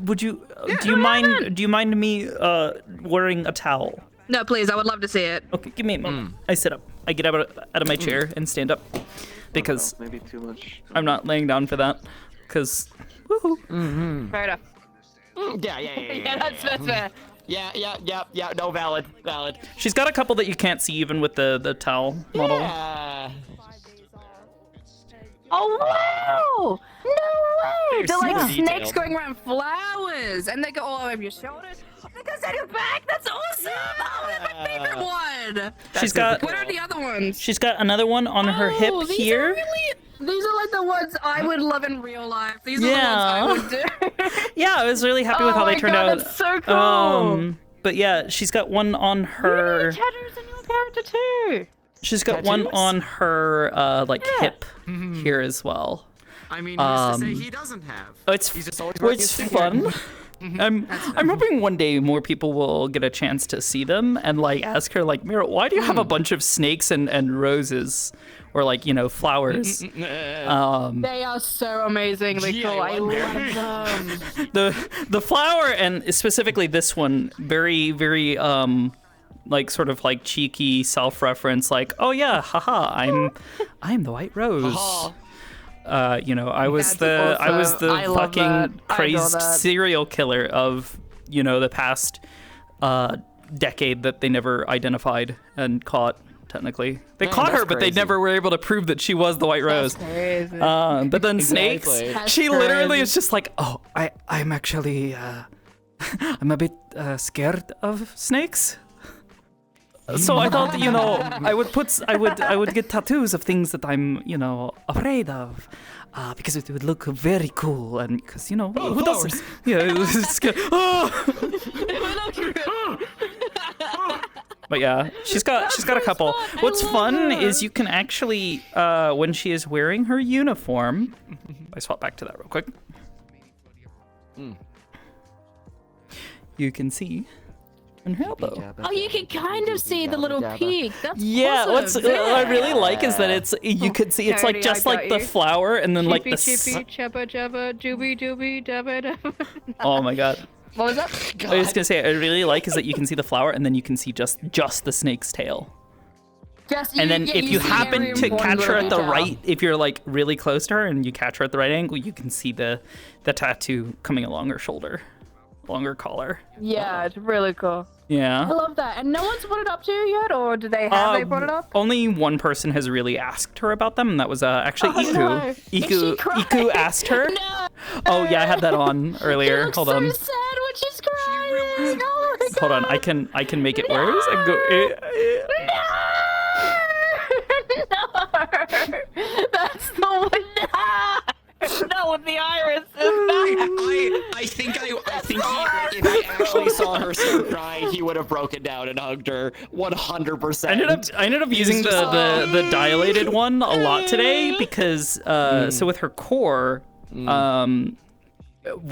Would you? Do you mind? Do you mind me wearing a towel? No, please. I would love to see it. Okay, give me a moment. I sit up. I get out of my chair and stand up because maybe too much. I'm not laying down for that. Because, woohoo. Fair enough. Yeah. Yeah, that's fair. Yeah. No, valid. She's got a couple that you can't see even with the towel model. Yeah. Oh wow! No way! They're like super snakes detailed. going around flowers, and they go all over your shoulders. They go down your back. That's awesome! Oh, that's my favorite one. She's got. What are the other ones? She's got another one on her hip Oh, these here. Are these are like the ones I would love in real life. These are Yeah. the ones I would do. Yeah, I was really happy with how they turned out. That's so cool. But yeah, she's got one on her. Tattoos in your character too. She's got one on her hip here as well. I mean, who's to say he doesn't have? It's He's just always wearing it's his fun. finger. I'm hoping one day more people will get a chance to see them and like ask her like, Mira, why do you have a bunch of snakes and roses or like flowers? They are so amazingly cool. I love them. The flower and specifically this one very like sort of like cheeky self-reference like, oh yeah, haha, I'm the White Rose. I was the I love fucking that. I crazed adore that. serial killer of the past decade that they never identified and caught. Technically, they caught her, but they never were able to prove that she was the White Rose. Crazy. But then Exactly. snakes, That's she literally crazy. is just like, oh, I'm actually I'm a bit scared of snakes. So I thought, I would get tattoos of things that I'm, afraid of, because it would look very cool, and because who doesn't? Yeah, it's scary. But yeah, she's got a couple. What's fun is you can actually, when she is wearing her uniform, I swap back to that real quick. You can see Oh, you can kind of see the little peak. That's Yeah, awesome. what I really like is that you could see it's like Charity, just I like got the you. flower and then like Chippy, the chippy, chubba, jubba, jooby, dooby, dubba, dubba. Oh my god. What was that? I was gonna say I really like is that you can see the flower and then you can see just the snake's tail. And then if you happen to catch her at the right, if you're like really close to her and you catch her at the right angle, you can see the tattoo coming along her shoulder, along her collar. Yeah, it's really cool. Yeah. I love that. And no one's brought it up to you yet, or do they have they brought it up? Only one person has really asked her about them, and that was actually Iku. No. Did she cry? Iku asked her. No. Oh yeah, I had that on earlier. Hold on. So sad when she's crying. Oh my god. Hold on. I can make it worse. I can go. That's the one. Not with the irises. I think if I actually saw her start crying, he would have broken down and hugged her 100%. I ended up using the dilated one a lot today because so with her core, one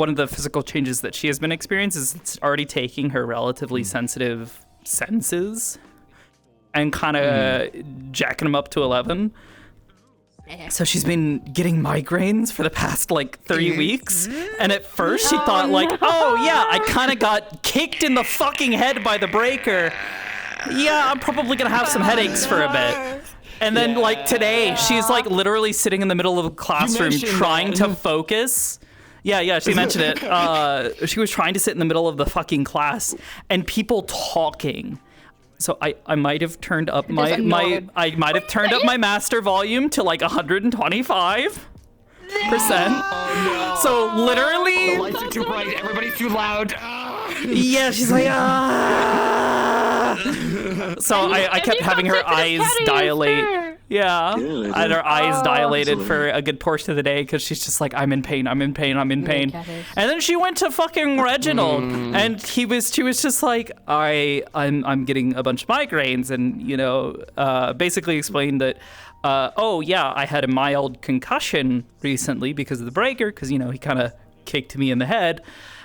of the physical changes that she has been experiencing is it's already taking her relatively sensitive senses and kind of jacking them up to 11. So she's been getting migraines for the past like 3 weeks. And at first she thought like, oh yeah, I kind of got kicked in the fucking head by the breaker. Yeah, I'm probably gonna have some headaches for a bit. And then like today, she's like literally sitting in the middle of a classroom trying to focus. Yeah, she mentioned it. She was trying to sit in the middle of the fucking class and people talking. So I might have turned up my master volume to like 125%. Oh, no. So literally, the lights are too bright. Everybody's too loud. Yeah, she's like So I kept having her eyes dilate. Yeah, I had her eyes dilated for a good portion of the day because she's just like, I'm in pain. And then she went to fucking Reginald, and she was just like, I'm getting a bunch of migraines, and basically explained that, oh yeah, I had a mild concussion recently because of the breaker, because he kind of kicked me in the head,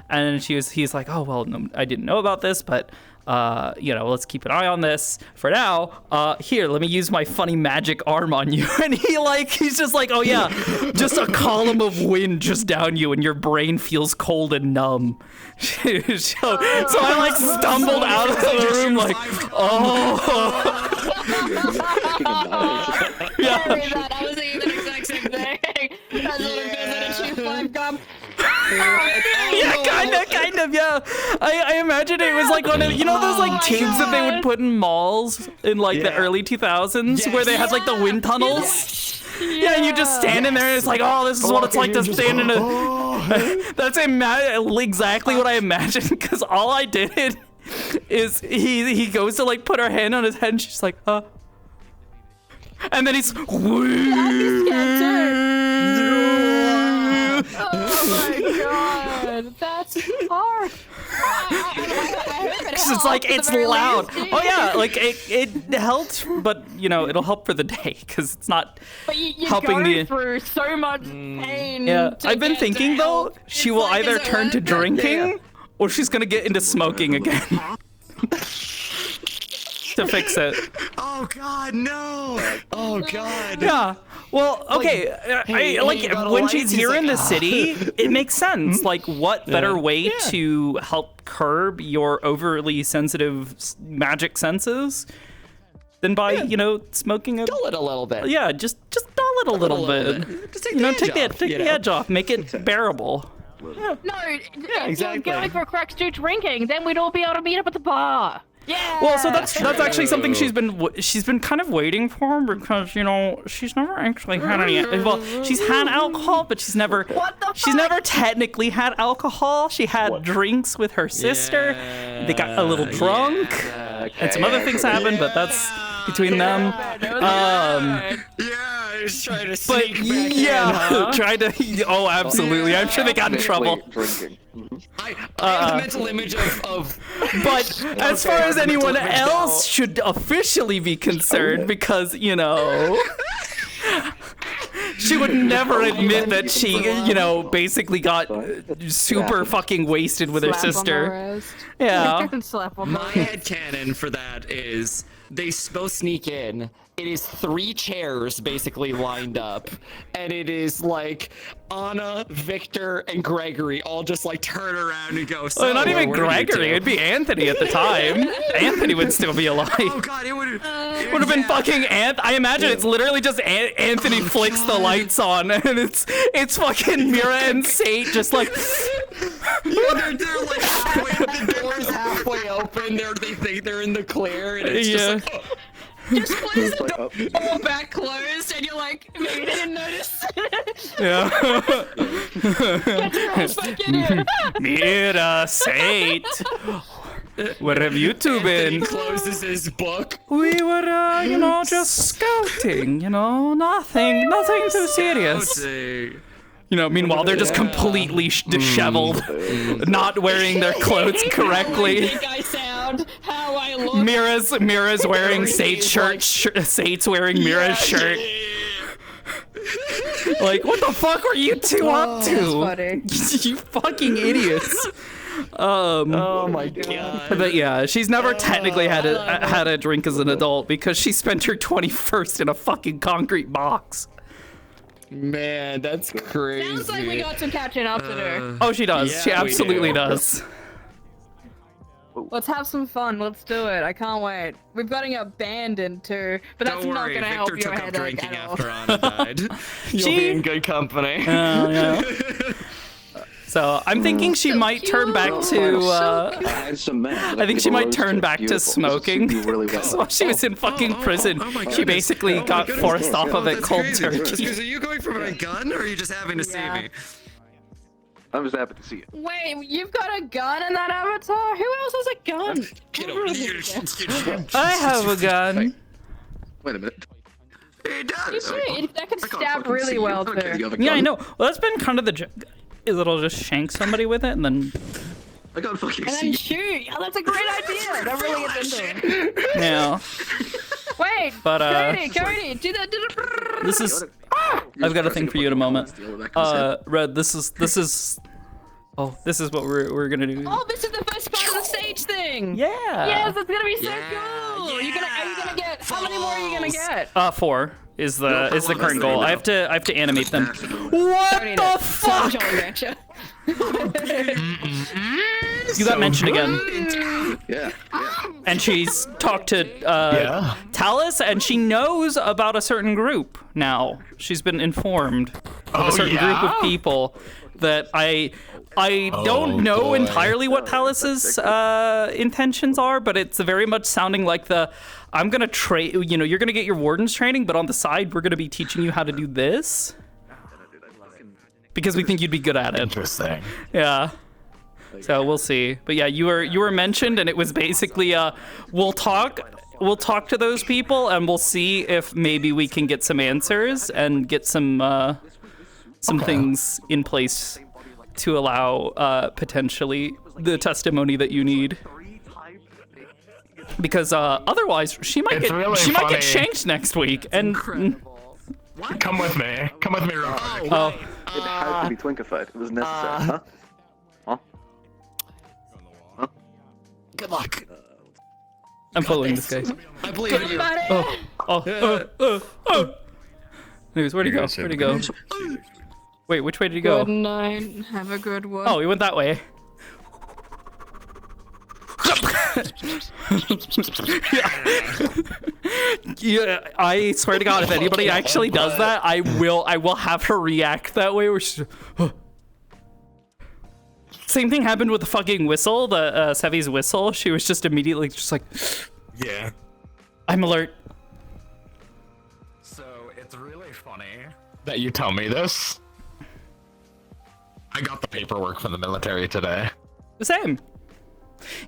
and he's like, oh well, no, I didn't know about this, but. Let's keep an eye on this for now. Here, let me use my funny magic arm on you. And he's just like, oh yeah, just a column of wind just down you and your brain feels cold and numb. so I like stumbled out of the room like, oh. Yeah. I was thinking the exact same thing. That's what it feels in a cheap life gum. Yeah, kind of, yeah. I imagine it was like one of, those like tubes that they would put in malls in like the early 2000s where they had like the wind tunnels. Yeah, and you just stand in there and it's like, oh, this is what it's like to stand in a... That's exactly what I imagined, because all I did is he goes to like put her hand on his head and she's like, and then he's... Oh my god, that's hard. Because it's like, it's loud. Oh yeah, like it helped, but it'll help for the day because it's not helping go through so much pain. Yeah, I've been thinking though, she will either turn to drinking or she's gonna get into smoking again. To fix it. Oh god, no! Oh god. Yeah. Well, okay. When she's here in the city, it makes sense. Like, what better way to help curb your overly sensitive magic senses than by, smoking dull it a little bit. Yeah, just dull it a little bit. Just take the edge off. Make it bearable. No, exactly. going for cracks to drinking, then we'd all be able to meet up at the bar. Yeah. Well, so that's actually something she's been kind of waiting for, because she's never actually had any. Well, she's had alcohol, but she's never technically had alcohol. She had drinks with her sister. They got a little drunk, and some other things happened, but that's between them. I was trying to sneak back in, huh? Tried to. Oh, absolutely. I'm sure they got in trouble. Drinking. I have the mental image of but as far as anyone else should officially be concerned, because she she would never admit that she, you know, basically got super fucking wasted with her Slap on the sister. wrist. Yeah. Slap on the My wrist. headcanon for that is they both sneak in. It is 3 chairs basically lined up, and it is like Anna, Victor, and Gregory all just like turn around and go. So, Well, not even where are you Gregory. two?" It'd be Anthony at the time. Anthony would still be alive. Oh god, it would have been fucking I imagine it's literally just Anthony flicks the lights on, and it's fucking Mira and Sate just like. Yeah, they're like halfway. The door's halfway open. They think they're in the clear, and it's just like. Oh. Just close the door all back closed, and you're like, maybe they didn't notice. Yeah. Get your ass back in here. Mira, Sate, where have you two been? He closes his book. We were, you know, just scouting. You know, nothing too serious. You know, meanwhile they're just completely disheveled, not wearing their clothes correctly. How I think I sound, how I look. Mira's wearing Sate's shirt. Sate's wearing Mira's shirt. Like, what the fuck were you two up to? You fucking idiots. Oh my god. But yeah, she's never technically had a drink as an adult because she spent her 21st in a fucking concrete box. Man, that's crazy. Sounds like we got some catching up to do. Oh, she does. Yeah, She absolutely does. Let's have some fun. Let's do it. I can't wait. We've got to get abandoned too, but that's Don't not worry, going to help Victor your took up headache drinking at all. after Anna died. You'll be in good company. Yeah. So I'm thinking she might turn back to. I think she might turn back to smoking. Because while she was in fucking prison, she basically got forced off of it cold turkey. Are you going for my gun, or are you just having to see me? I'm just happy to see you. Wait, you've got a gun in that avatar? Who else has a gun? I have a gun. Wait a minute. That could stab really well too. Yeah, I know. Well, that's been kind of the. It'll just shank somebody with it and then. I got fucking And then shoot. Yeah, that's a great idea. That really gets into it. Yeah. Wait, But, Cody, do that. This is. I've got a thing for you in a moment. Red, this is. Oh, this is what we're gonna do. Oh, this is the first part of the stage thing. Yeah. Yes, it's gonna be so cool. Are you gonna get? How many more are you gonna get? 4 is the current goal. I have to animate them. What the fuck? You got mentioned again. Yeah. And she's talked to Talus, and she knows about a certain group now. She's been informed of a certain group of people that I don't know entirely what Talus's intentions are, but it's very much sounding like I'm gonna you're gonna get your warden's training, but on the side we're gonna be teaching you how to do this because we think you'd be good at it. Interesting. Yeah. So we'll see. But yeah, you were mentioned, and it was basically we'll talk to those people, and we'll see if maybe we can get some answers and get some things in place to allow potentially the testimony that you need. Because otherwise, she might get shanked next week. And come with me. Come with me, real quick. Oh. It had to be twinkified. It was necessary, huh? Good luck. I'm following this guy. I believe in you. Anyways, where'd he go? Where'd he go? Wait, which way did he go? Good night. Have a good one. Oh, he went that way. Yeah, I swear to God, if anybody actually does that, I will have her react that way. Where she's, Same thing happened with the fucking whistle, the Sevi's whistle. She was just immediately just like, yeah, I'm alert. So it's really funny that you tell me this. I got the paperwork from the military today. The same.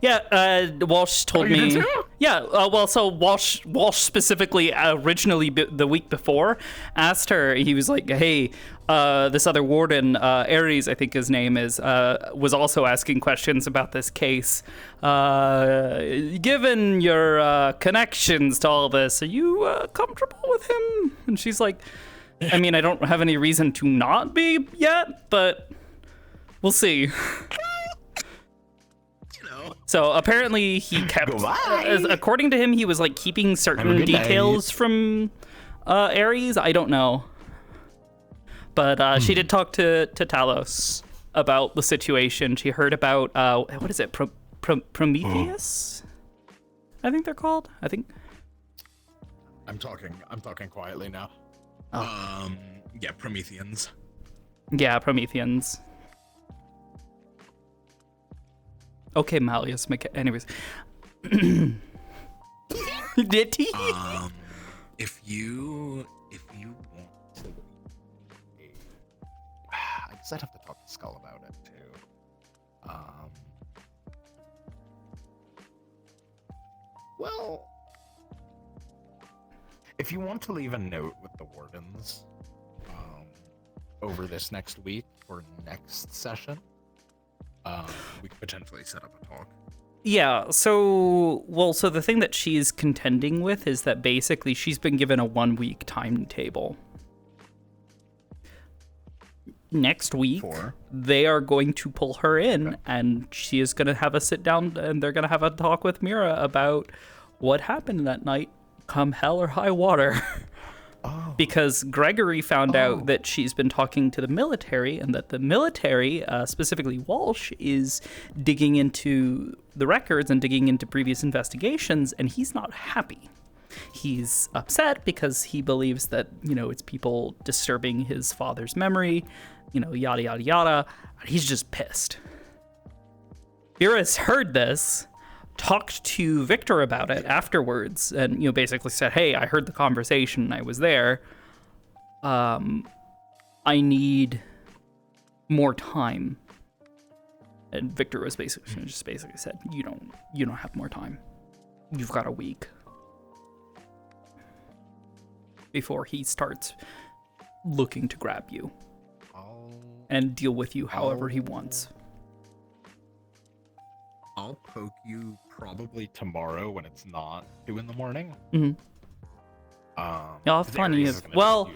Yeah, Walsh told me. You did too? Yeah, well, so Walsh specifically originally the week before asked her. He was like, "Hey, this other warden, Ares, I think his name is, was also asking questions about this case. Given your connections to all this, are you comfortable with him?" And she's like, I mean, I don't have any reason to not be yet, but we'll see. So apparently he kept, according to him, he was like keeping certain details from Ares. I don't know. But she did talk to Talos about the situation. She heard about, what is it, Prometheus? I think they're called. I think. I'm talking quietly now. Yeah, Prometheans. Yeah, Prometheans. Okay, Malleus. Anyways. Did he? If you want to, I guess I'd have to talk to Skull about it too. Well, if you want to leave a note with the wardens over this next week or next session, we could potentially set up a talk. Yeah, so the thing that she's contending with is that basically she's been given a 1-week timetable. Next week, they are going to pull her in, and she is going to have a sit down, and they're going to have a talk with Mira about what happened that night, come hell or high water. Because Gregory found out that she's been talking to the military, and that the military, specifically Walsh, is digging into the records and digging into previous investigations, and he's not happy. He's upset because he believes that, it's people disturbing his father's memory, yada, yada, yada. He's just pissed. Mira's heard this, talked to Victor about it afterwards, and basically said, hey, I heard the conversation, I was there, I need more time. And Victor was basically said, you don't have more time, you've got a week before he starts looking to grab you and deal with you however he wants. I'll poke you probably tomorrow when it's not 2 in the morning. Mm-hmm. Yeah, funny is well.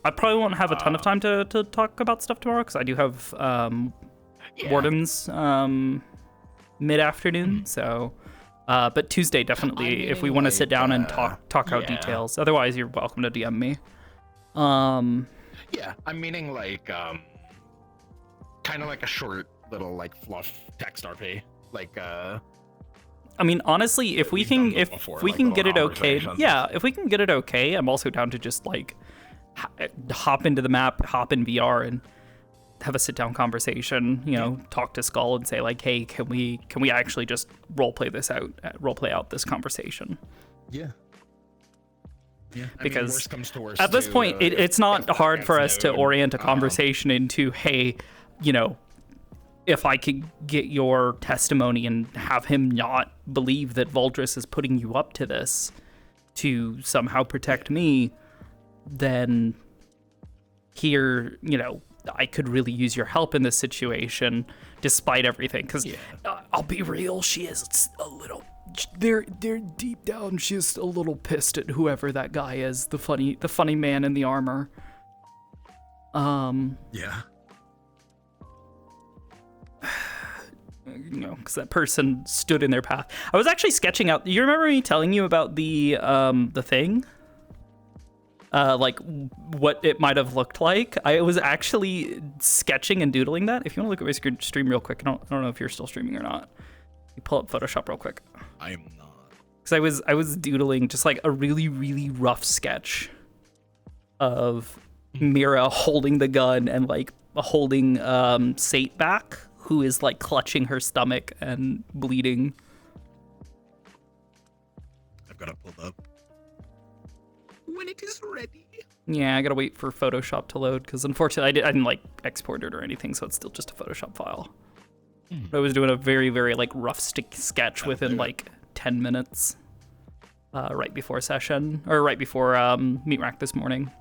I probably won't have a ton of time to talk about stuff tomorrow because I do have wardens mid-afternoon. So, but Tuesday definitely, if we want to sit down and talk out details. Otherwise, you're welcome to DM me. Yeah, I'm meaning like kind of like a short little like fluff text RP. Like I mean, honestly, if we can get it okay, if we can get it okay, I'm also down to just like hop into the map, hop in VR, and have a sit down conversation. Talk to Skull and say like, hey, can we actually just role play out this conversation? Yeah. Yeah. Because worst comes to worst at this too, point, it's not hard for us to orient a conversation into, hey, if I could get your testimony and have him not believe that Voldris is putting you up to this to somehow protect me, then here, I could really use your help in this situation despite everything. Because I'll be real, she is a little... They're deep down, she's a little pissed at whoever that guy is, the funny man in the armor. Yeah. Because that person stood in their path. I was actually sketching out. You remember me telling you about the thing? Like what it might have looked like. I was actually sketching and doodling that. If you want to look at my stream real quick, I don't know if you're still streaming or not. You pull up Photoshop real quick. I am not. Because I was doodling just like a really, really rough sketch of Mira holding the gun and like holding Sate back, who is like clutching her stomach and bleeding. I've got it pulled up. When it is ready. Yeah, I gotta wait for Photoshop to load because unfortunately I didn't like export it or anything, so it's still just a Photoshop file. I was doing a very, very like rough sketch within like 10 minutes, right before session or right before meet rack this morning.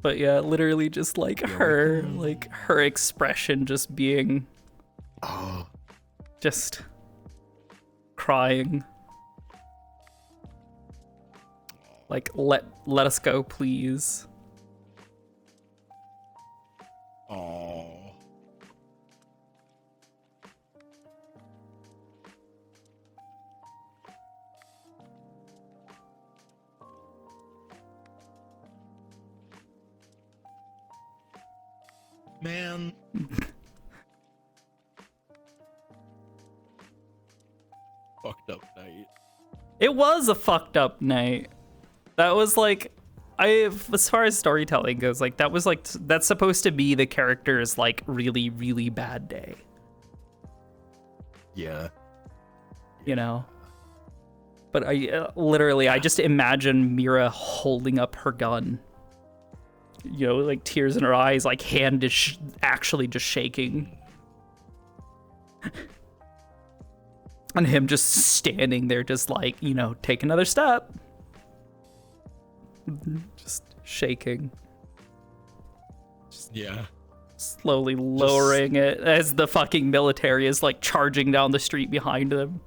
But yeah, literally just like her expression just being just crying. Like, let us go, please. Oh. Man. Fucked up night. It was a fucked up night. That was like, as far as storytelling goes, like that was like, that's supposed to be the character's like really, really bad day. Yeah. You know? But I just imagine Mira holding up her gun. You know, like tears in her eyes, like hand is actually just shaking. And him just standing there, just like, you know, take another step. Just shaking. Yeah. Slowly lowering it as the fucking military is like charging down the street behind them.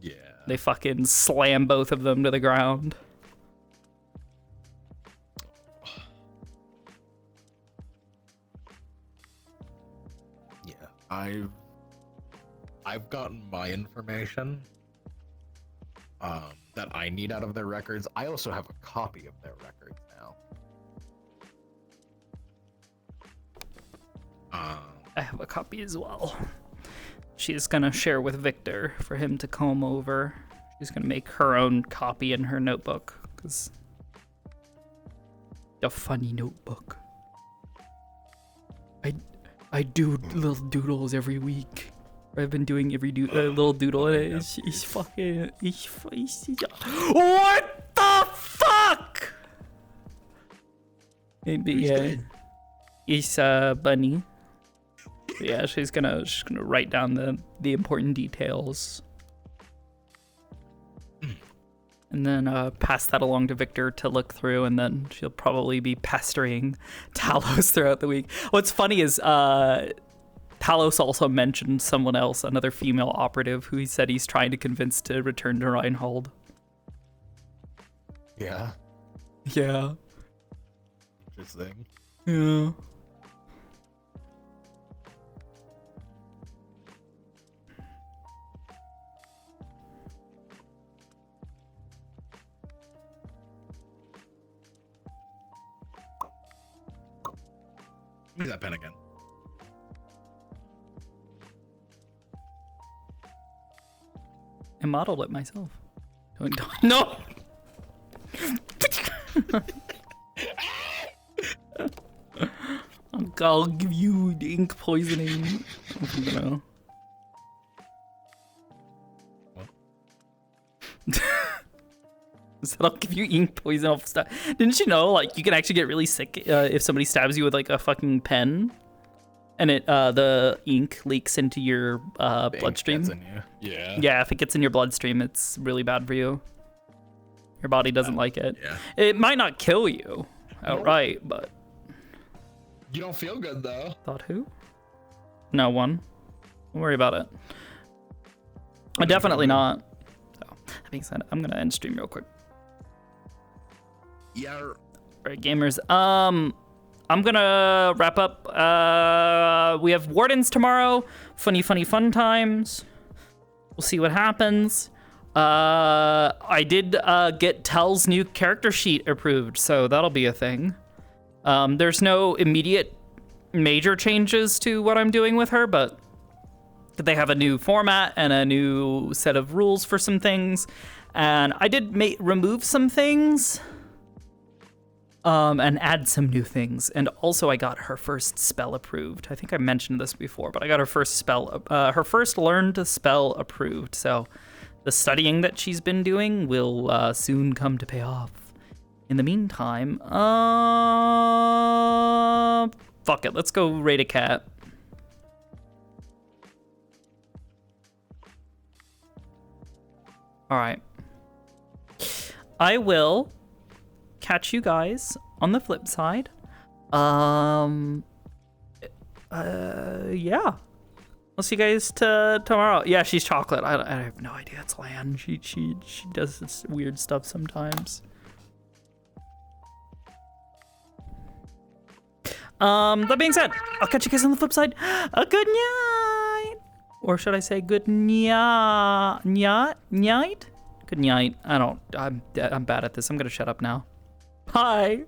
Yeah. They fucking slam both of them to the ground. Yeah. I've gotten my information that I need out of their records. I also have a copy of their records now. I have a copy as well. She's gonna share with Victor for him to comb over. She's gonna make her own copy in her notebook, because a funny notebook. I do little doodles every week. I've been doing every little doodle, and it's fucking. What the fuck? Maybe yeah. It's Bunny. Yeah, she's gonna write down the important details, and then pass that along to Victor to look through, and then she'll probably be pestering Talos throughout the week. What's funny is Talos also mentioned someone else, another female operative, who he said he's trying to convince to return to Reinhold. Yeah. Yeah. Interesting. Yeah. Give me that pen again. I modeled it myself. No! I'll give you the ink poisoning. No. So I'll give you ink poison off stuff. Didn't you know, like, you can actually get really sick if somebody stabs you with, like, a fucking pen, and the ink leaks into your bloodstream? Yeah. Yeah, if it gets in your bloodstream, it's really bad for you. Your body doesn't like it. Yeah. It might not kill you outright, but... You don't feel good, though. Thought who? No one. Don't worry about it. Definitely not. So, that being said, I'm gonna end stream real quick. Yeah. Alright, gamers. I'm gonna wrap up. We have Wardens tomorrow. Funny fun times. We'll see what happens. I did get Tell's new character sheet approved, so that'll be a thing. There's no immediate major changes to what I'm doing with her, but they have a new format and a new set of rules for some things. And I did remove some things. And add some new things. And also I got her first spell approved. I think I mentioned this before, but I got her first learned spell approved. So the studying that she's been doing will soon come to pay off. In the meantime, fuck it, let's go raid a cat. All right. I will catch you guys on the flip side. Yeah. We'll see you guys tomorrow. Yeah, she's chocolate. I have no idea. It's Lan. She does this weird stuff sometimes. That being said, I'll catch you guys on the flip side. A good night. Or should I say good night? Good night. I'm bad at this. I'm gonna shut up now. Bye.